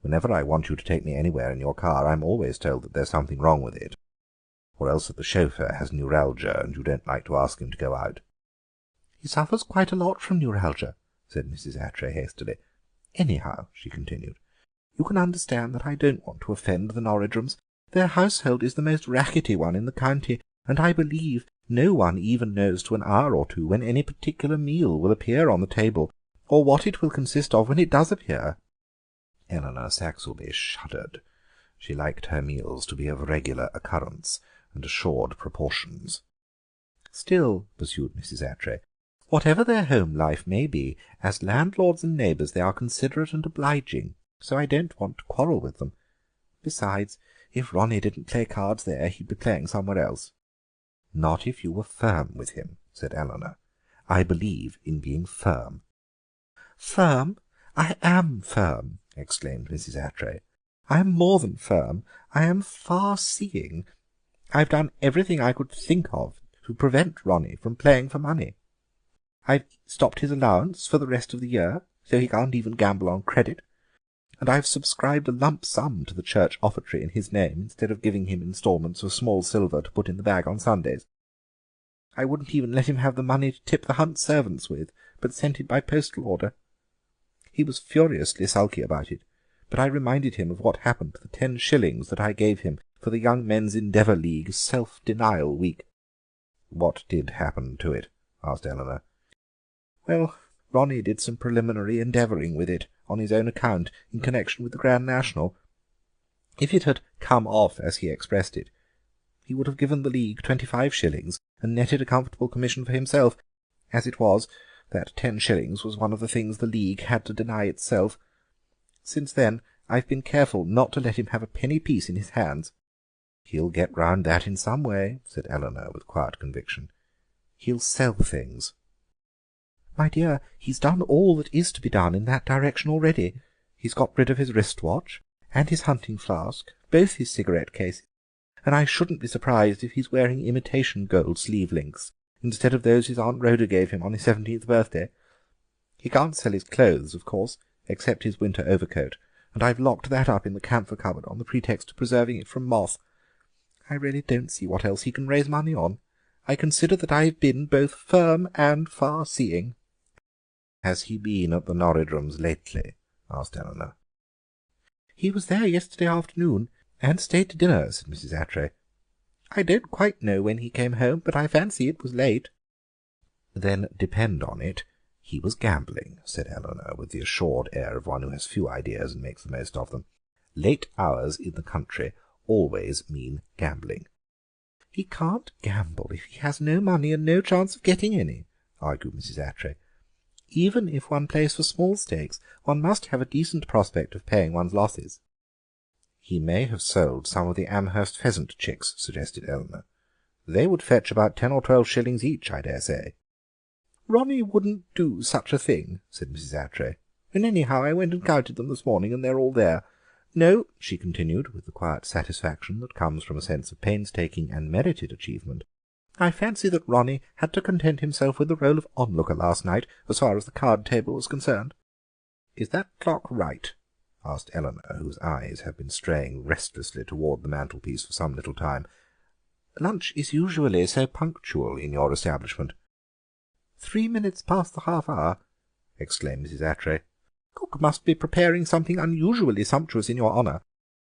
Whenever I want you to take me anywhere in your car, I'm always told that there's something wrong with it, or else that the chauffeur has neuralgia, and you don't like to ask him to go out." "He suffers quite a lot from neuralgia," said Mrs. Attray hastily. "Anyhow," she continued, "you can understand that I don't want to offend the Norridrums. Their household is the most rackety one in the county, and I believe no one even knows to an hour or two when any particular meal will appear on the table, or what it will consist of when it does appear." Eleanor Saxelby shuddered. She liked her meals to be of regular occurrence and assured proportions. "Still," pursued Mrs. Attray, "whatever their home life may be, as landlords and neighbours they are considerate and obliging, so I don't want to quarrel with them. Besides, if Ronnie didn't play cards there, he'd be playing somewhere else." "Not if you were firm with him," said Eleanor. "I believe in being firm." "Firm? I am firm," exclaimed Mrs. Attray. "I am more than firm. I am far-seeing. I've done everything I could think of to prevent Ronnie from playing for money. I've stopped his allowance for the rest of the year, so he can't even gamble on credit. and I've subscribed a lump sum to the church offertory in his name, instead of giving him instalments of small silver to put in the bag on Sundays. I wouldn't even let him have the money to tip the hunt servants with, but sent it by postal order. He was furiously sulky about it, but I reminded him of what happened to the 10 shillings that I gave him for the Young Men's Endeavour League Self-Denial Week." "What did happen to it?" asked Eleanor. "Well, Ronnie did some preliminary endeavouring with it, on his own account, in connection with the Grand National. If it had come off, as he expressed it, he would have given the League 25 shillings, and netted a comfortable commission for himself. As it was, that 10 shillings was one of the things the League had to deny itself. Since then, I've been careful not to let him have a penny piece in his hands." "He'll get round that in some way," said Eleanor with quiet conviction. "He'll sell things." "My dear, he's done all that is to be done in that direction already. He's got rid of his wristwatch, and his hunting flask, both his cigarette cases, and I shouldn't be surprised if he's wearing imitation gold sleeve links, instead of those his Aunt Rhoda gave him on his 17th birthday. He can't sell his clothes, of course, except his winter overcoat, and I've locked that up in the camphor cupboard on the pretext of preserving it from moth. I really don't see what else he can raise money on. I consider that I've been both firm and far-seeing." "Has he been at the Norridrums lately?" asked Eleanor. "He was there yesterday afternoon, and stayed to dinner," said Mrs. Attray. "I don't quite know when he came home, but I fancy it was late." "Then depend on it, he was gambling," said Eleanor, with the assured air of one who has few ideas and makes the most of them. "Late hours in the country always mean gambling." "He can't gamble if he has no money and no chance of getting any," argued Mrs. Attray. "Even if one plays for small stakes, one must have a decent prospect of paying one's losses." "He may have sold some of the Amherst pheasant chicks," suggested Eleanor. "They would fetch about 10 or 12 shillings each, I dare say." "Ronnie wouldn't do such a thing," said Mrs. Attray. "And anyhow, I went and counted them this morning, and they're all there. No," she continued, with the quiet satisfaction that comes from a sense of painstaking and merited achievement, "I fancy that Ronnie had to content himself with the role of onlooker last night, as far as the card table was concerned." "Is that clock right?" asked Eleanor, whose eyes had been straying restlessly toward the mantelpiece for some little time. "Lunch is usually so punctual in your establishment." 3 minutes past the half hour," exclaimed Mrs. Attray. "Cook must be preparing something unusually sumptuous in your honour.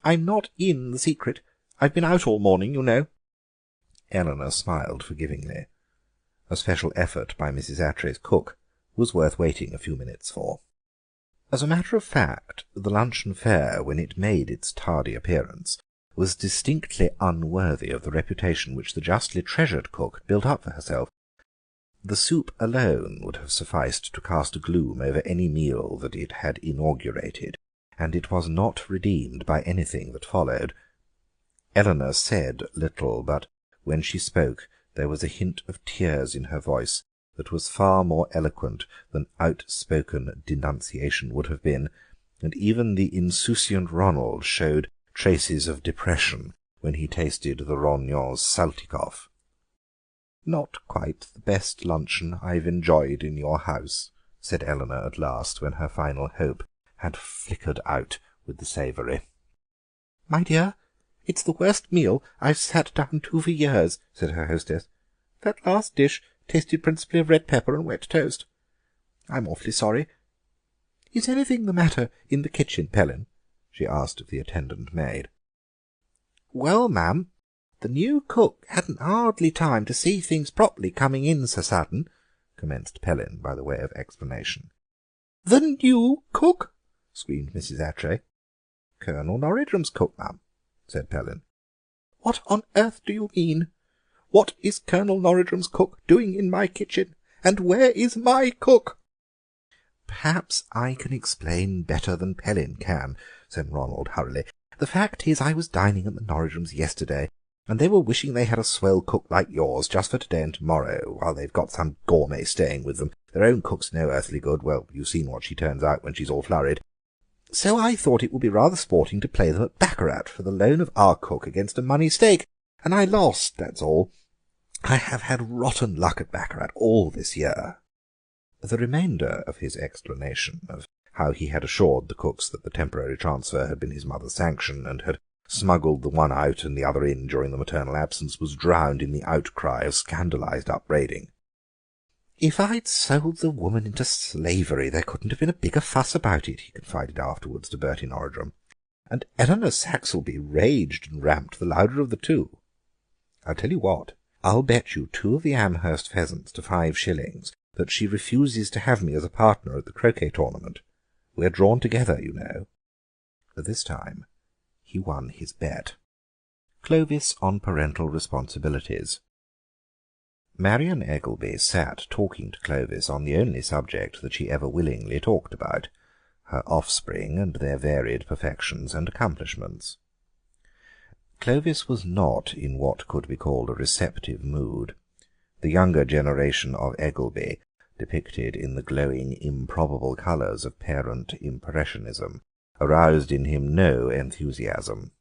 I'm not in the secret. I've been out all morning, you know." Eleanor smiled forgivingly. A special effort by Mrs. Attray's cook was worth waiting a few minutes for. As a matter of fact, the luncheon fare, when it made its tardy appearance, was distinctly unworthy of the reputation which the justly treasured cook had built up for herself. The soup alone would have sufficed to cast a gloom over any meal that it had inaugurated, and it was not redeemed by anything that followed. Eleanor said little, but when she spoke there was a hint of tears in her voice that was far more eloquent than outspoken denunciation would have been, and even the insouciant Ronald showed traces of depression when he tasted the Rognon's Saltikoff. "Not quite the best luncheon I've enjoyed in your house," said Eleanor at last, when her final hope had flickered out with the savoury. "My dear, it's the worst meal I've sat down to for years," said her hostess. "That last dish tasted principally of red pepper and wet toast. I'm awfully sorry. Is anything the matter in the kitchen, Pellin?" she asked of the attendant maid. "Well, ma'am, the new cook hadn't hardly time to see things properly coming in so sudden," commenced Pellin by the way of explanation. "The new cook?" screamed Mrs. Attray. "Colonel Norridrum's cook, ma'am," said Pellin. "What on earth do you mean? What is Colonel Norridrum's cook doing in my kitchen, and where is my cook?" "Perhaps I can explain better than Pellin can," said Ronald hurriedly. "The fact is, I was dining at the Norridrums yesterday, and they were wishing they had a swell cook like yours just for to-day and to-morrow, while they've got some gourmet staying with them. Their own cook's no earthly good. Well, you've seen what she turns out when she's all flurried. So I thought it would be rather sporting to play them at baccarat for the loan of our cook against a money stake, and I lost, that's all. I have had rotten luck at baccarat all this year." The remainder of his explanation of how he had assured the cooks that the temporary transfer had been his mother's sanction, and had smuggled the one out and the other in during the maternal absence, was drowned in the outcry of scandalised upbraiding. "If I'd sold the woman into slavery, there couldn't have been a bigger fuss about it," he confided afterwards to Bertie Norridrum, and Eleanor Saxelby raged and ramped the louder of the two. I'll tell you what, I'll bet you 2 of the Amherst pheasants to 5 shillings that she refuses to have me as a partner at the croquet tournament. We're drawn together, you know. But this time he won his bet. Clovis on parental responsibilities. Marion Eggelby sat talking to Clovis on the only subject that she ever willingly talked about, her offspring and their varied perfections and accomplishments. Clovis was not in what could be called a receptive mood. The younger generation of Eggelby, depicted in the glowing, improbable colours of parent impressionism, aroused in him no enthusiasm.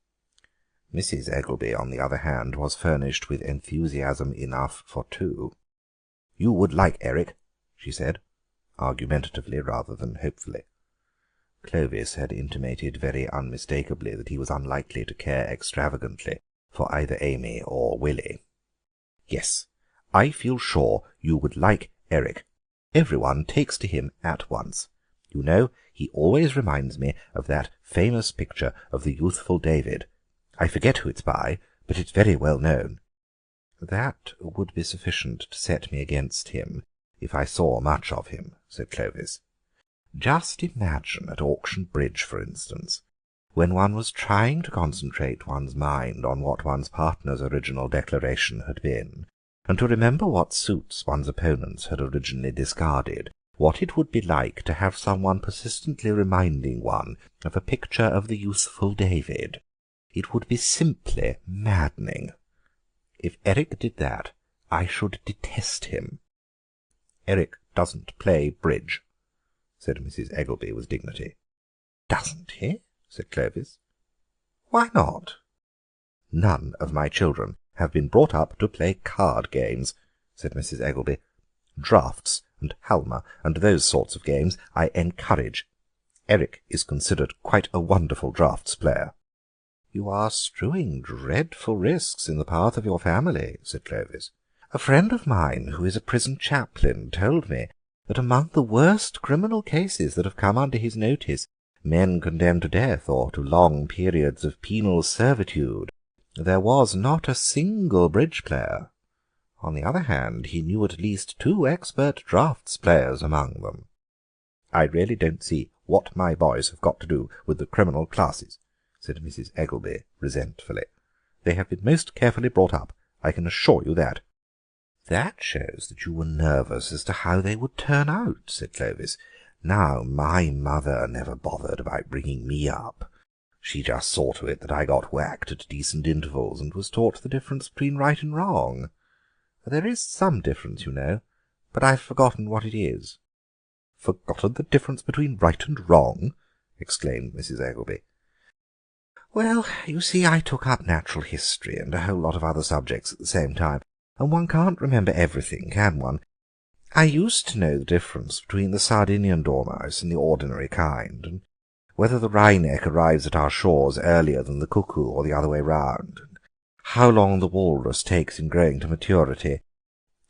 Mrs. Eggelby, on the other hand, was furnished with enthusiasm enough for 2. "You would like Eric," she said, argumentatively rather than hopefully. Clovis had intimated very unmistakably that he was unlikely to care extravagantly for either Amy or Willie. "Yes, I feel sure you would like Eric. Everyone takes to him at once. You know, he always reminds me of that famous picture of the youthful David. I forget who it's by, but it's very well known." "That would be sufficient to set me against him, if I saw much of him," said Clovis. "Just imagine at auction bridge, for instance, when one was trying to concentrate one's mind on what one's partner's original declaration had been, and to remember what suits one's opponents had originally discarded, what it would be like to have someone persistently reminding one of a picture of the youthful David. It would be simply maddening. If Eric did that, I should detest him." "Eric doesn't play bridge," said Mrs. Eggelby with dignity. "Doesn't he?" said Clovis. "Why not?" "None of my children have been brought up to play card games," said Mrs. Eggelby. "Draughts and halma and those sorts of games I encourage. Eric is considered quite a wonderful draughts player." "You are strewing dreadful risks in the path of your family," said Clovis. "A friend of mine, who is a prison chaplain, told me that among the worst criminal cases that have come under his notice, men condemned to death or to long periods of penal servitude, there was not a single bridge player. On the other hand, he knew at least 2 expert draughts players among them." "I really don't see what my boys have got to do with the criminal classes," said Mrs. Eggelby resentfully. "They have been most carefully brought up, I can assure you that." "That shows that you were nervous as to how they would turn out," said Clovis. "Now, my mother never bothered about bringing me up. She just saw to it that I got whacked at decent intervals and was taught the difference between right and wrong. There is some difference, you know, but I've forgotten what it is." "Forgotten the difference between right and wrong?" exclaimed Mrs. Eggelby. "Well, you see, I took up natural history and a whole lot of other subjects at the same time, and one can't remember everything, can one? I used to know the difference between the Sardinian dormouse and the ordinary kind, and whether the wryneck arrives at our shores earlier than the cuckoo or the other way round, and how long the walrus takes in growing to maturity.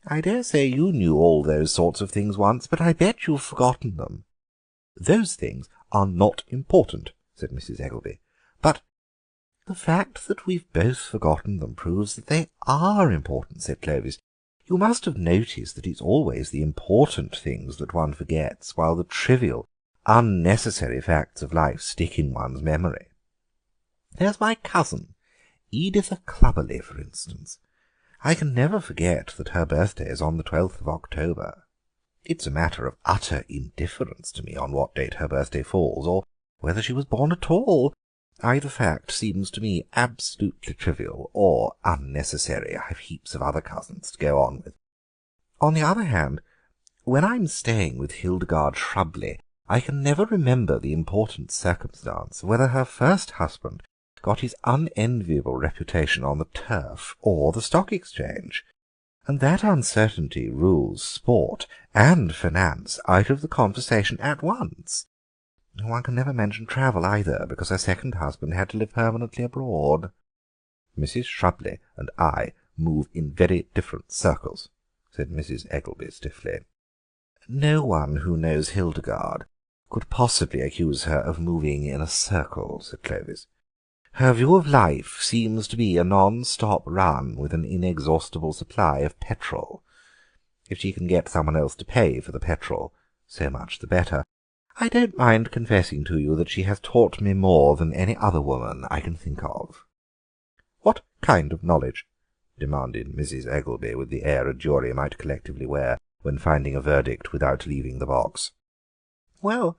I dare say you knew all those sorts of things once, but I bet you've forgotten them." "Those things are not important," said Mrs. Eggelby. "But the fact that we've both forgotten them proves that they are important," said Clovis. "You must have noticed that it's always the important things that one forgets, while the trivial, unnecessary facts of life stick in one's memory. There's my cousin, Editha Clubberley, for instance. I can never forget that her birthday is on the 12th of October. It's a matter of utter indifference to me on what date her birthday falls, or whether she was born at all. Either fact seems to me absolutely trivial or unnecessary. I've heaps of other cousins to go on with. On the other hand, when I'm staying with Hildegard Shrubley, I can never remember the important circumstance whether her first husband got his unenviable reputation on the turf or the stock exchange, and that uncertainty rules sport and finance out of the conversation at once. One can never mention travel either, because her second husband had to live permanently abroad. Mrs. Shrubley and I move in very different circles, said Mrs. Eggelby stiffly. No one who knows Hildegarde could possibly accuse her of moving in a circle, said Clovis. Her view of life seems to be a non-stop run with an inexhaustible supply of petrol. If she can get someone else to pay for the petrol, so much the better. I don't mind confessing to you that she has taught me more than any other woman I can think of. What kind of knowledge? Demanded Mrs. Eggelby with the air a jury might collectively wear when finding a verdict without leaving the box. Well,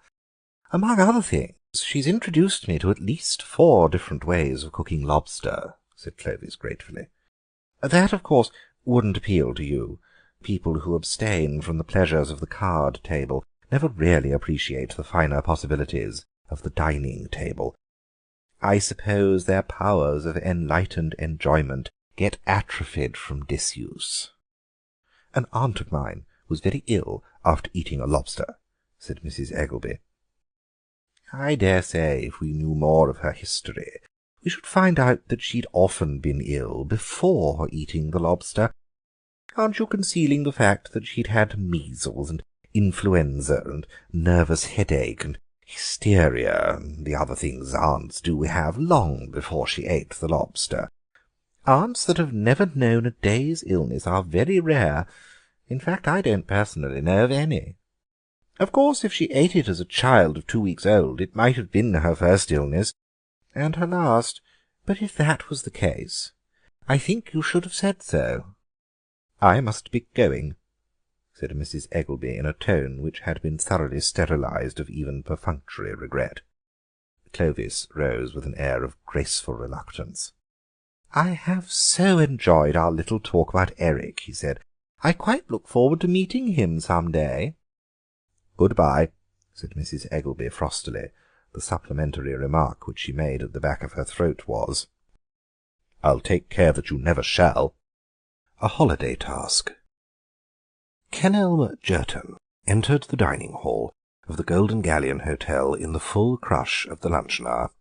among other things, she's introduced me to at least 4 different ways of cooking lobster, said Clovis gratefully. That, of course, wouldn't appeal to you. People who abstain from the pleasures of the card table never really appreciate the finer possibilities of the dining table. I suppose their powers of enlightened enjoyment get atrophied from disuse. An aunt of mine was very ill after eating a lobster, said Mrs. Eggelby. I dare say if we knew more of her history, we should find out that she'd often been ill before eating the lobster. Aren't you concealing the fact that she'd had measles and influenza and nervous headache and hysteria and the other things aunts do have long before she ate the lobster? Aunts that have never known a day's illness are very rare. In fact, I don't personally know of any. Of course, if she ate it as a child of 2 weeks old, it might have been her first illness, and her last. But if that was the case, I think you should have said so. I must be going, said Mrs. Eggelby in a tone which had been thoroughly sterilized of even perfunctory regret. Clovis rose with an air of graceful reluctance. I have so enjoyed our little talk about Eric, he said. I quite look forward to meeting him some day. Good-bye, said Mrs. Eggelby frostily. The supplementary remark which she made at the back of her throat was, I'll take care that you never shall. A holiday task. Kenelm Jerton entered the dining hall of the Golden Galleon Hotel in the full crush of the luncheon hour.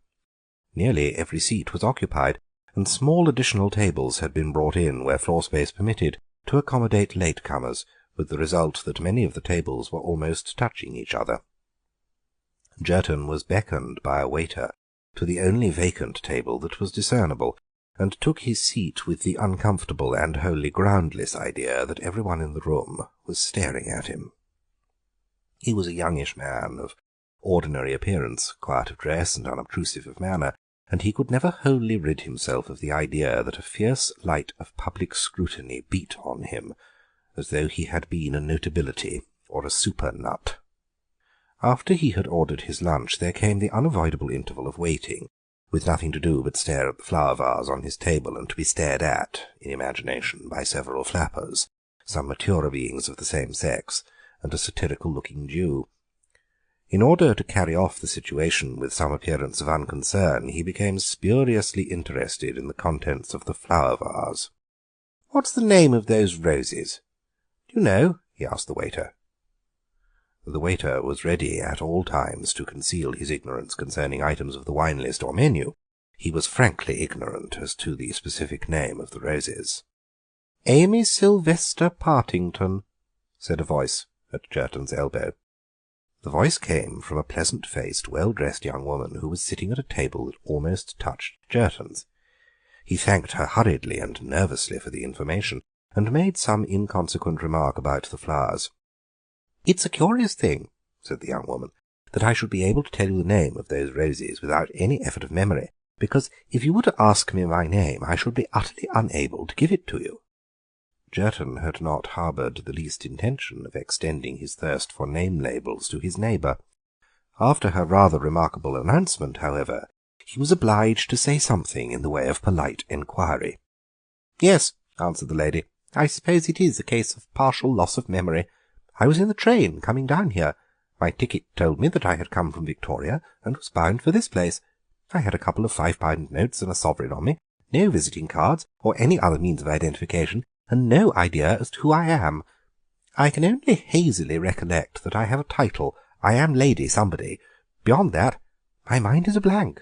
Nearly every seat was occupied, and small additional tables had been brought in where floor space permitted to accommodate late-comers, with the result that many of the tables were almost touching each other. Jerton was beckoned by a waiter to the only vacant table that was discernible, and took his seat with the uncomfortable and wholly groundless idea that everyone in the room was staring at him. He was a youngish man of ordinary appearance, quiet of dress and unobtrusive of manner, and he could never wholly rid himself of the idea that a fierce light of public scrutiny beat on him, as though he had been a notability or a super-nut. After he had ordered his lunch, there came the unavoidable interval of waiting, with nothing to do but stare at the flower-vase on his table and to be stared at, in imagination, by several flappers, some maturer beings of the same sex, and a satirical-looking Jew. In order to carry off the situation with some appearance of unconcern, he became spuriously interested in the contents of the flower-vase. "What's the name of those roses? Do you know?" he asked the waiter. The waiter was ready at all times to conceal his ignorance concerning items of the wine list or menu. He was frankly ignorant as to the specific name of the roses. "Amy Sylvester Partington," said a voice at Jerton's elbow. The voice came from a pleasant-faced, well-dressed young woman who was sitting at a table that almost touched Jerton's. He thanked her hurriedly and nervously for the information, and made some inconsequent remark about the flowers. "It's a curious thing," said the young woman, "that I should be able to tell you the name of those roses without any effort of memory, because if you were to ask me my name, I should be utterly unable to give it to you." Jerton had not harboured the least intention of extending his thirst for name-labels to his neighbour. After her rather remarkable announcement, however, he was obliged to say something in the way of polite enquiry. "Yes," answered the lady, "I suppose it is a case of partial loss of memory. I was in the train coming down here. My ticket told me that I had come from Victoria and was bound for this place. I had a couple of £5 notes and a sovereign on me, no visiting cards or any other means of identification, and no idea as to who I am. I can only hazily recollect that I have a title. I am Lady Somebody, Beyond that, my mind is a blank."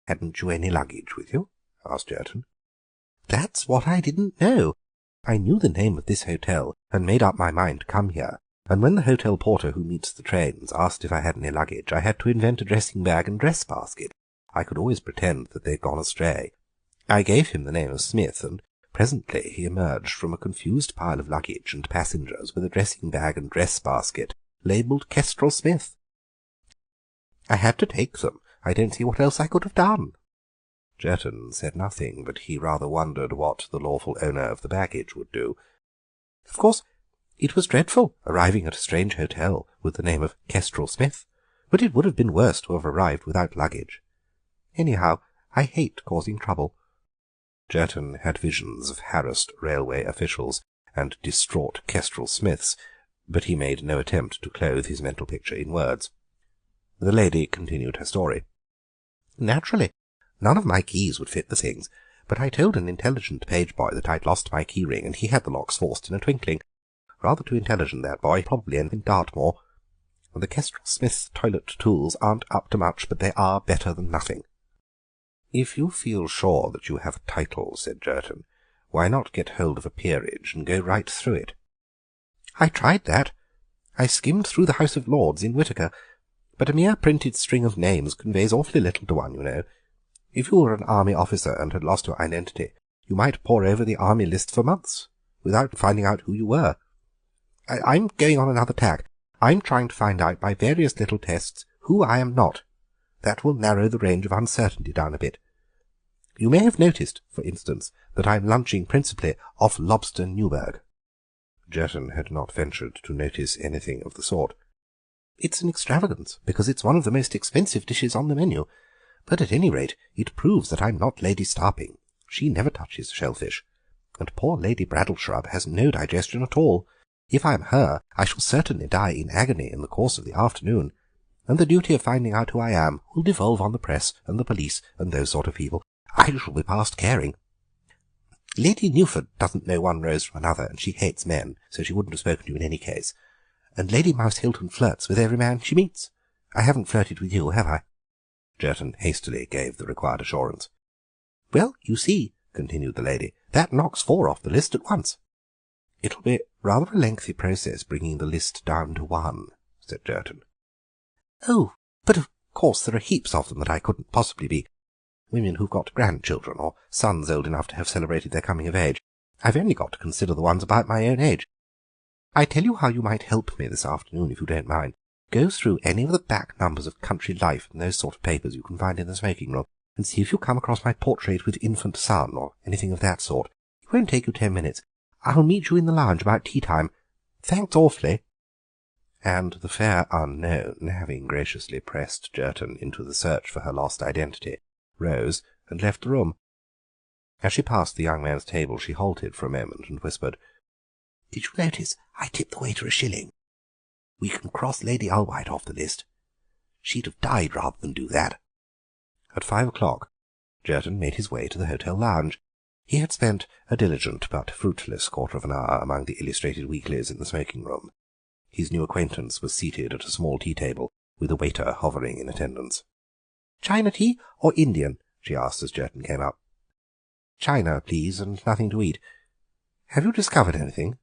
"Hadn't you any luggage with you?" asked Jerton. "That's what I didn't know. I knew the name of this hotel, and made up my mind to come here, and when the hotel porter who meets the trains asked if I had any luggage, I had to invent a dressing bag and dress basket. I could always pretend that they'd gone astray. I gave him the name of Smith, and presently he emerged from a confused pile of luggage and passengers with a dressing bag and dress basket labelled Kestrel Smith. I had to take them. I don't see what else I could have done." Jerton said nothing, but he rather wondered what the lawful owner of the baggage would do. "Of course, it was dreadful, arriving at a strange hotel with the name of Kestrel Smith, but it would have been worse to have arrived without luggage. Anyhow, I hate causing trouble." Jerton had visions of harassed railway officials and distraught Kestrel Smiths, but he made no attempt to clothe his mental picture in words. The lady continued her story. "Naturally, none of my keys would fit the things, but I told an intelligent page boy that I'd lost my key ring, and he had the locks forced in a twinkling. Rather too intelligent, that boy, probably ended in Dartmoor. The Kestrel Smith toilet tools aren't up to much, but they are better than nothing." "If you feel sure that you have a title," said Jerton, "why not get hold of a peerage and go right through it?" "I tried that. I skimmed through the House of Lords in Whitaker, but a mere printed string of names conveys awfully little to one, you know. If you were an army officer and had lost your identity, you might pore over the army list for months without finding out who you were. I'm going on another tack. I'm trying to find out by various little tests who I am not. That will narrow the range of uncertainty down a bit. You may have noticed, for instance, that I'm lunching principally off lobster Newburg." Jerton had not ventured to notice anything of the sort. "It's an extravagance, because it's one of the most expensive dishes on the menu, but at any rate it proves that I'm not Lady Starping. She never touches shellfish, and poor Lady Braddleshrub has no digestion at all. If I'm her, I shall certainly die in agony in the course of the afternoon, and the duty of finding out who I am will devolve on the press and the police and those sort of people. I shall be past caring. Lady Newford doesn't know one rose from another, and she hates men, so she wouldn't have spoken to you in any case. And Lady Mouse Hilton flirts with every man she meets. I haven't flirted with you, have I?" Jerton hastily gave the required assurance. "Well, you see," continued the lady, "that knocks 4 off the list at once." "It'll be rather a lengthy process bringing the list down to 1, said Jerton. "Oh, but of course there are heaps of them that I couldn't possibly be. Women who've got grandchildren, or sons old enough to have celebrated their coming of age. I've only got to consider the ones about my own age. I tell you how you might help me this afternoon, if you don't mind. Go through any of the back numbers of Country Life and those sort of papers you can find in the smoking room, and see if you come across my portrait with infant son, or anything of that sort. It won't take you 10 minutes. I'll meet you in the lounge about tea-time. Thanks awfully." And the fair unknown, having graciously pressed Jerton into the search for her lost identity, rose and left the room. As she passed the young man's table, she halted for a moment and whispered, "Did you notice I tipped the waiter a shilling? We can cross Lady Ulwhite off the list. She'd have died rather than do that." At 5 o'clock, Jerton made his way to the hotel lounge. He had spent a diligent but fruitless quarter of an hour among the illustrated weeklies in the smoking room. His new acquaintance was seated at a small tea-table, with a waiter hovering in attendance. "China tea or Indian?" she asked as Jerton came up. "China, please, and nothing to eat. Have you discovered anything?"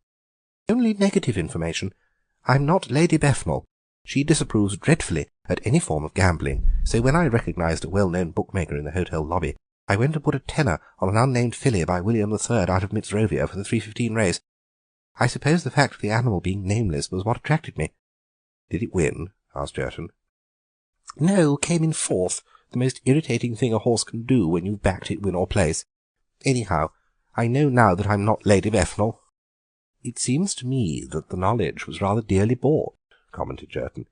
"Only negative information. I'm not Lady Bethnal. She disapproves dreadfully at any form of gambling, so when I recognised a well-known bookmaker in the hotel lobby, I went and put a tenner on an unnamed filly by William III out of Mitzrovia for the 3:15 race. I suppose the fact of the animal being nameless was what attracted me." "Did it win?" asked Jerton. "No, came in 4th, the most irritating thing a horse can do when you've backed it win or place. Anyhow, I know now that I'm not Lady Bethnal." "It seems to me that the knowledge was rather dearly bought," commented Jerton.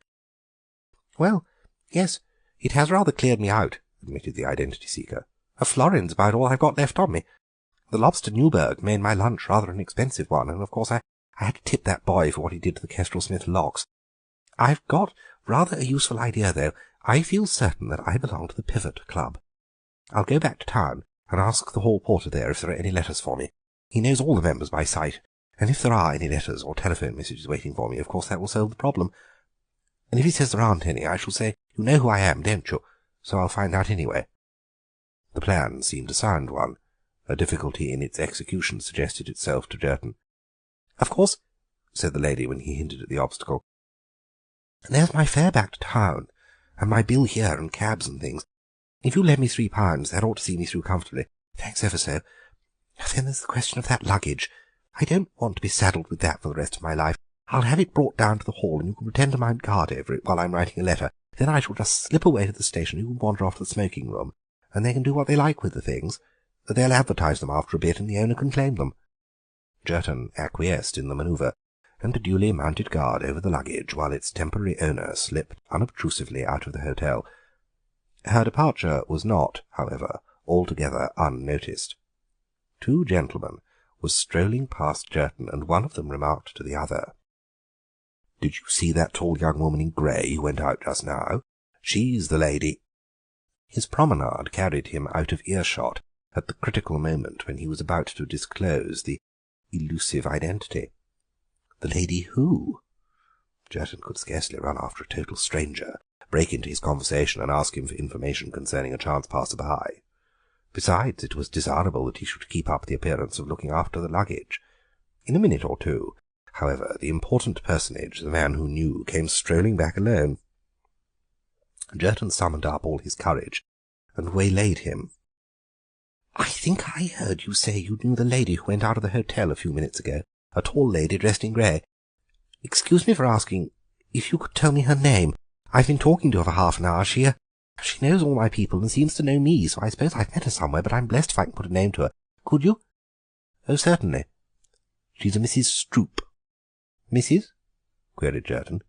"Well, yes, it has rather cleared me out," admitted the identity-seeker. "A florin's about all I've got left on me. The lobster Newburg made my lunch rather an expensive one, and of course I had to tip that boy for what he did to the Kestrel Smith locks. I've got rather a useful idea, though. I feel certain that I belong to the Pivot Club. I'll go back to town and ask the hall porter there if there are any letters for me. He knows all the members by sight, and if there are any letters or telephone messages waiting for me, of course that will solve the problem. And if he says there aren't any, I shall say You know who I am, don't you? So I'll find out anyway." The plan seemed a sound one. A difficulty in its execution suggested itself to Jerton. "Of course," said the lady when he hinted at the obstacle, "there's my fare back to town, and my bill here, and cabs and things. If you lend me £3, that ought to see me through comfortably. Thanks ever so. Then there's the question of that luggage. I don't want to be saddled with that for the rest of my life. I'll have it brought down to the hall, and you can pretend to mount guard over it while I'm writing a letter. Then I shall just slip away to the station, and you can wander off to the smoking room, and they can do what they like with the things. They'll advertise them after a bit, and the owner can claim them." Jerton acquiesced in the manoeuvre, and duly mounted guard over the luggage while its temporary owner slipped unobtrusively out of the hotel. Her departure was not, however, altogether unnoticed. Two gentlemen were strolling past Jerton, and one of them remarked to the other, "Did you see that tall young woman in grey who went out just now? She's the lady—" His promenade carried him out of earshot at the critical moment when he was about to disclose the elusive identity. The lady who? Jerton could scarcely run after a total stranger, break into his conversation, and ask him for information concerning a chance passer-by. Besides, it was desirable that he should keep up the appearance of looking after the luggage. In a minute or two, however, the important personage, the man who knew, came strolling back alone. Jerton summoned up all his courage and waylaid him. "I think I heard you say you knew the lady who went out of the hotel a few minutes ago, a tall lady dressed in grey. Excuse me for asking if you could tell me her name. I've been talking to her for half an hour. She knows all my people and seems to know me, so I suppose I've met her somewhere, but I'm blessed if I can put a name to her. Could you?" "Oh, certainly. She's a Mrs. Stroop." "Mrs.?" queried Jerton.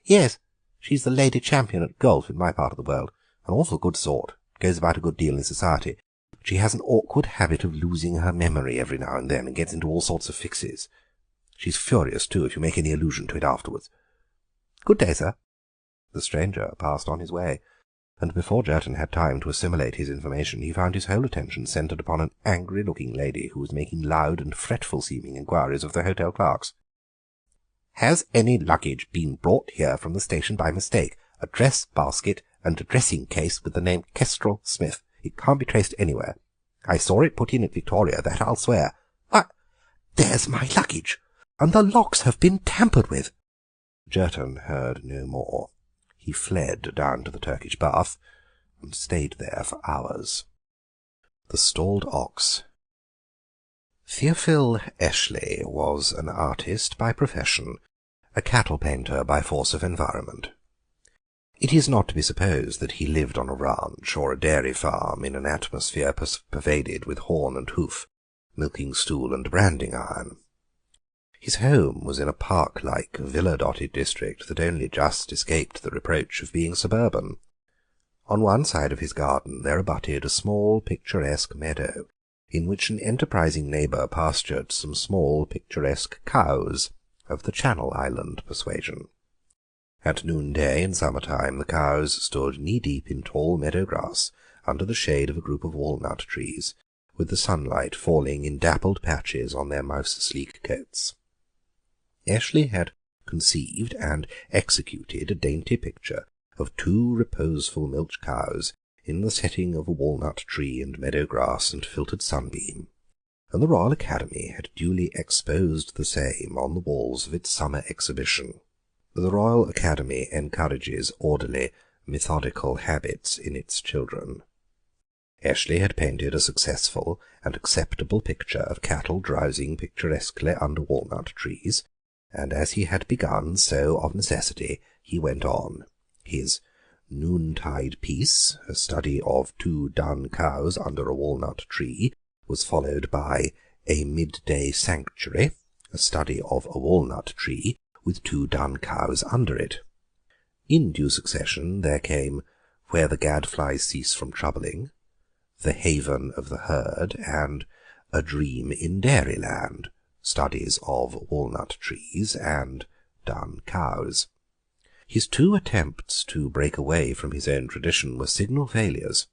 "Yes, she's the lady champion at golf in my part of the world. An awful good sort. Goes about a good deal in society. She has an awkward habit of losing her memory every now and then, and gets into all sorts of fixes. She's furious, too, if you make any allusion to it afterwards. Good day, sir." The stranger passed on his way, and before Jerton had time to assimilate his information, he found his whole attention centred upon an angry-looking lady who was making loud and fretful-seeming inquiries of the hotel clerks. "Has any luggage been brought here from the station by mistake? A dress basket and a dressing-case with the name Kestrel Smith. It can't be traced anywhere. I saw it put in at Victoria, that I'll swear. Why, there's my luggage, and the locks have been tampered with." Jerton heard no more. He fled down to the Turkish bath, and stayed there for hours. The Stalled Ox. Theophil Eshley was an artist by profession, a cattle painter by force of environment. It is not to be supposed that he lived on a ranch or a dairy farm in an atmosphere pervaded with horn and hoof, milking stool and branding iron. His home was in a park-like, villa-dotted district that only just escaped the reproach of being suburban. On one side of his garden there abutted a small, picturesque meadow, in which an enterprising neighbour pastured some small, picturesque cows of the Channel Island persuasion. At noonday in summer-time the cows stood knee-deep in tall meadow grass under the shade of a group of walnut trees, with the sunlight falling in dappled patches on their mouse-sleek coats. Eshley had conceived and executed a dainty picture of two reposeful milch cows in the setting of a walnut tree and meadow grass and filtered sunbeam, and the Royal Academy had duly exposed the same on the walls of its summer exhibition. The Royal Academy encourages orderly, methodical habits in its children. Eshley had painted a successful and acceptable picture of cattle drowsing picturesquely under walnut trees, and as he had begun, so of necessity he went on. His Noontide Piece, a study of two dun cows under a walnut tree, was followed by A Midday Sanctuary, a study of a walnut tree with two dun cows under it. In due succession there came Where the Gadflies Cease from Troubling, The Haven of the Herd, and A Dream in Dairyland, studies of walnut trees and dun cows. His two attempts to break away from his own tradition were signal failures.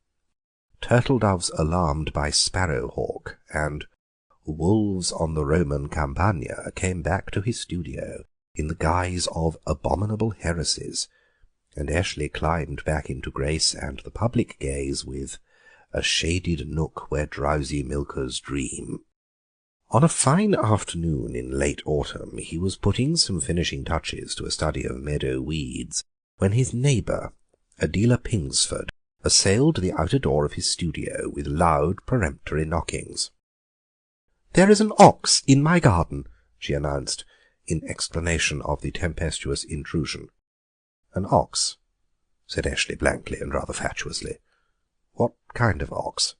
Turtle-doves Alarmed by Sparrowhawk and Wolves on the Roman Campagna came back to his studio in the guise of abominable heresies, and Ashley climbed back into grace and the public gaze with A Shaded Nook Where Drowsy Milkers Dream. On a fine afternoon in late autumn he was putting some finishing touches to a study of meadow weeds when his neighbour, Adela Pingsford, assailed the outer door of his studio with loud, peremptory knockings. "There is an ox in my garden," she announced, in explanation of the tempestuous intrusion. "An ox?" said Ashley blankly and rather fatuously. "What kind of ox?"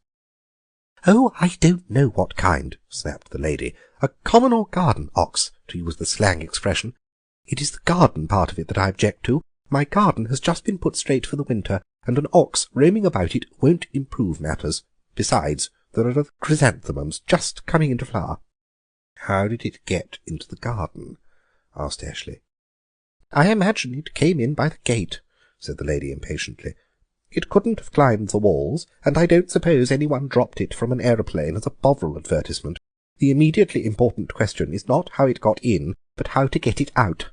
"Oh, I don't know what kind," snapped the lady. "A common or garden ox, to use the slang expression. It is the garden part of it that I object to. My garden has just been put straight for the winter, and an ox roaming about it won't improve matters. Besides, there are the chrysanthemums just coming into flower." "How did it get into the garden?" asked Ashley. "I imagine it came in by the gate," said the lady impatiently. "It couldn't have climbed the walls, and I don't suppose anyone dropped it from an aeroplane as a Bovril advertisement. The immediately important question is not how it got in, but how to get it out."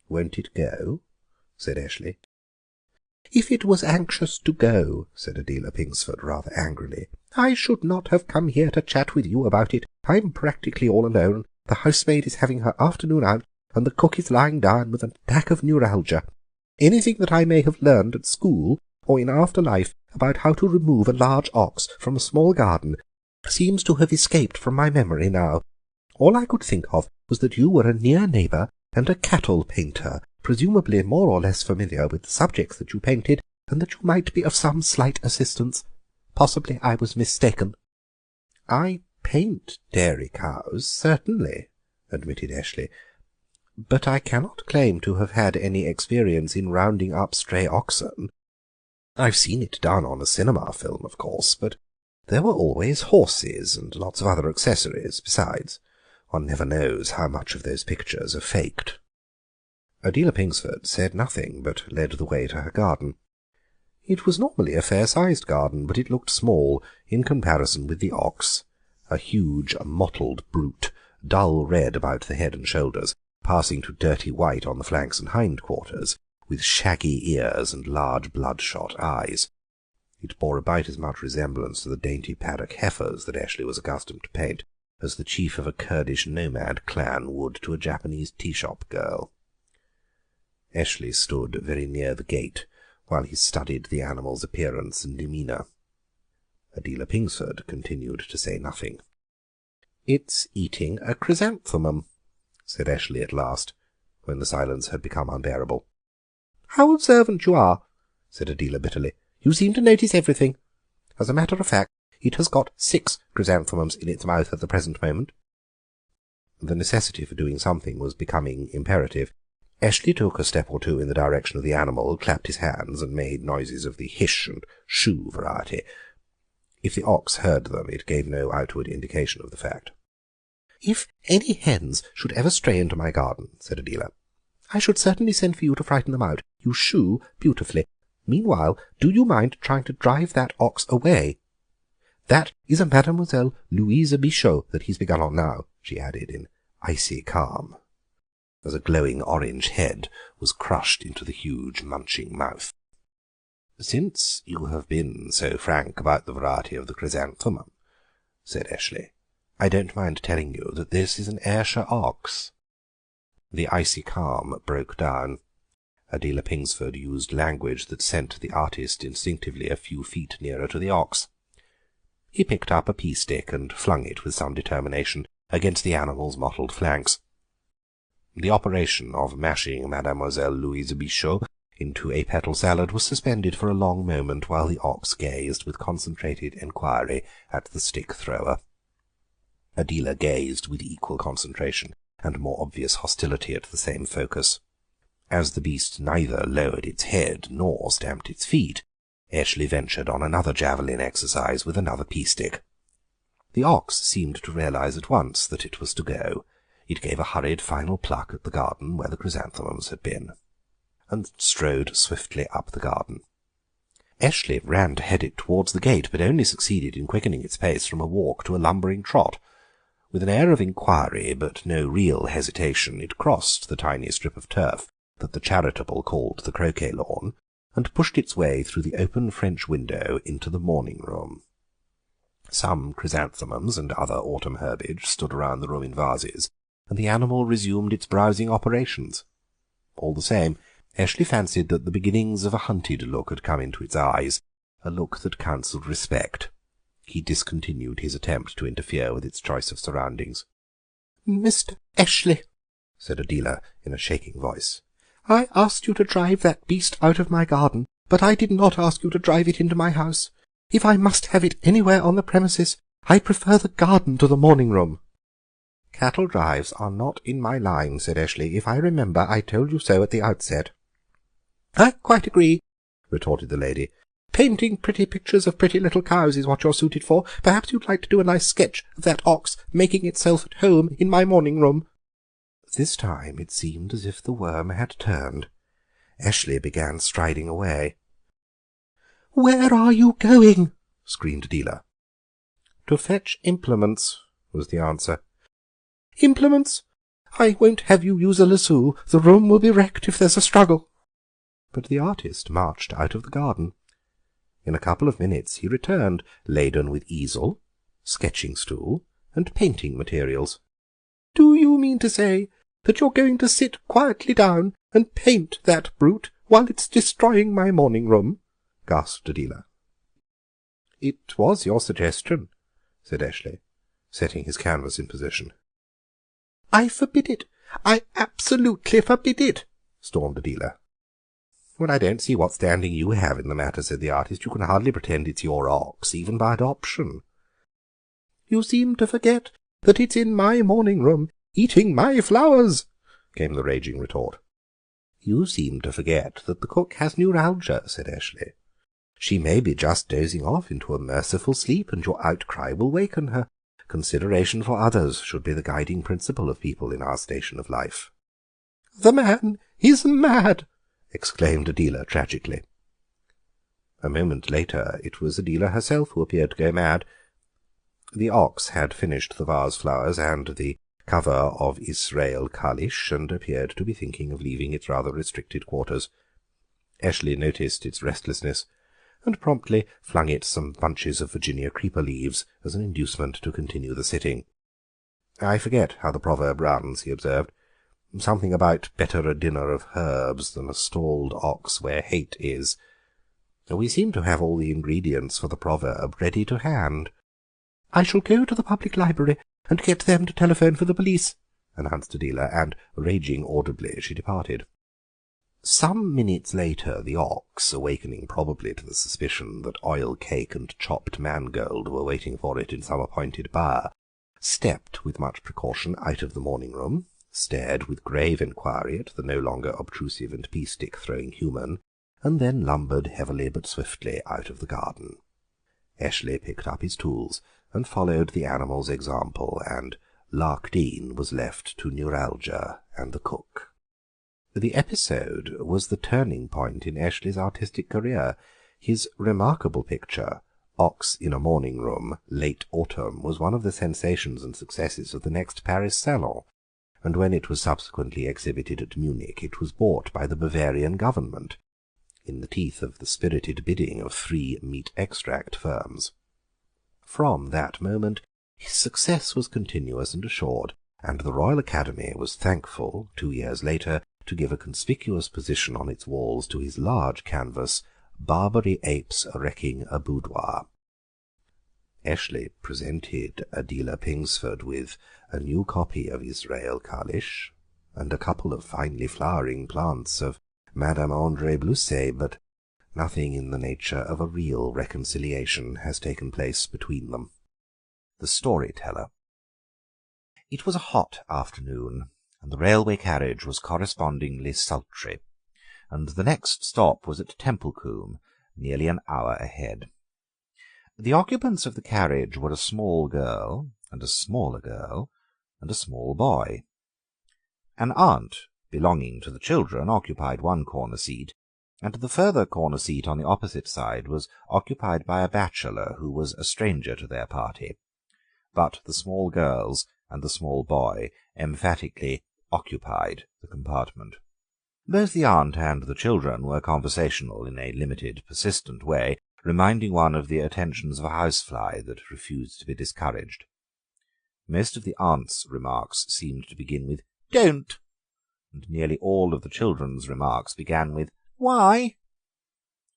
"Won't it go?" said Ashley. "If it was anxious to go," said Adela Pingsford rather angrily, "I should not have come here to chat with you about it. I'm practically all alone. The housemaid is having her afternoon out, and the cook is lying down with an attack of neuralgia. Anything that I may have learned at school or in after life about how to remove a large ox from a small garden seems to have escaped from my memory now. All I could think of was that you were a near neighbour and a cattle painter, presumably more or less familiar with the subjects that you painted, and that you might be of some slight assistance. Possibly I was mistaken." "I paint dairy cows, certainly," admitted Ashley, "but I cannot claim to have had any experience in rounding up stray oxen. I've seen it done on a cinema film, of course, but there were always horses and lots of other accessories besides. One never knows how much of those pictures are faked." Adela Pingsford said nothing, but led the way to her garden. It was normally a fair-sized garden, but it looked small in comparison with the ox, a huge, mottled brute, dull red about the head and shoulders, passing to dirty white on the flanks and hindquarters, with shaggy ears and large bloodshot eyes. It bore about as much resemblance to the dainty paddock heifers that Ashley was accustomed to paint as the chief of a Kurdish nomad clan would to a Japanese tea-shop girl. Ashley stood very near the gate while he studied the animal's appearance and demeanour. Adela Pingsford continued to say nothing. "It's eating a chrysanthemum," said Ashley at last, when the silence had become unbearable. "How observant you are," said Adela bitterly. "You seem to notice everything. As a matter of fact, it has got 6 chrysanthemums in its mouth at the present moment." The necessity for doing something was becoming imperative. Ashley took a step or two in the direction of the animal, clapped his hands, and made noises of the hish and shoo variety. If the ox heard them, it gave no outward indication of the fact. "If any hens should ever stray into my garden," said Adela, "I should certainly send for you to frighten them out. You shoo beautifully. Meanwhile, do you mind trying to drive that ox away? That is a Mademoiselle Louise Bichot that he's begun on now," she added in icy calm, as a glowing orange head was crushed into the huge munching mouth. "Since you have been so frank about the variety of the chrysanthemum," said Ashley, "I don't mind telling you that this is an Ayrshire ox." The icy calm broke down. Adela Pingsford used language that sent the artist instinctively a few feet nearer to the ox. He picked up a pea-stick and flung it with some determination against the animal's mottled flanks. The operation of mashing Mademoiselle Louise Bichot into a petal salad was suspended for a long moment while the ox gazed with concentrated enquiry at the stick-thrower. Adela gazed with equal concentration and more obvious hostility at the same focus. As the beast neither lowered its head nor stamped its feet, Ashley ventured on another javelin exercise with another pea-stick. The ox seemed to realize at once that it was to go. It gave a hurried final pluck at the garden where the chrysanthemums had been, and strode swiftly up the garden. Ashley ran to head it towards the gate, but only succeeded in quickening its pace from a walk to a lumbering trot. With an air of inquiry, but no real hesitation, it crossed the tiny strip of turf that the charitable called the croquet lawn, and pushed its way through the open French window into the morning-room. Some chrysanthemums and other autumn herbage stood around the room in vases, and the animal resumed its browsing operations. All the same, Eshley fancied that the beginnings of a hunted look had come into its eyes, a look that counselled respect. He discontinued his attempt to interfere with its choice of surroundings. "Mr. Eshley," said Adela in a shaking voice, "I asked you to drive that beast out of my garden, but I did not ask you to drive it into my house. If I must have it anywhere on the premises, I prefer the garden to the morning-room." "Cattle drives are not in my line," said Eshley. "If I remember, I told you so at the outset." "I quite agree," retorted the lady. "Painting pretty pictures of pretty little cows is what you're suited for. Perhaps you'd like to do a nice sketch of that ox making itself at home in my morning-room." This time it seemed as if the worm had turned. Eshley began striding away. "Where are you going?" screamed Adela. "To fetch implements," was the answer. "Implements? I won't have you use a lasso. The room will be wrecked if there's a struggle." But the artist marched out of the garden. In a couple of minutes he returned, laden with easel, sketching-stool, and painting materials. "Do you mean to say that you're going to sit quietly down and paint that brute while it's destroying my morning-room?" gasped Adela. "It was your suggestion," said Eshley, setting his canvas in position. "I forbid it. I absolutely forbid it," stormed Adela. "Well, I don't see what standing you have in the matter," said the artist. "You can hardly pretend it's your ox, even by adoption." "You seem to forget that it's in my morning-room, eating my flowers," came the raging retort. "You seem to forget that the cook has neuralgia," said Eshley. "She may be just dozing off into a merciful sleep, and your outcry will waken her. Consideration for others should be the guiding principle of people in our station of life." "The man is mad!" exclaimed Adela tragically. A moment later it was Adela herself who appeared to go mad. The ox had finished the vase flowers and the cover of Israel Kalish, and appeared to be thinking of leaving its rather restricted quarters. Eshley noticed its restlessness, and promptly flung it some bunches of Virginia creeper leaves as an inducement to continue the sitting. "I forget how the proverb runs," he observed. "Something about better a dinner of herbs than a stalled ox where hate is. We seem to have all the ingredients for the proverb ready to hand." "I shall go to the public library and get them to telephone for the police," announced Adela, and, raging audibly, she departed. Some minutes later the ox, awakening probably to the suspicion that oil cake and chopped mangold were waiting for it in some appointed bower, stepped with much precaution out of the morning-room, stared with grave enquiry at the no longer obtrusive and pea-stick-throwing human, and then lumbered heavily but swiftly out of the garden. Eshley picked up his tools and followed the animal's example, and Larkdene was left to neuralgia and the cook. The episode was the turning point in Eshley's artistic career. His remarkable picture, Ox in a Morning-Room, Late Autumn, was one of the sensations and successes of the next Paris Salon, and when it was subsequently exhibited at Munich it was bought by the Bavarian government, in the teeth of the spirited bidding of 3 meat-extract firms. From that moment his success was continuous and assured, and the Royal Academy was thankful, 2 years later, to give a conspicuous position on its walls to his large canvas, Barbary Apes Wrecking a Boudoir. Eshley presented Adela Pingsford with a new copy of Israel Kalish and a couple of finely flowering plants of Madame André Blusset, but nothing in the nature of a real reconciliation has taken place between them. The Storyteller. It was a hot afternoon, and the railway carriage was correspondingly sultry, and the next stop was at Templecombe, nearly an hour ahead. The occupants of the carriage were a small girl, and a smaller girl, and a small boy. An aunt belonging to the children occupied one corner seat, and the further corner seat on the opposite side was occupied by a bachelor who was a stranger to their party. But the small girls and the small boy emphatically occupied the compartment. Both the aunt and the children were conversational in a limited, persistent way, reminding one of the attentions of a housefly that refused to be discouraged. Most of the aunt's remarks seemed to begin with "Don't," and nearly all of the children's remarks began with "Why?"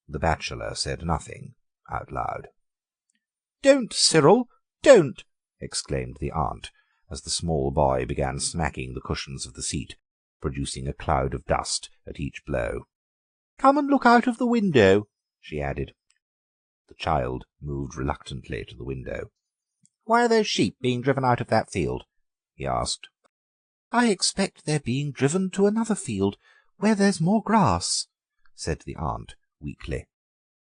The bachelor said nothing out loud. "Don't, Cyril, don't!" exclaimed the aunt, as the small boy began smacking the cushions of the seat, producing a cloud of dust at each blow. "Come and look out of the window," she added. The child moved reluctantly to the window. "Why are those sheep being driven out of that field?" he asked. "I expect they're being driven to another field, where there's more grass," said the aunt weakly.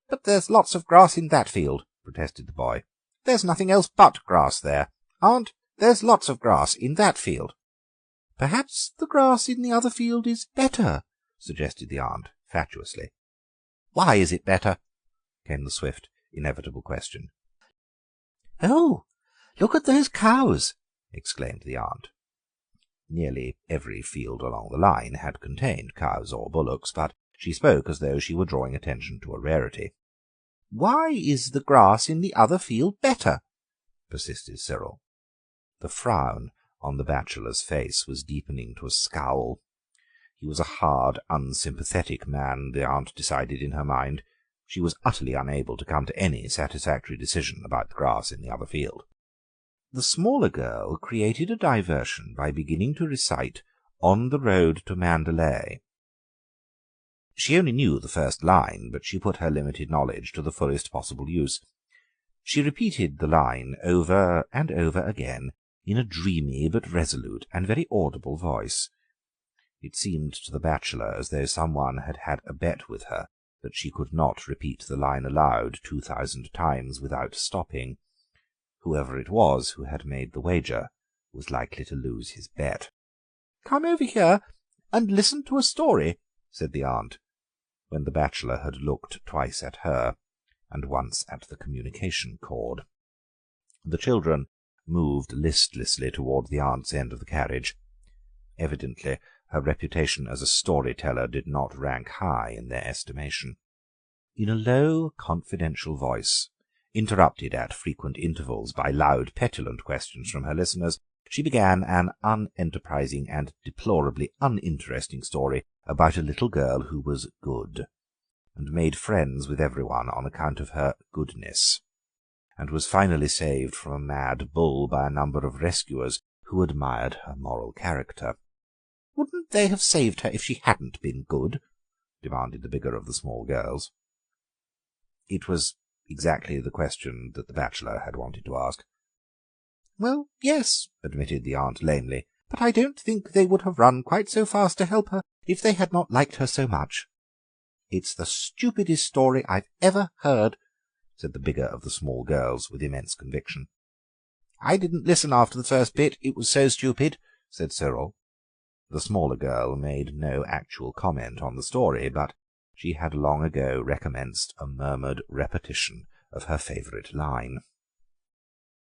"But there's lots of grass in that field," protested the boy. "There's nothing else but grass there. Aunt, there's lots of grass in that field." "Perhaps the grass in the other field is better," suggested the aunt fatuously. "Why is it better?" came the swift, inevitable question. "Oh, look at those cows!" exclaimed the aunt. Nearly every field along the line had contained cows or bullocks, but she spoke as though she were drawing attention to a rarity. "Why is the grass in the other field better?" persisted Cyril. The frown on the bachelor's face was deepening to a scowl. He was a hard, unsympathetic man, the aunt decided in her mind. She was utterly unable to come to any satisfactory decision about the grass in the other field. The smaller girl created a diversion by beginning to recite "On the Road to Mandalay." She only knew the first line, but she put her limited knowledge to the fullest possible use. She repeated the line over and over again in a dreamy but resolute and very audible voice. It seemed to the bachelor as though someone had had a bet with her that she could not repeat the line aloud 2,000 times without stopping. Whoever it was who had made the wager was likely to lose his bet. "Come over here and listen to a story," said the aunt, when the bachelor had looked twice at her and once at the communication cord. The children moved listlessly toward the aunt's end of the carriage. Evidently her reputation as a story-teller did not rank high in their estimation. In a low, confidential voice, interrupted at frequent intervals by loud, petulant questions from her listeners, she began an unenterprising and deplorably uninteresting story about a little girl who was good, and made friends with everyone on account of her goodness, and was finally saved from a mad bull by a number of rescuers who admired her moral character. "Wouldn't they have saved her if she hadn't been good?" demanded the bigger of the small girls. It was exactly the question that the bachelor had wanted to ask. "Well, yes," admitted the aunt lamely, "but I don't think they would have run quite so fast to help her if they had not liked her so much." "It's the stupidest story I've ever heard," said the bigger of the small girls with immense conviction. "I didn't listen after the first bit, it was so stupid," said Cyril. The smaller girl made no actual comment on the story, but she had long ago recommenced a murmured repetition of her favourite line.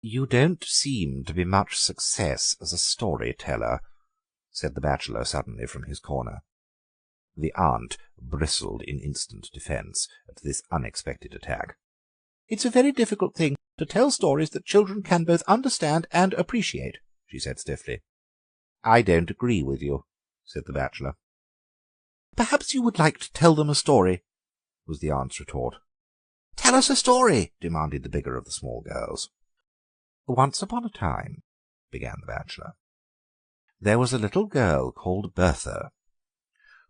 "You don't seem to be much success as a story-teller," said the bachelor suddenly from his corner. The aunt bristled in instant defence at this unexpected attack. "It's a very difficult thing to tell stories that children can both understand and appreciate," she said stiffly. "I don't agree with you," said the bachelor. "Perhaps you would like to tell them a story," was the aunt's retort. "Tell us a story," demanded the bigger of the small girls. "Once upon a time," began the bachelor, "there was a little girl called Bertha,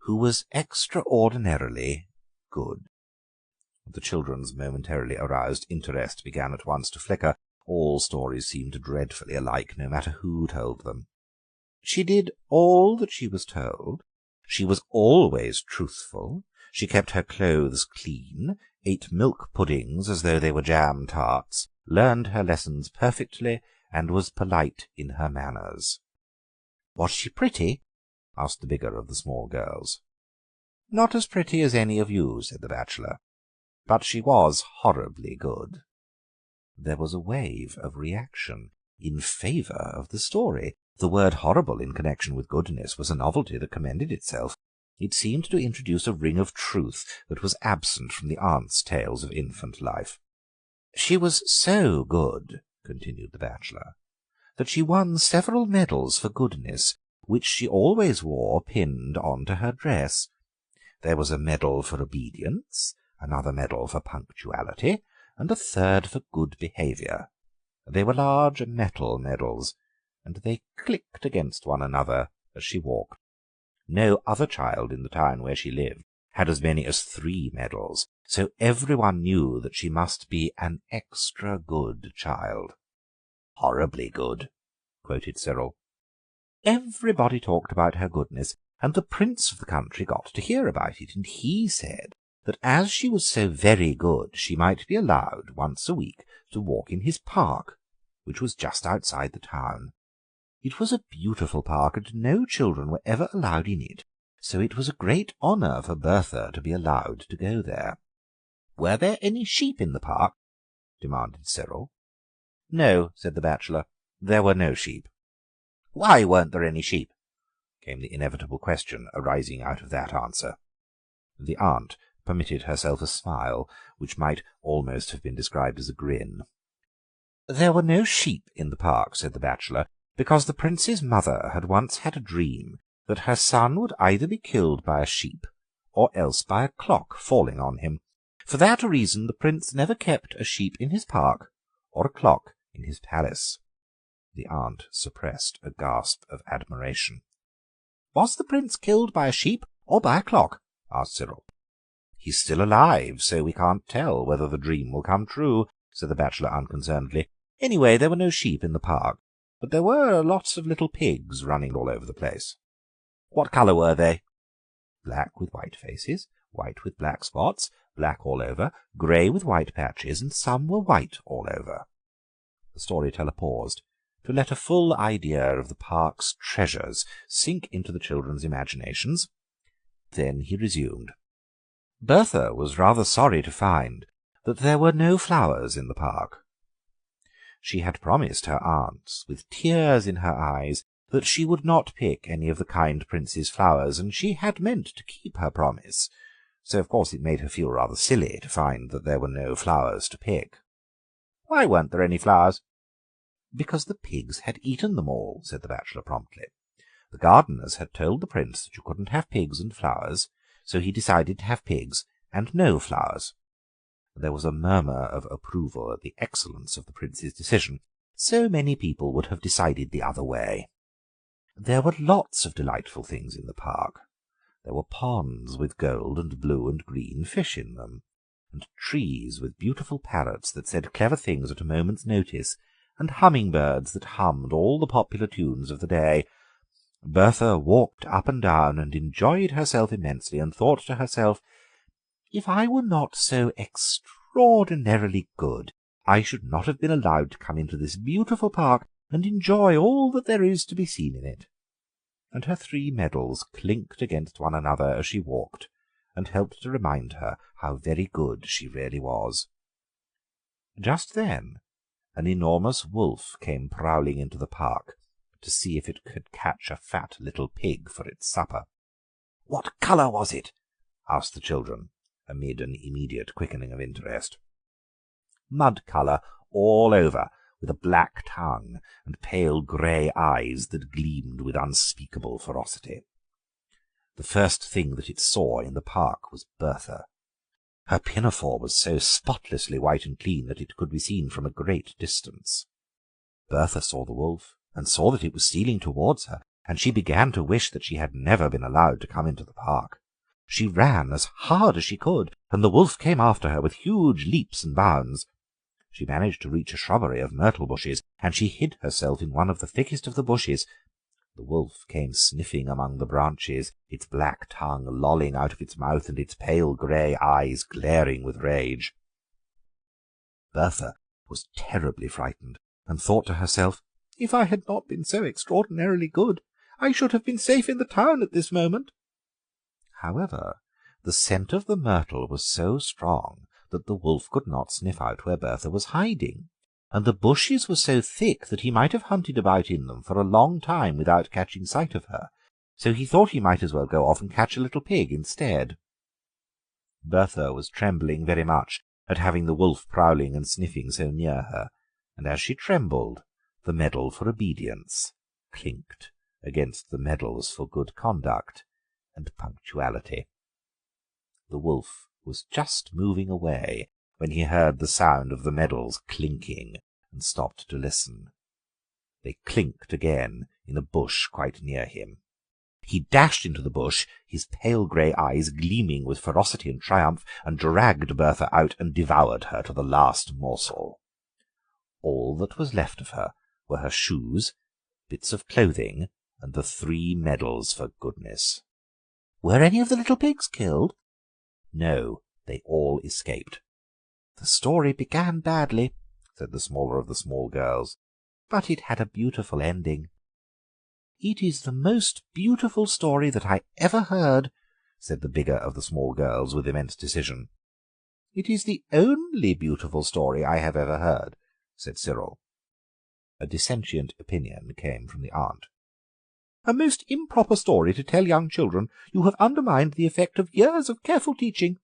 who was extraordinarily good." The children's momentarily aroused interest began at once to flicker. All stories seemed dreadfully alike, no matter who told them. "She did all that she was told. She was always truthful. She kept her clothes clean, ate milk puddings as though they were jam tarts, learned her lessons perfectly, and was polite in her manners." "Was she pretty?" asked the bigger of the small girls. "Not as pretty as any of you," said the bachelor, "but she was horribly good." There was a wave of reaction in favour of the story. The word horrible in connection with goodness was a novelty that commended itself. It seemed to introduce a ring of truth that was absent from the aunt's tales of infant life. "She was so good," continued the bachelor, "that she won several medals for goodness, which she always wore pinned on to her dress. There was a medal for obedience, another medal for punctuality, and a third for good behaviour. They were large metal medals, and they clicked against one another as she walked. No other child in the town where she lived had as many as 3 medals, so everyone knew that she must be an extra good child." "Horribly good," quoted Cyril. "Everybody talked about her goodness, and the prince of the country got to hear about it, and he said that as she was so very good she might be allowed once a week to walk in his park, which was just outside the town. It was a beautiful park, and no children were ever allowed in it, so it was a great honour for Bertha to be allowed to go there." "Were there any sheep in the park?" demanded Cyril. "No," said the bachelor, "there were no sheep." "Why weren't there any sheep?" came the inevitable question arising out of that answer. The aunt permitted herself a smile, which might almost have been described as a grin. "There were no sheep in the park," said the bachelor, "because the prince's mother had once had a dream that her son would either be killed by a sheep or else by a clock falling on him. For that reason the prince never kept a sheep in his park or a clock in his palace." The aunt suppressed a gasp of admiration. "Was the prince killed by a sheep or by a clock?" asked Cyril. "He's still alive, so we can't tell whether the dream will come true," said the bachelor unconcernedly. "Anyway, there were no sheep in the park, but there were lots of little pigs running all over the place." "What colour were they?" "Black with white faces, white with black spots, black all over, grey with white patches, and some were white all over." The storyteller paused to let a full idea of the park's treasures sink into the children's imaginations. Then he resumed. "Bertha was rather sorry to find that there were no flowers in the park. She had promised her aunts, with tears in her eyes, that she would not pick any of the kind prince's flowers, and she had meant to keep her promise, so of course it made her feel rather silly to find that there were no flowers to pick." "Why weren't there any flowers?" "Because the pigs had eaten them all," said the bachelor promptly. "The gardeners had told the prince that you couldn't have pigs and flowers, so he decided to have pigs and no flowers." There was a murmur of approval at the excellence of the prince's decision. So many people would have decided the other way. There were lots of delightful things in the park. There were ponds with gold and blue and green fish in them, and trees with beautiful parrots that said clever things at a moment's notice, and hummingbirds that hummed all the popular tunes of the day. Bertha walked up and down and enjoyed herself immensely, and thought to herself, "If I were not so extraordinarily good, I should not have been allowed to come into this beautiful park and enjoy all that there is to be seen in it." And her 3 medals clinked against one another as she walked, and helped to remind her how very good she really was. Just then an enormous wolf came prowling into the park to see if it could catch a fat little pig for its supper. "What colour was it?" asked the children, amid an immediate quickening of interest. "Mud colour all over, with a black tongue and pale grey eyes that gleamed with unspeakable ferocity." The first thing that it saw in the park was Bertha. Her pinafore was so spotlessly white and clean that it could be seen from a great distance. Bertha saw the wolf, and saw that it was stealing towards her, and she began to wish that she had never been allowed to come into the park. She ran as hard as she could, and the wolf came after her with huge leaps and bounds. She managed to reach a shrubbery of myrtle bushes, and she hid herself in one of the thickest of the bushes. The wolf came sniffing among the branches, its black tongue lolling out of its mouth, and its pale grey eyes glaring with rage. Bertha was terribly frightened, and thought to herself, "If I had not been so extraordinarily good, I should have been safe in the town at this moment." However, the scent of the myrtle was so strong that the wolf could not sniff out where Bertha was hiding, and the bushes were so thick that he might have hunted about in them for a long time without catching sight of her. so he thought he might as well go off and catch a little pig instead. Bertha was trembling very much at having the wolf prowling and sniffing so near her, and as she trembled, the medal for obedience clinked against the medals for good conduct and punctuality. The wolf was just moving away when he heard the sound of the medals clinking and stopped to listen. They clinked again in a bush quite near him. He dashed into the bush, his pale grey eyes gleaming with ferocity and triumph, and dragged Bertha out and devoured her to the last morsel. All that was left of her were her shoes, bits of clothing, and the 3 medals for goodness. Were any of the little pigs killed? No, they all escaped. The story began badly, said the smaller of the small girls, but it had a beautiful ending. It is the most beautiful story that I ever heard, said the bigger of the small girls with immense decision. It is the only beautiful story I have ever heard, said Cyril. A dissentient opinion came from the aunt. A most improper story to tell young children. You have undermined the effect of years of careful teaching.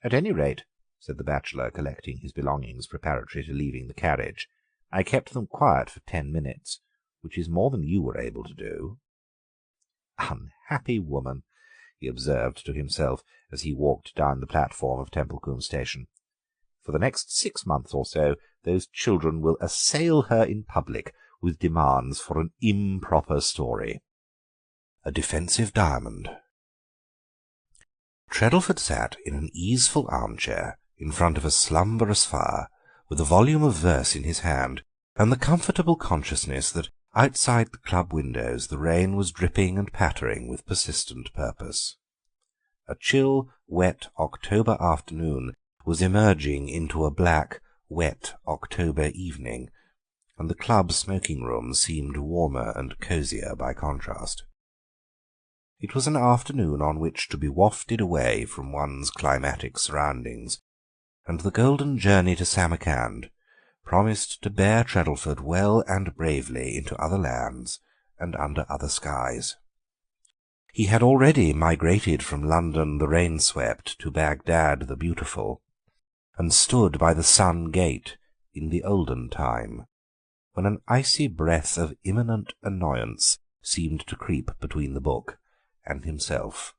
At any rate, said the bachelor, collecting his belongings preparatory to leaving the carriage, I kept them quiet for 10 minutes, which is more than you were able to do. Unhappy woman, he observed to himself as he walked down the platform of Templecombe Station. For the next 6 months or so those children will assail her in public with demands for an improper story. A defensive diamond. Treddleford sat in an easeful armchair in front of a slumberous fire, with a volume of verse in his hand, and the comfortable consciousness that outside the club windows the rain was dripping and pattering with persistent purpose. A chill, wet October afternoon was emerging into a black, wet October evening, and the club smoking-room seemed warmer and cosier by contrast. It was an afternoon on which to be wafted away from one's climatic surroundings, and the golden journey to Samarkand promised to bear Treddleford well and bravely into other lands and under other skies. He had already migrated from London the rain-swept to Baghdad the beautiful, and stood by the Sun Gate in the olden time, when an icy breath of imminent annoyance seemed to creep between the book and himself.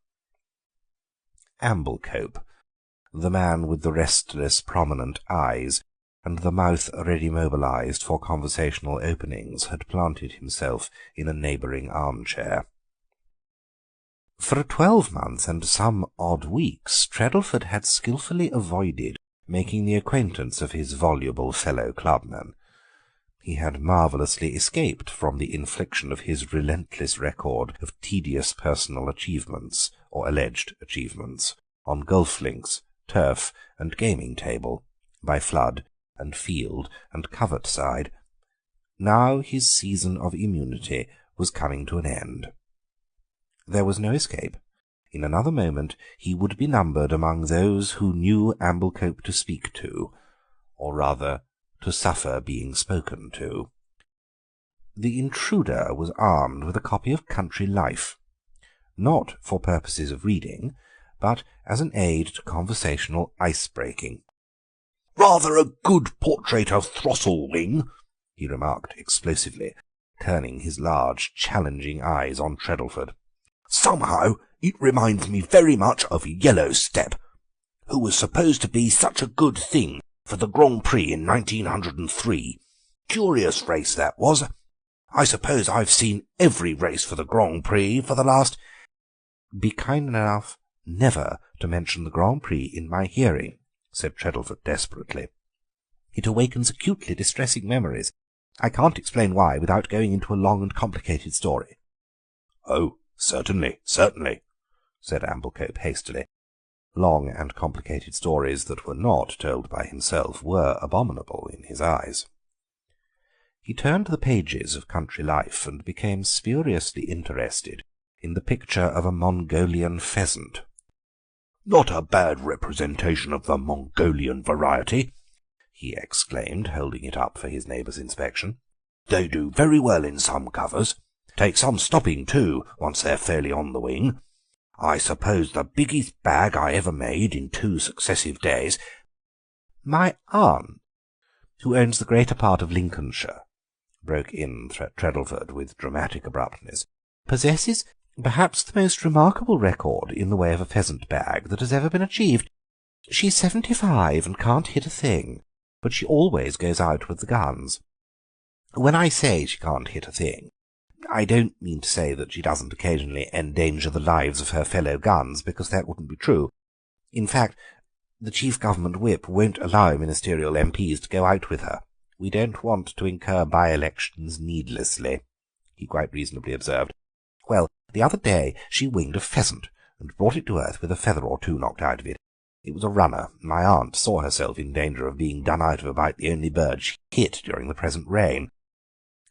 Amblecope, the man with the restless, prominent eyes, and the mouth ready mobilized for conversational openings, had planted himself in a neighbouring armchair. For a 12-month and some odd weeks Treddleford had skilfully avoided making the acquaintance of his voluble fellow clubman. He had marvellously escaped from the infliction of his relentless record of tedious personal achievements, or alleged achievements, on golf-links, turf, and gaming-table, by flood and field and covert-side. Now his season of immunity was coming to an end. There was no escape. In another moment he would be numbered among those who knew Amblecope to speak to, or rather to suffer being spoken to. The intruder was armed with a copy of Country Life, not for purposes of reading, but as an aid to conversational ice-breaking. "Rather a good portrait of Throstlewing," he remarked explosively, turning his large, challenging eyes on Treddleford. "Somehow it reminds me very much of Yellowstep, who was supposed to be such a good thing for the Grand Prix in 1903. Curious race that was. I suppose I've seen every race for the Grand Prix for the last—" "Be kind enough never to mention the Grand Prix in my hearing," said Treddleford desperately. "It awakens acutely distressing memories. I can't explain why without going into a long and complicated story." "Oh, certainly, certainly," said Amblecope hastily. Long and complicated stories that were not told by himself were abominable in his eyes. He turned the pages of Country Life and became spuriously interested in the picture of a Mongolian pheasant. "Not a bad representation of the Mongolian variety," he exclaimed, holding it up for his neighbour's inspection. "They do very well in some covers. Take some stopping, too, once they're fairly on the wing. I suppose the biggest bag I ever made in 2 successive days—" "My aunt, who owns the greater part of Lincolnshire," broke in Treddleford with dramatic abruptness, "possesses perhaps the most remarkable record in the way of a pheasant bag that has ever been achieved. She's 75 and can't hit a thing, but she always goes out with the guns. When I say she can't hit a thing, I don't mean to say that she doesn't occasionally endanger the lives of her fellow guns, because that wouldn't be true. In fact, the Chief Government Whip won't allow ministerial MPs to go out with her. We don't want to incur by-elections needlessly," he quite reasonably observed. "Well, the other day she winged a pheasant and brought it to earth with a feather or 2 knocked out of it. It was a runner. My aunt saw herself in danger of being done out of about the only bird she hit during the present rain.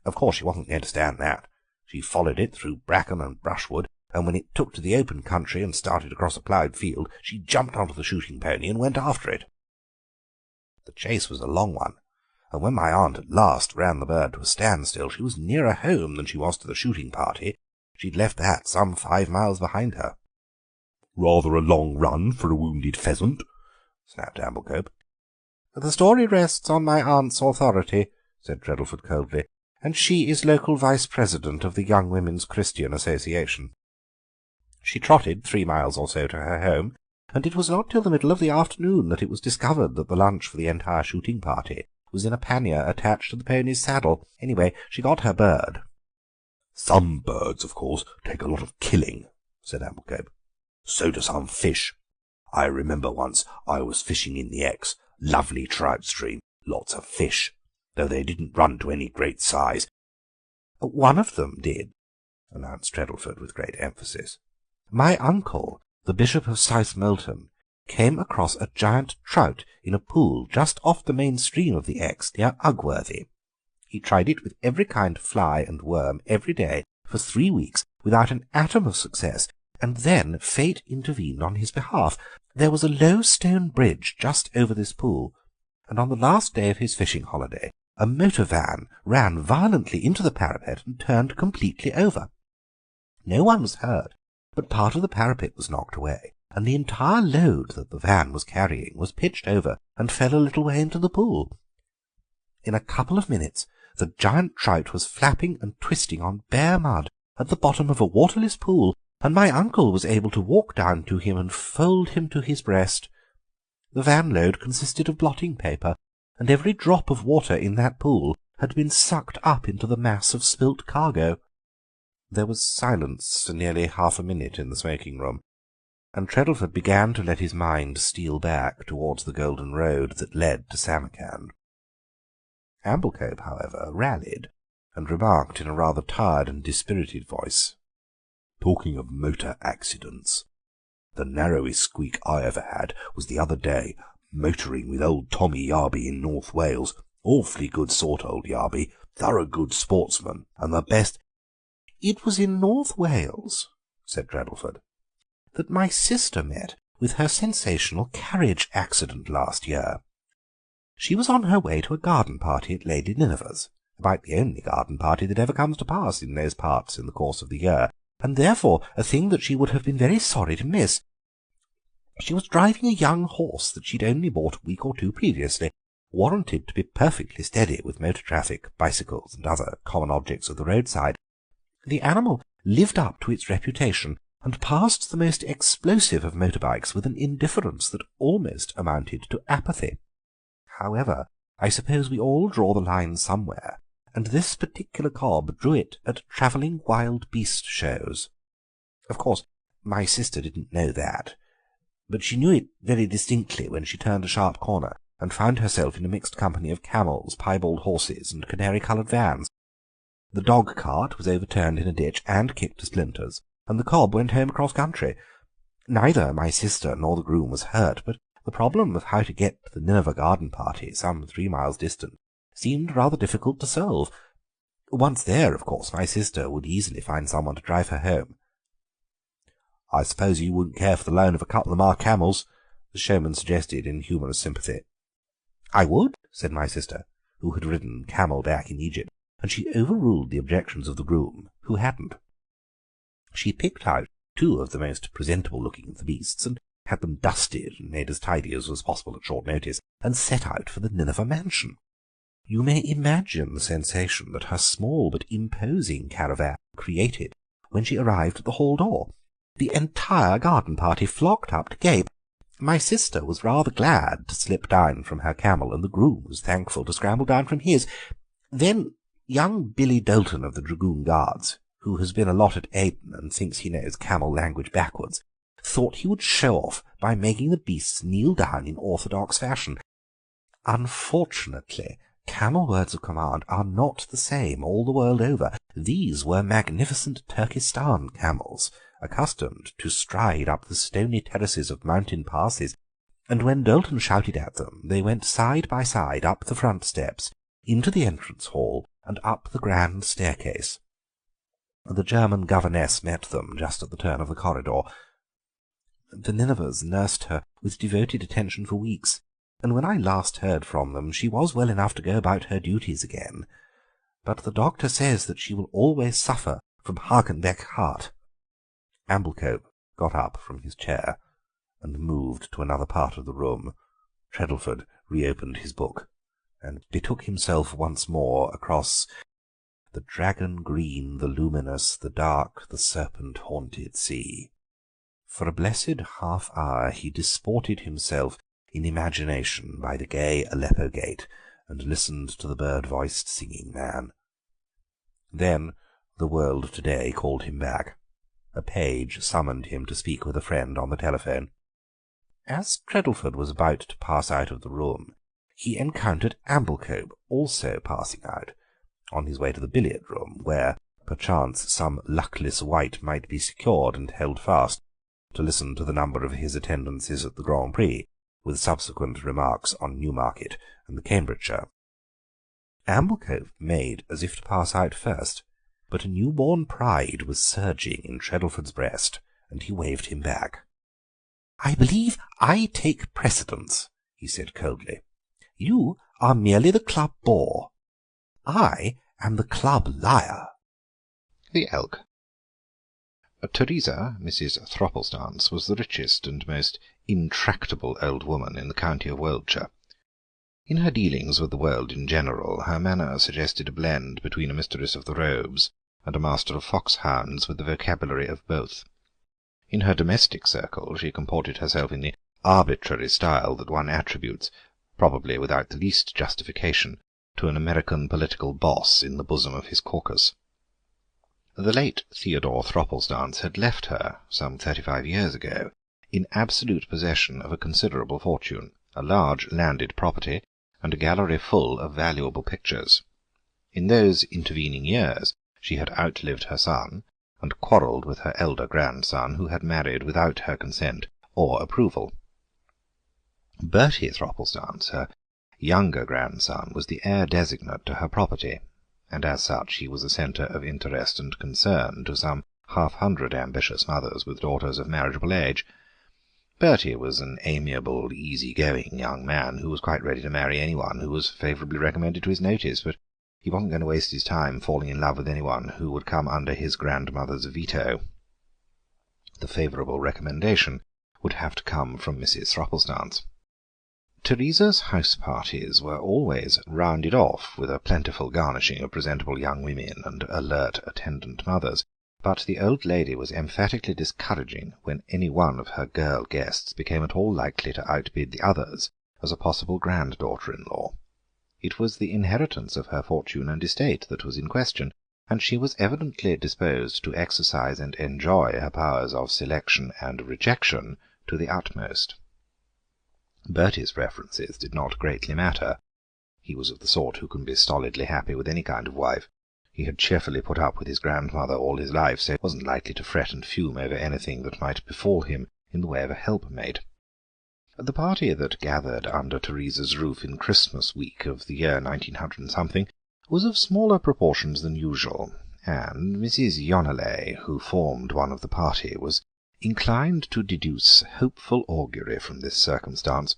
Of course she wasn't going to stand that. She followed it through bracken and brushwood, and when it took to the open country and started across a ploughed field, she jumped onto the shooting pony and went after it. The chase was a long one, and when my aunt at last ran the bird to a standstill, she was nearer home than she was to the shooting party. She'd left that some 5 miles behind her." "Rather a long run for a wounded pheasant," snapped Amblecope. "The story rests on my aunt's authority," said Treddleford coldly, "and she is local vice-president of the Young Women's Christian Association. She trotted 3 miles or so to her home, and it was not till the middle of the afternoon that it was discovered that the lunch for the entire shooting party was in a pannier attached to the pony's saddle. Anyway, she got her bird." "Some birds, of course, take a lot of killing," said Amblecope. "So do some fish. I remember once I was fishing in the Exe, lovely trout stream, lots of fish, though they didn't run to any great size." "One of them did," announced Treddleford with great emphasis. "My uncle, the Bishop of South Molton, came across a giant trout in a pool just off the main stream of the Exe near Ugworthy. He tried it with every kind of fly and worm every day for 3 weeks without an atom of success, and then fate intervened on his behalf. There was a low stone bridge just over this pool, and on the last day of his fishing holiday a motor van ran violently into the parapet and turned completely over. No one was hurt, but part of the parapet was knocked away, and the entire load that the van was carrying was pitched over and fell a little way into the pool. In a couple of minutes the giant trout was flapping and twisting on bare mud at the bottom of a waterless pool, and my uncle was able to walk down to him and fold him to his breast. The van load consisted of blotting paper, and every drop of water in that pool had been sucked up into the mass of spilt cargo." There was silence for nearly half a minute in the smoking-room, and Treddleford began to let his mind steal back towards the golden road that led to Samarkand. Amblecope, however, rallied, and remarked in a rather tired and dispirited voice, "Talking of motor accidents, the narrowest squeak I ever had was the other day, motoring with old Tommy Yarby in North Wales. Awfully good sort, old Yarby, thorough good sportsman, and the best—" "It was in North Wales," said Treddleford, "that my sister met with her sensational carriage accident last year. She was on her way to a garden party at Lady Nineveh's, about the only garden party that ever comes to pass in those parts in the course of the year, and therefore a thing that she would have been very sorry to miss. She was driving a young horse that she'd only bought a week or 2 previously, warranted to be perfectly steady with motor traffic, bicycles, and other common objects of the roadside. The animal lived up to its reputation, and passed the most explosive of motorbikes with an indifference that almost amounted to apathy. However, I suppose we all draw the line somewhere, and this particular cob drew it at travelling wild beast shows. Of course, my sister didn't know that, but she knew it very distinctly when she turned a sharp corner and found herself in a mixed company of camels, piebald horses, and canary-coloured vans. The dog-cart was overturned in a ditch and kicked to splinters, and the cob went home across country. Neither my sister nor the groom was hurt, but the problem of how to get to the Nineveh garden party, some 3 miles distant, seemed rather difficult to solve. Once there, of course, my sister would easily find someone to drive her home. "I suppose you wouldn't care for the loan of a couple of my camels," the showman suggested in humorous sympathy. "I would," said my sister, who had ridden camel-back in Egypt, and she overruled the objections of the groom, who hadn't. She picked out 2 of the most presentable-looking of the beasts, and had them dusted and made as tidy as was possible at short notice, and set out for the Nineveh mansion. You may imagine the sensation that her small but imposing caravan created when she arrived at the hall door. The entire garden party flocked up to gape. My sister was rather glad to slip down from her camel, and the groom was thankful to scramble down from his. Then young Billy Dolton of the Dragoon Guards, who has been a lot at Aden and thinks he knows camel language backwards, thought he would show off by making the beasts kneel down in orthodox fashion. Unfortunately, camel words of command are not the same all the world over. These were magnificent Turkestan camels, accustomed to stride up the stony terraces of mountain passes, and when Dolton shouted at them, they went side by side up the front steps, into the entrance hall, and up the grand staircase. The German governess met them just at the turn of the corridor. The Ninevehs nursed her with devoted attention for weeks, and when I last heard from them she was well enough to go about her duties again. But the doctor says that she will always suffer from Hagenbeck heart. Amblecope got up from his chair and moved to another part of the room. Treddleford reopened his book and betook himself once more across the dragon green, the luminous, the dark, the serpent-haunted sea. For a blessed half-hour he disported himself in imagination by the gay Aleppo gate, and listened to the bird-voiced singing man. Then the world today called him back. A page summoned him to speak with a friend on the telephone. As Treddleford was about to pass out of the room, he encountered Amblecope also passing out, on his way to the billiard-room, where, perchance, some luckless wight might be secured and held fast, to listen to the number of his attendances at the Grand Prix, with subsequent remarks on Newmarket and the Cambridgeshire. Amblecope made as if to pass out first, but a new-born pride was surging in Treddleford's breast, and he waved him back. "I believe I take precedence," he said coldly. "You are merely the club bore. I am the club liar." The Elk. Teresa, Mrs. Thropplestance, was the richest and most intractable old woman in the county of Woldshire. In her dealings with the world in general, her manner suggested a blend between a mistress of the robes and a master of foxhounds, with the vocabulary of both. In her domestic circle she comported herself in the arbitrary style that one attributes, probably without the least justification, to an American political boss in the bosom of his caucus. The late Theodore Thropplestance had left her, some 35 years ago, in absolute possession of a considerable fortune, a large landed property, and a gallery full of valuable pictures. In those intervening years she had outlived her son, and quarrelled with her elder grandson, who had married without her consent or approval. Bertie Thropplestance, her younger grandson, was the heir designate to her property, and as such he was a centre of interest and concern to some 100 ambitious mothers with daughters of marriageable age. Bertie was an amiable, easy-going young man who was quite ready to marry anyone who was favourably recommended to his notice, but he wasn't going to waste his time falling in love with anyone who would come under his grandmother's veto. The favourable recommendation would have to come from Mrs. Thropplestance. Teresa's house-parties were always rounded off with a plentiful garnishing of presentable young women and alert attendant mothers, but the old lady was emphatically discouraging when any one of her girl guests became at all likely to outbid the others as a possible granddaughter-in-law. It was the inheritance of her fortune and estate that was in question, and she was evidently disposed to exercise and enjoy her powers of selection and rejection to the utmost. Bertie's preferences did not greatly matter. He was of the sort who can be stolidly happy with any kind of wife. He had cheerfully put up with his grandmother all his life, so he wasn't likely to fret and fume over anything that might befall him in the way of a helpmate. The party that gathered under Teresa's roof in Christmas week of the year 1900-something was of smaller proportions than usual, and Mrs. Yoneley, who formed one of the party, was inclined to deduce hopeful augury from this circumstance.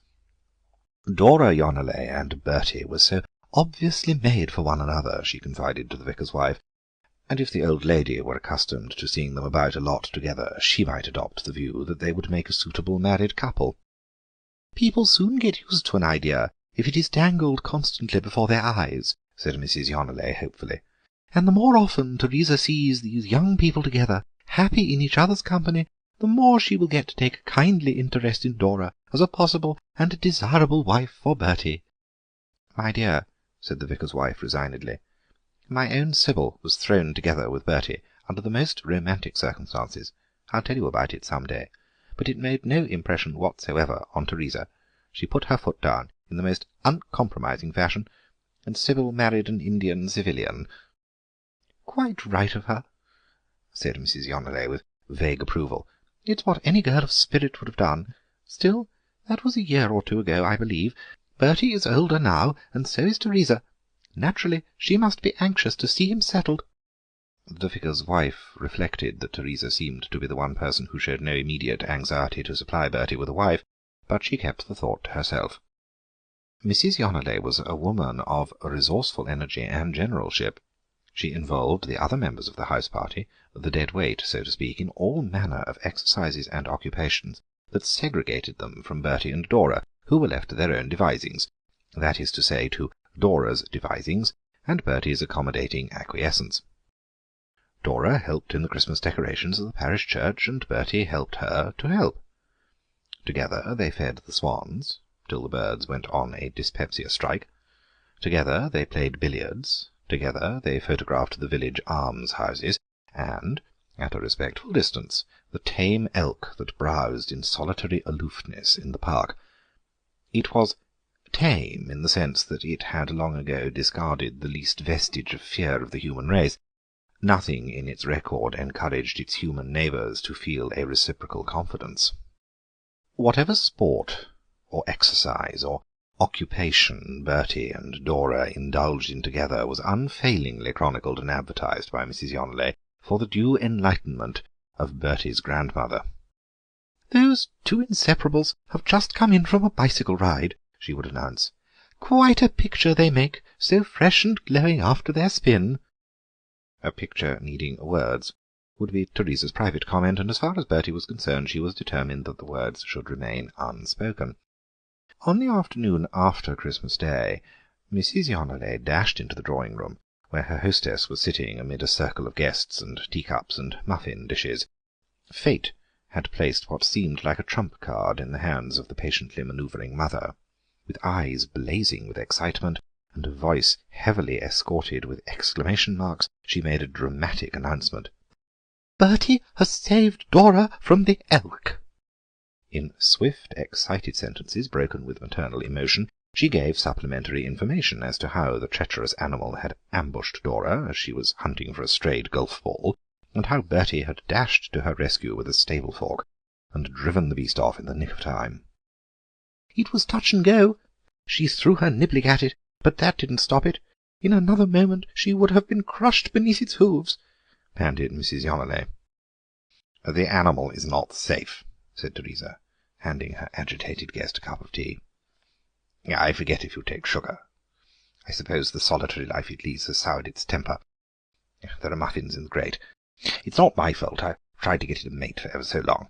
Dora Yoneley and Bertie were so obviously made for one another, she confided to the vicar's wife. and if the old lady were accustomed to seeing them about a lot together, she might adopt the view that they would make a suitable married couple. "People soon get used to an idea, if it is dangled constantly before their eyes," said Mrs. Yoneley hopefully, "and the more often Teresa sees these young people together, happy in each other's company, the more she will get to take a kindly interest in Dora as a possible and desirable wife for Bertie." "My dear," said the vicar's wife resignedly, "my own Sybil was thrown together with Bertie under the most romantic circumstances. I'll tell you about it some day. But it made no impression whatsoever on Teresa. She put her foot down in the most uncompromising fashion, and Sybil married an Indian civilian." "Quite right of her," said Mrs. Yoneley with vague approval. "It's what any girl of spirit would have done. Still, that was a year or two ago, I believe. Bertie is older now, and so is Teresa. Naturally, she must be anxious to see him settled." The vicar's wife reflected that Teresa seemed to be the one person who showed no immediate anxiety to supply Bertie with a wife, but she kept the thought to herself. Mrs. Yoneley was a woman of resourceful energy and generalship. She involved the other members of the house party, the dead weight, so to speak, in all manner of exercises and occupations that segregated them from Bertie and Dora, who were left to their own devisings, that is to say, to Dora's devisings and Bertie's accommodating acquiescence. Dora helped in the Christmas decorations of the parish church, and Bertie helped her to help. Together they fed the swans, till the birds went on a dyspepsia strike. Together they played billiards. Together they photographed the village almshouses, and, at a respectful distance, the tame elk that browsed in solitary aloofness in the park. It was tame in the sense that it had long ago discarded the least vestige of fear of the human race. Nothing in its record encouraged its human neighbours to feel a reciprocal confidence. Whatever sport, or exercise, or occupation Bertie and Dora indulged in together was unfailingly chronicled and advertised by Mrs. Yoneley for the due enlightenment of Bertie's grandmother. "Those two inseparables have just come in from a bicycle ride," she would announce. "Quite a picture they make, so fresh and glowing after their spin." A picture needing words would be Teresa's private comment, and as far as Bertie was concerned she was determined that the words should remain unspoken. On the afternoon after Christmas Day, Mrs. Yoneley dashed into the drawing-room, where her hostess was sitting amid a circle of guests and teacups and muffin dishes. Fate had placed what seemed like a trump-card in the hands of the patiently manoeuvring mother. With eyes blazing with excitement, and a voice heavily escorted with exclamation marks, she made a dramatic announcement. "Bertie has saved Dora from the elk." In swift, excited sentences, broken with maternal emotion, she gave supplementary information as to how the treacherous animal had ambushed Dora as she was hunting for a strayed golf ball, and how Bertie had dashed to her rescue with a stable fork, and driven the beast off in the nick of time. "It was touch and go. She threw her niblick at it, but that didn't stop it. In another moment she would have been crushed beneath its hoofs," panted Mrs. Yoneley. "The animal is not safe," said Teresa, handing her agitated guest a cup of tea. "I forget if you take sugar. I suppose the solitary life it leads has soured its temper. There are muffins in the grate. It's not my fault. I've tried to get it a mate for ever so long.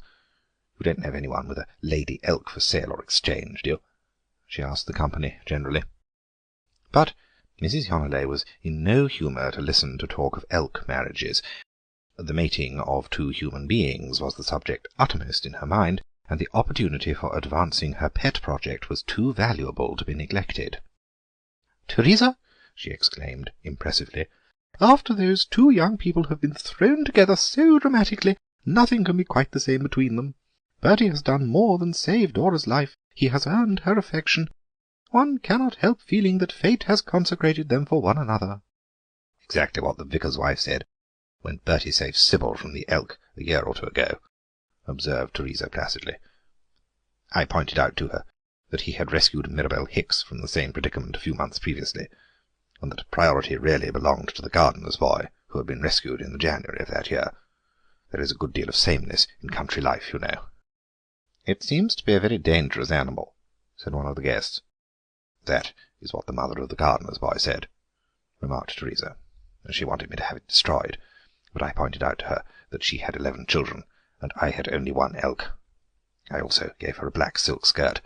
You don't know anyone with a lady elk for sale or exchange, do you?" she asked the company generally. But Mrs. Yoneley was in no humour to listen to talk of elk marriages. The mating of two human beings was the subject uttermost in her mind, and the opportunity for advancing her pet project was too valuable to be neglected. "Teresa," she exclaimed impressively, "after those two young people have been thrown together so dramatically, nothing can be quite the same between them. Bertie has done more than save Dora's life. He has earned her affection. One cannot help feeling that fate has consecrated them for one another." "Exactly what the vicar's wife said when Bertie saved Sybil from the elk a year or two ago," observed Teresa placidly. "I pointed out to her that he had rescued Mirabel Hicks from the same predicament a few months previously, and that priority really belonged to the gardener's boy, who had been rescued in the January of that year. There is a good deal of sameness in country life, you know." "It seems to be a very dangerous animal," said one of the guests. "That is what the mother of the gardener's boy said," remarked Teresa. "She wanted me to have it destroyed. but I pointed out to her that she had 11 children, and I had only 1 elk. I also gave her a black silk skirt.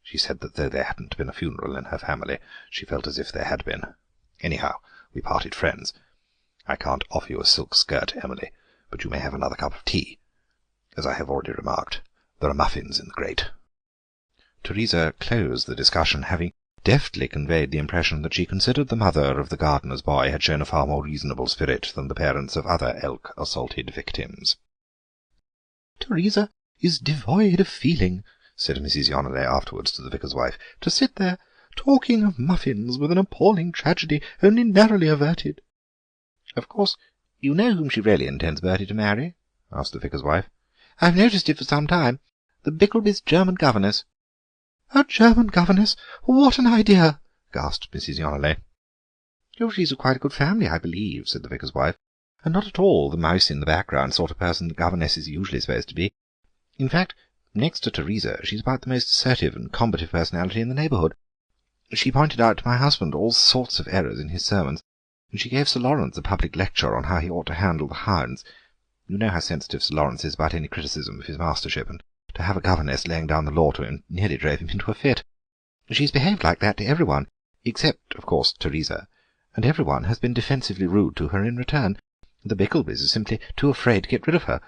She said that though there hadn't been a funeral in her family, she felt as if there had been. Anyhow, we parted friends. I can't offer you a silk skirt, Emily, but you may have another cup of tea. As I have already remarked, there are muffins in the grate." Teresa closed the discussion, having deftly conveyed the impression that she considered the mother of the gardener's boy had shown a far more reasonable spirit than the parents of other elk-assaulted victims. "Teresa is devoid of feeling," said Mrs. Yoneley afterwards to the vicar's wife, "to sit there talking of muffins with an appalling tragedy only narrowly averted." "Of course you know whom she really intends Bertie to marry?" asked the vicar's wife. "I've noticed it for some time. The Bickleby's German governess." "A German governess? What an idea!" gasped Mrs. Yoneley. "Oh, she's of quite a good family, I believe," said the vicar's wife, "and not at all the mouse-in-the-background sort of person the governess is usually supposed to be. In fact, next to Teresa, she's about the most assertive and combative personality in the neighbourhood. She pointed out to my husband all sorts of errors in his sermons, and she gave Sir Lawrence a public lecture on how he ought to handle the hounds. You know how sensitive Sir Lawrence is about any criticism of his mastership, and to have a governess laying down the law to him nearly drove him into a fit. She's behaved like that to everyone, except, of course, Teresa, and everyone has been defensively rude to her in return. The Bicklebys are simply too afraid to get rid of her.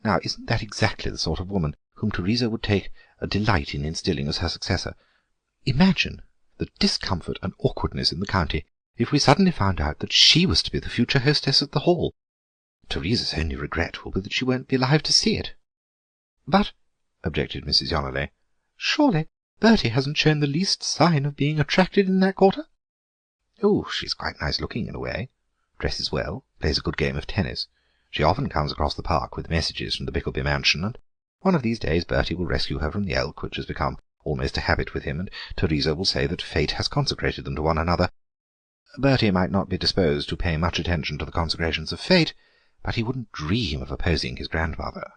Now, isn't that exactly the sort of woman whom Teresa would take a delight in instilling as her successor? Imagine the discomfort and awkwardness in the county if we suddenly found out that she was to be the future hostess at the Hall. Teresa's only regret will be that she won't be alive to see it." "But," objected Mrs. Yoneley, "surely Bertie hasn't shown the least sign of being attracted in that quarter?" "Oh, she's quite nice-looking in a way, dresses well, plays a good game of tennis. She often comes across the park with messages from the Bickleby mansion, and one of these days Bertie will rescue her from the elk, which has become almost a habit with him, and Teresa will say that fate has consecrated them to one another. Bertie might not be disposed to pay much attention to the consecrations of fate, but he wouldn't dream of opposing his grandmother."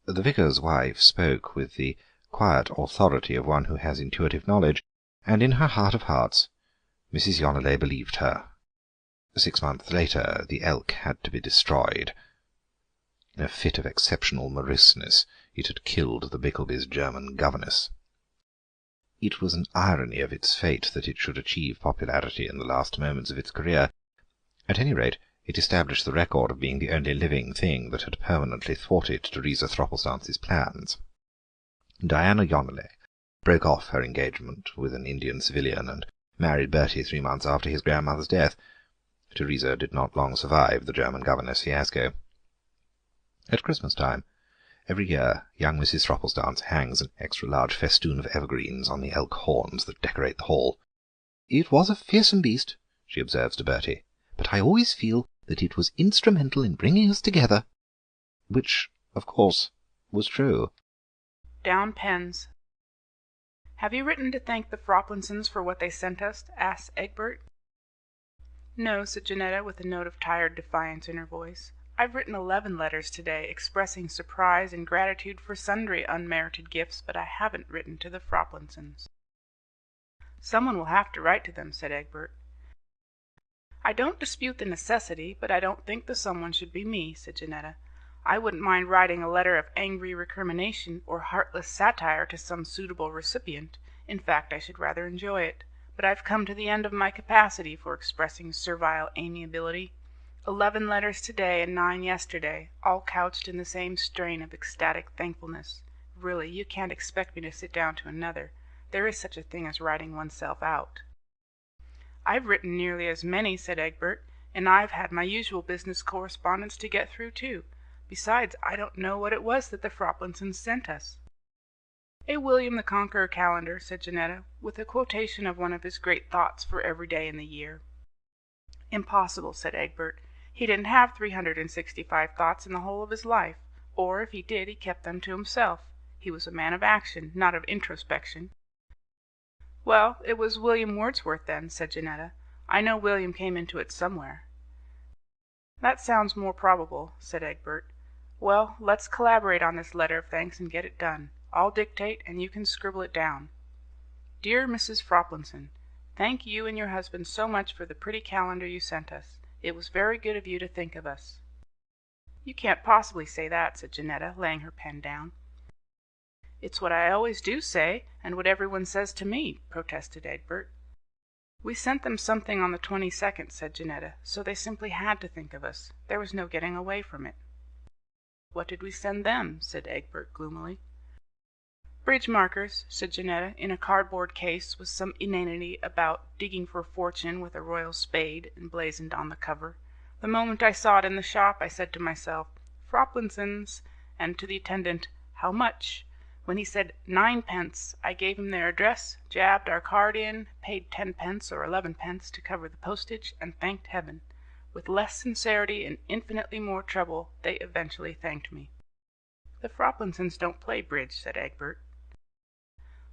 The vicar's wife spoke with the quiet authority of one who has intuitive knowledge, and in her heart of hearts Mrs. Yoneley believed her. 6 months later the elk had to be destroyed. In a fit of exceptional moroseness it had killed the Bicklebys' German governess. It was an irony of its fate that it should achieve popularity in the last moments of its career. At any rate, it established the record of being the only living thing that had permanently thwarted Teresa Thropplestance' plans. Diana Yoneley broke off her engagement with an Indian civilian and married Bertie 3 months after his grandmother's death. Teresa did not long survive the German governess fiasco. At Christmas time, every year, young Mrs. Thropplestance hangs an extra-large festoon of evergreens on the elk horns that decorate the hall. "It was a fearsome beast," she observes to Bertie, "but I always feel that it was instrumental in bringing us together." Which, of course, was true. Down pens. "Have you written to thank the Froplinsons for what they sent us?" asked Egbert. "No," said Janetta, with a note of tired defiance in her voice. "I've written 11 letters today, expressing surprise and gratitude for sundry unmerited gifts, but I haven't written to the Froplinsons." "Someone will have to write to them," said Egbert. "I don't dispute the necessity, but I don't think the someone should be me," said Janetta. "I wouldn't mind writing a letter of angry recrimination or heartless satire to some suitable recipient. In fact, I should rather enjoy it. But I've come to the end of my capacity for expressing servile amiability. 11 letters today and 9 yesterday, all couched in the same strain of ecstatic thankfulness. Really, you can't expect me to sit down to another. There is such a thing as writing oneself out." "I've written nearly as many," said Egbert, "and I've had my usual business correspondence to get through too. Besides, I don't know what it was that the Froplinsons sent us." "A William the Conqueror calendar," said Janetta, "with a quotation of one of his great thoughts for every day in the year." "Impossible," said Egbert. "He didn't have 365 thoughts in the whole of his life, or if he did he kept them to himself. He was a man of action, not of introspection." "Well, it was William Wordsworth then," said Janetta. "I know William came into it somewhere." "That sounds more probable," said Egbert. "Well, let's collaborate on this letter of thanks and get it done. I'll dictate, and you can scribble it down. Dear Mrs. Froplinson, thank you and your husband so much for the pretty calendar you sent us. It was very good of you to think of us. "You can't possibly say that," said Janetta, laying her pen down. "It's what I always do say, and what everyone says to me," protested Egbert. "We sent them something on the 22nd," said Janetta, "so they simply had to think of us. There was no getting away from it." "What did we send them?" said Egbert gloomily. "Bridge markers," said Janetta, "in a cardboard case, with some inanity about digging for fortune with a royal spade emblazoned on the cover. The moment I saw it in the shop, I said to myself, 'Froplinsons,' and to the attendant, 'How much?' When he said 9 pence, I gave him their address, jabbed our card in, paid 10 pence or 11 pence to cover the postage, and thanked heaven. With less sincerity and infinitely more trouble, they eventually thanked me." "The Froplinsons don't play bridge," said Egbert.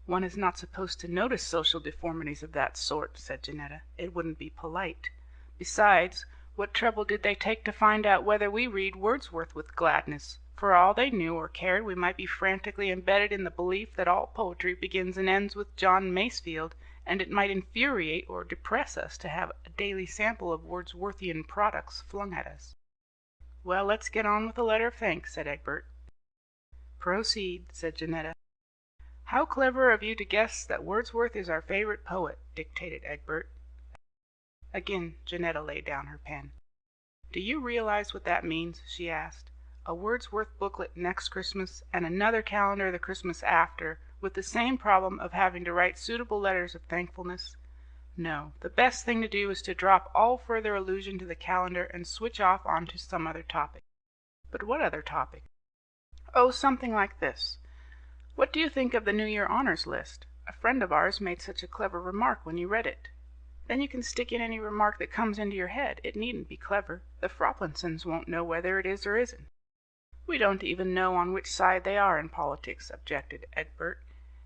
"One is not supposed to notice social deformities of that sort," said Janetta. "It wouldn't be polite. Besides, what trouble did they take to find out whether we read Wordsworth with gladness? For all they knew or cared, we might be frantically embedded in the belief that all poetry begins and ends with John Masefield, and it might infuriate or depress us to have a daily sample of Wordsworthian products flung at us." "Well, let's get on with the letter of thanks," said Egbert. "Proceed," said Janetta. "How clever of you to guess that Wordsworth is our favorite poet," dictated Egbert. Again Janetta laid down her pen. "Do you realize what that means?" she asked. "A Wordsworth booklet next Christmas, and another calendar the Christmas after, with the same problem of having to write suitable letters of thankfulness? No, the best thing to do is to drop all further allusion to the calendar and switch off on to some other topic." "But what other topic?" "Oh, something like this. What do you think of the New Year honors list? A friend of ours made such a clever remark when you read it. Then you can stick in any remark that comes into your head. It needn't be clever. The Froplinsons won't know whether it is or isn't." "We don't even know on which side they are in politics," objected Egbert.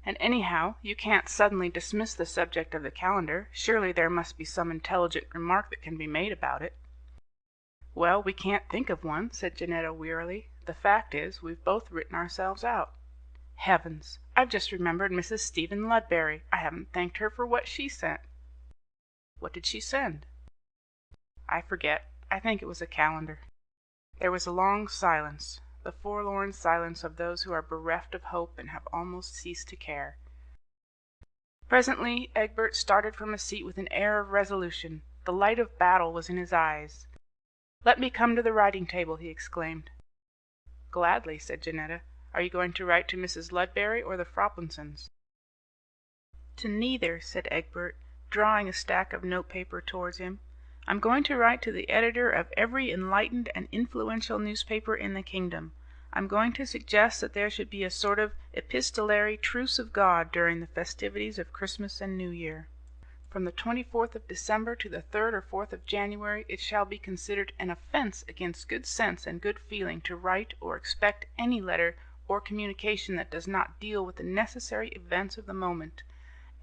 "And anyhow, you can't suddenly dismiss the subject of the calendar. Surely there must be some intelligent remark that can be made about it." "Well, we can't think of one," said Janetta wearily. "The fact is, we've both written ourselves out. Heavens! I've just remembered Mrs. Stephen Ludberry. I haven't thanked her for what she sent." "What did she send?" "I forget. I think it was a calendar." There was a long silence, the forlorn silence of those who are bereft of hope and have almost ceased to care. Presently Egbert started from his seat with an air of resolution. The light of battle was in his eyes. "Let me come to the writing table," he exclaimed. "Gladly," said Janetta. "Are you going to write to Mrs. Ludberry or the Froplinsons?" "To neither," said Egbert, drawing a stack of notepaper towards him. "I'm going to write to the editor of every enlightened and influential newspaper in the kingdom. I'm going to suggest that there should be a sort of epistolary truce of God during the festivities of Christmas and New Year. From the 24th of December to the 3rd or 4th of January it shall be considered an offense against good sense and good feeling to write or expect any letter or communication that does not deal with the necessary events of the moment,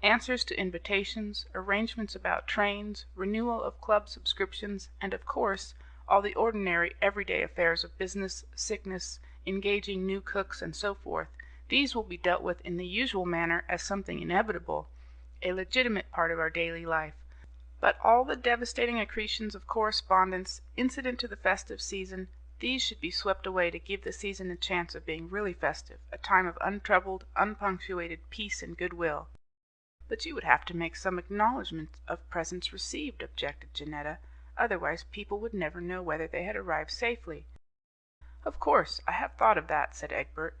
answers to invitations, arrangements about trains, renewal of club subscriptions, and, of course, all the ordinary everyday affairs of business, sickness, engaging new cooks, and so forth. These will be dealt with in the usual manner as something inevitable, a legitimate part of our daily life. But all the devastating accretions of correspondence incident to the festive season, these should be swept away to give the season a chance of being really festive, a time of untroubled, unpunctuated peace and goodwill." "But you would have to make some acknowledgment of presents received," objected Janetta. "Otherwise people would never know whether they had arrived safely." "Of course, I have thought of that," said Egbert.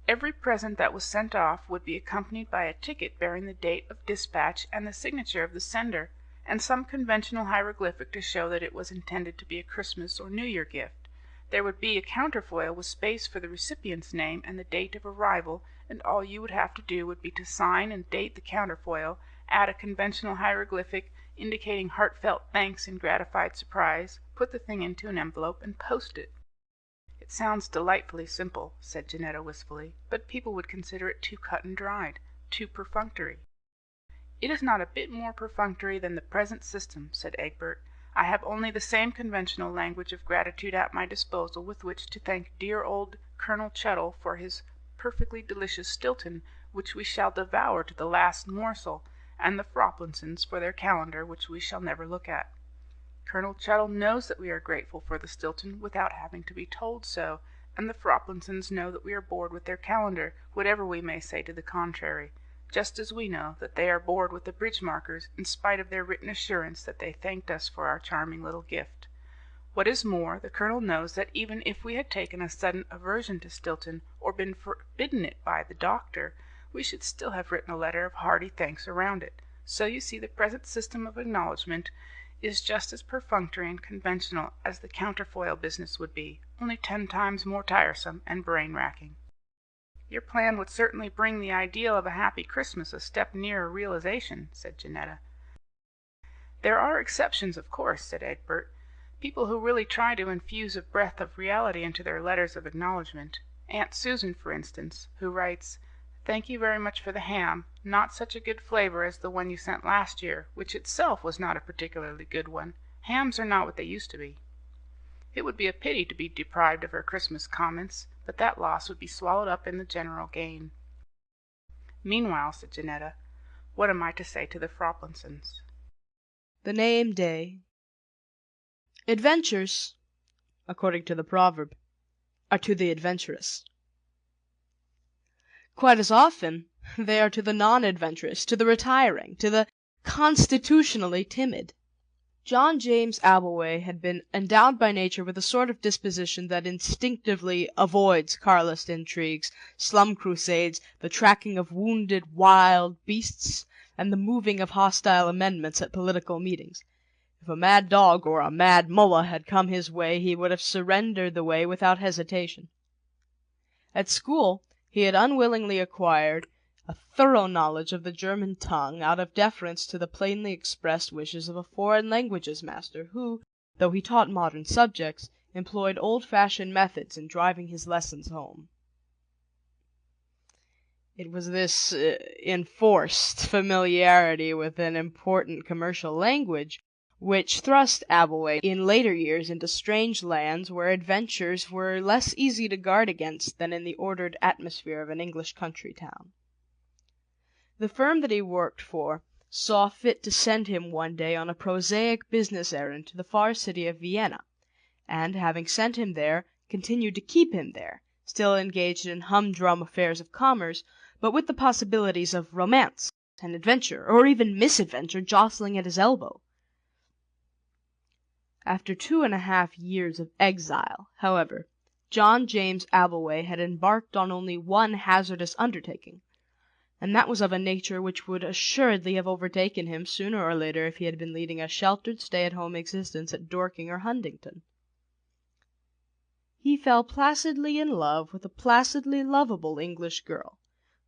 "Every present that was sent off would be accompanied by a ticket bearing the date of dispatch and the signature of the sender, and some conventional hieroglyphic to show that it was intended to be a Christmas or New Year gift. There would be a counterfoil with space for the recipient's name and the date of arrival, and all you would have to do would be to sign and date the counterfoil, add a conventional hieroglyphic indicating heartfelt thanks and gratified surprise, put the thing into an envelope, and post it." "It sounds delightfully simple," said Janetta wistfully, "but people would consider it too cut and dried, too perfunctory." "It is not a bit more perfunctory than the present system," said Egbert. "I have only the same conventional language of gratitude at my disposal with which to thank dear old Colonel Chuttle for his perfectly delicious Stilton, which we shall devour to the last morsel, and the Froplinsons for their calendar, which we shall never look at." Colonel Chuttle knows that we are grateful for the Stilton without having to be told so, and the Froplinsons know that we are bored with their calendar, whatever we may say to the contrary, just as we know that they are bored with the bridge markers in spite of their written assurance that they thanked us for our charming little gift. What is more, the Colonel knows that even if we had taken a sudden aversion to Stilton, or been forbidden it by the doctor, we should still have written a letter of hearty thanks around it. So you see the present system of acknowledgment is just as perfunctory and conventional as the counterfoil business would be, only 10 times more tiresome and brain-racking. Your plan would certainly bring the ideal of a happy Christmas a step nearer realization, said Janetta. There are exceptions, of course, said Egbert. People who really try to infuse a breath of reality into their letters of acknowledgment. Aunt Susan, for instance, who writes, "Thank you very much for the ham. Not such a good flavor as the one you sent last year, which itself was not a particularly good one. Hams are not what they used to be." It would be a pity to be deprived of her Christmas comments, but that loss would be swallowed up in the general gain. Meanwhile, said Janetta, what am I to say to the Froplinsons? The name day. Adventures, according to the proverb, are to the adventurous. Quite as often they are to the non-adventurous, to the retiring, to the constitutionally timid. John James Abbleway had been endowed by nature with a sort of disposition that instinctively avoids Carlist intrigues, slum crusades, the tracking of wounded wild beasts, and the moving of hostile amendments at political meetings. If a mad dog or a mad mullah had come his way, he would have surrendered the way without hesitation. At school he had unwillingly acquired a thorough knowledge of the German tongue out of deference to the plainly expressed wishes of a foreign languages master who, though he taught modern subjects, employed old-fashioned methods in driving his lessons home. It was this enforced familiarity with an important commercial language which thrust Abbleway in later years into strange lands where adventures were less easy to guard against than in the ordered atmosphere of an English country town. The firm that he worked for saw fit to send him one day on a prosaic business errand to the far city of Vienna, and, having sent him there, continued to keep him there, still engaged in humdrum affairs of commerce, but with the possibilities of romance and adventure, or even misadventure, jostling at his elbow. After 2.5 years of exile, however, John James Abbleway had embarked on only one hazardous undertaking, and that was of a nature which would assuredly have overtaken him sooner or later if he had been leading a sheltered stay-at-home existence at Dorking or Huntingdon. He fell placidly in love with a placidly lovable English girl,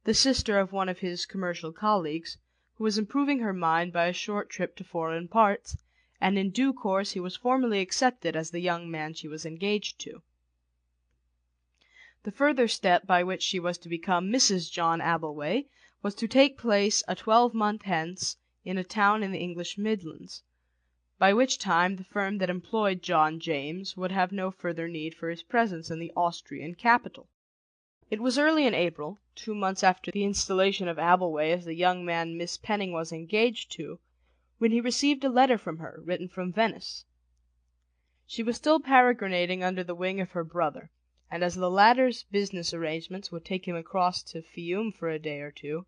the sister of one of his commercial colleagues, who was improving her mind by a short trip to foreign parts, and in due course he was formally accepted as the young man she was engaged to. The further step by which she was to become Mrs. John Abbleway was to take place a 12-month hence in a town in the English Midlands, by which time the firm that employed John James would have no further need for his presence in the Austrian capital. It was early in April, 2 months after the installation of Abbleway as the young man Miss Penning was engaged to, when he received a letter from her, written from Venice. She was still peregrinating under the wing of her brother, and as the latter's business arrangements would take him across to Fiume for a day or two,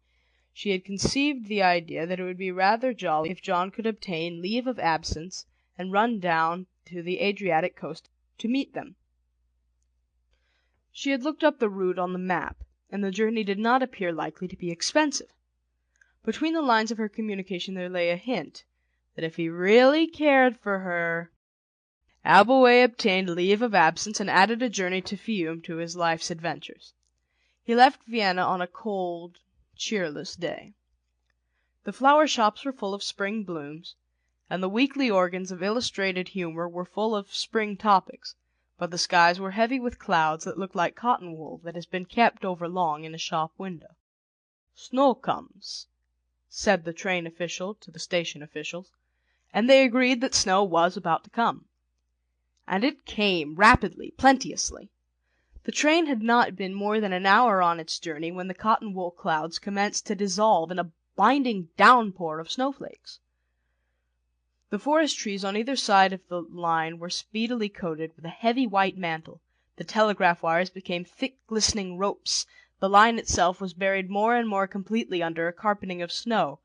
she had conceived the idea that it would be rather jolly if John could obtain leave of absence and run down to the Adriatic coast to meet them. She had looked up the route on the map, and the journey did not appear likely to be expensive. Between the lines of her communication there lay a hint that if he really cared for her... Abbleway obtained leave of absence and added a journey to Fiume to his life's adventures. He left Vienna on a cold, cheerless day. The flower shops were full of spring blooms, and the weekly organs of illustrated humor were full of spring topics, but the skies were heavy with clouds that looked like cotton wool that has been kept over long in a shop window. "Snow comes," said the train official to the station officials, and they agreed that snow was about to come. And it came rapidly, plenteously. The train had not been more than an hour on its journey when the cotton wool clouds commenced to dissolve in a blinding downpour of snowflakes. The forest trees on either side of the line were speedily coated with a heavy white mantle. The telegraph wires became thick, glistening ropes. The line itself was buried more and more completely under a carpeting of snow,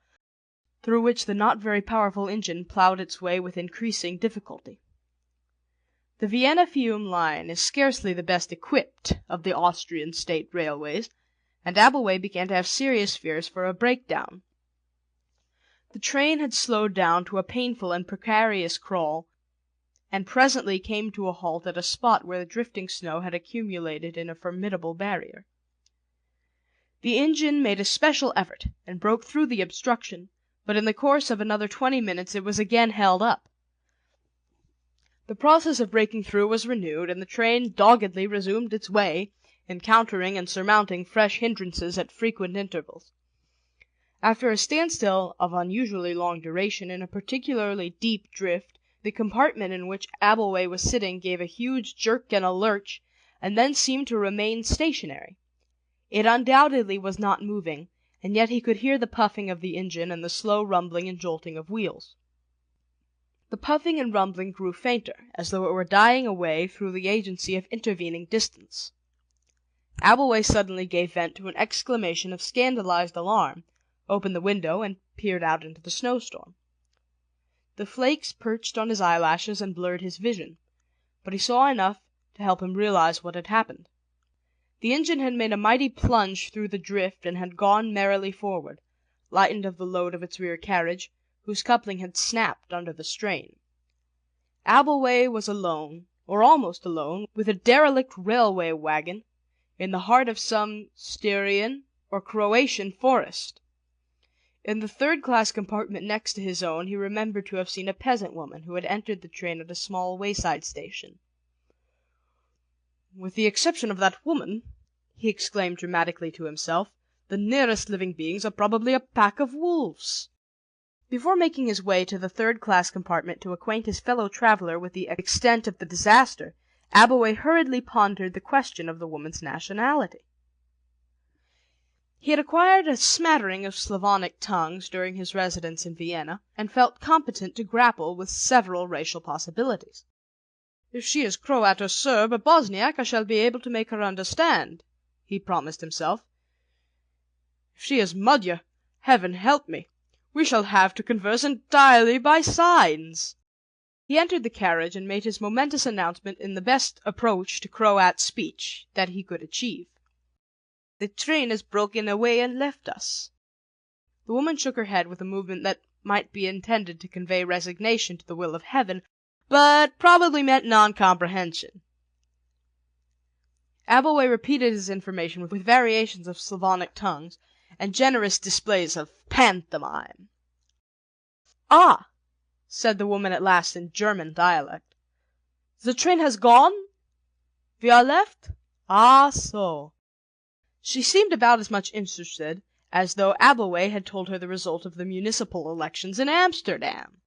through which the not very powerful engine plowed its way with increasing difficulty. The Vienna-Fiume line is scarcely the best equipped of the Austrian state railways, and Abbleway began to have serious fears for a breakdown. The train had slowed down to a painful and precarious crawl, and presently came to a halt at a spot where the drifting snow had accumulated in a formidable barrier. The engine made a special effort, and broke through the obstruction, but in the course of another 20 minutes it was again held up. The process of breaking through was renewed, and the train doggedly resumed its way, encountering and surmounting fresh hindrances at frequent intervals. After a standstill of unusually long duration in a particularly deep drift, the compartment in which Abbleway was sitting gave a huge jerk and a lurch, and then seemed to remain stationary. It undoubtedly was not moving, and yet he could hear the puffing of the engine and the slow rumbling and jolting of wheels. The puffing and rumbling grew fainter, as though it were dying away through the agency of intervening distance. Abbleway suddenly gave vent to an exclamation of scandalized alarm, opened the window, and peered out into the snowstorm. The flakes perched on his eyelashes and blurred his vision, but he saw enough to help him realize what had happened. The engine had made a mighty plunge through the drift and had gone merrily forward, lightened of the load of its rear carriage, whose coupling had snapped under the strain. Abbleway was alone, or almost alone, with a derelict railway wagon, in the heart of some Styrian or Croatian forest. In the third-class compartment next to his own he remembered to have seen a peasant woman who had entered the train at a small wayside station. "With the exception of that woman," he exclaimed dramatically to himself, "the nearest living beings are probably a pack of wolves." Before making his way to the third-class compartment to acquaint his fellow traveller with the extent of the disaster, Abbleway hurriedly pondered the question of the woman's nationality. He had acquired a smattering of Slavonic tongues during his residence in Vienna, and felt competent to grapple with several racial possibilities. "If she is Croat or Serb or Bosniak, I shall be able to make her understand," he promised himself. "If she is Magyar, heaven help me! We shall have to converse entirely by signs." He entered the carriage and made his momentous announcement in the best approach to Croat speech that he could achieve. "The train has broken away and left us." The woman shook her head with a movement that might be intended to convey resignation to the will of heaven, but probably meant non-comprehension. Abbleway repeated his information with variations of Slavonic tongues and generous displays of pantomime. "Ah!" said the woman at last in German dialect. "The train has gone? We are left? Ah, so." She seemed about as much interested as though Abbleway had told her the result of the municipal elections in Amsterdam.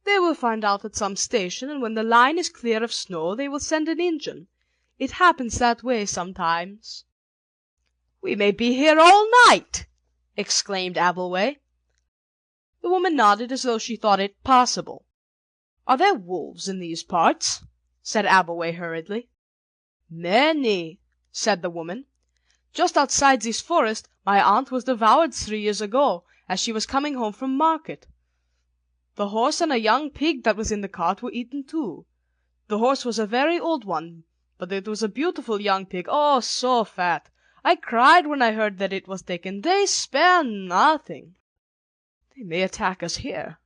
"They will find out at some station, and when the line is clear of snow they will send an engine. It happens that way sometimes." "We may be here all night!" exclaimed Abbleway. The woman nodded as though she thought it possible. "Are there wolves in these parts?" said Abbleway hurriedly. "Many," said the woman. "Just outside this forest my aunt was devoured 3 years ago, as she was coming home from market. The horse and a young pig that was in the cart were eaten too. The horse was a very old one, but it was a beautiful young pig, oh, so fat! I cried when I heard that it was taken. They spare nothing." "They may attack us here,"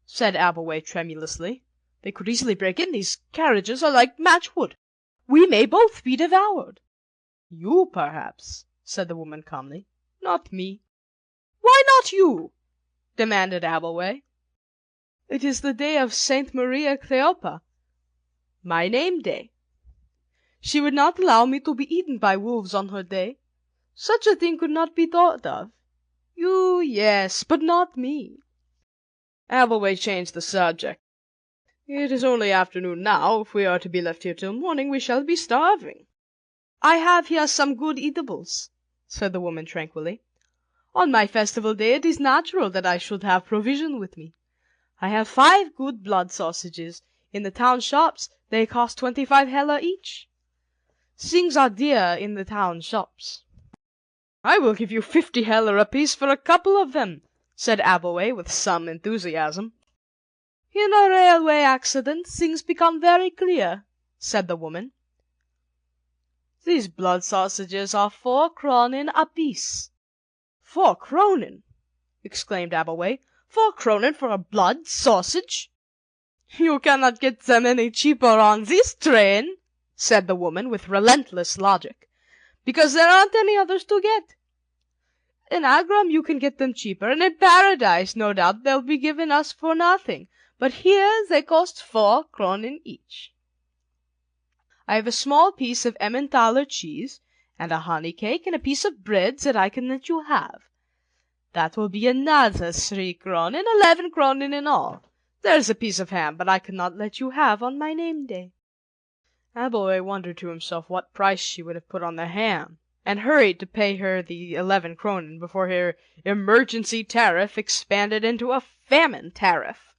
said Abbleway tremulously. "They could easily break in. These carriages are like matchwood. We may both be devoured." "You, perhaps," said the woman calmly. "Not me." "Why not you?" demanded Abbleway. "It is the day of Saint Maria Kleopa, my name day. She would not allow me to be eaten by wolves on her day. Such a thing could not be thought of. You, yes, but not me." Abbleway changed the subject. "It is only afternoon now. If we are to be left here till morning, we shall be starving." "I have here some good eatables," said the woman tranquilly. "On my festival day it is natural that I should have provision with me. I have 5 good blood sausages. In the town shops they cost 25 heller each. Things are dear in the town shops." "I will give you 50 heller apiece for a couple of them," said Abbleway with some enthusiasm. "In a railway accident things become very clear," said the woman. "These blood sausages are 4 kronen apiece." "4 kronen!" exclaimed Abbleway. "4 kronen for a blood sausage!" "You cannot get them any cheaper on this train," said the woman with relentless logic, "because there aren't any others to get. In Agram you can get them cheaper, and in Paradise, no doubt, they'll be given us for nothing. But here they cost 4 kronen each. I have a small piece of Emmentaler cheese, and a honey cake, and a piece of bread that I can let you have. That will be another 3 kronen, 11 kronen in all. There's a piece of ham, but I cannot let you have on my name day." Abbleway wondered to himself what price she would have put on the ham, and hurried to pay her the 11 kronen before her emergency tariff expanded into a famine tariff.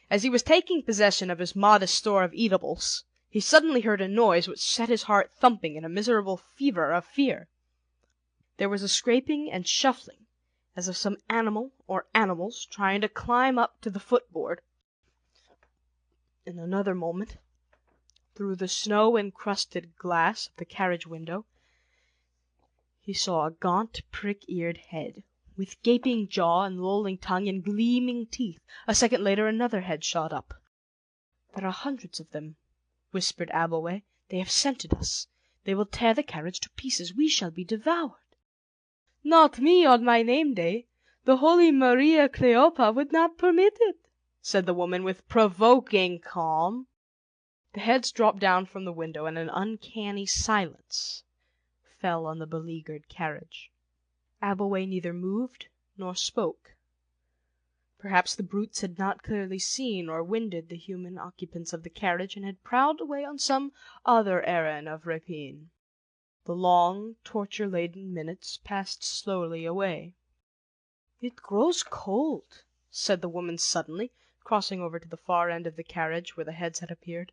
As he was taking possession of his modest store of eatables, he suddenly heard a noise which set his heart thumping in a miserable fever of fear. There was a scraping and shuffling, as of some animal or animals trying to climb up to the footboard. In another moment, through the snow-encrusted glass of the carriage window, he saw a gaunt, prick-eared head, with gaping jaw and lolling tongue and gleaming teeth. A second later another head shot up. "There are hundreds of them," whispered Abbleway. "They have scented us. They will tear the carriage to pieces. We shall be devoured." "Not me on my name day. The Holy Maria Kleopa would not permit it," said the woman with provoking calm. The heads dropped down from the window, and an uncanny silence fell on the beleaguered carriage. Abbleway neither moved nor spoke. Perhaps the brutes had not clearly seen or winded the human occupants of the carriage, and had prowled away on some other errand of rapine. The long, torture-laden minutes passed slowly away. "It grows cold," said the woman suddenly, crossing over to the far end of the carriage where the heads had appeared.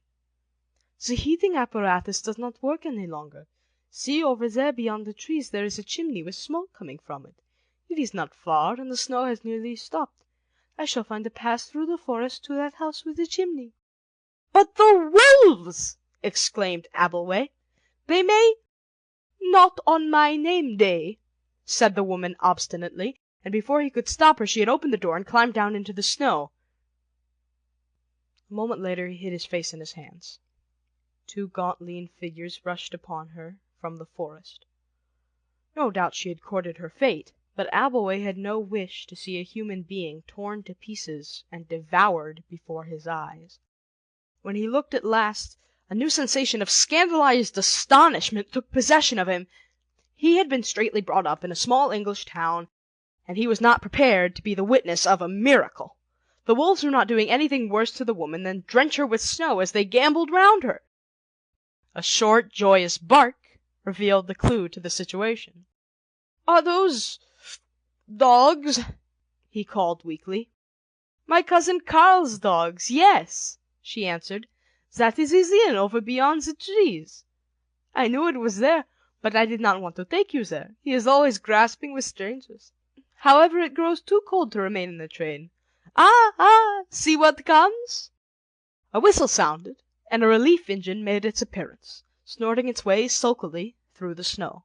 "The heating apparatus does not work any longer. See, over there beyond the trees there is a chimney with smoke coming from it. It is not far, and the snow has nearly stopped. I shall find a path through the forest to that house with the chimney." "But the wolves!" exclaimed Abbleway. "They may—" "Not on my name day," said the woman obstinately, and before he could stop her she had opened the door and climbed down into the snow. A moment later he hid his face in his hands. 2 gaunt, lean figures rushed upon her from the forest. No doubt she had courted her fate, but Abbleway had no wish to see a human being torn to pieces and devoured before his eyes. When he looked at last, a new sensation of scandalized astonishment took possession of him. He had been straightly brought up in a small English town, and he was not prepared to be the witness of a miracle. The wolves were not doing anything worse to the woman than drench her with snow as they gamboled round her. A short, joyous bark revealed the clue to the situation. "Are those dogs?" he called weakly. "My cousin Karl's dogs, yes," she answered. "That is his inn over beyond the trees. I knew it was there, but I did not want to take you there. He is always grasping with strangers. However, it grows too cold to remain in the train. Ah, see what comes!" A whistle sounded, and a relief engine made its appearance, snorting its way sulkily through the snow.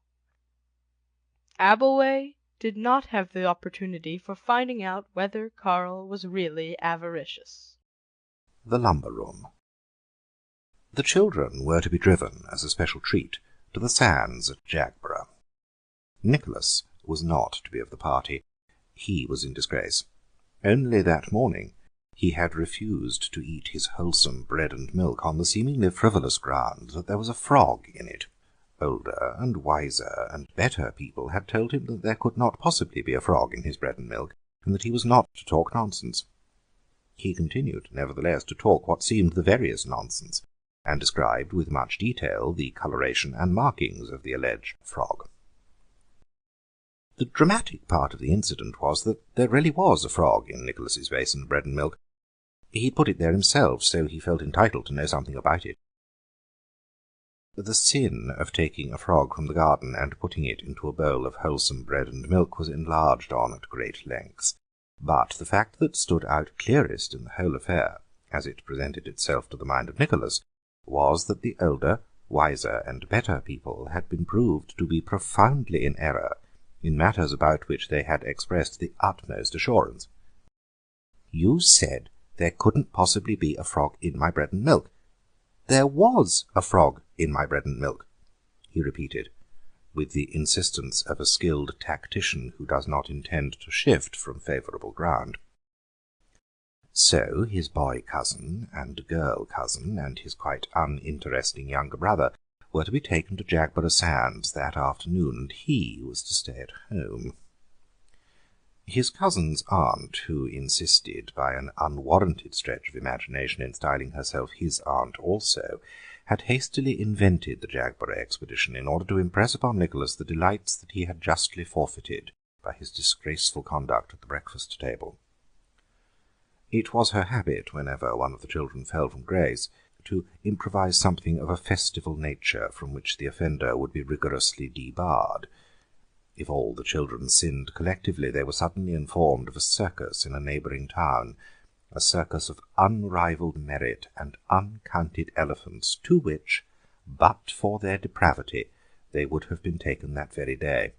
Abbleway did not have the opportunity for finding out whether Karl was really avaricious. The lumber room. The children were to be driven, as a special treat, to the sands at Jagborough. Nicholas was not to be of the party. He was in disgrace. Only that morning he had refused to eat his wholesome bread and milk on the seemingly frivolous ground that there was a frog in it. Older and wiser and better people had told him that there could not possibly be a frog in his bread and milk, and that he was not to talk nonsense. He continued, nevertheless, to talk what seemed the veriest nonsense, and described with much detail the coloration and markings of the alleged frog. The dramatic part of the incident was that there really was a frog in Nicholas's basin of bread and milk, He'd put it there himself, so he felt entitled to know something about it. The sin of taking a frog from the garden and putting it into a bowl of wholesome bread and milk was enlarged on at great lengths, but the fact that stood out clearest in the whole affair, as it presented itself to the mind of Nicholas, was that the older, wiser, and better people had been proved to be profoundly in error in matters about which they had expressed the utmost assurance. "You said there couldn't possibly be a frog in my bread and milk." "There was a frog in my bread and milk," he repeated, with the insistence of a skilled tactician who does not intend to shift from favourable ground. So his boy cousin and girl cousin and his quite uninteresting younger brother were to be taken to Jagborough Sands that afternoon, and he was to stay at home. His cousin's aunt, who insisted by an unwarranted stretch of imagination in styling herself his aunt also, had hastily invented the Jagborough expedition in order to impress upon Nicholas the delights that he had justly forfeited by his disgraceful conduct at the breakfast table. It was her habit, whenever one of the children fell from grace, to improvise something of a festival nature from which the offender would be rigorously debarred. If all the children sinned collectively, they were suddenly informed of a circus in a neighbouring town, a circus of unrivalled merit and uncounted elephants, to which, but for their depravity, they would have been taken that very day.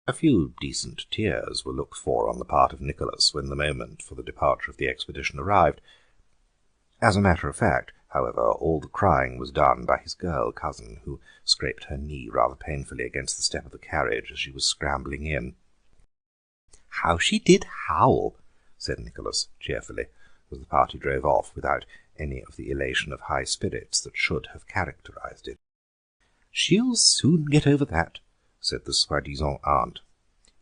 A few decent tears were looked for on the part of Nicholas when the moment for the departure of the expedition arrived. As a matter of fact, however, all the crying was done by his girl cousin, who scraped her knee rather painfully against the step of the carriage as she was scrambling in. "How she did howl!" said Nicholas cheerfully, as the party drove off without any of the elation of high spirits that should have characterized it. "She'll soon get over that," said the soi-disant aunt.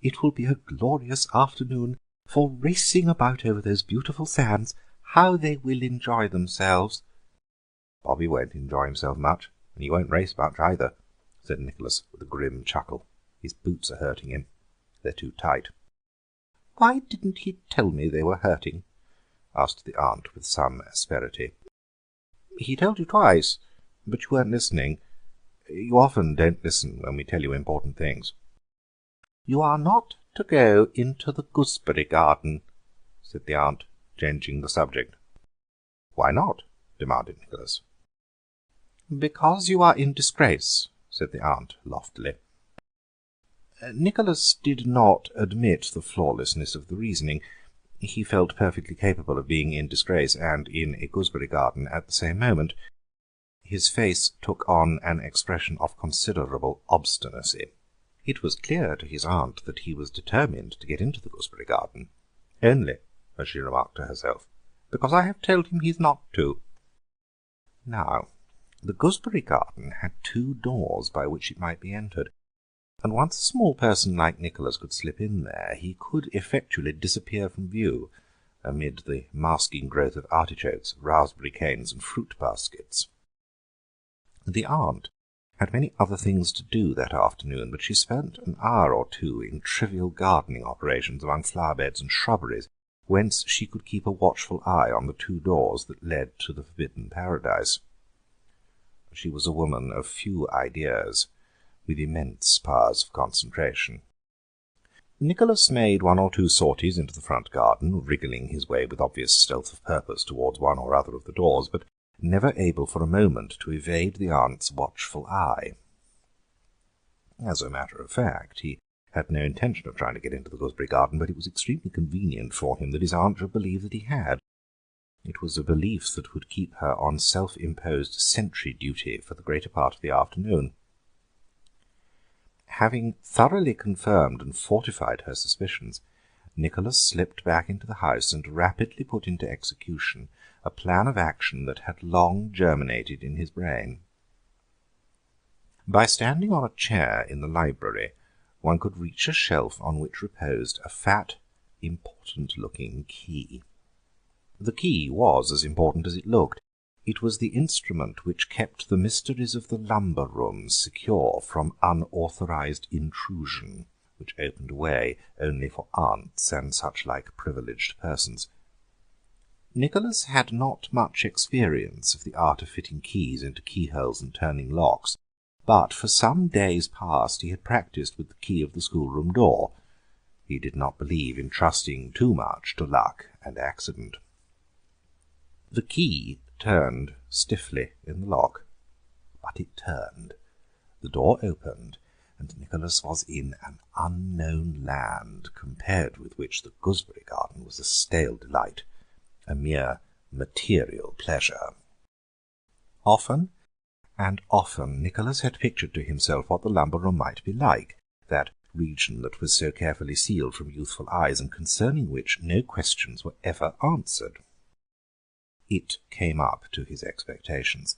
"It will be a glorious afternoon for racing about over those beautiful sands. How they will enjoy themselves!" "Bobby won't enjoy himself much, and he won't race much either," said Nicholas with a grim chuckle. "His boots are hurting him. They're too tight." "Why didn't he tell me they were hurting?" asked the aunt with some asperity. "He told you twice, but you weren't listening. You often don't listen when we tell you important things." "You are not to go into the gooseberry garden," said the aunt, changing the subject. "Why not?" demanded Nicholas. "Because you are in disgrace," said the aunt loftily. Nicholas did not admit the flawlessness of the reasoning. He felt perfectly capable of being in disgrace and in a gooseberry garden at the same moment. His face took on an expression of considerable obstinacy. It was clear to his aunt that he was determined to get into the gooseberry garden, only, as she remarked to herself, because I have told him he's not to. Now, the gooseberry garden had 2 doors by which it might be entered, and once a small person like Nicholas could slip in there, he could effectually disappear from view amid the masking growth of artichokes, raspberry canes, and fruit baskets. The aunt had many other things to do that afternoon, but she spent an hour or 2 in trivial gardening operations among flower-beds and shrubberies, whence she could keep a watchful eye on the 2 doors that led to the forbidden paradise. She was a woman of few ideas, with immense powers of concentration. Nicholas made 1 or 2 sorties into the front garden, wriggling his way with obvious stealth of purpose towards one or other of the doors, but never able for a moment to evade the aunt's watchful eye. As a matter of fact, he had no intention of trying to get into the gooseberry garden, but it was extremely convenient for him that his aunt should believe that he had. It was a belief that would keep her on self-imposed sentry duty for the greater part of the afternoon. Having thoroughly confirmed and fortified her suspicions, Nicholas slipped back into the house and rapidly put into execution a plan of action that had long germinated in his brain. By standing on a chair in the library, one could reach a shelf on which reposed a fat, important-looking key. The key was as important as it looked. It was the instrument which kept the mysteries of the lumber room secure from unauthorized intrusion, which opened a way only for aunts and such-like privileged persons. Nicholas had not much experience of the art of fitting keys into keyholes and turning locks, but for some days past he had practised with the key of the schoolroom door. He did not believe in trusting too much to luck and accident. The key turned stiffly in the lock, but it turned. The door opened, and Nicholas was in an unknown land, compared with which the gooseberry garden was a stale delight, a mere material pleasure. Often and often Nicholas had pictured to himself what the lumber room might be like, that region that was so carefully sealed from youthful eyes, and concerning which no questions were ever answered. It came up to his expectations.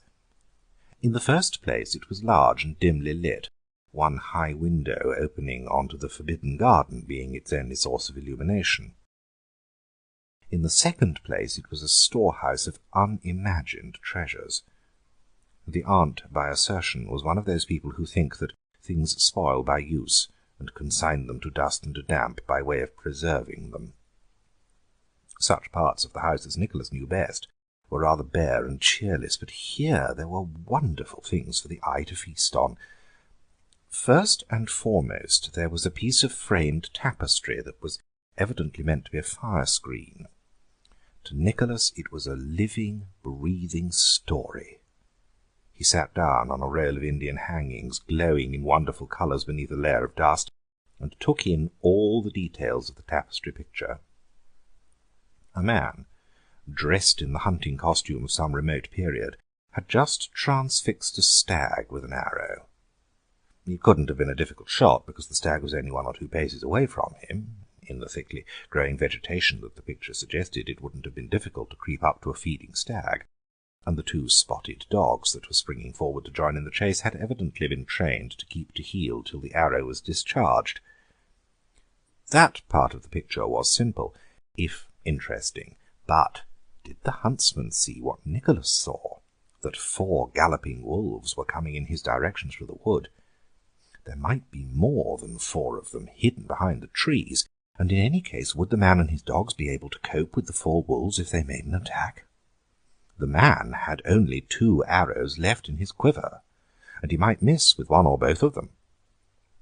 In the first place it was large and dimly lit, one high window opening onto the forbidden garden being its only source of illumination. In the second place it was a storehouse of unimagined treasures. The aunt, by assertion, was one of those people who think that things spoil by use, and consign them to dust and to damp by way of preserving them. Such parts of the house as Nicholas knew best were rather bare and cheerless, but here there were wonderful things for the eye to feast on. First and foremost there was a piece of framed tapestry that was evidently meant to be a fire-screen. To Nicholas it was a living, breathing story. He sat down on a roll of Indian hangings, glowing in wonderful colours beneath a layer of dust, and took in all the details of the tapestry picture. A man, dressed in the hunting costume of some remote period, had just transfixed a stag with an arrow. It couldn't have been a difficult shot, because the stag was only 1 or 2 paces away from him. In the thickly growing vegetation that the picture suggested, it wouldn't have been difficult to creep up to a feeding stag, and the 2 spotted dogs that were springing forward to join in the chase had evidently been trained to keep to heel till the arrow was discharged. That part of the picture was simple, if interesting, but did the huntsman see what Nicholas saw, that 4 galloping wolves were coming in his direction through the wood? There might be more than 4 of them hidden behind the trees, and in any case would the man and his dogs be able to cope with the 4 wolves if they made an attack? The man had only 2 arrows left in his quiver, and he might miss with 1 or both of them.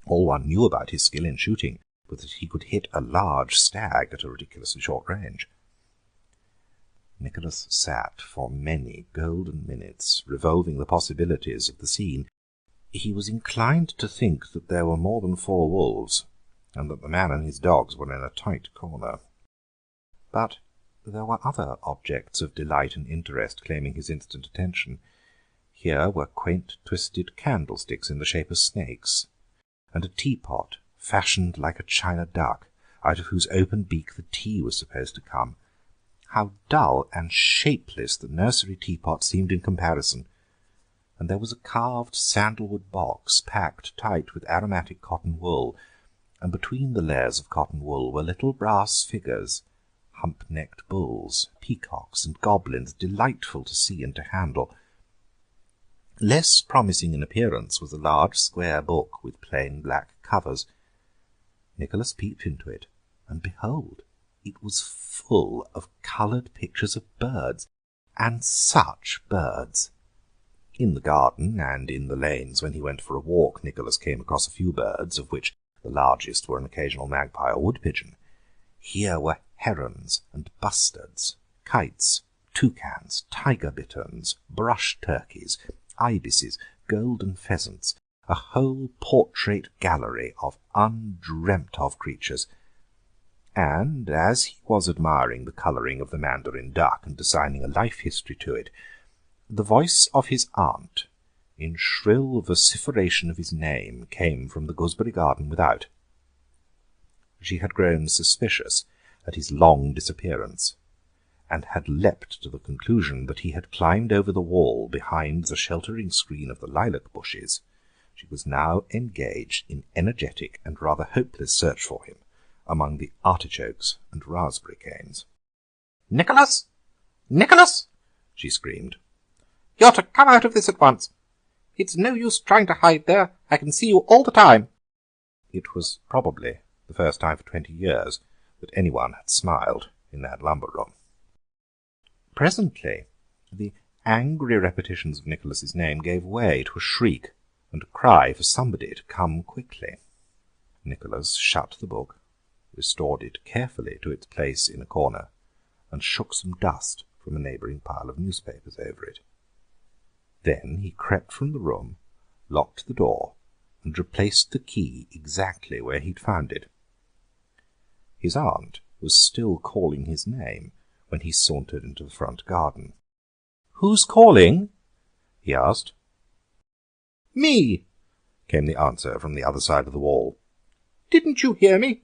All one knew about his skill in shooting was that he could hit a large stag at a ridiculously short range. Nicholas sat for many golden minutes, revolving the possibilities of the scene. He was inclined to think that there were more than 4 wolves, and that the man and his dogs were in a tight corner. But there were other objects of delight and interest claiming his instant attention. Here were quaint twisted candlesticks in the shape of snakes, and a teapot fashioned like a china duck, out of whose open beak the tea was supposed to come. How dull and shapeless the nursery teapot seemed in comparison! And there was a carved sandalwood box packed tight with aromatic cotton wool, and between the layers of cotton wool were little brass figures, hump-necked bulls, peacocks, and goblins, delightful to see and to handle. Less promising in appearance was a large square book with plain black covers. Nicholas peeped into it, and behold, it was full of coloured pictures of birds, and such birds! In the garden and in the lanes when he went for a walk, Nicholas came across a few birds, of which the largest were an occasional magpie or wood-pigeon. Here were herons and bustards, kites, toucans, tiger-bitterns, brush turkeys, ibises, golden pheasants, a whole portrait gallery of undreamt-of creatures. And as he was admiring the colouring of the mandarin duck and assigning a life history to it, the voice of his aunt, in shrill vociferation of his name, came from the gooseberry garden without. She had grown suspicious at his long disappearance, and had leapt to the conclusion that he had climbed over the wall behind the sheltering screen of the lilac bushes. She was now engaged in energetic and rather hopeless search for him among the artichokes and raspberry canes. "Nicholas! Nicholas!" she screamed. "You're to come out of this at once. It's no use trying to hide there. I can see you all the time." It was probably the first time for 20 years that anyone had smiled in that lumber room. Presently the angry repetitions of Nicholas's name gave way to a shriek and a cry for somebody to come quickly. Nicholas shut the book, restored it carefully to its place in a corner, and shook some dust from a neighbouring pile of newspapers over it. Then he crept from the room, locked the door, and replaced the key exactly where he'd found it. His aunt was still calling his name when he sauntered into the front garden. "Who's calling?" he asked. "Me," came the answer from the other side of the wall. "Didn't you hear me?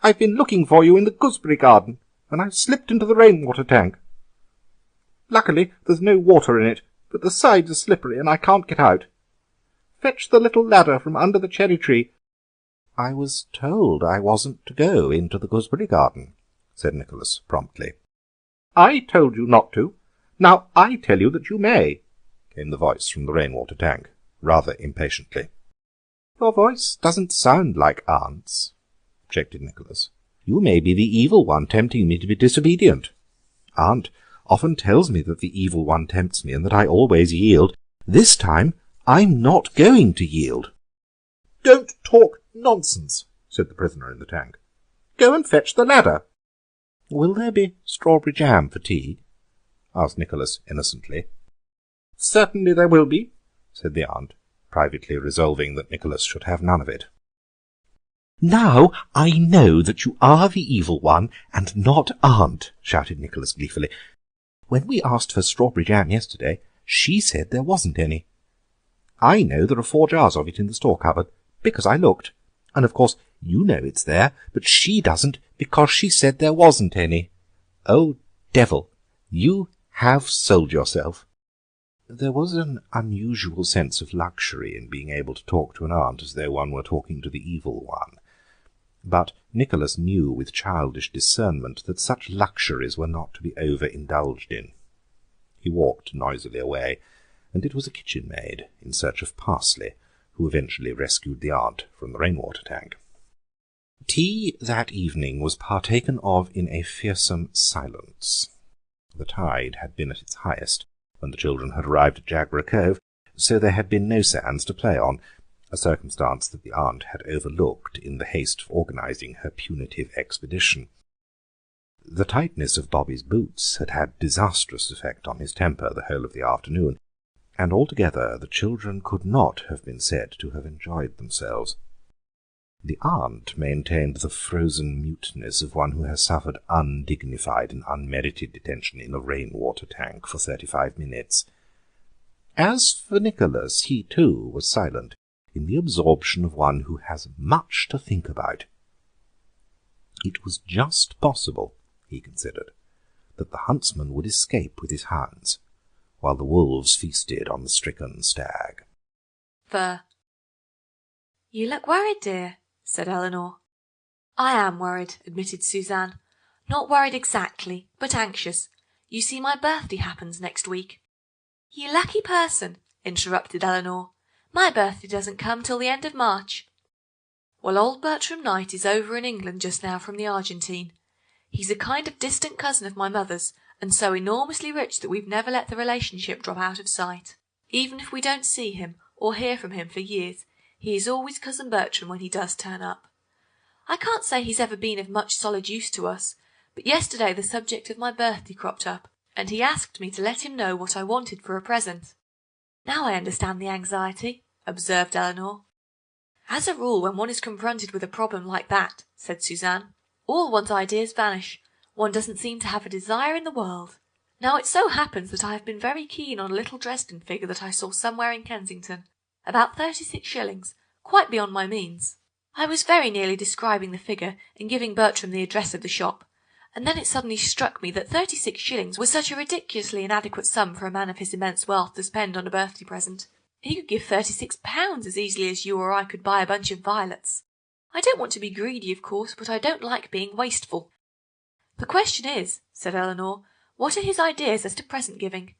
I've been looking for you in the gooseberry garden, and I've slipped into the rainwater tank. Luckily there's no water in it, but the sides are slippery and I can't get out. Fetch the little ladder from under the cherry tree." "I was told I wasn't to go into the gooseberry garden," said Nicholas promptly. "I told you not to. Now I tell you that you may," came the voice from the rainwater tank, rather impatiently. "Your voice doesn't sound like Aunt's," objected Nicholas. "You may be the evil one tempting me to be disobedient. Aunt often tells me that the evil one tempts me and that I always yield. This time I'm not going to yield." "Don't talk nonsense," said the prisoner in the tank. "Go and fetch the ladder." "Will there be strawberry jam for tea?" asked Nicholas innocently. "Certainly there will be," said the aunt, privately resolving that Nicholas should have none of it. "Now I know that you are the evil one, and not Aunt," shouted Nicholas gleefully. "When we asked for strawberry jam yesterday, she said there wasn't any. I know there are 4 jars of it in the store cupboard, because I looked, and of course you know it's there, but she doesn't, because she said there wasn't any. Oh, devil, you have sold yourself." There was an unusual sense of luxury in being able to talk to an aunt as though one were talking to the evil one. But Nicholas knew with childish discernment that such luxuries were not to be over-indulged in. He walked noisily away, and it was a kitchen-maid in search of parsley who eventually rescued the aunt from the rainwater tank. Tea that evening was partaken of in a fearsome silence. The tide had been at its highest when the children had arrived at Jagborough Cove, so there had been no sands to play on, a circumstance that the aunt had overlooked in the haste of organising her punitive expedition. The tightness of Bobby's boots had had disastrous effect on his temper the whole of the afternoon, and altogether the children could not have been said to have enjoyed themselves. The aunt maintained the frozen muteness of one who has suffered undignified and unmerited detention in a rainwater tank for 35 minutes. As for Nicholas, he too was silent, in the absorption of one who has much to think about. It was just possible, he considered, that the huntsman would escape with his hounds, while the wolves feasted on the stricken stag. "You look worried, dear," said Eleanor. "I am worried," admitted Suzanne. "Not worried exactly, but anxious. You see, my birthday happens next week." "You lucky person," interrupted Eleanor. "My birthday doesn't come till the end of March." "Well, old Bertram Knight is over in England just now from the Argentine. He's a kind of distant cousin of my mother's, and so enormously rich that we've never let the relationship drop out of sight. Even if we don't see him or hear from him for years, he is always Cousin Bertram when he does turn up. I can't say he's ever been of much solid use to us, but yesterday the subject of my birthday cropped up, and he asked me to let him know what I wanted for a present." "Now I understand the anxiety," observed Eleanor. "As a rule, when one is confronted with a problem like that," said Suzanne, "all one's ideas vanish. One doesn't seem to have a desire in the world. Now it so happens that I have been very keen on a little Dresden figure that I saw somewhere in Kensington, about 36 shillings, quite beyond my means. I was very nearly describing the figure and giving Bertram the address of the shop, and then it suddenly struck me that 36 shillings was such a ridiculously inadequate sum for a man of his immense wealth to spend on a birthday present. He could give 36 pounds as easily as you or I could buy a bunch of violets. I don't want to be greedy, of course, but I don't like being wasteful." "The question is," said Eleanor, "what are his ideas as to present giving?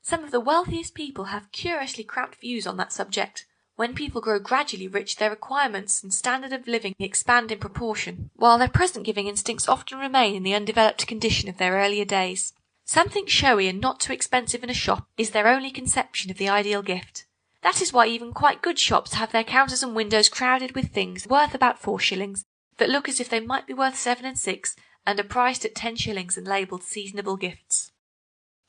Some of the wealthiest people have curiously cramped views on that subject. When people grow gradually rich, their requirements and standard of living expand in proportion, while their present-giving instincts often remain in the undeveloped condition of their earlier days. Something showy and not too expensive in a shop is their only conception of the ideal gift. That is why even quite good shops have their counters and windows crowded with things worth about 4 shillings, that look as if they might be worth 7 and 6, and are priced at 10 shillings and labelled seasonable gifts.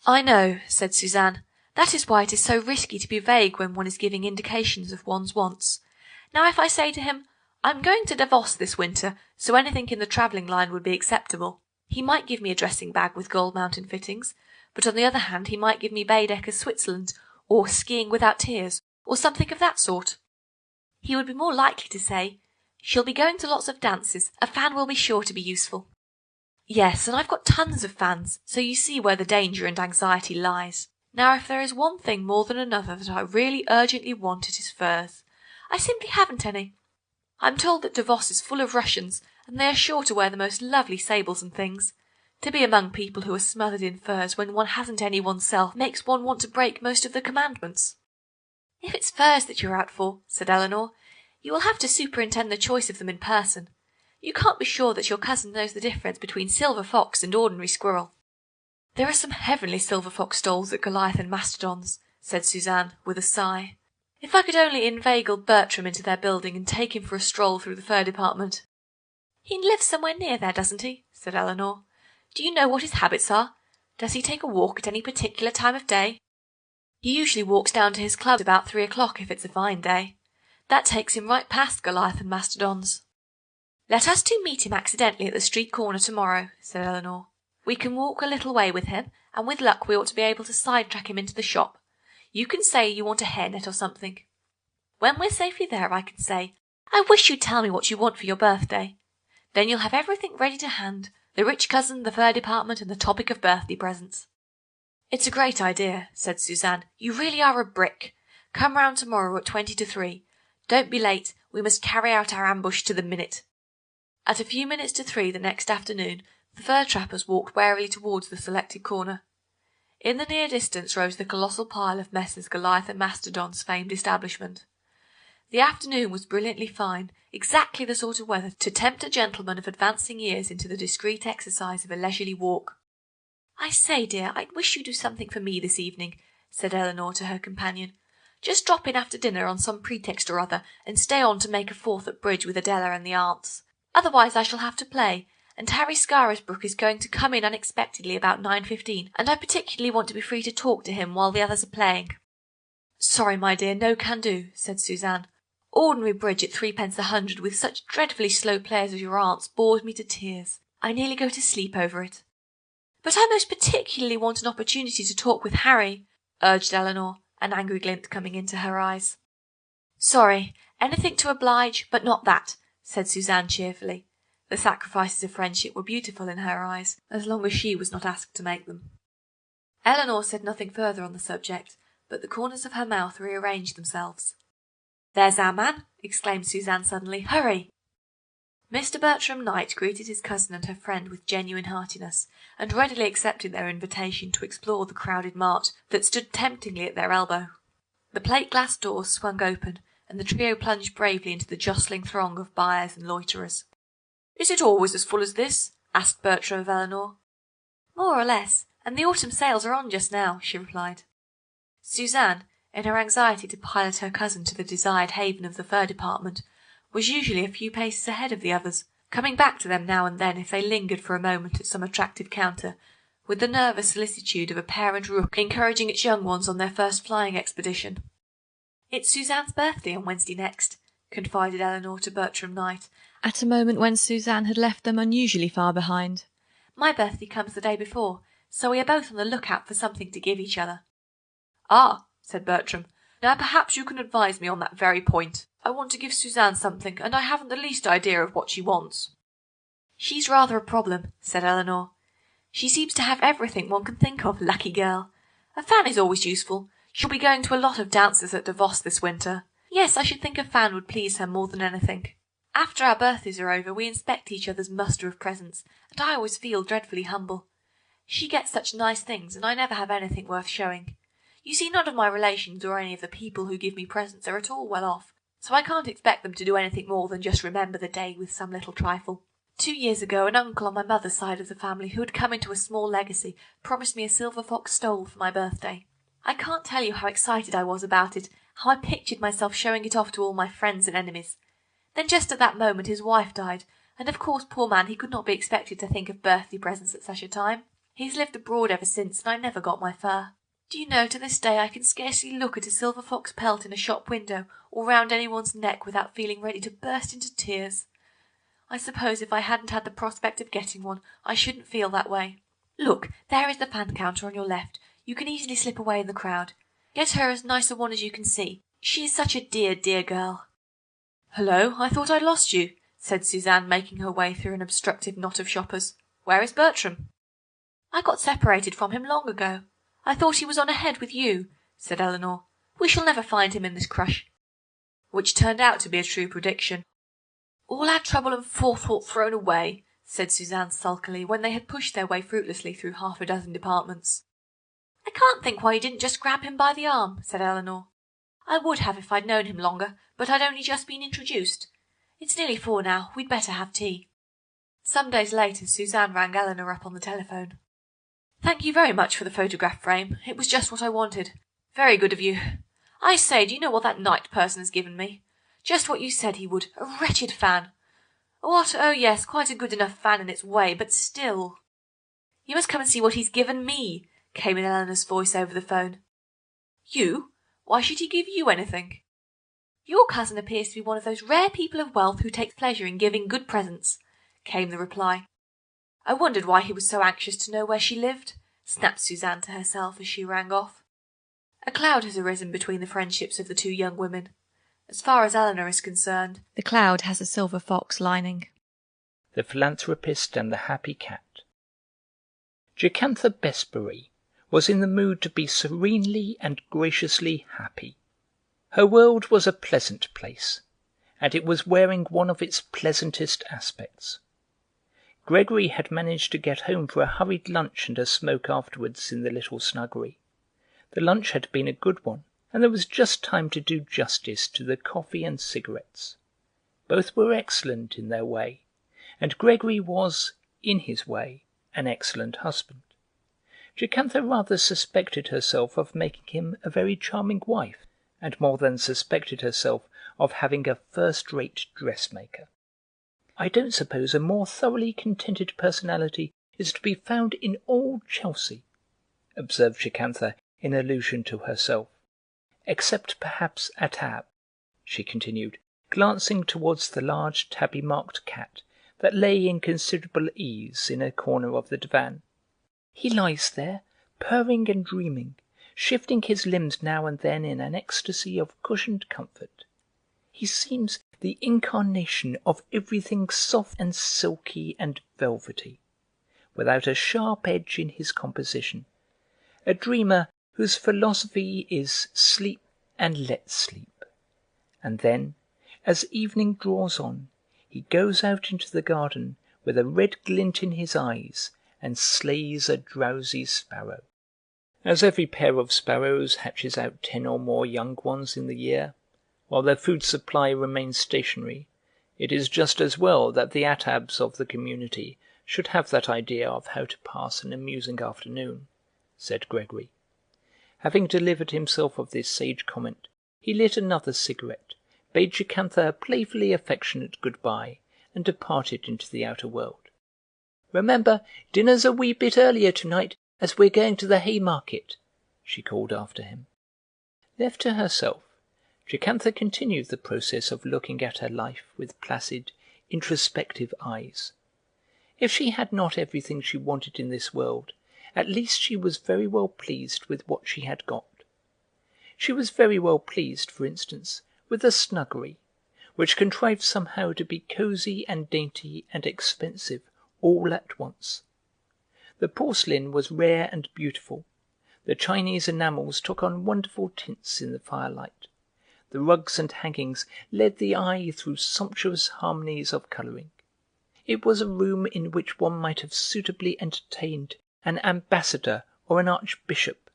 I know, said Suzanne. That is why it is so risky to be vague when one is giving indications of one's wants. Now if I say to him, I'm going to Davos this winter, so anything in the travelling line would be acceptable. He might give me a dressing bag with gold mountain fittings, but on the other hand he might give me Baedeker's Switzerland, or Skiing Without Tears, or something of that sort. He would be more likely to say, she'll be going to lots of dances, a fan will be sure to be useful. Yes, and I've got tons of fans, so you see where the danger and anxiety lies. Now if there is one thing more than another that I really urgently want, it is furs. I simply haven't any. I'm told that Davos is full of Russians, and they are sure to wear the most lovely sables and things. To be among people who are smothered in furs when one hasn't any oneself makes one want to break most of the commandments. If it's furs that you're out for, said Eleanor, you will have to superintend the choice of them in person. You can't be sure that your cousin knows the difference between silver fox and ordinary squirrel. There are some heavenly silver fox stoles at Goliath and Mastodon's, said Suzanne, with a sigh. If I could only inveigle Bertram into their building and take him for a stroll through the fur department. He lives somewhere near there, doesn't he? Said Eleanor. Do you know what his habits are? Does he take a walk at any particular time of day? He usually walks down to his club about 3 o'clock if it's a fine day. That takes him right past Goliath and Mastodon's. Let us two meet him accidentally at the street corner tomorrow, said Eleanor. We can walk a little way with him, and with luck we ought to be able to sidetrack him into the shop. You can say you want a hairnet or something. When we're safely there, I can say, I wish you'd tell me what you want for your birthday. Then you'll have everything ready to hand, the rich cousin, the fur department, and the topic of birthday presents. It's a great idea, said Suzanne. You really are a brick. Come round tomorrow at 20 to 3. Don't be late. We must carry out our ambush to the minute. At a few minutes to 3 the next afternoon, the fur trappers walked warily towards the selected corner. In the near distance rose the colossal pile of Messrs. Goliath and Mastodon's famed establishment. The afternoon was brilliantly fine, exactly the sort of weather to tempt a gentleman of advancing years into the discreet exercise of a leisurely walk. I say, dear, I wish you'd do something for me this evening, said Eleanor to her companion. Just drop in after dinner on some pretext or other, and stay on to make a fourth at bridge with Adela and the aunts. Otherwise I shall have to play, and Harry Scarisbrooke is going to come in unexpectedly about 9:15, and I particularly want to be free to talk to him while the others are playing. Sorry, my dear, no can do, said Suzanne. Ordinary bridge at 3p a hundred with such dreadfully slow players as your aunts bores me to tears. I nearly go to sleep over it. But I most particularly want an opportunity to talk with Harry, urged Eleanor, an angry glint coming into her eyes. Sorry, anything to oblige, but not that, said Suzanne cheerfully. The sacrifices of friendship were beautiful in her eyes, as long as she was not asked to make them. Eleanor said nothing further on the subject, but the corners of her mouth rearranged themselves. There's our man, exclaimed Suzanne suddenly. Hurry! Mr. Bertram Knight greeted his cousin and her friend with genuine heartiness, and readily accepted their invitation to explore the crowded mart that stood temptingly at their elbow. The plate-glass doors swung open, and the trio plunged bravely into the jostling throng of buyers and loiterers. Is it always as full as this? Asked Bertram of Eleanor. More or less, and the autumn sales are on just now, she replied. Suzanne, in her anxiety to pilot her cousin to the desired haven of the fur department, was usually a few paces ahead of the others, coming back to them now and then if they lingered for a moment at some attractive counter, with the nervous solicitude of a parent rook encouraging its young ones on their first flying expedition. It's Suzanne's birthday on Wednesday next, confided Eleanor to Bertram Knight, at a moment when Suzanne had left them unusually far behind. My birthday comes the day before, so we are both on the lookout for something to give each other. Ah, said Bertram. Now perhaps you can advise me on that very point. I want to give Suzanne something, and I haven't the least idea of what she wants. She's rather a problem, said Eleanor. She seems to have everything one can think of, lucky girl. A fan is always useful. She'll be going to a lot of dances at Davos this winter. Yes, I should think a fan would please her more than anything. After our birthdays are over, we inspect each other's muster of presents, and I always feel dreadfully humble. She gets such nice things, and I never have anything worth showing. You see, none of my relations or any of the people who give me presents are at all well off, so I can't expect them to do anything more than just remember the day with some little trifle. 2 years ago an uncle on my mother's side of the family, who had come into a small legacy, promised me a silver fox stole for my birthday. I can't tell you how excited I was about it, how I pictured myself showing it off to all my friends and enemies. Then just at that moment his wife died, and of course, poor man, he could not be expected to think of birthday presents at such a time. He's lived abroad ever since, and I never got my fur. Do you know, to this day I can scarcely look at a silver fox pelt in a shop window or round anyone's neck without feeling ready to burst into tears. I suppose if I hadn't had the prospect of getting one, I shouldn't feel that way. Look, there is the fan counter on your left. You can easily slip away in the crowd. Get her as nice a one as you can see. She is such a dear, dear girl. Hello, I thought I'd lost you, said Suzanne, making her way through an obstructive knot of shoppers. Where is Bertram? I got separated from him long ago. I thought he was on ahead with you, said Eleanor. We shall never find him in this crush. Which turned out to be a true prediction. All our trouble and forethought thrown away, said Suzanne sulkily, when they had pushed their way fruitlessly through 6 departments. I can't think why you didn't just grab him by the arm, said Eleanor. I would have if I'd known him longer, but I'd only just been introduced. It's nearly 4 now. We'd better have tea. Some days later, Suzanne rang Eleanor up on the telephone. Thank you very much for the photograph frame. It was just what I wanted. Very good of you. I say, do you know what that Knight person has given me? Just what you said he would. A wretched fan. What? Oh, yes, quite a good enough fan in its way, but still. You must come and see what he's given me, came in Eleanor's voice over the phone. You? Why should he give you anything? Your cousin appears to be one of those rare people of wealth who take pleasure in giving good presents, came the reply. I wondered why he was so anxious to know where she lived, snapped Suzanne to herself as she rang off. A cloud has arisen between the friendships of the 2 young women. As far as Eleanor is concerned, the cloud has a silver fox lining. The Philanthropist and the Happy Cat. Jocantha Bessbury was in the mood to be serenely and graciously happy. Her world was a pleasant place, and it was wearing one of its pleasantest aspects. Gregory had managed to get home for a hurried lunch and a smoke afterwards in the little snuggery. The lunch had been a good one, and there was just time to do justice to the coffee and cigarettes. Both were excellent in their way, and Gregory was, in his way, an excellent husband. Jocantha rather suspected herself of making him a very charming wife, and more than suspected herself of having a first-rate dressmaker. I don't suppose a more thoroughly contented personality is to be found in all Chelsea, observed Jocantha in allusion to herself, except perhaps at Tab, she continued, glancing towards the large tabby-marked cat that lay in considerable ease in a corner of the divan. He lies there, purring and dreaming, shifting his limbs now and then in an ecstasy of cushioned comfort. He seems the incarnation of everything soft and silky and velvety, without a sharp edge in his composition, a dreamer whose philosophy is sleep and let sleep. And then, as evening draws on, he goes out into the garden with a red glint in his eyes and slays a drowsy sparrow. As every pair of sparrows hatches out 10 or more young ones in the year, while their food supply remains stationary, it is just as well that the Attabs of the community should have that idea of how to pass an amusing afternoon, said Gregory. Having delivered himself of this sage comment, he lit another cigarette, bade Jocantha a playfully affectionate good-bye, and departed into the outer world. "Remember, dinner's a wee bit earlier to-night, as we're going to the Haymarket," she called after him. Left to herself, Jocantha continued the process of looking at her life with placid, introspective eyes. If she had not everything she wanted in this world, at least she was very well pleased with what she had got. She was very well pleased, for instance, with the snuggery, which contrived somehow to be cosy and dainty and expensive all at once. The porcelain was rare and beautiful, the Chinese enamels took on wonderful tints in the firelight, the rugs and hangings led the eye through sumptuous harmonies of colouring. It was a room in which one might have suitably entertained an ambassador or an archbishop,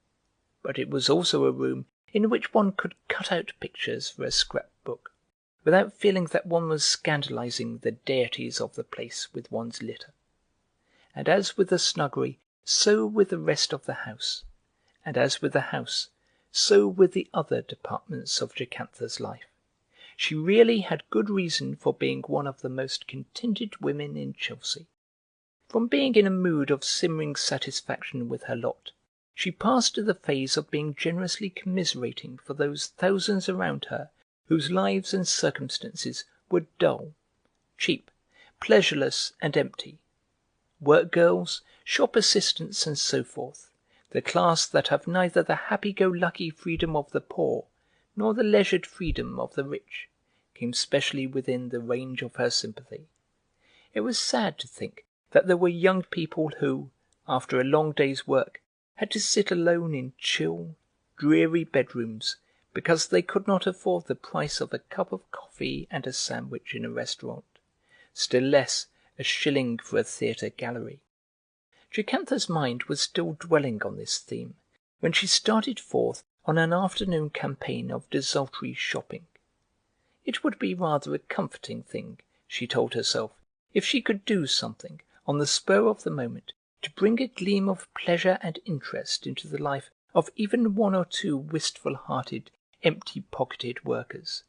but it was also a room in which one could cut out pictures for a scrap-book. without feeling that one was scandalizing the deities of the place with one's litter. And as with the snuggery, so with the rest of the house, and as with the house, so with the other departments of Jocantha's life. She really had good reason for being one of the most contented women in Chelsea. From being in a mood of simmering satisfaction with her lot, she passed to the phase of being generously commiserating for those thousands around her whose lives and circumstances were dull, cheap, pleasureless, and empty. Work-girls, shop assistants, and so forth, the class that have neither the happy-go-lucky freedom of the poor nor the leisured freedom of the rich, came specially within the range of her sympathy. It was sad to think that there were young people who, after a long day's work, had to sit alone in chill, dreary bedrooms because they could not afford the price of a cup of coffee and a sandwich in a restaurant, still less a shilling for a theatre gallery. Jocantha's mind was still dwelling on this theme when she started forth on an afternoon campaign of desultory shopping. It would be rather a comforting thing, she told herself, if she could do something, on the spur of the moment, to bring a gleam of pleasure and interest into the life of even one or two wistful-hearted, empty-pocketed workers.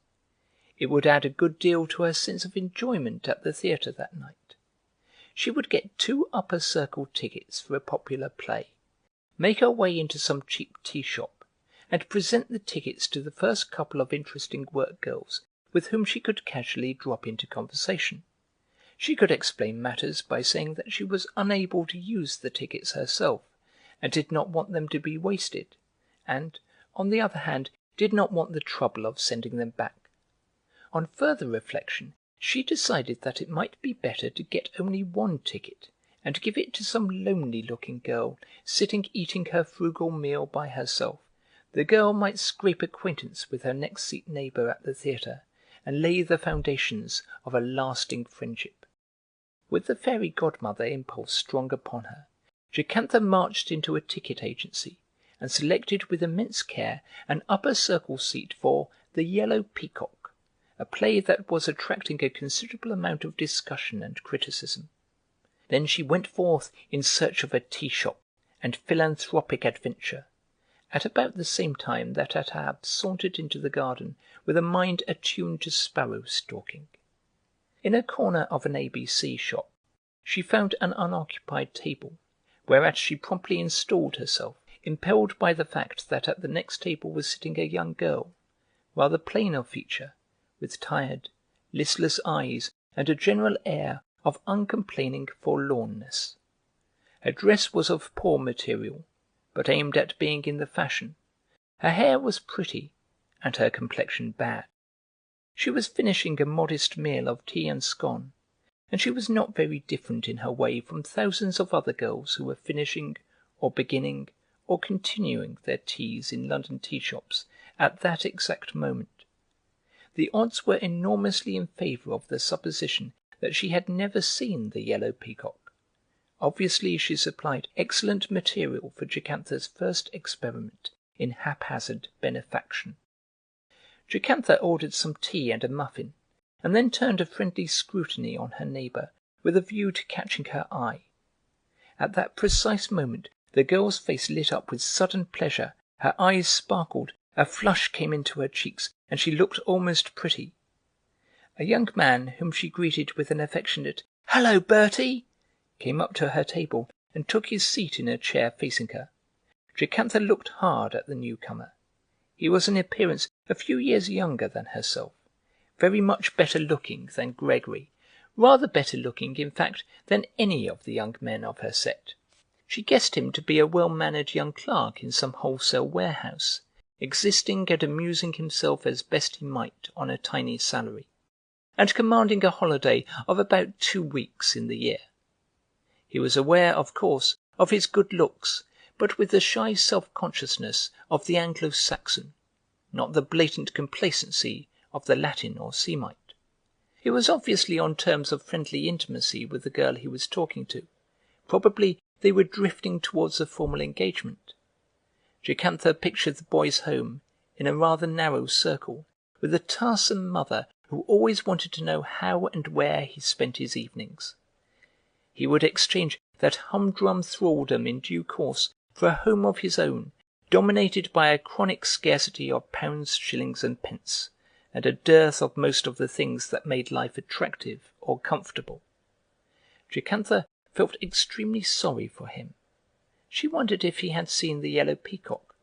It would add a good deal to her sense of enjoyment at the theatre that night. She would get 2 upper-circle tickets for a popular play, make her way into some cheap tea-shop, and present the tickets to the first couple of interesting work-girls with whom she could casually drop into conversation. She could explain matters by saying that she was unable to use the tickets herself, and did not want them to be wasted, and, on the other hand, did not want the trouble of sending them back. On further reflection, she decided that it might be better to get only 1 ticket, and give it to some lonely-looking girl sitting eating her frugal meal by herself. The girl might scrape acquaintance with her next-seat neighbour at the theatre, and lay the foundations of a lasting friendship. With the fairy godmother impulse strong upon her, Jocantha marched into a ticket agency, and selected with immense care an upper-circle seat for The Yellow Peacock, a play that was attracting a considerable amount of discussion and criticism. Then she went forth in search of a tea-shop and philanthropic adventure, at about the same time that Ahab sauntered into the garden with a mind attuned to sparrow-stalking. In a corner of an ABC shop she found an unoccupied table, whereat she promptly installed herself, impelled by the fact that at the next table was sitting a young girl, rather plain of feature, with tired, listless eyes and a general air of uncomplaining forlornness. Her dress was of poor material, but aimed at being in the fashion. Her hair was pretty, and her complexion bad. She was finishing a modest meal of tea and scone, and she was not very different in her way from thousands of other girls who were finishing, or beginning, or continuing their teas in London tea-shops at that exact moment. The odds were enormously in favour of the supposition that she had never seen The Yellow Peacock. Obviously she supplied excellent material for Jocantha's first experiment in haphazard benefaction. Jocantha ordered some tea and a muffin, and then turned a friendly scrutiny on her neighbour with a view to catching her eye. At that precise moment the girl's face lit up with sudden pleasure, her eyes sparkled, a flush came into her cheeks, and she looked almost pretty. A young man, whom she greeted with an affectionate "Hello, Bertie!" came up to her table and took his seat in a chair facing her. Jocantha looked hard at the newcomer. He was in appearance a few years younger than herself, very much better looking than Gregory, rather better looking, in fact, than any of the young men of her set. She guessed him to be a well-mannered young clerk in some wholesale warehouse, existing and amusing himself as best he might on a tiny salary, and commanding a holiday of about 2 weeks in the year. He was aware, of course, of his good looks, but with the shy self-consciousness of the Anglo-Saxon, not the blatant complacency of the Latin or Semite. He was obviously on terms of friendly intimacy with the girl he was talking to. Probably they were drifting towards a formal engagement. Jocantha pictured the boy's home in a rather narrow circle, with a tiresome mother who always wanted to know how and where he spent his evenings. He would exchange that humdrum thraldom in due course for a home of his own, dominated by a chronic scarcity of pounds, shillings, and pence, and a dearth of most of the things that made life attractive or comfortable. Jocantha felt extremely sorry for him. She wondered if he had seen the yellow peacock.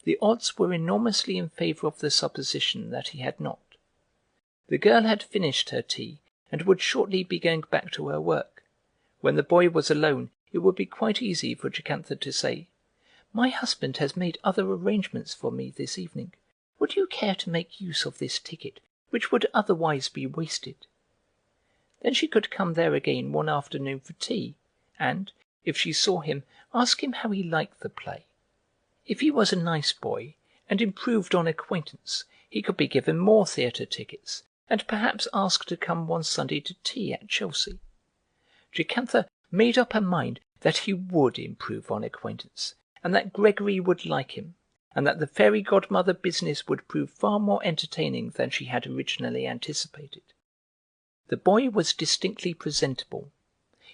The odds were enormously in favour of the supposition that he had not. The girl had finished her tea, and would shortly be going back to her work. When the boy was alone, it would be quite easy for Jocantha to say, "My husband has made other arrangements for me this evening. Would you care to make use of this ticket, which would otherwise be wasted?" Then she could come there again one afternoon for tea, and, if she saw him, ask him how he liked the play. If he was a nice boy, and improved on acquaintance, he could be given more theatre tickets, and perhaps asked to come one Sunday to tea at Chelsea. Jocantha made up her mind that he would improve on acquaintance, and that Gregory would like him, and that the fairy godmother business would prove far more entertaining than she had originally anticipated. The boy was distinctly presentable.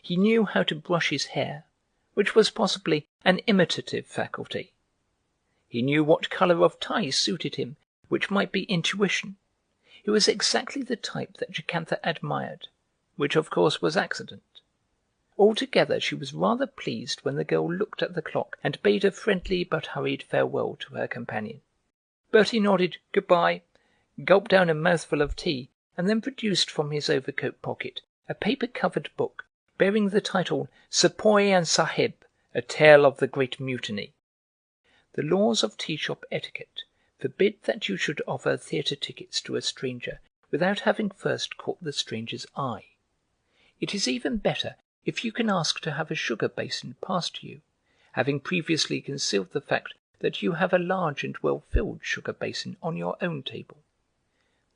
He knew how to brush his hair, which was possibly an imitative faculty. He knew what colour of tie suited him, which might be intuition. He was exactly the type that Jocantha admired, which of course was accident. Altogether she was rather pleased when the girl looked at the clock and bade a friendly but hurried farewell to her companion. Bertie nodded "Good-bye," gulped down a mouthful of tea, and then produced from his overcoat pocket a paper-covered book bearing the title Sepoy and Sahib, A Tale of the Great Mutiny. The laws of tea-shop etiquette forbid that you should offer theatre tickets to a stranger without having first caught the stranger's eye. It is even better if you can ask to have a sugar-basin passed to you, having previously concealed the fact that you have a large and well-filled sugar-basin on your own table.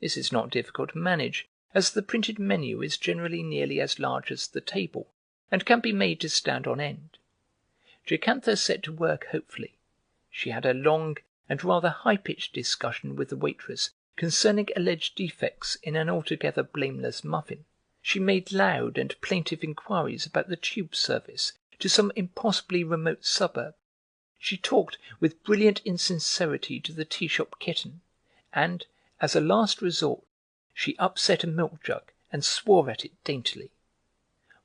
This is not difficult to manage, as the printed menu is generally nearly as large as the table, and can be made to stand on end. Jocantha set to work hopefully. She had a long and rather high-pitched discussion with the waitress concerning alleged defects in an altogether blameless muffin. She made loud and plaintive inquiries about the tube service to some impossibly remote suburb. She talked with brilliant insincerity to the tea-shop kitten, and, as a last resort, she upset a milk jug and swore at it daintily.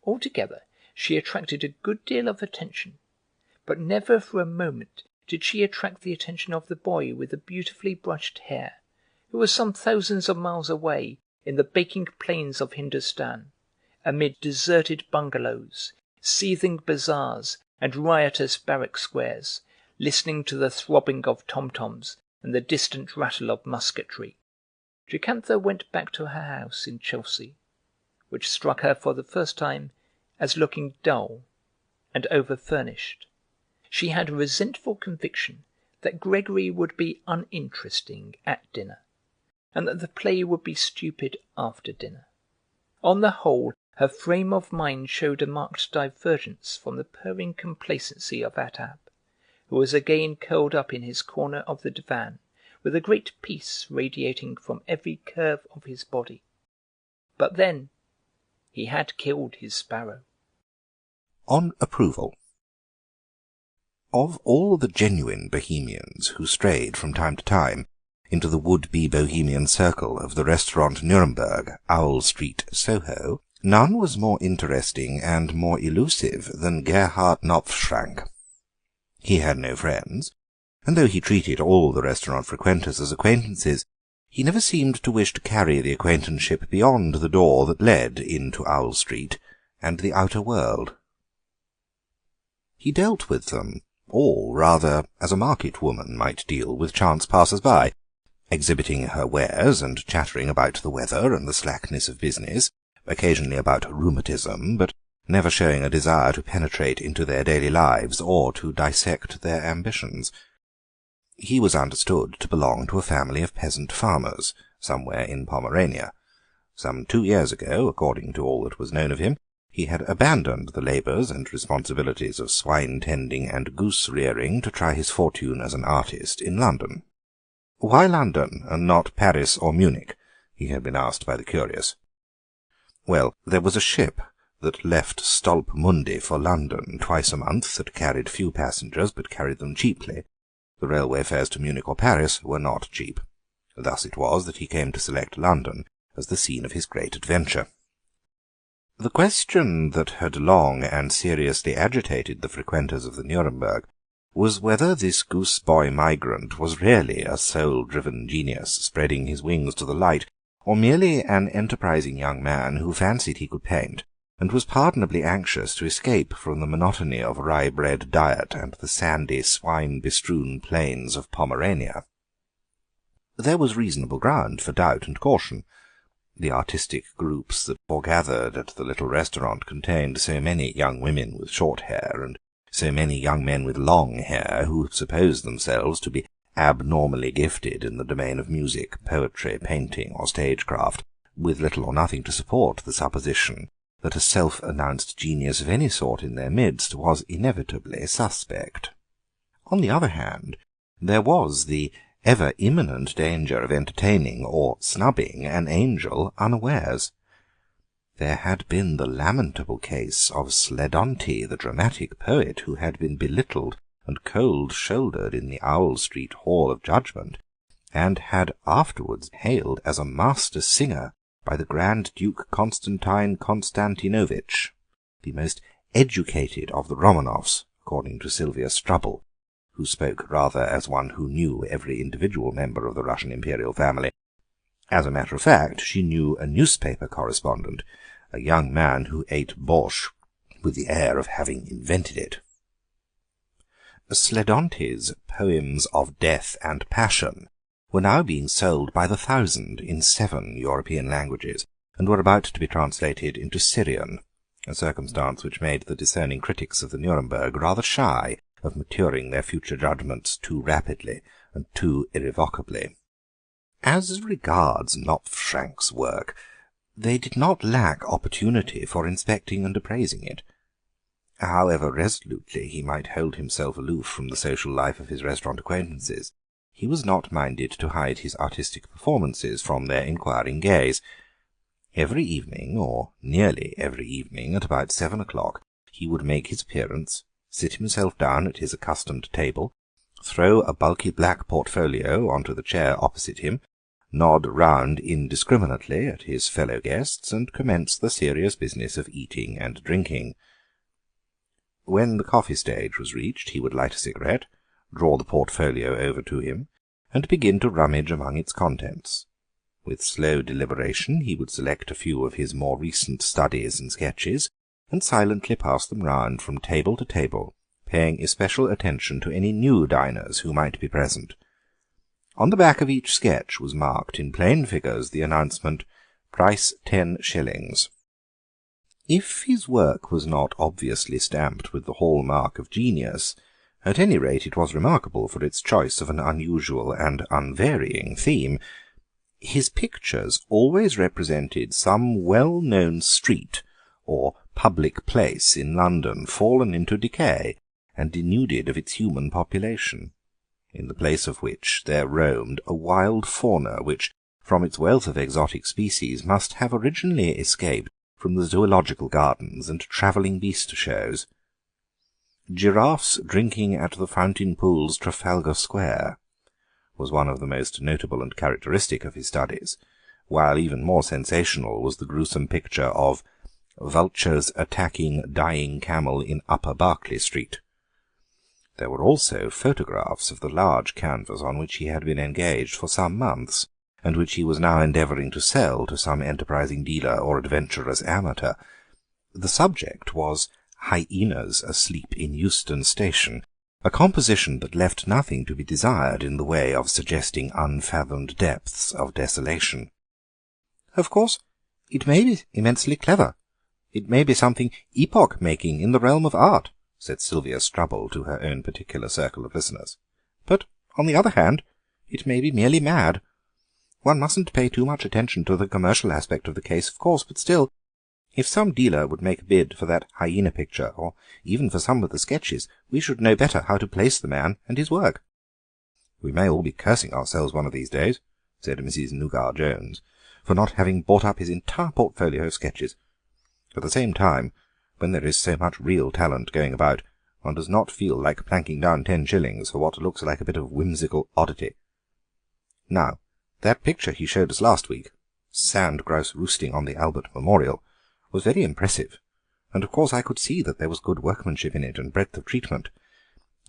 Altogether, she attracted a good deal of attention, but never for a moment did she attract the attention of the boy with the beautifully brushed hair, who was some thousands of miles away in the baking plains of Hindustan, amid deserted bungalows, seething bazaars, and riotous barrack squares, listening to the throbbing of tom-toms and the distant rattle of musketry. Jocantha went back to her house in Chelsea, which struck her for the first time as looking dull and over-furnished. She had a resentful conviction that Gregory would be uninteresting at dinner, and that the play would be stupid after dinner. On the whole, her frame of mind showed a marked divergence from the purring complacency of Attab, who was again curled up in his corner of the divan, with a great peace radiating from every curve of his body. But then he had killed his sparrow. On approval. Of all the genuine Bohemians who strayed from time to time into the would-be Bohemian circle of the restaurant Nuremberg, Owl Street, Soho, none was more interesting and more elusive than Gerhard Knopfschrank. He had no friends, and though he treated all the restaurant frequenters as acquaintances, he never seemed to wish to carry the acquaintanceship beyond the door that led into Owl Street and the outer world. He dealt with them all rather as a market woman might deal with chance passers-by, exhibiting her wares and chattering about the weather and the slackness of business, occasionally about rheumatism, but never showing a desire to penetrate into their daily lives or to dissect their ambitions. He was understood to belong to a family of peasant farmers, somewhere in Pomerania. Some 2 years ago, according to all that was known of him, he had abandoned the labours and responsibilities of swine-tending and goose-rearing to try his fortune as an artist in London. Why London, and not Paris or Munich? he had been asked by the curious. Well, there was a ship that left Stolp Mundi for London twice a month, that carried few passengers, but carried them cheaply. The railway fares to Munich or Paris were not cheap. Thus it was that he came to select London as the scene of his great adventure. The question that had long and seriously agitated the frequenters of the Nuremberg was whether this goose-boy migrant was really a soul-driven genius spreading his wings to the light, or merely an enterprising young man who fancied he could paint, and was pardonably anxious to escape from the monotony of rye-bread diet and the sandy, swine-bestrewn plains of Pomerania. There was reasonable ground for doubt and caution. The artistic groups that foregathered at the little restaurant contained so many young women with short hair, and so many young men with long hair, who supposed themselves to be abnormally gifted in the domain of music, poetry, painting, or stagecraft, with little or nothing to support the supposition that a self-announced genius of any sort in their midst was inevitably suspect. On the other hand, there was the ever-imminent danger of entertaining or snubbing an angel unawares. There had been the lamentable case of Sledonti, the dramatic poet, who had been belittled and cold-shouldered in the Owl Street Hall of Judgment, and had afterwards hailed as a master singer by the Grand Duke Constantine Konstantinovitch, the most educated of the Romanovs, according to Sylvia Strubble, who spoke rather as one who knew every individual member of the Russian imperial family. As a matter of fact, she knew a newspaper correspondent, a young man who ate borscht with the air of having invented it. Sledonti's poems of death and passion were now being sold by the thousand in 7 European languages, and were about to be translated into Syrian, a circumstance which made the discerning critics of the Nuremberg rather shy of maturing their future judgments too rapidly and too irrevocably. As regards Knopfschrank's work, they did not lack opportunity for inspecting and appraising it. However resolutely he might hold himself aloof from the social life of his restaurant acquaintances, he was not minded to hide his artistic performances from their inquiring gaze. Every evening, or nearly every evening, at about 7 o'clock, he would make his appearance, sit himself down at his accustomed table, throw a bulky black portfolio onto the chair opposite him, nod round indiscriminately at his fellow guests, and commence the serious business of eating and drinking. When the coffee stage was reached, he would light a cigarette, draw the portfolio over to him, and begin to rummage among its contents. With slow deliberation he would select a few of his more recent studies and sketches, and silently pass them round from table to table, paying especial attention to any new diners who might be present. On the back of each sketch was marked in plain figures the announcement, "Price 10 shillings." If his work was not obviously stamped with the hall-mark of genius, at any rate it was remarkable for its choice of an unusual and unvarying theme. His pictures always represented some well-known street or public place in London fallen into decay and denuded of its human population, in the place of which there roamed a wild fauna which, from its wealth of exotic species, must have originally escaped from the zoological gardens and travelling beast shows. Giraffes drinking at the fountain pools, Trafalgar Square, was one of the most notable and characteristic of his studies, while even more sensational was the gruesome picture of vultures attacking dying camel in Upper Berkeley Street. There were also photographs of the large canvas on which he had been engaged for some months, and which he was now endeavouring to sell to some enterprising dealer or adventurous amateur. The subject was hyenas asleep in Euston Station, a composition that left nothing to be desired in the way of suggesting unfathomed depths of desolation. "Of course, it may be immensely clever. It may be something epoch-making in the realm of art," said Sylvia Strubble to her own particular circle of listeners. "But, on the other hand, it may be merely mad. One mustn't pay too much attention to the commercial aspect of the case, of course, but still, if some dealer would make a bid for that hyena picture, or even for some of the sketches, we should know better how to place the man and his work." "We may all be cursing ourselves one of these days," said Mrs. Nougat-Jones, for not having bought up his entire portfolio of sketches. At the same time, when there is so much real talent going about, one does not feel like planking down 10 shillings for what looks like a bit of whimsical oddity. Now, that picture he showed us last week, sand grouse roosting on the Albert Memorial, was very impressive, and of course I could see that there was good workmanship in it and breadth of treatment,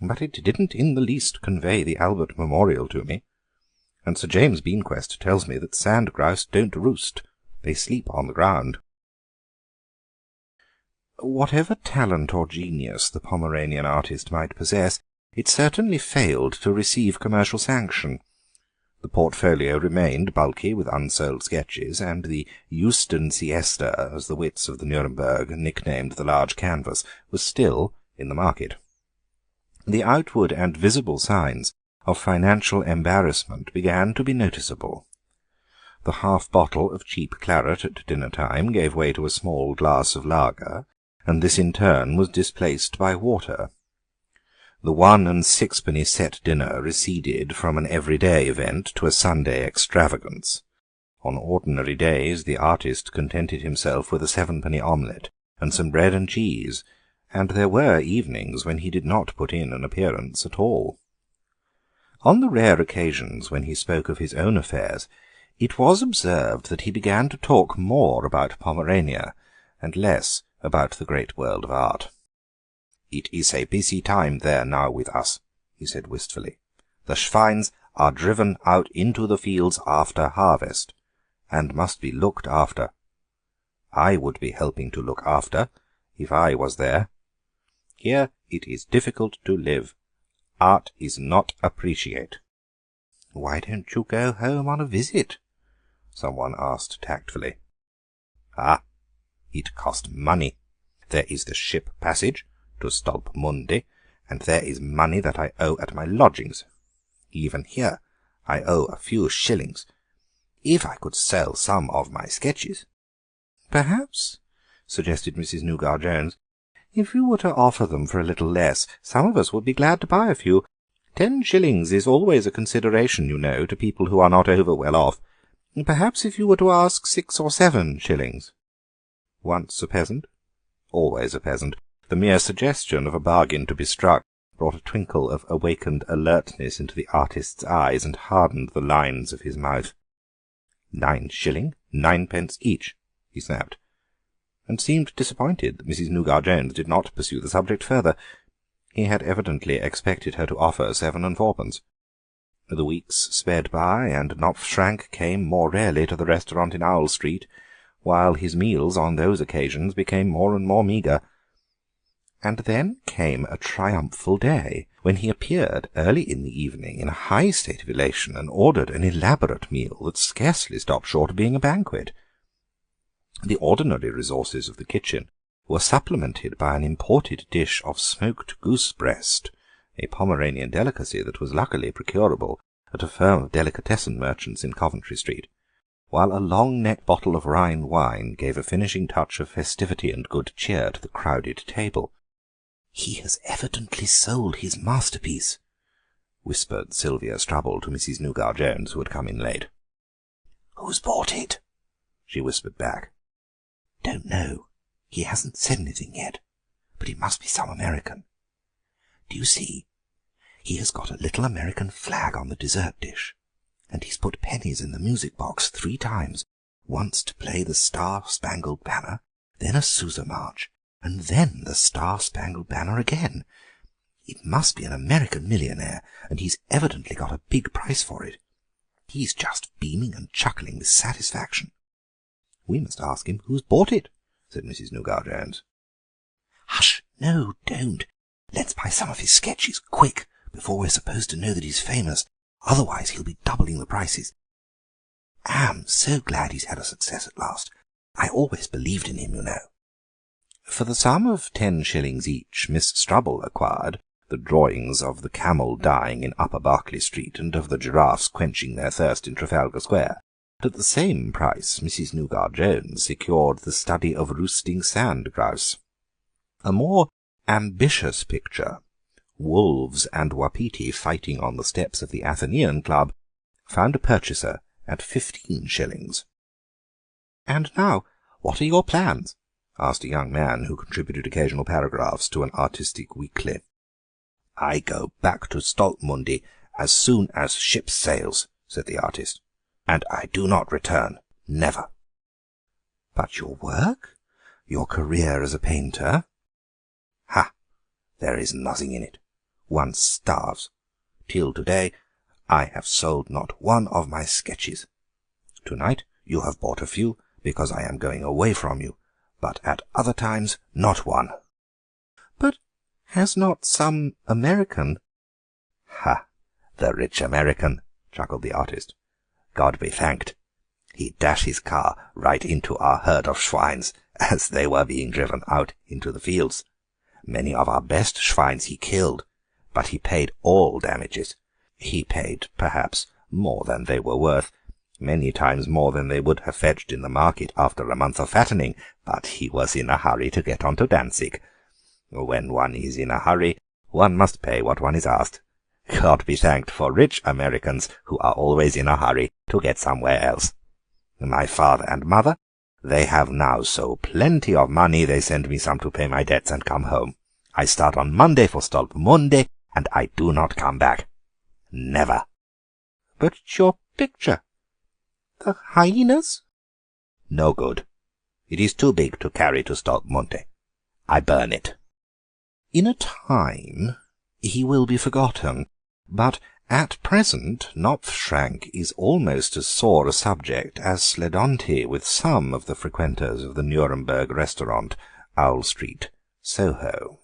but it didn't in the least convey the Albert Memorial to me, and Sir James Beanquest tells me that sand grouse don't roost, they sleep on the ground. Whatever talent or genius the Pomeranian artist might possess, it certainly failed to receive commercial sanction. The portfolio remained bulky with unsold sketches, and the Euston Siesta, as the wits of the Nuremberg nicknamed the large canvas, was still in the market. The outward and visible signs of financial embarrassment began to be noticeable. The half-bottle of cheap claret at dinner-time gave way to a small glass of lager, and this in turn was displaced by water. The 1 and 6penny set dinner receded from an everyday event to a Sunday extravagance. On ordinary days the artist contented himself with a 7penny omelette and some bread and cheese, and there were evenings when he did not put in an appearance at all. On the rare occasions when he spoke of his own affairs, it was observed that he began to talk more about Pomerania and less about the great world of art. "It is a busy time there now with us," he said wistfully. "The schweins are driven out into the fields after harvest, and must be looked after. I would be helping to look after, if I was there. Here it is difficult to live. Art is not appreciate." "Why don't you go home on a visit?" someone asked tactfully. "Ah, it cost money. There is the ship passage to Stolpmunde, and there is money that I owe at my lodgings. Even here I owe a few shillings. If I could sell some of my sketches—" "Perhaps," suggested Mrs. Nougat-Jones, "if you were to offer them for a little less, some of us would be glad to buy a few. 10 shillings is always a consideration, you know, to people who are not over well off. Perhaps if you were to ask 6 or 7 shillings. Once a peasant, always a peasant. The mere suggestion of a bargain to be struck brought a twinkle of awakened alertness into the artist's eyes and hardened the lines of his mouth. 9 shilling, 9 each, he snapped, and seemed disappointed that Mrs. Nougat-Jones did not pursue the subject further. He had evidently expected her to offer 7 and 4. The weeks sped by, and Knopfschrank came more rarely to the restaurant in Owl Street, while his meals on those occasions became more and more meagre. And then came a triumphal day, when he appeared early in the evening in a high state of elation and ordered an elaborate meal that scarcely stopped short of being a banquet. The ordinary resources of the kitchen were supplemented by an imported dish of smoked goose-breast, a Pomeranian delicacy that was luckily procurable at a firm of delicatessen merchants in Coventry Street, while a long-neck bottle of Rhine wine gave a finishing touch of festivity and good cheer to the crowded table. "He has evidently sold his masterpiece," whispered Sylvia Strubble to Mrs. Nougat-Jones, who had come in late. "Who's bought it?" she whispered back. "Don't know. He hasn't said anything yet, but it must be some American. Do you see? He has got a little American flag on the dessert dish, and he's put pennies in the music box 3 times, once to play the Star-Spangled Banner, then a Sousa March, and then the Star-Spangled Banner again. It must be an American millionaire, and he's evidently got a big price for it. He's just beaming and chuckling with satisfaction. We must ask him who's bought it," said Mrs. Nougat-Jones. "Hush, no, don't. Let's buy some of his sketches, quick, before we're supposed to know that he's famous. Otherwise he'll be doubling the prices. Am so glad he's had a success at last. I always believed in him, you know." For the sum of 10 shillings each, Miss Strubble acquired the drawings of the camel dying in Upper Berkeley Street and of the giraffes quenching their thirst in Trafalgar Square. But at the same price Mrs. Nougat-Jones secured the study of roosting sand grouse. A more ambitious picture, wolves and wapiti fighting on the steps of the Athenaeum Club, found a purchaser at 15 shillings. "And now, what are your plans?" asked a young man who contributed occasional paragraphs to an artistic weekly. "I go back to Stolpmundi as soon as ship sails," said the artist, "and I do not return, never." "But your work? Your career as a painter?" "Ha! There is nothing in it. One starves. Till today I have sold not one of my sketches. Tonight you have bought a few, because I am going away from you, but at other times not one." "But has not some American—" "Ha! The rich American," chuckled the artist. "God be thanked. He dashed his car right into our herd of schweins as they were being driven out into the fields. Many of our best schweins he killed, but he paid all damages. He paid, perhaps, more than they were worth, many times more than they would have fetched in the market after a month of fattening, but he was in a hurry to get on to Danzig. When one is in a hurry, one must pay what one is asked. God be thanked for rich Americans who are always in a hurry to get somewhere else. My father and mother, they have now so plenty of money they send me some to pay my debts and come home. I start on Monday for Stolpmunde, and I do not come back. Never." "But your picture? The hyenas?" "No good. It is too big to carry to Stolpmunde. I burn it." "In a time he will be forgotten, but at present Knopfschrank is almost as sore a subject as Sledonti with some of the frequenters of the Nuremberg restaurant, Owl Street, Soho."